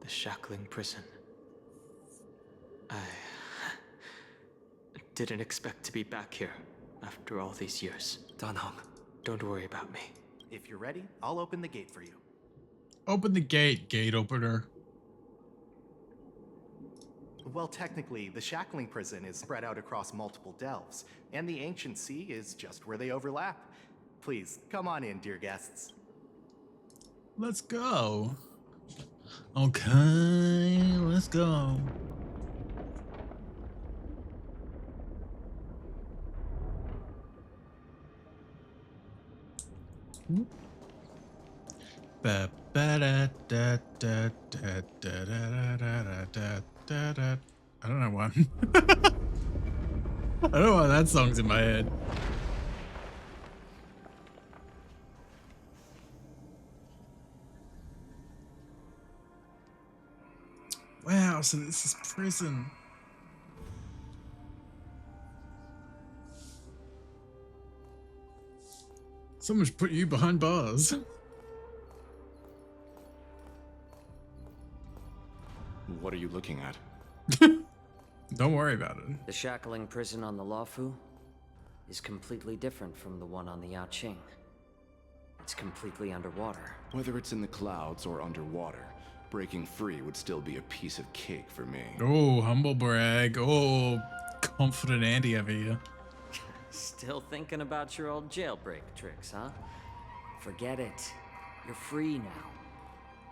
The shackling prison. I didn't expect to be back here after all these years. Dan Heng. Don't worry about me. If you're ready, I'll open the gate for you. Open the gate, gate opener. Well, technically, the shackling prison is spread out across multiple delves, and the ancient sea is just where they overlap. Please, come on in, dear guests. Let's go. Okay, let's go. Ba ba da da da da da da da da da da. I don't know why. I don't know why that song's in my head. Wow, so this is prison. Someone's put you behind bars. What are you looking at? Don't worry about it. The shackling prison on the Luofu is completely different from the one on the Yaoqing. It's completely underwater. Whether it's in the clouds or underwater, breaking free would still be a piece of cake for me. Oh, humble brag. Oh, confident Andy over here. Still thinking about your old jailbreak tricks, huh? Forget it. You're free now.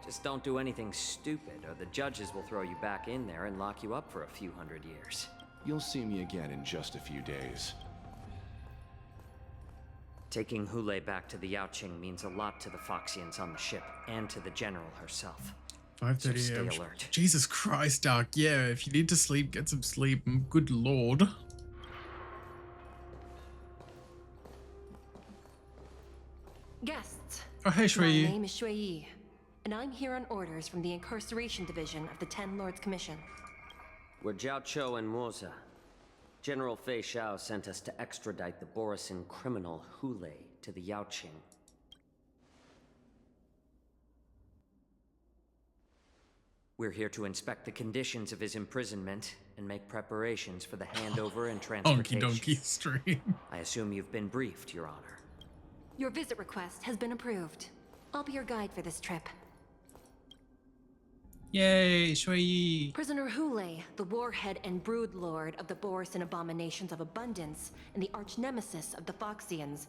Just don't do anything stupid, or the judges will throw you back in there and lock you up for a few hundred years. You'll see me again in just a few days. Taking Hule back to the Yaoqing means a lot to the Foxians on the ship, and to the General herself. 5:30 So stay a.m. alert. Jesus Christ, Doc. Yeah, if you need to sleep, get some sleep. Good lord. Guests. Oh, hey, Shui My Yi. name is Shui Yi, and I'm here on orders from the Incarceration Division of the Ten Lords Commission. We're Jiao Cho and Moza. General Fei Xiao sent us to extradite the Borisin criminal Hule to the Yaoqing. We're here to inspect the conditions of his imprisonment and make preparations for the handover and transportation. Honky donkey stream. I assume you've been briefed, Your Honor. Your visit request has been approved. I'll be your guide for this trip. Yay, Shui Yi. Prisoner Hule, the warhead and brood lord of the Borisin abominations of abundance and the arch nemesis of the Foxians,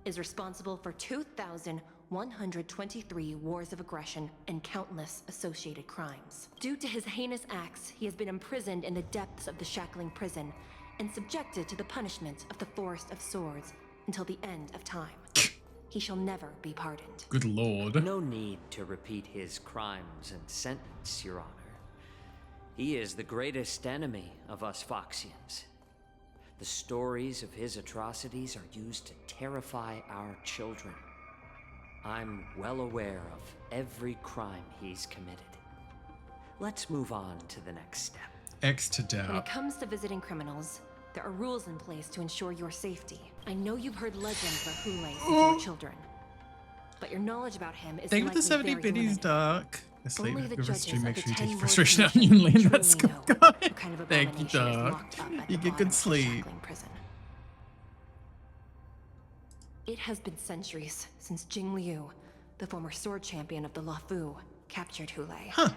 is responsible for 2,123 wars of aggression and countless associated crimes. Due to his heinous acts, he has been imprisoned in the depths of the shackling prison and subjected to the punishment of the Forest of Swords until the end of time. He shall never be pardoned. Good lord. No need to repeat his crimes and sentence, Your Honor. He is the greatest enemy of us Foxians. The stories of his atrocities are used to terrify our children. I'm well aware of every crime he's committed. Let's move on to the next step. X to When it doubt. comes to visiting criminals, there are rules in place to ensure your safety. I know you've heard legends about Hule since you were children, but your knowledge about him is Thank you for the 70 very biddies, limited. Doc. Asleep. Only the Give us judges stream. of Make the sure you 10 take Lords frustration out Commission on you and land that truly skull know guy. what kind of Thank you, abomination is Doc. locked up at You the get bottom good of the sleep. shackling prison. It has been centuries since Jing Liu, the former sword champion of the Luofu, captured Hule.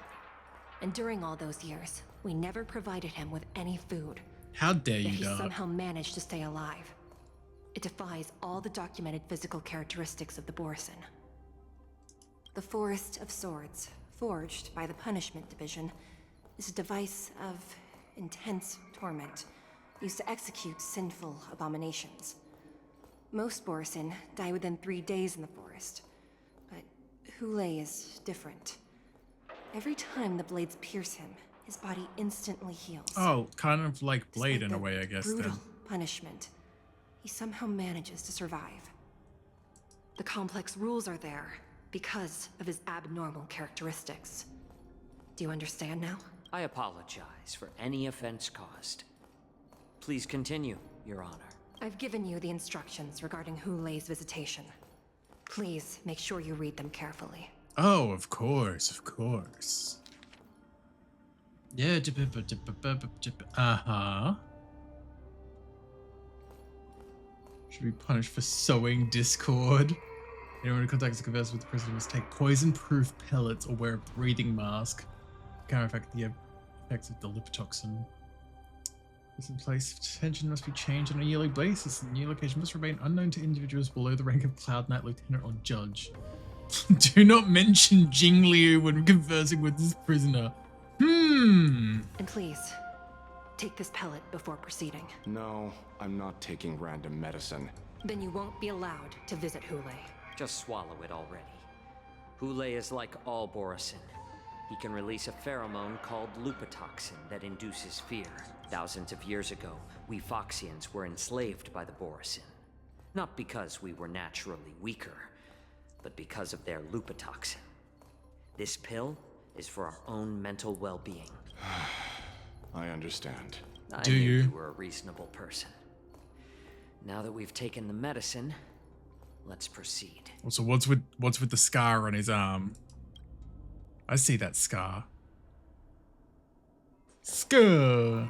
And during all those years, we never provided him with any food. How dare Yet you, he Doc. somehow managed to stay alive. It defies all the documented physical characteristics of the Borisin. The Forest of Swords, forged by the Punishment Division, is a device of intense torment, used to execute sinful abominations. Most Borisin die within 3 days in the forest, but Hule is different. Every time the blades pierce him, his body instantly heals. Oh, kind of like Blade Despite in a the way, I guess, brutal then. punishment, he somehow manages to survive. The complex rules are there because of his abnormal characteristics. Do you understand now? I apologize for any offense caused. Please continue, Your Honor. I've given you the instructions regarding Hule's visitation. Please make sure you read them carefully. Oh, of course, of course. Yeah, uh-huh. Should be punished for sowing discord. Anyone who contacts or converses with the prisoner must take poison-proof pellets or wear a breathing mask. Counteract the effects of the lipotoxin. This in place, detention must be changed on a yearly basis, and the new location must remain unknown to individuals below the rank of Cloud Knight, Lieutenant, or Judge. Do not mention Jingliu when conversing with this prisoner. And please, take this pellet before proceeding. No, I'm not taking random medicine. Then you won't be allowed to visit Hule. Just swallow it already. Hule is like all Borisin. He can release a pheromone called lupotoxin that induces fear. Thousands of years ago, we Foxians were enslaved by the Borisin. Not because we were naturally weaker, but because of their lupotoxin. This pill is for our own mental well-being. I understand. Do I knew you? You were a reasonable person. Now that we've taken the medicine, let's proceed. So what's with the scar on his arm? I see that scar. Scar.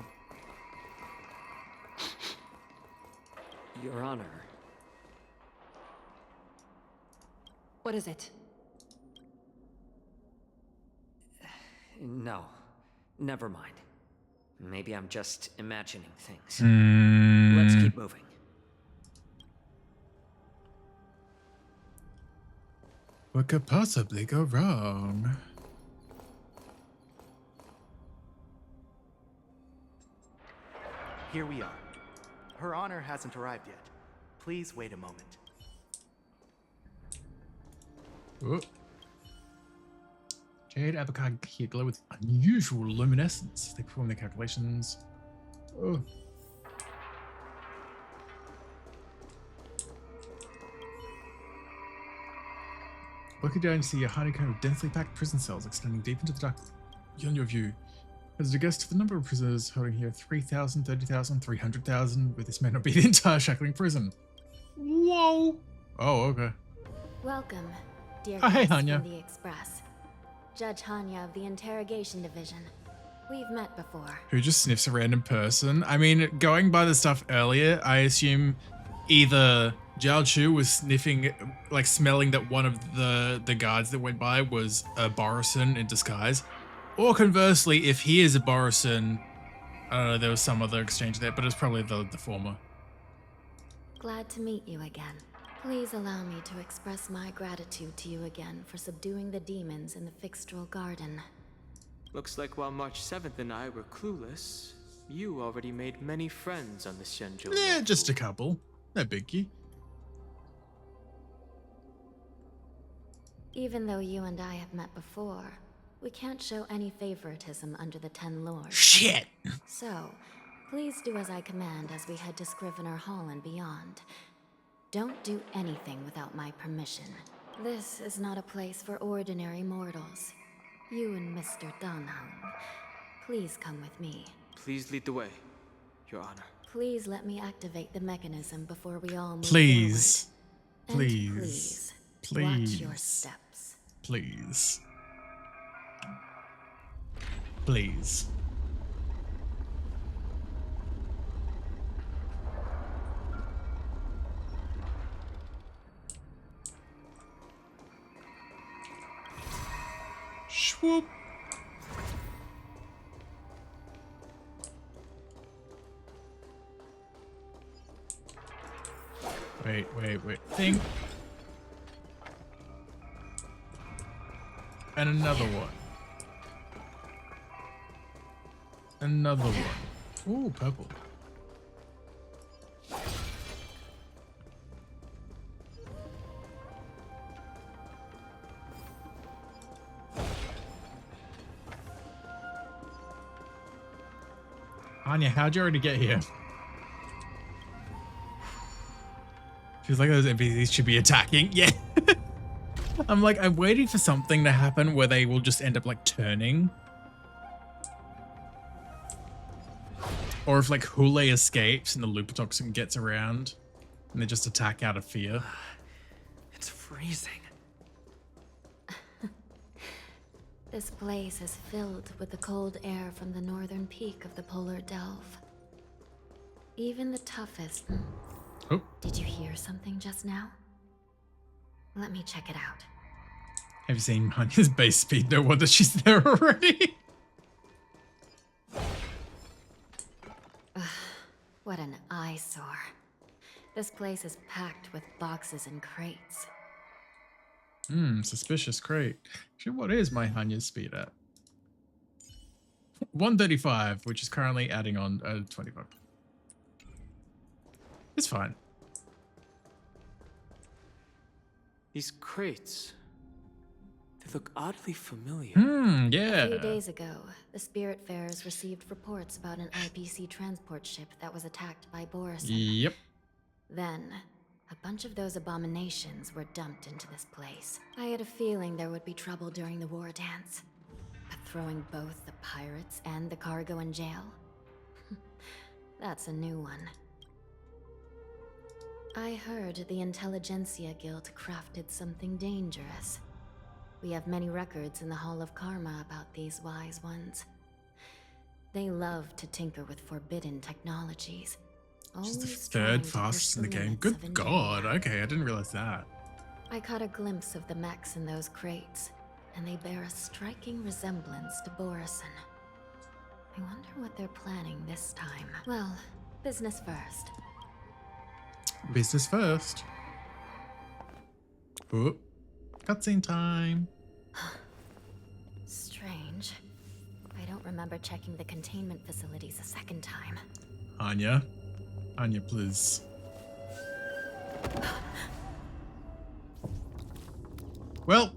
Your Honor. What is it? No, never mind. Maybe I'm just imagining things. Let's keep moving. What could possibly go wrong? Here we are. Her Honor hasn't arrived yet. Please wait a moment. Oh. Jade Abacard here glow with unusual luminescence. They perform their calculations. Oh. Looking down, you see a honeycomb of densely packed prison cells extending deep into the dark beyond your view. As a guess to the number of prisoners holding here, 3,000, 30,000, 300,000, but this may not be the entire shackling prison. Whoa! Oh, okay. Welcome, dear Oh, hey, guests Hanya. from the Express. Judge Hanya of the Interrogation Division. We've met before. Who just sniffs a random person? I mean, going by the stuff earlier, I assume either Zhao Chu was sniffing, like smelling that one of the guards that went by was a Borisin in disguise. Or conversely, if he is a Borisin, I don't know, there was some other exchange there, but it's probably the former. Glad to meet you again. Please allow me to express my gratitude to you again for subduing the demons in the Fixtral Garden. Looks like while March 7th and I were clueless, you already made many friends on the Xianzhou. Yeah, just a couple. No biggie. Even though you and I have met before, we can't show any favoritism under the 10 Lords. Shit! So, please do as I command as we head to Scrivener Hall and beyond. Don't do anything without my permission. This is not a place for ordinary mortals. You and Mr. Danhong, please come with me. Please lead the way, Your Honor. Please let me activate the mechanism before we all move Please. forward. And Please. watch your steps. Please. Please. Swoop. Wait. Thing. And another one. Another one. Ooh, purple. Anya, how'd you already get here? Feels like those NPCs should be attacking. Yeah. I'm waiting for something to happen where they will just end up like turning. Or if like Hule escapes and the Lupertoxin gets around and they just attack out of fear. It's freezing. This place is filled with the cold air from the northern peak of the polar delve. Even the toughest... Oh. Did you hear something just now? Let me check it out. Have you seen Anya's base speed? No wonder she's there already. What an eyesore. This place is packed with boxes and crates. Suspicious crate. Actually, what is my Hanya's speed at? 135, which is currently adding on 25. It's fine. These crates, they look oddly familiar. Yeah. A few days ago, the Spiritfarers received reports about an IPC transport ship that was attacked by Borison. Yep. Then, a bunch of those abominations were dumped into this place. I had a feeling there would be trouble during the war dance. But throwing both the pirates and the cargo in jail? That's a new one. I heard the Intelligentsia Guild crafted something dangerous. We have many records in the Hall of Karma about these wise ones. They love to tinker with forbidden technologies. She's the Always trying third to fastest push in the game. limits Good of God. Okay, I didn't realize that. I caught a glimpse of the mechs in those crates, and they bear a striking resemblance to Borison. I wonder what they're planning this time. Well, business first. Business first. Oh, cutscene time. Strange. I don't remember checking the containment facilities a second time. Anya, please. Well.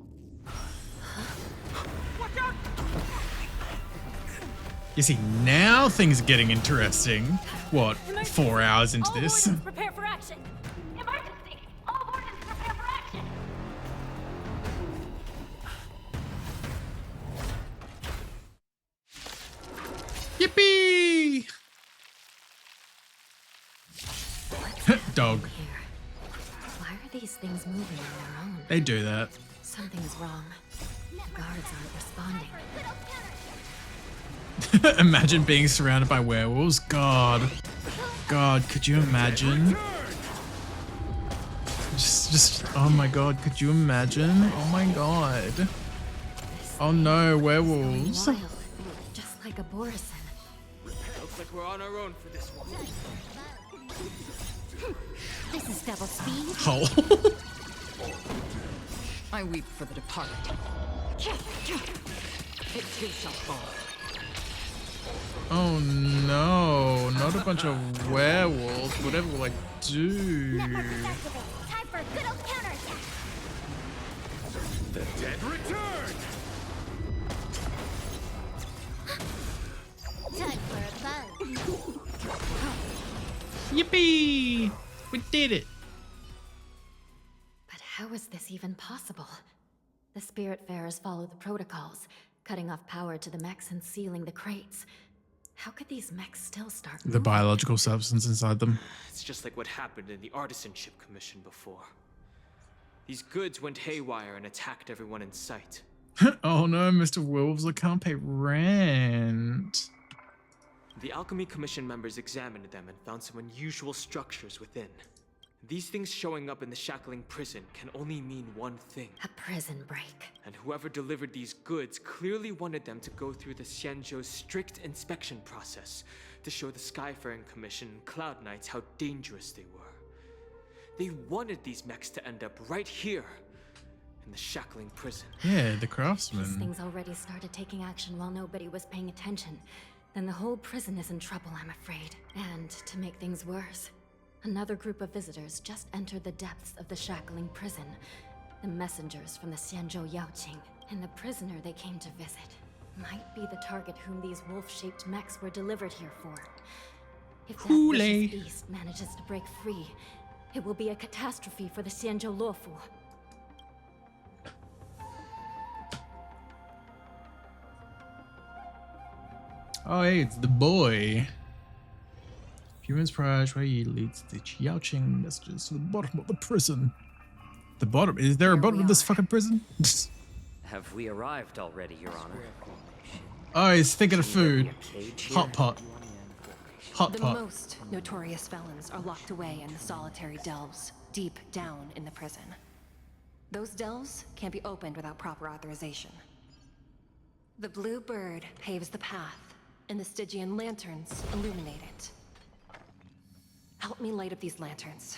You see, now things are getting interesting. What, 4 hours into this? Prepare for action. Emergency! All wardens prepare for action. Yippee! Dog. Why are these things moving on their own? They do that. Something is wrong. The guards aren't responding. Imagine being surrounded by werewolves. God, could you imagine? Just, oh my God, could you imagine? Oh my God. Oh no, werewolves. Wild, just like a Borison. Looks like we're on our own for this one. This is double speed. Oh. I weep for the departed. It too shall fall. Oh no, not a bunch of werewolves. Whatever will I do? Time for a good old counterattack. The dead return. Time for a bug. Yippee! We did it. But how is this even possible? The Spiritfarers follow the protocols, cutting off power to the mechs and sealing the crates. How could these mechs still start The biological substance inside them. It's just like what happened in the Artisanship Commission before. These goods went haywire and attacked everyone in sight. Oh no, Mr. Wolves, I can't pay rent. The Alchemy Commission members examined them and found some unusual structures within. These things showing up in the shackling prison can only mean one thing. A prison break. And whoever delivered these goods clearly wanted them to go through the Xianzhou's strict inspection process to show the Skyfaring Commission and Cloud Knights how dangerous they were. They wanted these mechs to end up right here, in the shackling prison. Yeah, the These craftsman. things already started taking action while nobody was paying attention. Then the whole prison is in trouble, I'm afraid. And to make things worse, another group of visitors just entered the depths of the shackling prison. The messengers from the Xianzhou Yaoqing. And the prisoner they came to visit might be the target whom these wolf-shaped mechs were delivered here for. If that vicious beast manages to break free, it will be a catastrophe for the Xianzhou Luofu. Oh, hey, it's the boy. Human's Pride, where he leads the Yaoqing messages to the bottom of the prison. The bottom? Is there a bottom of this fucking prison? Have we arrived already, Your Honor? Oh, he's thinking of food. Hot pot. Hot The pot. most notorious felons are locked away in the solitary delves, deep down in the prison. Those delves can't be opened without proper authorization. The blue bird paves the path, and the Stygian lanterns illuminate it. Help me light up these lanterns,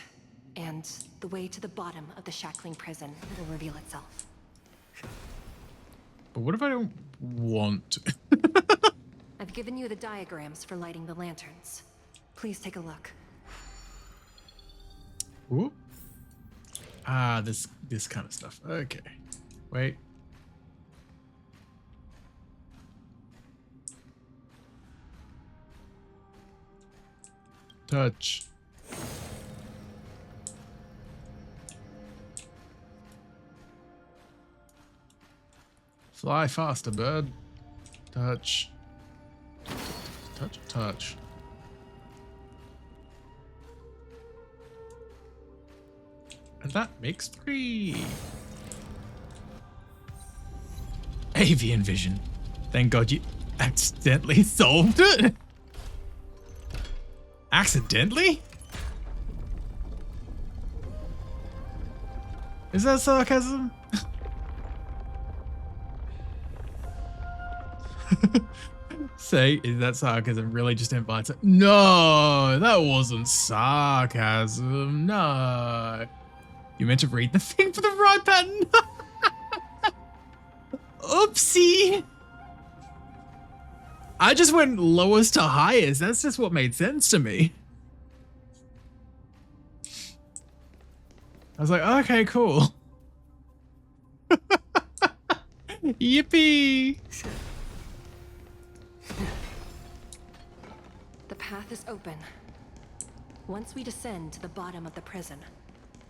and the way to the bottom of the shackling prison will reveal itself. But what if I don't want to? I've given you the diagrams for lighting the lanterns. Please take a look. Ooh. Ah, this kind of stuff. Okay. Wait. Touch. Fly faster, bird. Touch. Touch, touch. And that makes 3. Avian vision. Thank God you accidentally solved it. Accidentally? Is that sarcasm? Say, is that sarcasm? Really just invites it? No, that wasn't sarcasm. No. You meant to read the thing for the right button. Oopsie. I just went lowest to highest. That's just what made sense to me. I was like, okay, cool. Yippee. The path is open. Once we descend to the bottom of the prison,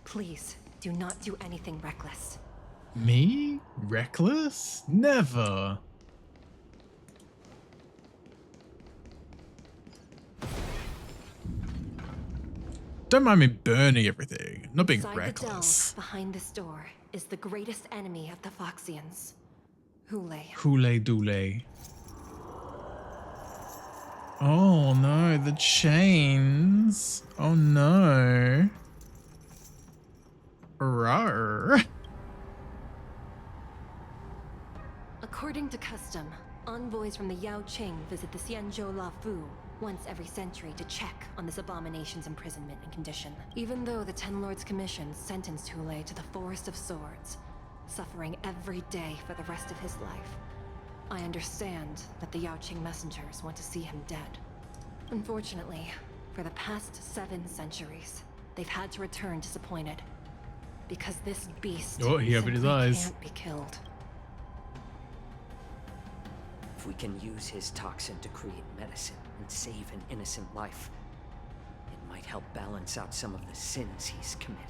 please do not do anything reckless. Me? Reckless? Never. Don't mind me burning everything. Not being Inside reckless. the delve behind this door is the greatest enemy of the Foxians, Hule. Hule Dule. Oh no, the chains. Oh no. Rawr. According to custom, envoys from the Yaoqing visit the Xianzhou Luofu once every century to check on this abomination's imprisonment and condition. Even though the Ten Lords Commission sentenced Hule to the Forest of Swords, suffering every day for the rest of his life, I understand that the Yaoqing messengers want to see him dead. Unfortunately, for the past 7 centuries, they've had to return disappointed. Because this beast he opened his simply eyes. can't be killed. If we can use his toxin to create medicine and save an innocent life, it might help balance out some of the sins he's committed.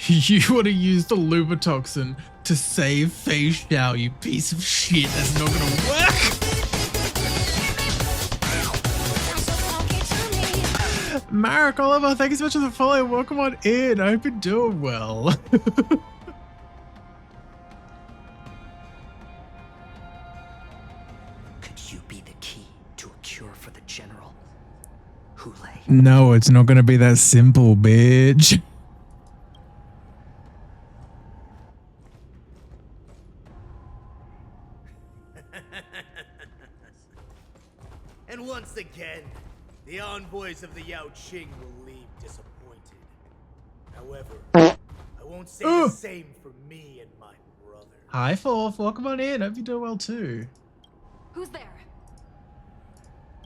You want to use the Lumatoxin to save Fei Xiao, you piece of shit. That's not gonna work. Marek Oliver, thank you so much for the follow. Welcome on in. I hope you're doing well. Could you be the key to a cure for the General? Hule. No, it's not gonna be that simple, bitch. And once again, the envoys of the Yaoqing will leave disappointed. However, I won't say the same for me and my brother. Hi, Fourth. Welcome on in. Hope you're doing well too. Who's there?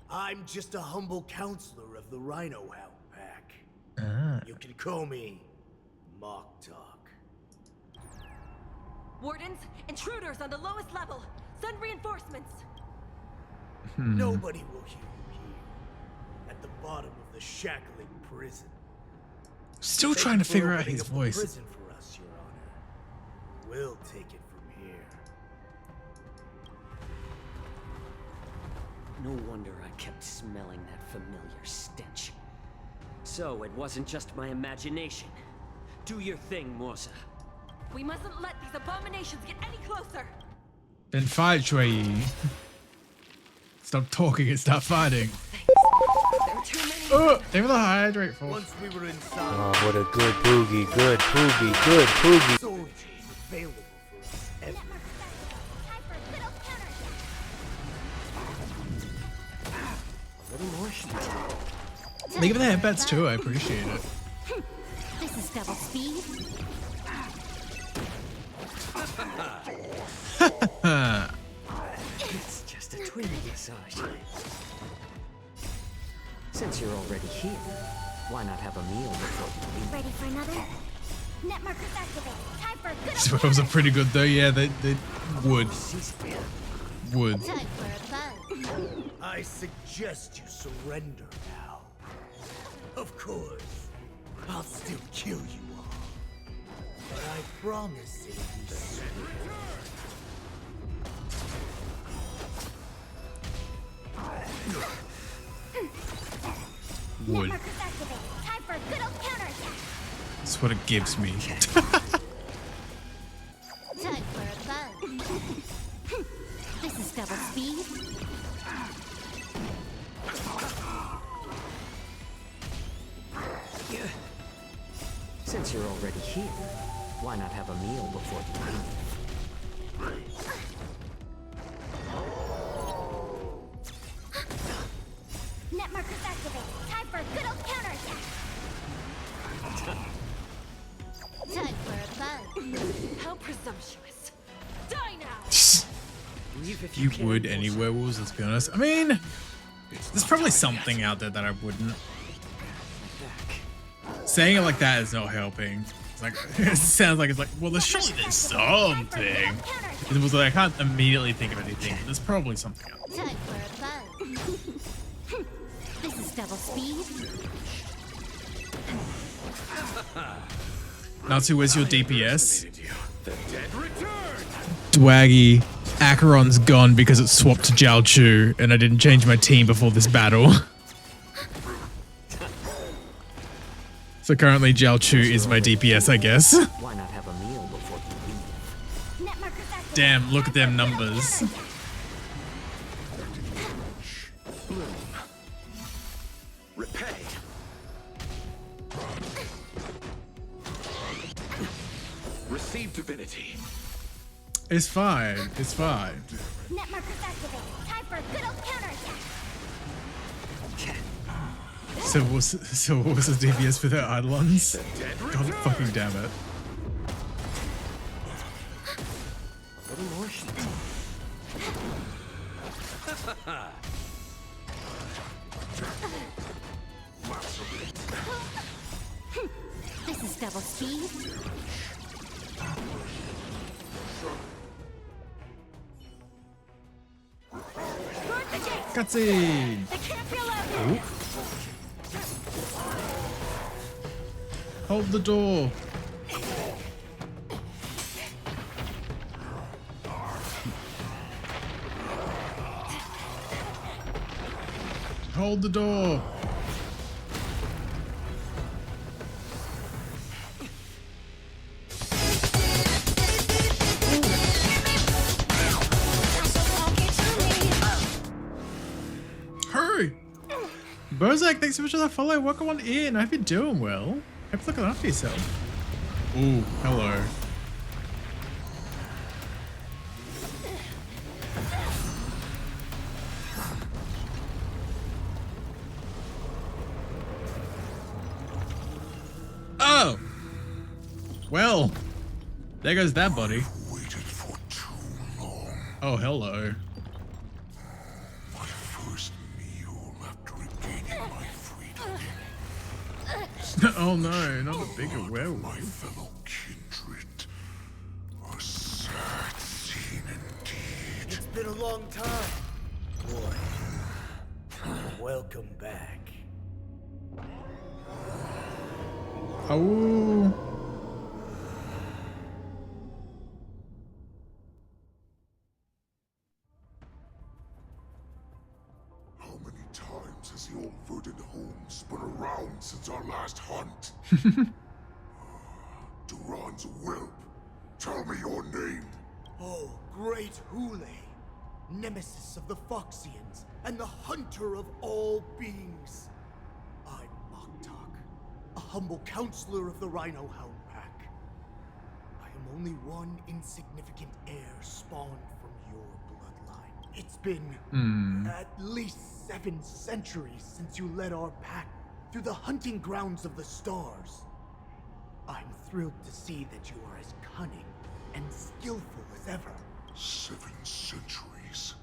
I'm just a humble counselor of the Rhino Hound Pack. Ah. You can call me Mock Talk. Wardens, intruders on the lowest level. Send reinforcements. Nobody will hear you here. At the bottom of the shackling prison. Still Thank trying you to for figure out opening his up a voice. Prison for us, Your Honor. We'll take it from here. No wonder I kept smelling that familiar stench. So it wasn't just my imagination. Do your thing, Morsa. We mustn't let these abominations get any closer. Then fight, Shui. Stop talking and start fighting. There are too many. Oh, they were the hydrate for. Once we were inside. Oh, what a good Poogie, good Poogie, good Poogie. Soldiers available for us every A little more heat. Leave the headbats too, I appreciate it. This is double speed. It's just a twin massage. Since you're already here, why not have a meal before you leave? Ready for another? Net markers activate. Time for a good Spells are pretty good though. Yeah, they would. Would. time for a buzz. I suggest you surrender now. Of course, I'll still kill you all. But I promise it'll be soon. Would. Net markers activate. Time for a good old counterattack. That's what it gives me. Time for a buzz. This is double speed. Since you're already here, why not have a meal before you leave? Net markers activate. Time for a good old counterattack. Time for a buzz. How presumptuous. Die now. Leave if You can, would Morsa. any werewolves, let's be honest. I mean, there's probably something out there that I wouldn't. Saying it like that is not helping. It's like, it sounds like it's like, well, surely there's something. It was like, I can't immediately think of anything. But there's probably something out there. Time for a buzz. This is double speed. Natsu, where's your DPS? The dead return. Dwaggy, Acheron's gone because it swapped to Jiao Chu, and I didn't change my team before this battle. So currently Jiao Chu is my DPS, I guess. Why not have a meal before you leave? Net markers activate. Damn, look at them numbers. Repay. Receive divinity. It's fine. It's fine. Net markers activate. Time for a good old counterattack. So what was the DPS for their Eidolons? God fucking damn it. A little more heat. This is double speed. Cutscene! They can't be allowed here. Hold the door. Hold the door. Hurry! Bozak, thanks so much for that follow. Welcome on in. I hope you're doing well. Hope you're looking after yourself. Ooh, hello. Oh! Well, there goes that body. Oh, hello. My first meal after regaining my freedom. Oh no, not a bigger werewolf. My fellow kindred. A sad scene indeed. It's been a long time, boy. Welcome back. Oh. How many times has the old verdant home spun around since our last hunt? Duran's whelp. Tell me your name. Oh, great Hule, nemesis of the Foxians, and the hunter of all beings. I'm Moktok, a humble counselor of the Rhino Hound Pack. I am only one insignificant heir spawned from your bloodline. It's been at least 7 centuries since you led our pack through the hunting grounds of the stars. I'm thrilled to see that you are as cunning and skillful as ever. 7 centuries.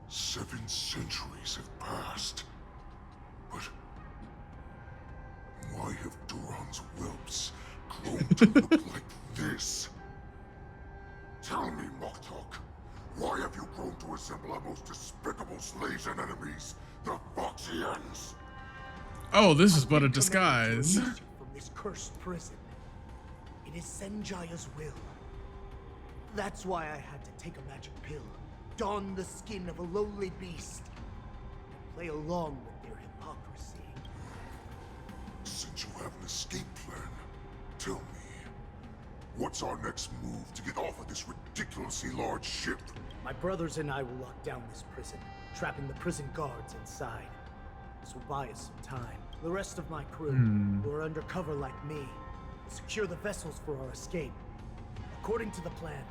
7 centuries have passed. But why have Duran's whelps grown to look like this? Tell me, Moktok, why have you grown to resemble our most despicable slaves and enemies, the Foxians? Oh, this is but a disguise. From this cursed prison. It is Senjaya's will. That's why I had to take a magic pill, don the skin of a lowly beast, and play along with their hypocrisy. Since you have an escape plan, tell me, what's our next move to get off of this ridiculously large ship? My brothers and I will lock down this prison, trapping the prison guards inside. This will buy us some time. The rest of my crew, who are undercover like me, will secure the vessels for our escape. According to the plan,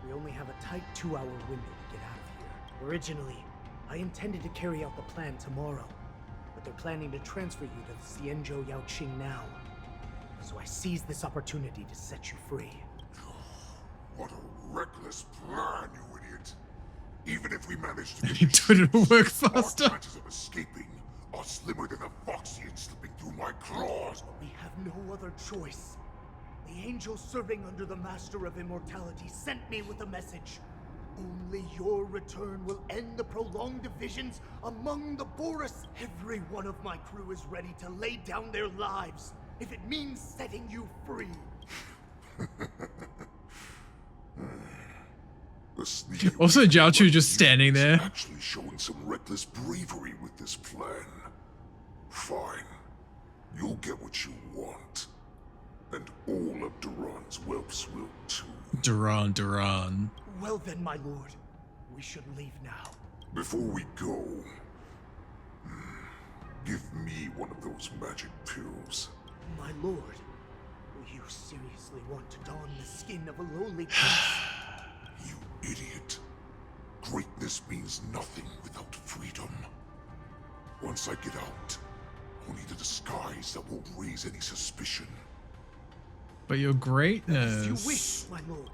we only have a tight 2-hour window to get out of here. Originally, I intended to carry out the plan tomorrow, but they're planning to transfer you to the Xianzhou Yaoqing now. So I seized this opportunity to set you free. What a reckless plan, you idiot! Even if we manage to He did it work faster. our chances of escaping are slimmer than a Foxian slipping through my claws. We have no other choice. The angel serving under the Master of Immortality sent me with a message. Only your return will end the prolonged divisions among the Boris. Every one of my crew is ready to lay down their lives if it means setting you free. Also, Jiaochu just standing there. Actually showing some reckless bravery with this plan. Fine. You'll get what you want. And all of Duran's whelps will too. Duran. Well then, my lord. We should leave now. Before we go, give me one of those magic pills. My lord, will you seriously want to don the skin of a lowly prince? You idiot. Greatness means nothing without freedom. Once I get out, only the disguise that won't raise any suspicion. But your greatness. As you wish, my lord.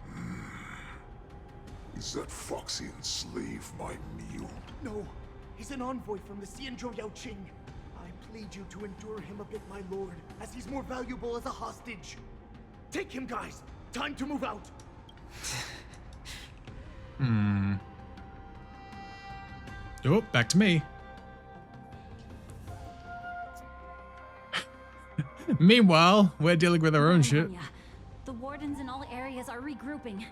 Is that Foxian slave my meal? No, he's an envoy from the Xianzhou Yaoqing. I plead you to endure him a bit, my lord, as he's more valuable as a hostage. Take him, guys. Time to move out. Oh, back to me. Meanwhile, we're dealing with our own shit. The wardens in all areas are regrouping.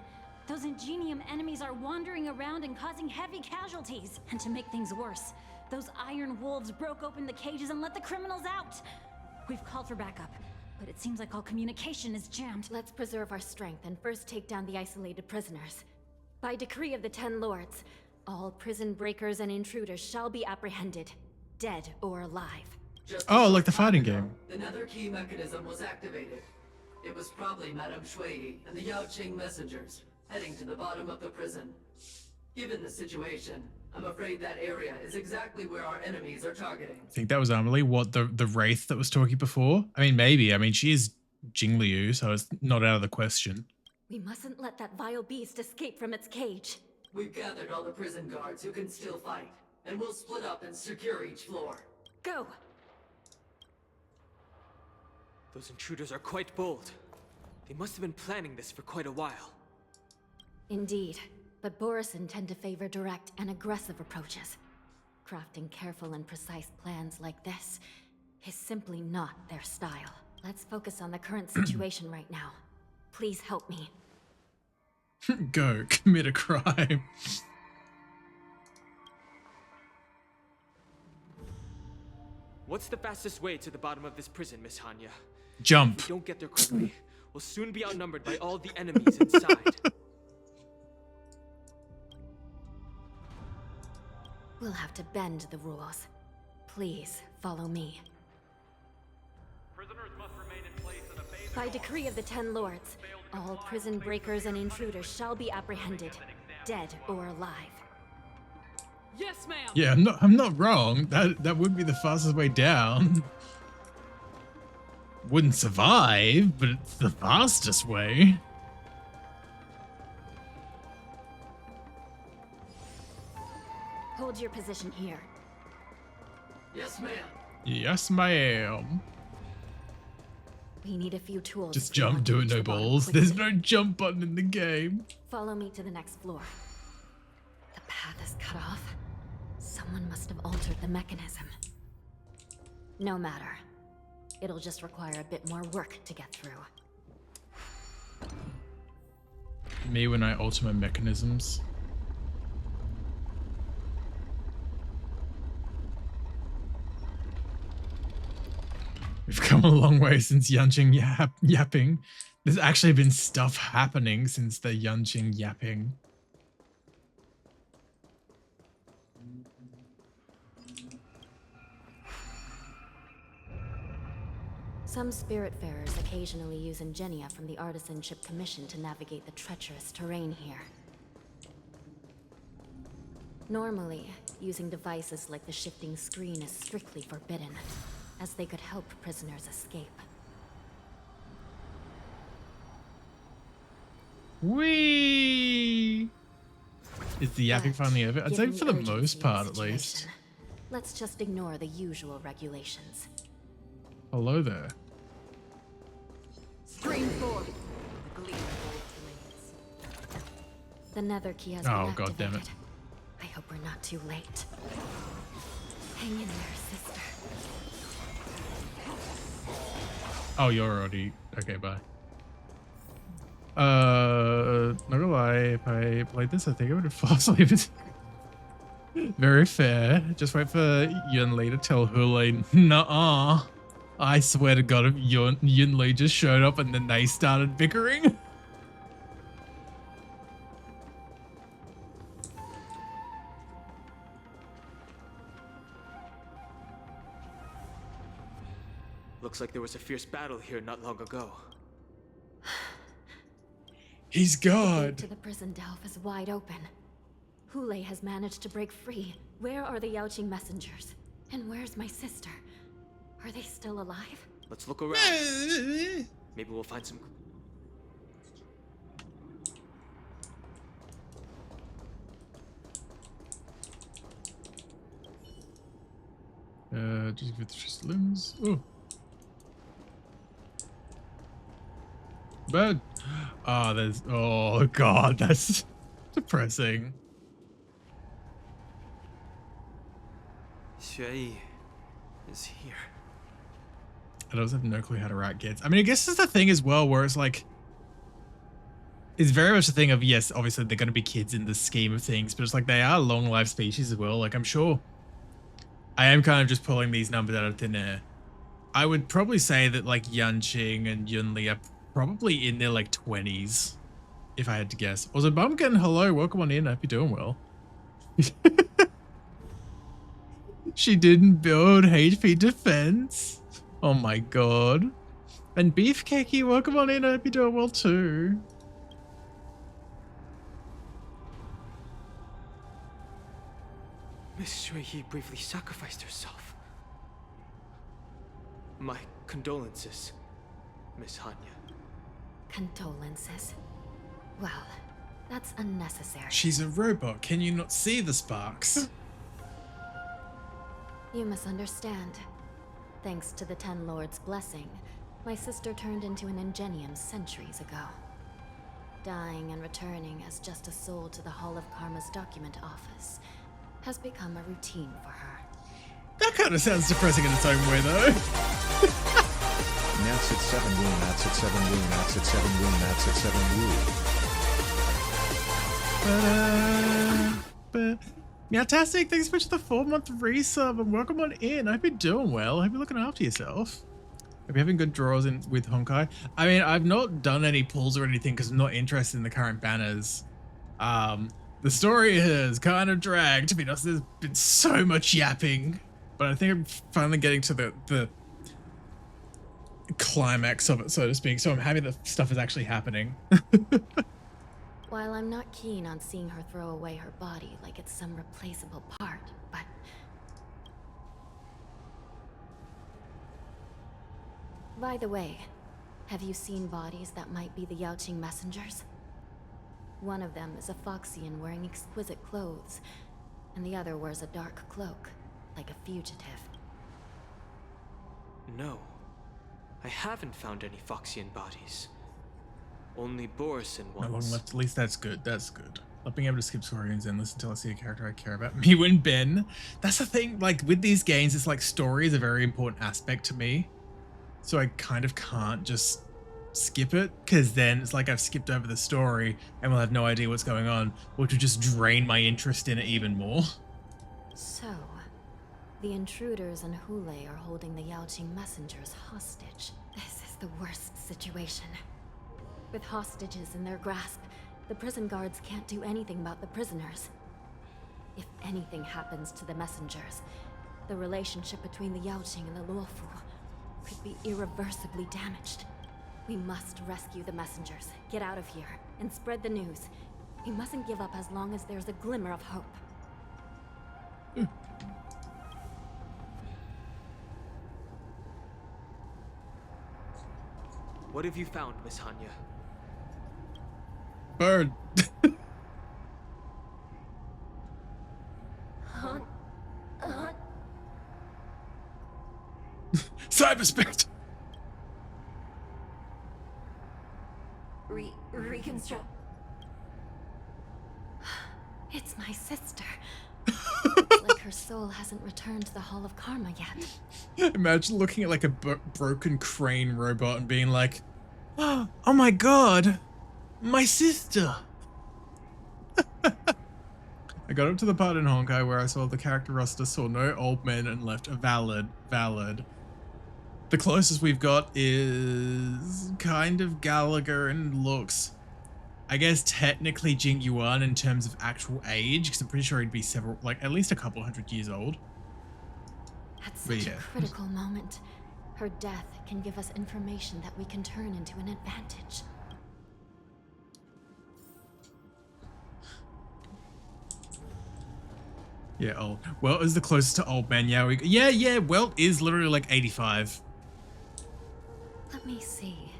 Those Ingenium enemies are wandering around and causing heavy casualties. And to make things worse, those iron wolves broke open the cages and let the criminals out. We've called for backup, but it seems like all communication is jammed. Let's preserve our strength and first take down the isolated prisoners. By decree of the 10 lords, all prison breakers and intruders shall be apprehended, dead or alive. Oh, like the fighting game. Another key mechanism was activated. It was probably Madame Shui and the Yaoqing messengers heading to the bottom of the prison. Given the situation, I'm afraid that area is exactly where our enemies are targeting. I think that was Amelie. What, the Wraith that was talking before? I mean, maybe. I mean, she is Jingliu, so it's not out of the question. We mustn't let that vile beast escape from its cage. We've gathered all the prison guards who can still fight, and we'll split up and secure each floor. Go! Those intruders are quite bold. They must have been planning this for quite a while. Indeed, but Borisin tend to favor direct and aggressive approaches. Crafting careful and precise plans like this is simply not their style. Let's focus on the current situation right now. Please help me. Go, commit a crime. What's the fastest way to the bottom of this prison, Miss Hanya? Jump. If we don't get there quickly, we'll soon be outnumbered by all the enemies inside. We'll have to bend the rules. Please, follow me. Prisoners must remain in place in a phase By decree of the Ten Lords, all prison breakers and intruders shall be apprehended, dead or alive. Yes, ma'am. Yeah, I'm not wrong. That would be the fastest way down. Wouldn't survive, but it's the fastest way. Hold your position here. Yes, ma'am. Yes, ma'am. We need a few tools. Just jump, do it, no balls. There's no jump button in the game. Follow me to the next floor. The path is cut off. Someone must have altered the mechanism. No matter. It'll just require a bit more work to get through. Me when I alter my mechanisms. We've come a long way since Yanqing yapping. There's actually been stuff happening since the Yanqing yapping. Some Spiritfarers occasionally use Ingenia from the Artisanship Commission to navigate the treacherous terrain here. Normally, using devices like the shifting screen is strictly forbidden, as they could help prisoners escape. Whee! Is the yapping finally over? I'd say Given for the urgency most of part, the at least. situation, let's just ignore the usual regulations. Hello there. Screen 4. The gleam The nether key has Oh, been God damn it. activated. I hope we're not too late. Hang in there, sister. Oh, you're already... Okay, bye. Not gonna lie, if I played this, I think I would have fall asleep. Very fair. Just wait for Yunli to tell Hule, nuh-uh. I swear to God, if Yunli just showed up and then they started bickering. Looks like there was a fierce battle here not long ago. He's The God. gate to the prison delve is wide open. Hule has managed to break free. Where are the Yaoqing messengers? And where's my sister? Are they still alive? Let's look around. Maybe we'll find some... Just give it just limbs. Oh. Bad. Ah, there's... Oh, God, that's depressing. Xue is here. I also have no clue how to rat kids. I mean, I guess it's the thing as well where it's like... It's very much a thing of, yes, obviously they're going to be kids in the scheme of things, but it's like they are long life species as well. Like, I'm sure... I am kind of just pulling these numbers out of thin air. I would probably say that like Yanqing and Yunli are probably in their like 20s, if I had to guess. Also, Bumpkin, hello, welcome on in. I hope you're doing well. She didn't build HP defense. Oh my God. And Beefcakey, welcome on in. I hope you're doing well too. Miss Xue bravely sacrificed herself. My condolences. Miss Hanya. Condolences. Well, that's unnecessary. She's a robot. Can you not see the sparks? You misunderstand. Thanks to the Ten Lords' blessing, my sister turned into an Ingenium centuries ago. Dying and returning as just a soul to the Hall of Karma's document office has become a routine for her. That kind of sounds depressing in its own way, though. Nats at 7 woo, Nats at 7 woo, Nats at 7 woo, Nats at 7 woo. Fantastic, thanks so much for the 4-month resub and welcome on in. I hope you're doing well. I hope you're looking after yourself. Hope you're having good draws in with Honkai. I mean, I've not done any pulls or anything because I'm not interested in the current banners. The story has kind of dragged because there's been so much yapping, but I think I'm finally getting to the climax of it, so to speak. So I'm happy that stuff is actually happening. While I'm not keen on seeing her throw away her body like it's some replaceable part, but... By the way, have you seen bodies that might be the Yaoqing messengers? One of them is a Foxian wearing exquisite clothes, and the other wears a dark cloak, like a fugitive. No. I haven't found any Foxian bodies. Only Borison ones. No long left. At least that's good. That's good. Not being able to skip stories and listen until I see a character I care about. Me and Ben. That's the thing. Like with these games, it's like story is a very important aspect to me. So I kind of can't just skip it because then it's like I've skipped over the story and we'll have no idea what's going on, which would just drain my interest in it even more. So, the intruders and Hule are holding the Yaoqing messengers hostage. This is the worst situation. With hostages in their grasp, the prison guards can't do anything about the prisoners. If anything happens to the messengers, the relationship between the Yaoqing and the Luofu could be irreversibly damaged. We must rescue the messengers, get out of here, and spread the news. We mustn't give up as long as there's a glimmer of hope. What have you found, Miss Hanya? Bird. Cyberspace. Reconstruct. It's my sister. It's like her soul hasn't returned to the Hall of Karma yet. Imagine looking at like a broken crane robot and being like, oh my god, my sister. I got up to the part in Honkai where I saw the character roster saw no old men and left a valid. The closest we've got is kind of Gallagher in looks. I guess technically Jing Yuan in terms of actual age, because I'm pretty sure he'd be several, like at least a couple 100 years old. At such a critical moment, her death can give us information that we can turn into an advantage. Yeah, old. Welt is the closest to old man. Yeah, Welt is literally like 85. Let me see.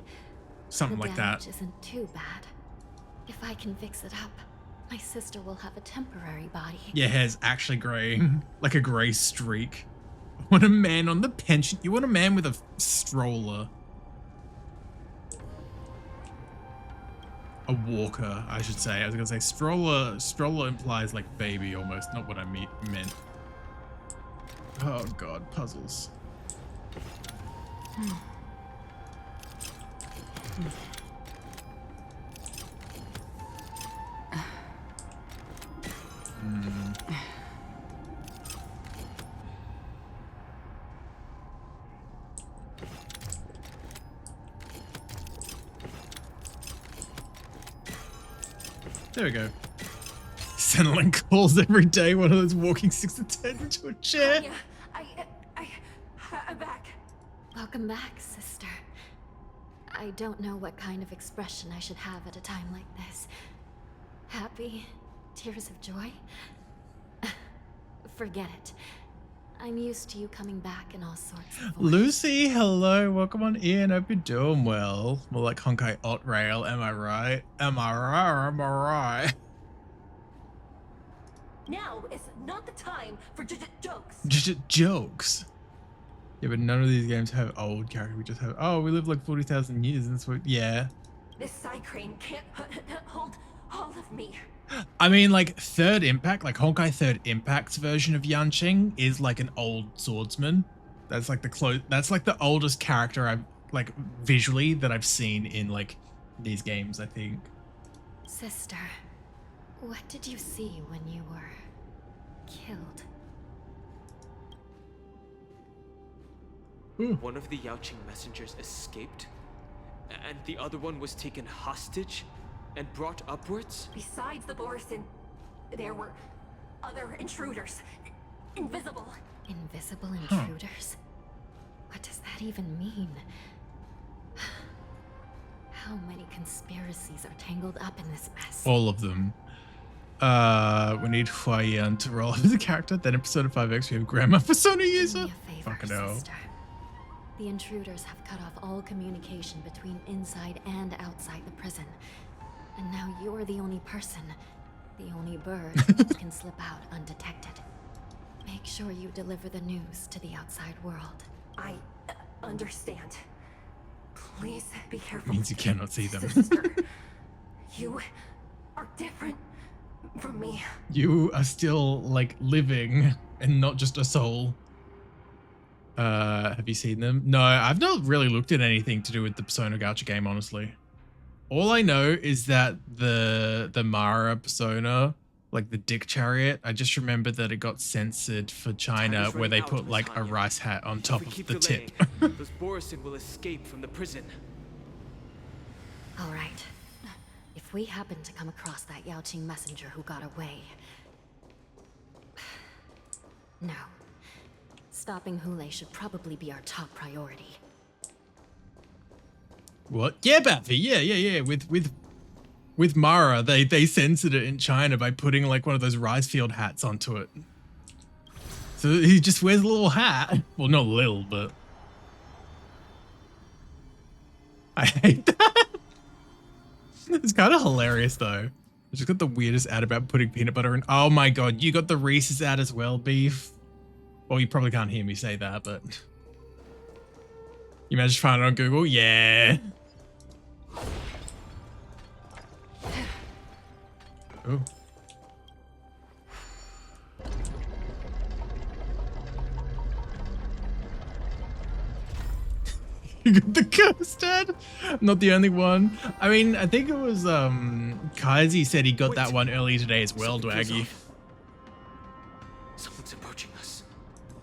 Something like that. The damage isn't too bad. If I can fix it up, my sister will have a temporary body. Yeah, hair's actually graying. Like a gray streak. I want a man on the pension. You want a man with a stroller. A walker, I should say. I was gonna say stroller. Stroller implies like baby almost, not what I meant. Oh god, puzzles. There we go. Centrelink calls every day, one of those walking 6 to 10 into a chair. I'm back. Welcome back, sister. I don't know what kind of expression I should have at a time like this. Happy? Tears of joy? Forget it. I'm used to you coming back in all sorts of Lucy, hello, welcome on in. Hope you're doing well. More like Honkai Alt Rail, am I right? Am I right? Am I right? Now is not the time for jokes. Jokes. Yeah, but none of these games have old characters. We just have, oh, we live like 40,000 years, and that's what, yeah. This side crane can't hold all of me. I mean, like Third Impact, like Honkai Third Impact's version of Yanqing is like an old swordsman. That's like that's like the oldest character I've like visually that I've seen in like these games, I think. Sister, what did you see when you were killed? One of the Yaoqing messengers escaped, and the other one was taken hostage and brought upwards? Besides the Borisin, there were other intruders. Invisible. Invisible intruders? What does that even mean? How many conspiracies are tangled up in this mess? All of them. We need Huayan to roll up as a character. Then in Persona 5X we have Grandma Persona user. Fucking hell. Sister. The intruders have cut off all communication between inside and outside the prison. And now you're the only person, the only bird who can slip out undetected. Make sure you deliver the news to the outside world. I understand. Please be careful. Means you cannot see them. Sister, you are different from me. You are still like living and not just a soul. Have you seen them? No, I've not really looked at anything to do with the Persona Gacha game, honestly. All I know is that the Mara Persona, like the Dick Chariot, I just remember that it got censored for China where they put like a rice hat on top of the tip. Those Borisin will escape from the prison. All right. If we happen to come across that Yaoqing messenger who got away... No. Stopping Hule should probably be our top priority. What? Yeah, Baffy. Yeah. With Mara, they censored it in China by putting like one of those rice field hats onto it. So he just wears a little hat. Well, not little, but I hate that. It's kind of hilarious though. I just got the weirdest ad about putting peanut butter in. Oh my god, you got the Reese's ad as well, Beef. Well, you probably can't hear me say that, but you managed to find it on Google? Yeah. Oh. You got the ghost ad? I'm not the only one. I mean, I think it was Kaisi said he got that one earlier today as well, Dwaggy. Someone's approaching us.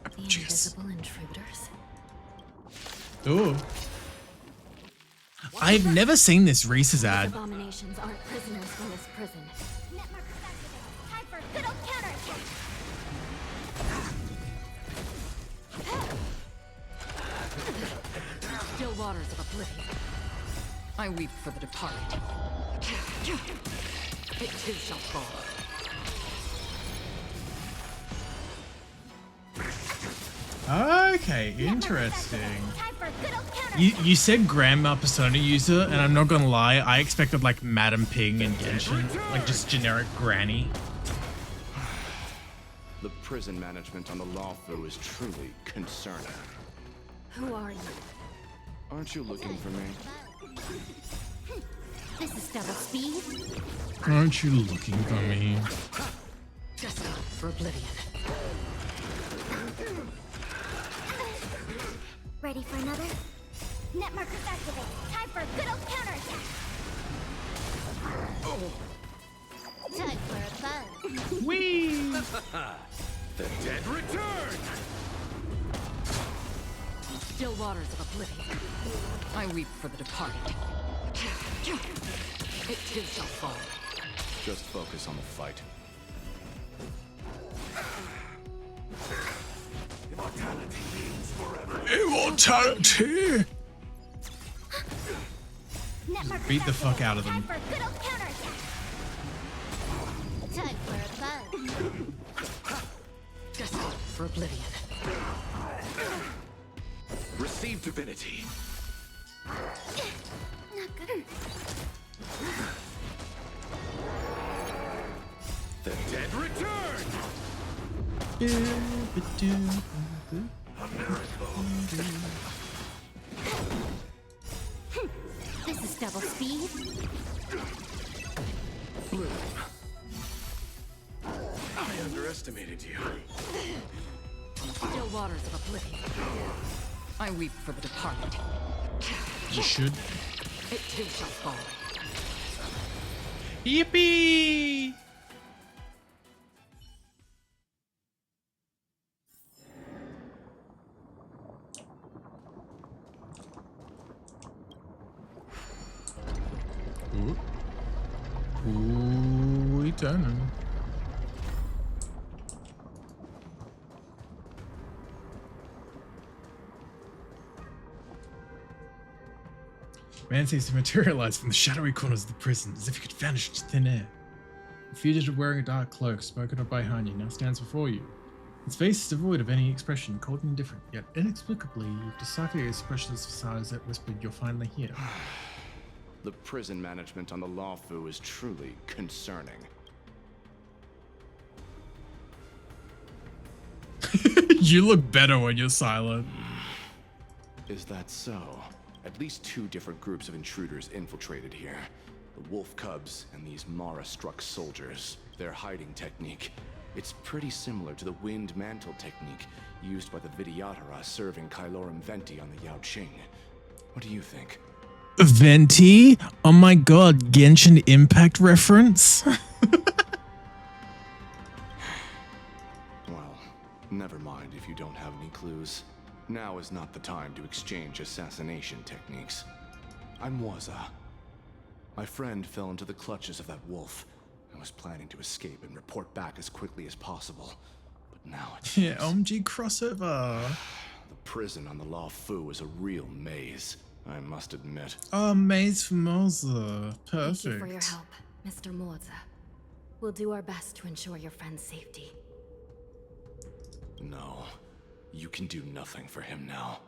The invisible intruders. Oh. I've never seen this Reese's ad. Abominations aren't prisoners from this prison. Time for a good old counterattack. Still waters of oblivion. I weep for the departed. It too shall fall. Okay, interesting. You said Grandma Persona user, and I'm not gonna lie, I expected like Madam Ping and Genshin, like just generic granny. The prison management on the Lawfu is truly concerning. Who are you? Aren't you looking for me? This is double speed. Aren't you looking for me? Destined for oblivion. Ready for another? Net markers activate. Time for a good old counterattack. Time for a buzz. Whee! The dead return! Still waters of oblivion. I weep for the departed. It too shall fall. Just focus on the fight. Immortality means forever. Immortality! Net markers Beat the fuck out of them. Time for a good old counterattack. Time for a buzz. Destined for oblivion. Receive divinity. Not good. The dead return. This is double speed. Bloom. I underestimated you. Still waters of oblivion. I weep for the departed. You should. It too shall fall. Yippee! Ooh. Ooh, we turning. Man seems to materialize from the shadowy corners of the prison, as if he could vanish into thin air. The fugitive wearing a dark cloak, spoken of by Hanya, now stands before you. His face is devoid of any expression, cold and indifferent, yet inexplicably you've deciphered the expressionless facades that whispered you're finally here. The prison management on the Lawfu is truly concerning. You look better when you're silent. Is that so? At least 2 different groups of intruders infiltrated here. The wolf cubs and these Mara-struck soldiers. Their hiding technique. It's pretty similar to the wind mantle technique used by the Vidyadhara serving Kailorum Venti on the Yaoqing. What do you think? Venti? Oh my god, Genshin Impact reference? Well, never mind if you don't have any clues. Now is not the time to exchange assassination techniques. I'm Waza. My friend fell into the clutches of that wolf. I was planning to escape and report back as quickly as possible. But now it's... Yeah, OMG crossover. The prison on the Lawfu is a real maze, I must admit. Oh, Maze Formosa. Perfect. Thank you for your help, Mr. Morza. We'll do our best to ensure your friend's safety. No. You can do nothing for him now.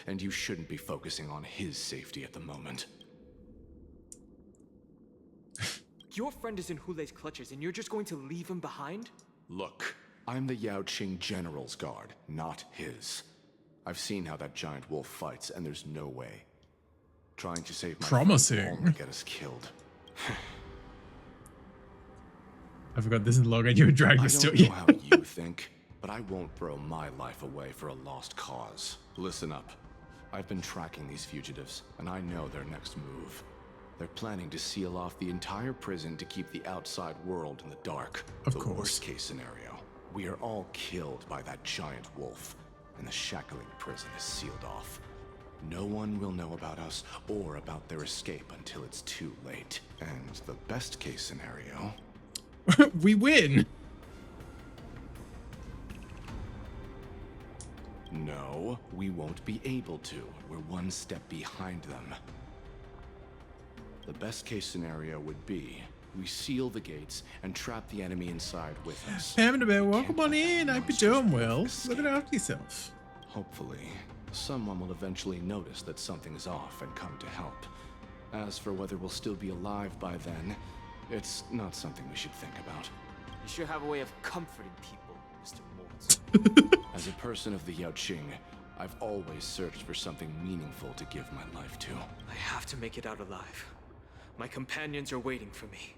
And you shouldn't be focusing on his safety at the moment. Your friend is in Hulei's clutches and you're just going to leave him behind? Look, I'm the Yaoqing General's guard, not his. I've seen how that giant wolf fights, and there's no way. Trying to save my Promising. friend will only get us killed. I forgot this is log and you were dragging still. I don't know how you think, but I won't throw my life away for a lost cause. Listen up. I've been tracking these fugitives, and I know their next move. They're planning to seal off the entire prison to keep the outside world in the dark. Of course. The worst case scenario, we are all killed by that giant wolf, and the shackling prison is sealed off. No one will know about us or about their escape until it's too late. And the best case scenario... we win! No, we won't be able to. We're one step behind them. The best case scenario would be we seal the gates and trap the enemy inside with us. Pam and Bear, welcome on in. I hope you're doing well. Look after yourself. Hopefully, someone will eventually notice that something's off and come to help. As for whether we'll still be alive by then, it's not something we should think about. You sure have a way of comforting people, Mr. Morza. As a person of the Yaoqing, I've always searched for something meaningful to give my life to. I have to make it out alive. My companions are waiting for me.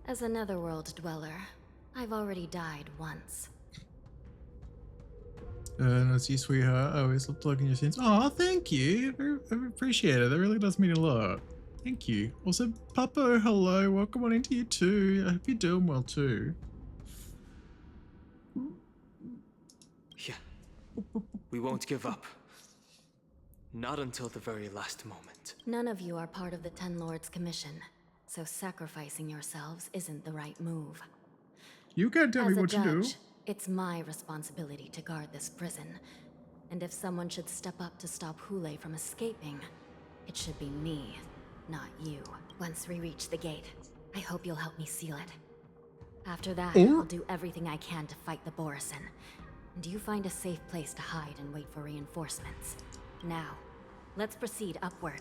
As a netherworld dweller, I've already died once. That's you, sweetheart. I always love plugging your sins. Oh, thank you. I appreciate it. That really does mean a lot. Thank you. Also, Papa, hello. Welcome on into you too. I hope you're doing well too. Yeah. We won't give up. Not until the very last moment. None of you are part of the Ten Lords Commission, so sacrificing yourselves isn't the right move. You can't tell me what to do. It's my responsibility to guard this prison. And if someone should step up to stop Hulei from escaping, it should be me, not you. Once we reach the gate, I hope you'll help me seal it. After that, Or- I'll do everything I can to fight the Borisin. And you find a safe place to hide and wait for reinforcements. Now, let's proceed upward.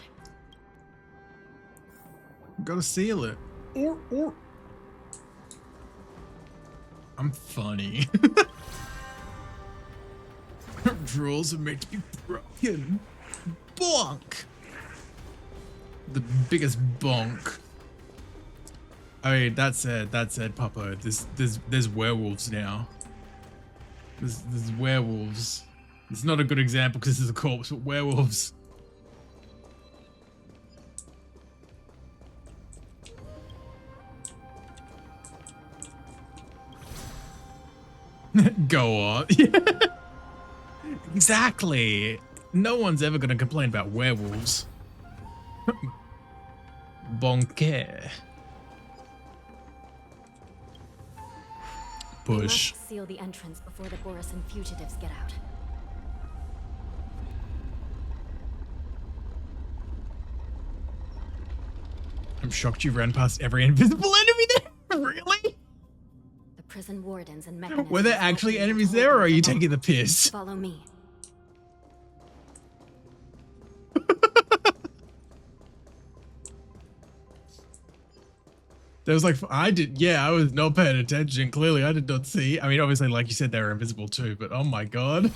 Gotta seal it. Or. I'm funny. Rules are made to be broken. Bonk! The biggest bonk. I mean, that said, Papa, there's werewolves now. There's werewolves. It's not a good example because this is a corpse, but werewolves. Go on. Exactly. No one's ever gonna complain about werewolves. Bonker. We Push. must seal the entrance before the Borisin fugitives get out. I'm shocked you ran past every invisible enemy there. Really? The prison wardens and mechanisms. Were there actually enemies there, or are you taking the piss? Follow me. There was like, I was not paying attention. Clearly, I did not see. I mean, obviously, like you said, they were invisible too, but oh my god.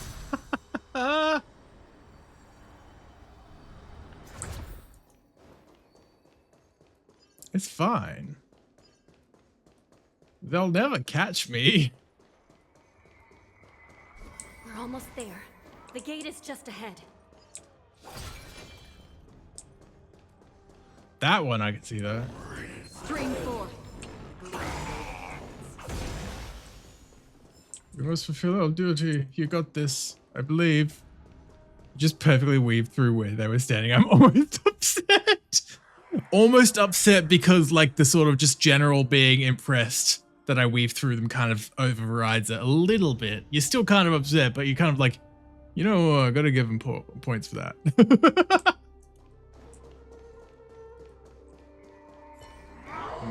It's fine. They'll never catch me. We're almost there. The gate is just ahead. That one I can see though. Stream 4. We must fulfill our duty. You got this, I believe. Just perfectly weaved through where they were standing. I'm almost upset. Almost upset because like the sort of just general being impressed that I weave through them kind of overrides it a little bit. You're still kind of upset, but you're kind of like, you know, I gotta give them points for that.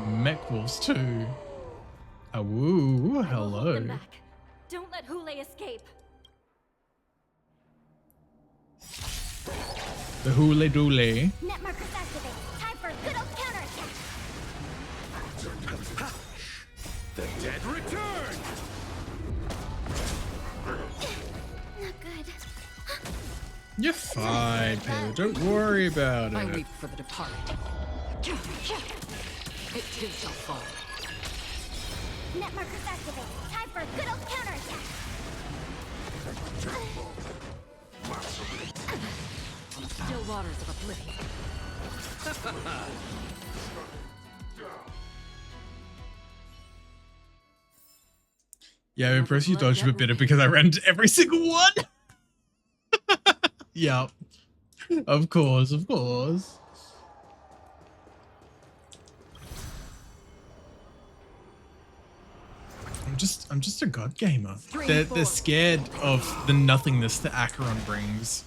Mech wolves too. Ah, woo, hello. Hold them back. Don't let Hule escape. The hule dule. Net markers activate. Time for a good old counterattack. The dead return! Not good. You're fine, Taylor. Don't worry about I it. weep for the departed. It too shall fall. Net markers activate. Time for a good old counterattack. Still waters of oblivion. Yeah, I'm impressed you dodged a bit because I ran into every single one. Yep. Of course, of course. I'm just a god gamer. They're scared of the nothingness that Acheron brings.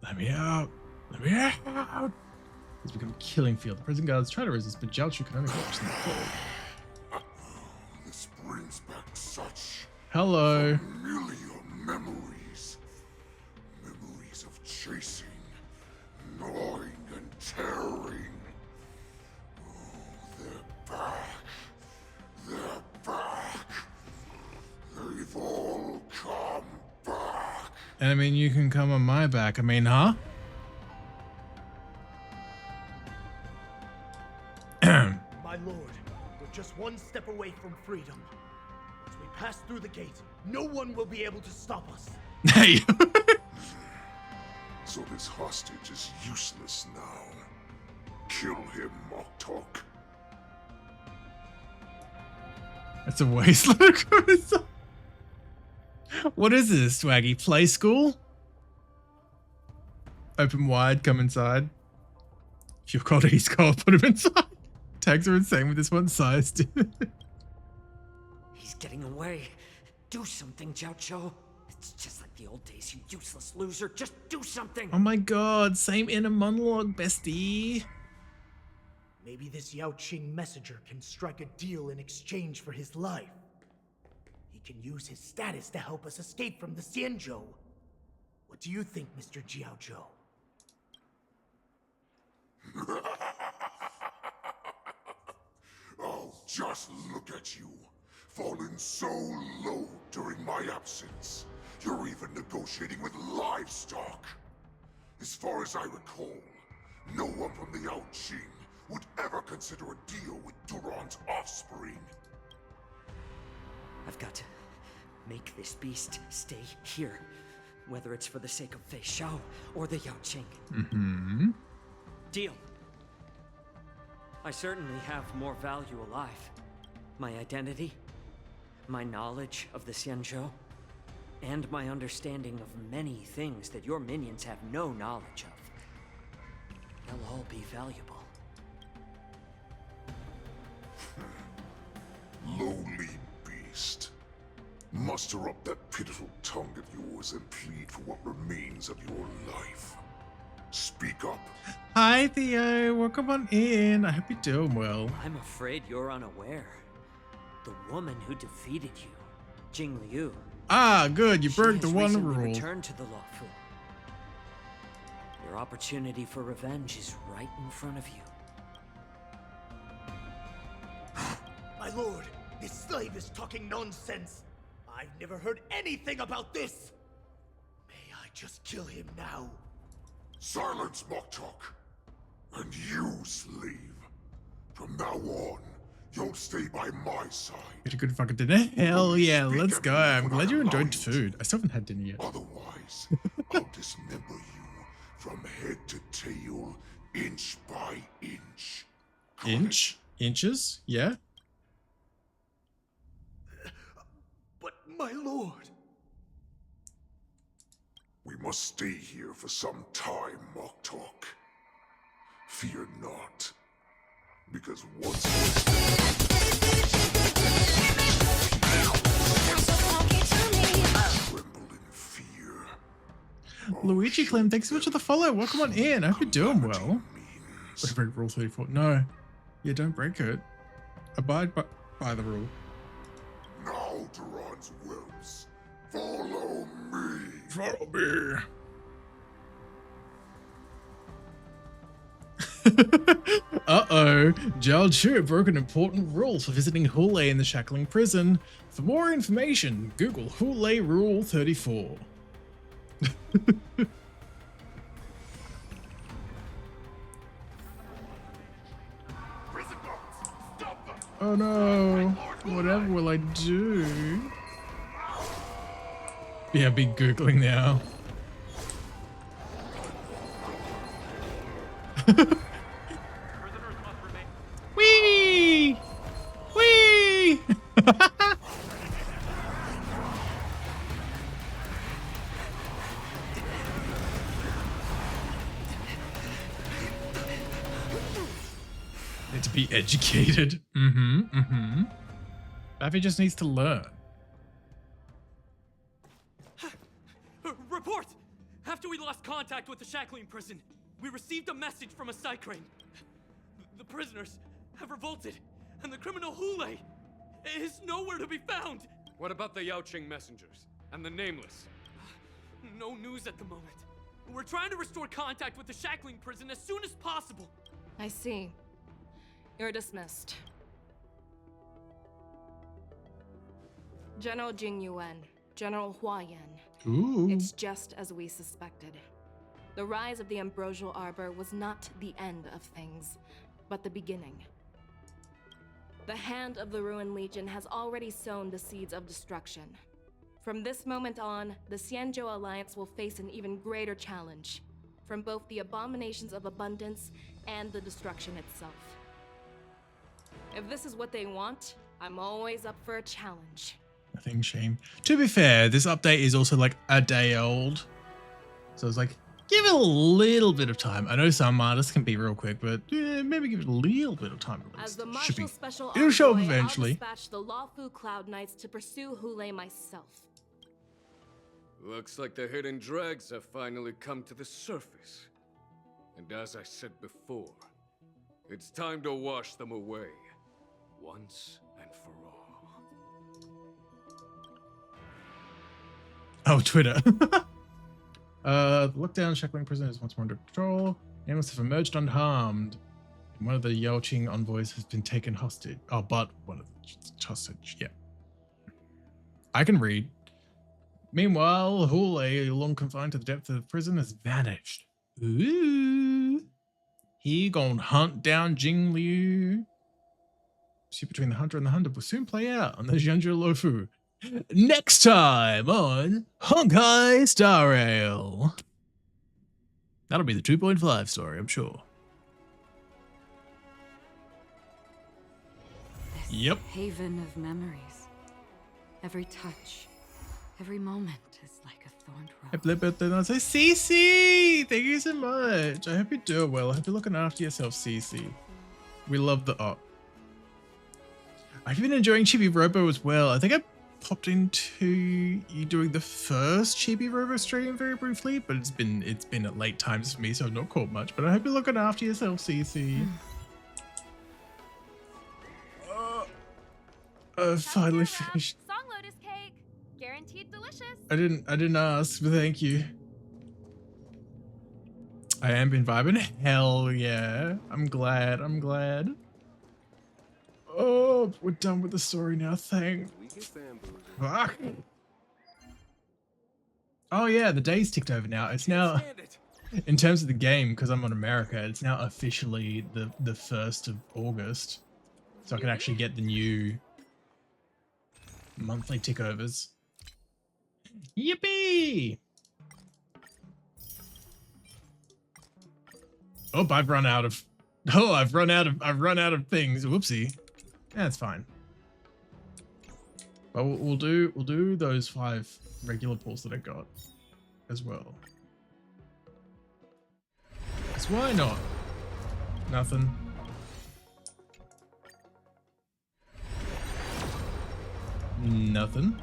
Let me out. Let me out. It's become a killing field. The prison guards try to resist, but Jiaochu can only watch them fall. This brings back such Hello. familiar memories. Memories of chasing, gnawing, and tearing. Oh, they're back. They're back. They've all come back. And I mean, you can come on my back. I mean, huh? My lord, we're just one step away from freedom. As we pass through the gate, no one will be able to stop us. Hey. So this hostage is useless now. Kill him, Moktok. That's a waste. What is this, Swaggy? Play school? Open wide, come inside. If you're cold, he's cold, put him inside. Tags are insane with this one size, dude. He's getting away. Do something, Jiaochu. It's just like like the old days, you useless loser. Just do something. Oh my god, same inner monologue, bestie. Maybe this Yao Qing messenger can strike a deal in exchange for his life. He can use his status to help us escape from the Xianzhou. What do you think, Mr. Jiaozhou? Oh, just look at you. Fallen so low during my absence. You're even negotiating with livestock. As far as I recall, no one from the Yao Qing would ever consider a deal with Duran's offspring. I've got to make this beast stay here, whether it's for the sake of Fei Shao or the Yao Qing. Mm-hmm. Deal. I certainly have more value alive. My identity, my knowledge of the Xianzhou, and my understanding of many things that your minions have no knowledge of. They'll all be valuable. Lowly beast. Muster up that pitiful tongue of yours and plead for what remains of your life. Speak up. Hi Theo, welcome on in. I hope you're doing well. I'm afraid you're unaware. The woman who defeated you, Jing Liu. Ah, good, you broke the one recently rule. Returned to the lawful. Your opportunity for revenge is right in front of you. My lord, this slave is talking nonsense. I've never heard anything about this. May I just kill him now? Silence, Moktok. And you, slave. From now on, you'll stay by my side. Get a good fucking dinner? Hell yeah, let's go. I'm glad you enjoyed food. I still haven't had dinner yet. Otherwise, I'll dismember you from head to tail, inch by inch. Inch? Inches? Yeah? But my lord. We must stay here for some time, Moktok. Fear not. Because once tremble in fear. Luigi Clem, thanks so much for the follow. Welcome on in. I hope you're doing well. Don't break rule 34. No. Yeah, don't break it. Abide by the rule. Now, Duran's whelps. Follow me. Follow me. Uh-oh. Zhao Chu broke an important rule for visiting Hulei in the shackling prison. For more information, Google Hulei Rule 34. Oh no. Whatever will I do? Yeah, be Googling now. Whee! Whee! Need to be educated. Baffy just needs to learn. Report! After we lost contact with the shackling prison, we received a message from a Psycrane. The prisoners have revolted, and the criminal Hulei is nowhere to be found. What about the Yao Qing messengers and the Nameless? No news at the moment. We're trying to restore contact with the shackling prison as soon as possible. I see. You're dismissed. General Jing Yuan, General Hua Yan. Ooh. It's just as we suspected. The rise of the Ambrosial Arbor was not the end of things, but the beginning. The hand of the Ruined Legion has already sown the seeds of destruction. From this moment on, the Xianzhou Alliance will face an even greater challenge, from both the abominations of abundance and the destruction itself. If this is what they want, I'm always up for a challenge. Nothing shame. To be fair, this update is also like a day old. So it's like, give it a little bit of time. I know some artists can be real quick, but maybe give it a little bit of time. As the Marshal Special It'll show up Envoy, eventually. I'll dispatch the Lawfu Cloud Knights to pursue Hulei myself. Looks like the hidden dregs have finally come to the surface. And as I said before, it's time to wash them away, once and for all. Oh, Twitter. The lockdown shackling prison is once more under control. Animals have emerged unharmed. And one of the Yelching envoys has been taken hostage. Oh, but one of the hostage, yeah. I can read. Meanwhile, Hule, long confined to the depth of the prison, has vanished. Ooh. He gonna hunt down Jing Liu. See between the hunter and the hunter will soon play out on the Zhanzhou Lofu. Next time on Honkai Star Rail. That'll be the 2.5 story, I'm sure. Yep. Haven of memories. Every touch, every moment is like a thorned rose. Happy birthday, Nazi. Cece! Thank you so much. I hope you do well. I hope you're looking after yourself, Cece. We love the art. I've been enjoying Chibi Robo as well. I think I popped into you doing the first Chibi Robo stream very briefly, but it's been at late times for me, so I've not caught much. But I hope you're looking after yourself, Cece. Finally finished. Song Lotus cake, guaranteed delicious. I didn't ask, but thank you. I am been vibing. Hell yeah. I'm glad. Oh, we're done with the story now. Thank fuck. Oh yeah, the day's ticked over now. It's now, in terms of the game, because I'm on America, it's now officially the 1st of August. So I can actually get the new monthly tick overs. Yippee! Oh, I've run out of things. Whoopsie. That's fine. But we'll do those 5 regular pulls that I got as well. 'Cause why not? Nothing. Nothing.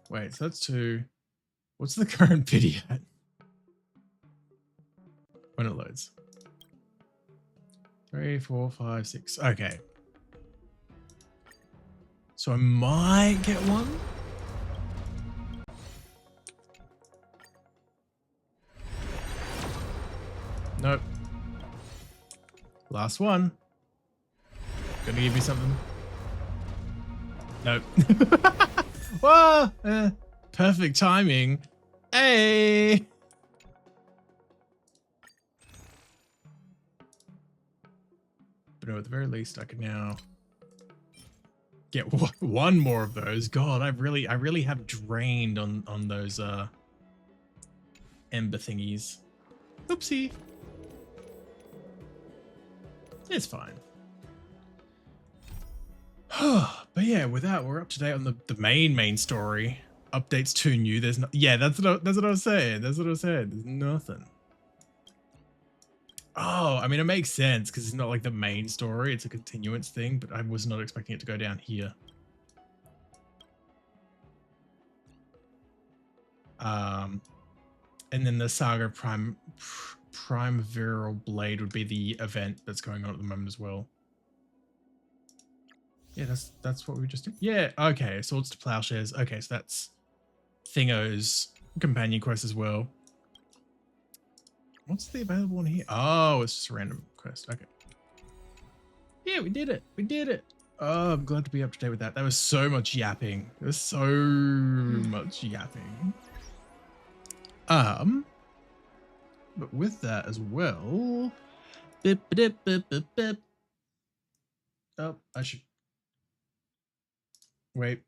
Wait, so that's 2. What's the current video at? When it loads. 3, 4, 5, 6. Okay. So I might get one. Nope. Last one. Gonna give you something. Nope. Whoa! Perfect timing. Hey! But no, at the very least, I can now get one more of those. God, I really have drained on those ember thingies. Oopsie. It's fine. But yeah, with that, we're up to date on the main story. Updates too new. There's no. Yeah, that's what I was saying. That's what I was saying. There's nothing. Oh, I mean, it makes sense because it's not like the main story. It's a continuance thing, but I was not expecting it to go down here. And then the Saga Primaveral Blade would be the event that's going on at the moment as well. Yeah, that's what we just did. Yeah, okay. Swords to Plowshares. Okay, so that's Thingo's companion quest as well. What's the available one here? Oh, it's just a random quest. Okay. Yeah, we did it. We did it. Oh, I'm glad to be up to date with that. That was so much yapping. There was so much yapping. But with that as well. Bip, bip, bip, bip, bip. Oh, I should. Wait.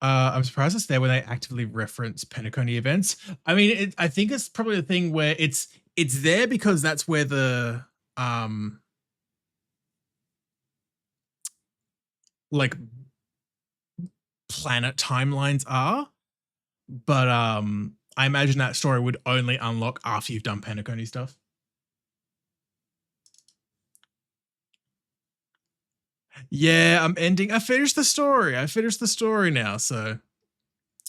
I'm surprised it's there when they actively reference Penacony events. I mean, I think it's probably the thing where it's there because that's where the like planet timelines are. But I imagine that story would only unlock after you've done Penacony stuff. Yeah, I'm ending. I finished the story. I finished the story now, so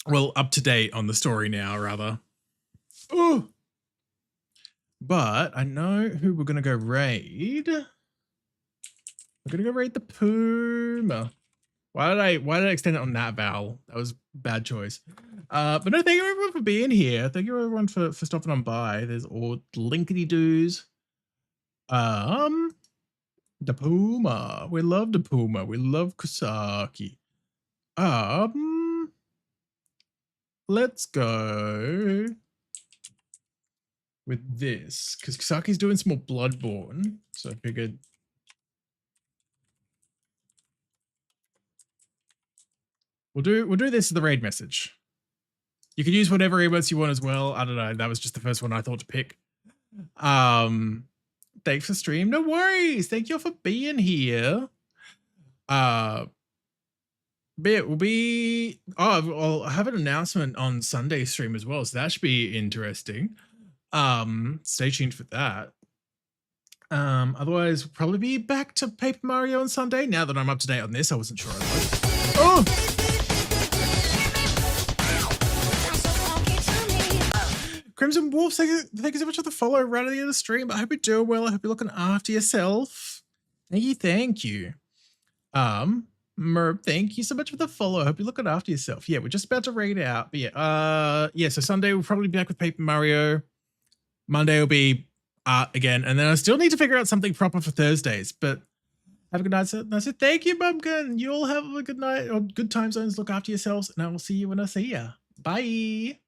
well, up to date on the story now, rather. Ooh. But I know who we're gonna go raid. We're gonna go raid the Puma. Why did I extend it on that Val? That was a bad choice. But no, thank you everyone for being here. Thank you everyone for stopping on by. There's all linkity doos. The Puma. We love the Puma. We love Kusaki. Let's go with this because Kusaki's doing some more Bloodborne, so I figured. We'll do this as the raid message. You can use whatever emotes you want as well. I don't know. That was just the first one I thought to pick. Thanks for stream. No worries. Thank you all for being here. But it will be. I'll have an announcement on Sunday stream as well, so that should be interesting. Stay tuned for that. Otherwise, we'll probably be back to Paper Mario on Sunday. Now that I'm up to date on this, I wasn't sure I was. Oh! Crimson Wolf, thank you so much for the follow right at the end of the stream. I hope you're doing well. I hope you're looking after yourself. Thank you. Merb, thank you so much for the follow. I hope you're looking after yourself. Yeah, we're just about to raid out. But yeah, so Sunday we'll probably be back with Paper Mario. Monday will be art again. And then I still need to figure out something proper for Thursdays. But have a good night, sir. And I said, thank you, Bumpkin. You all have a good night or good time zones. Look after yourselves. And I will see you when I see ya. Bye.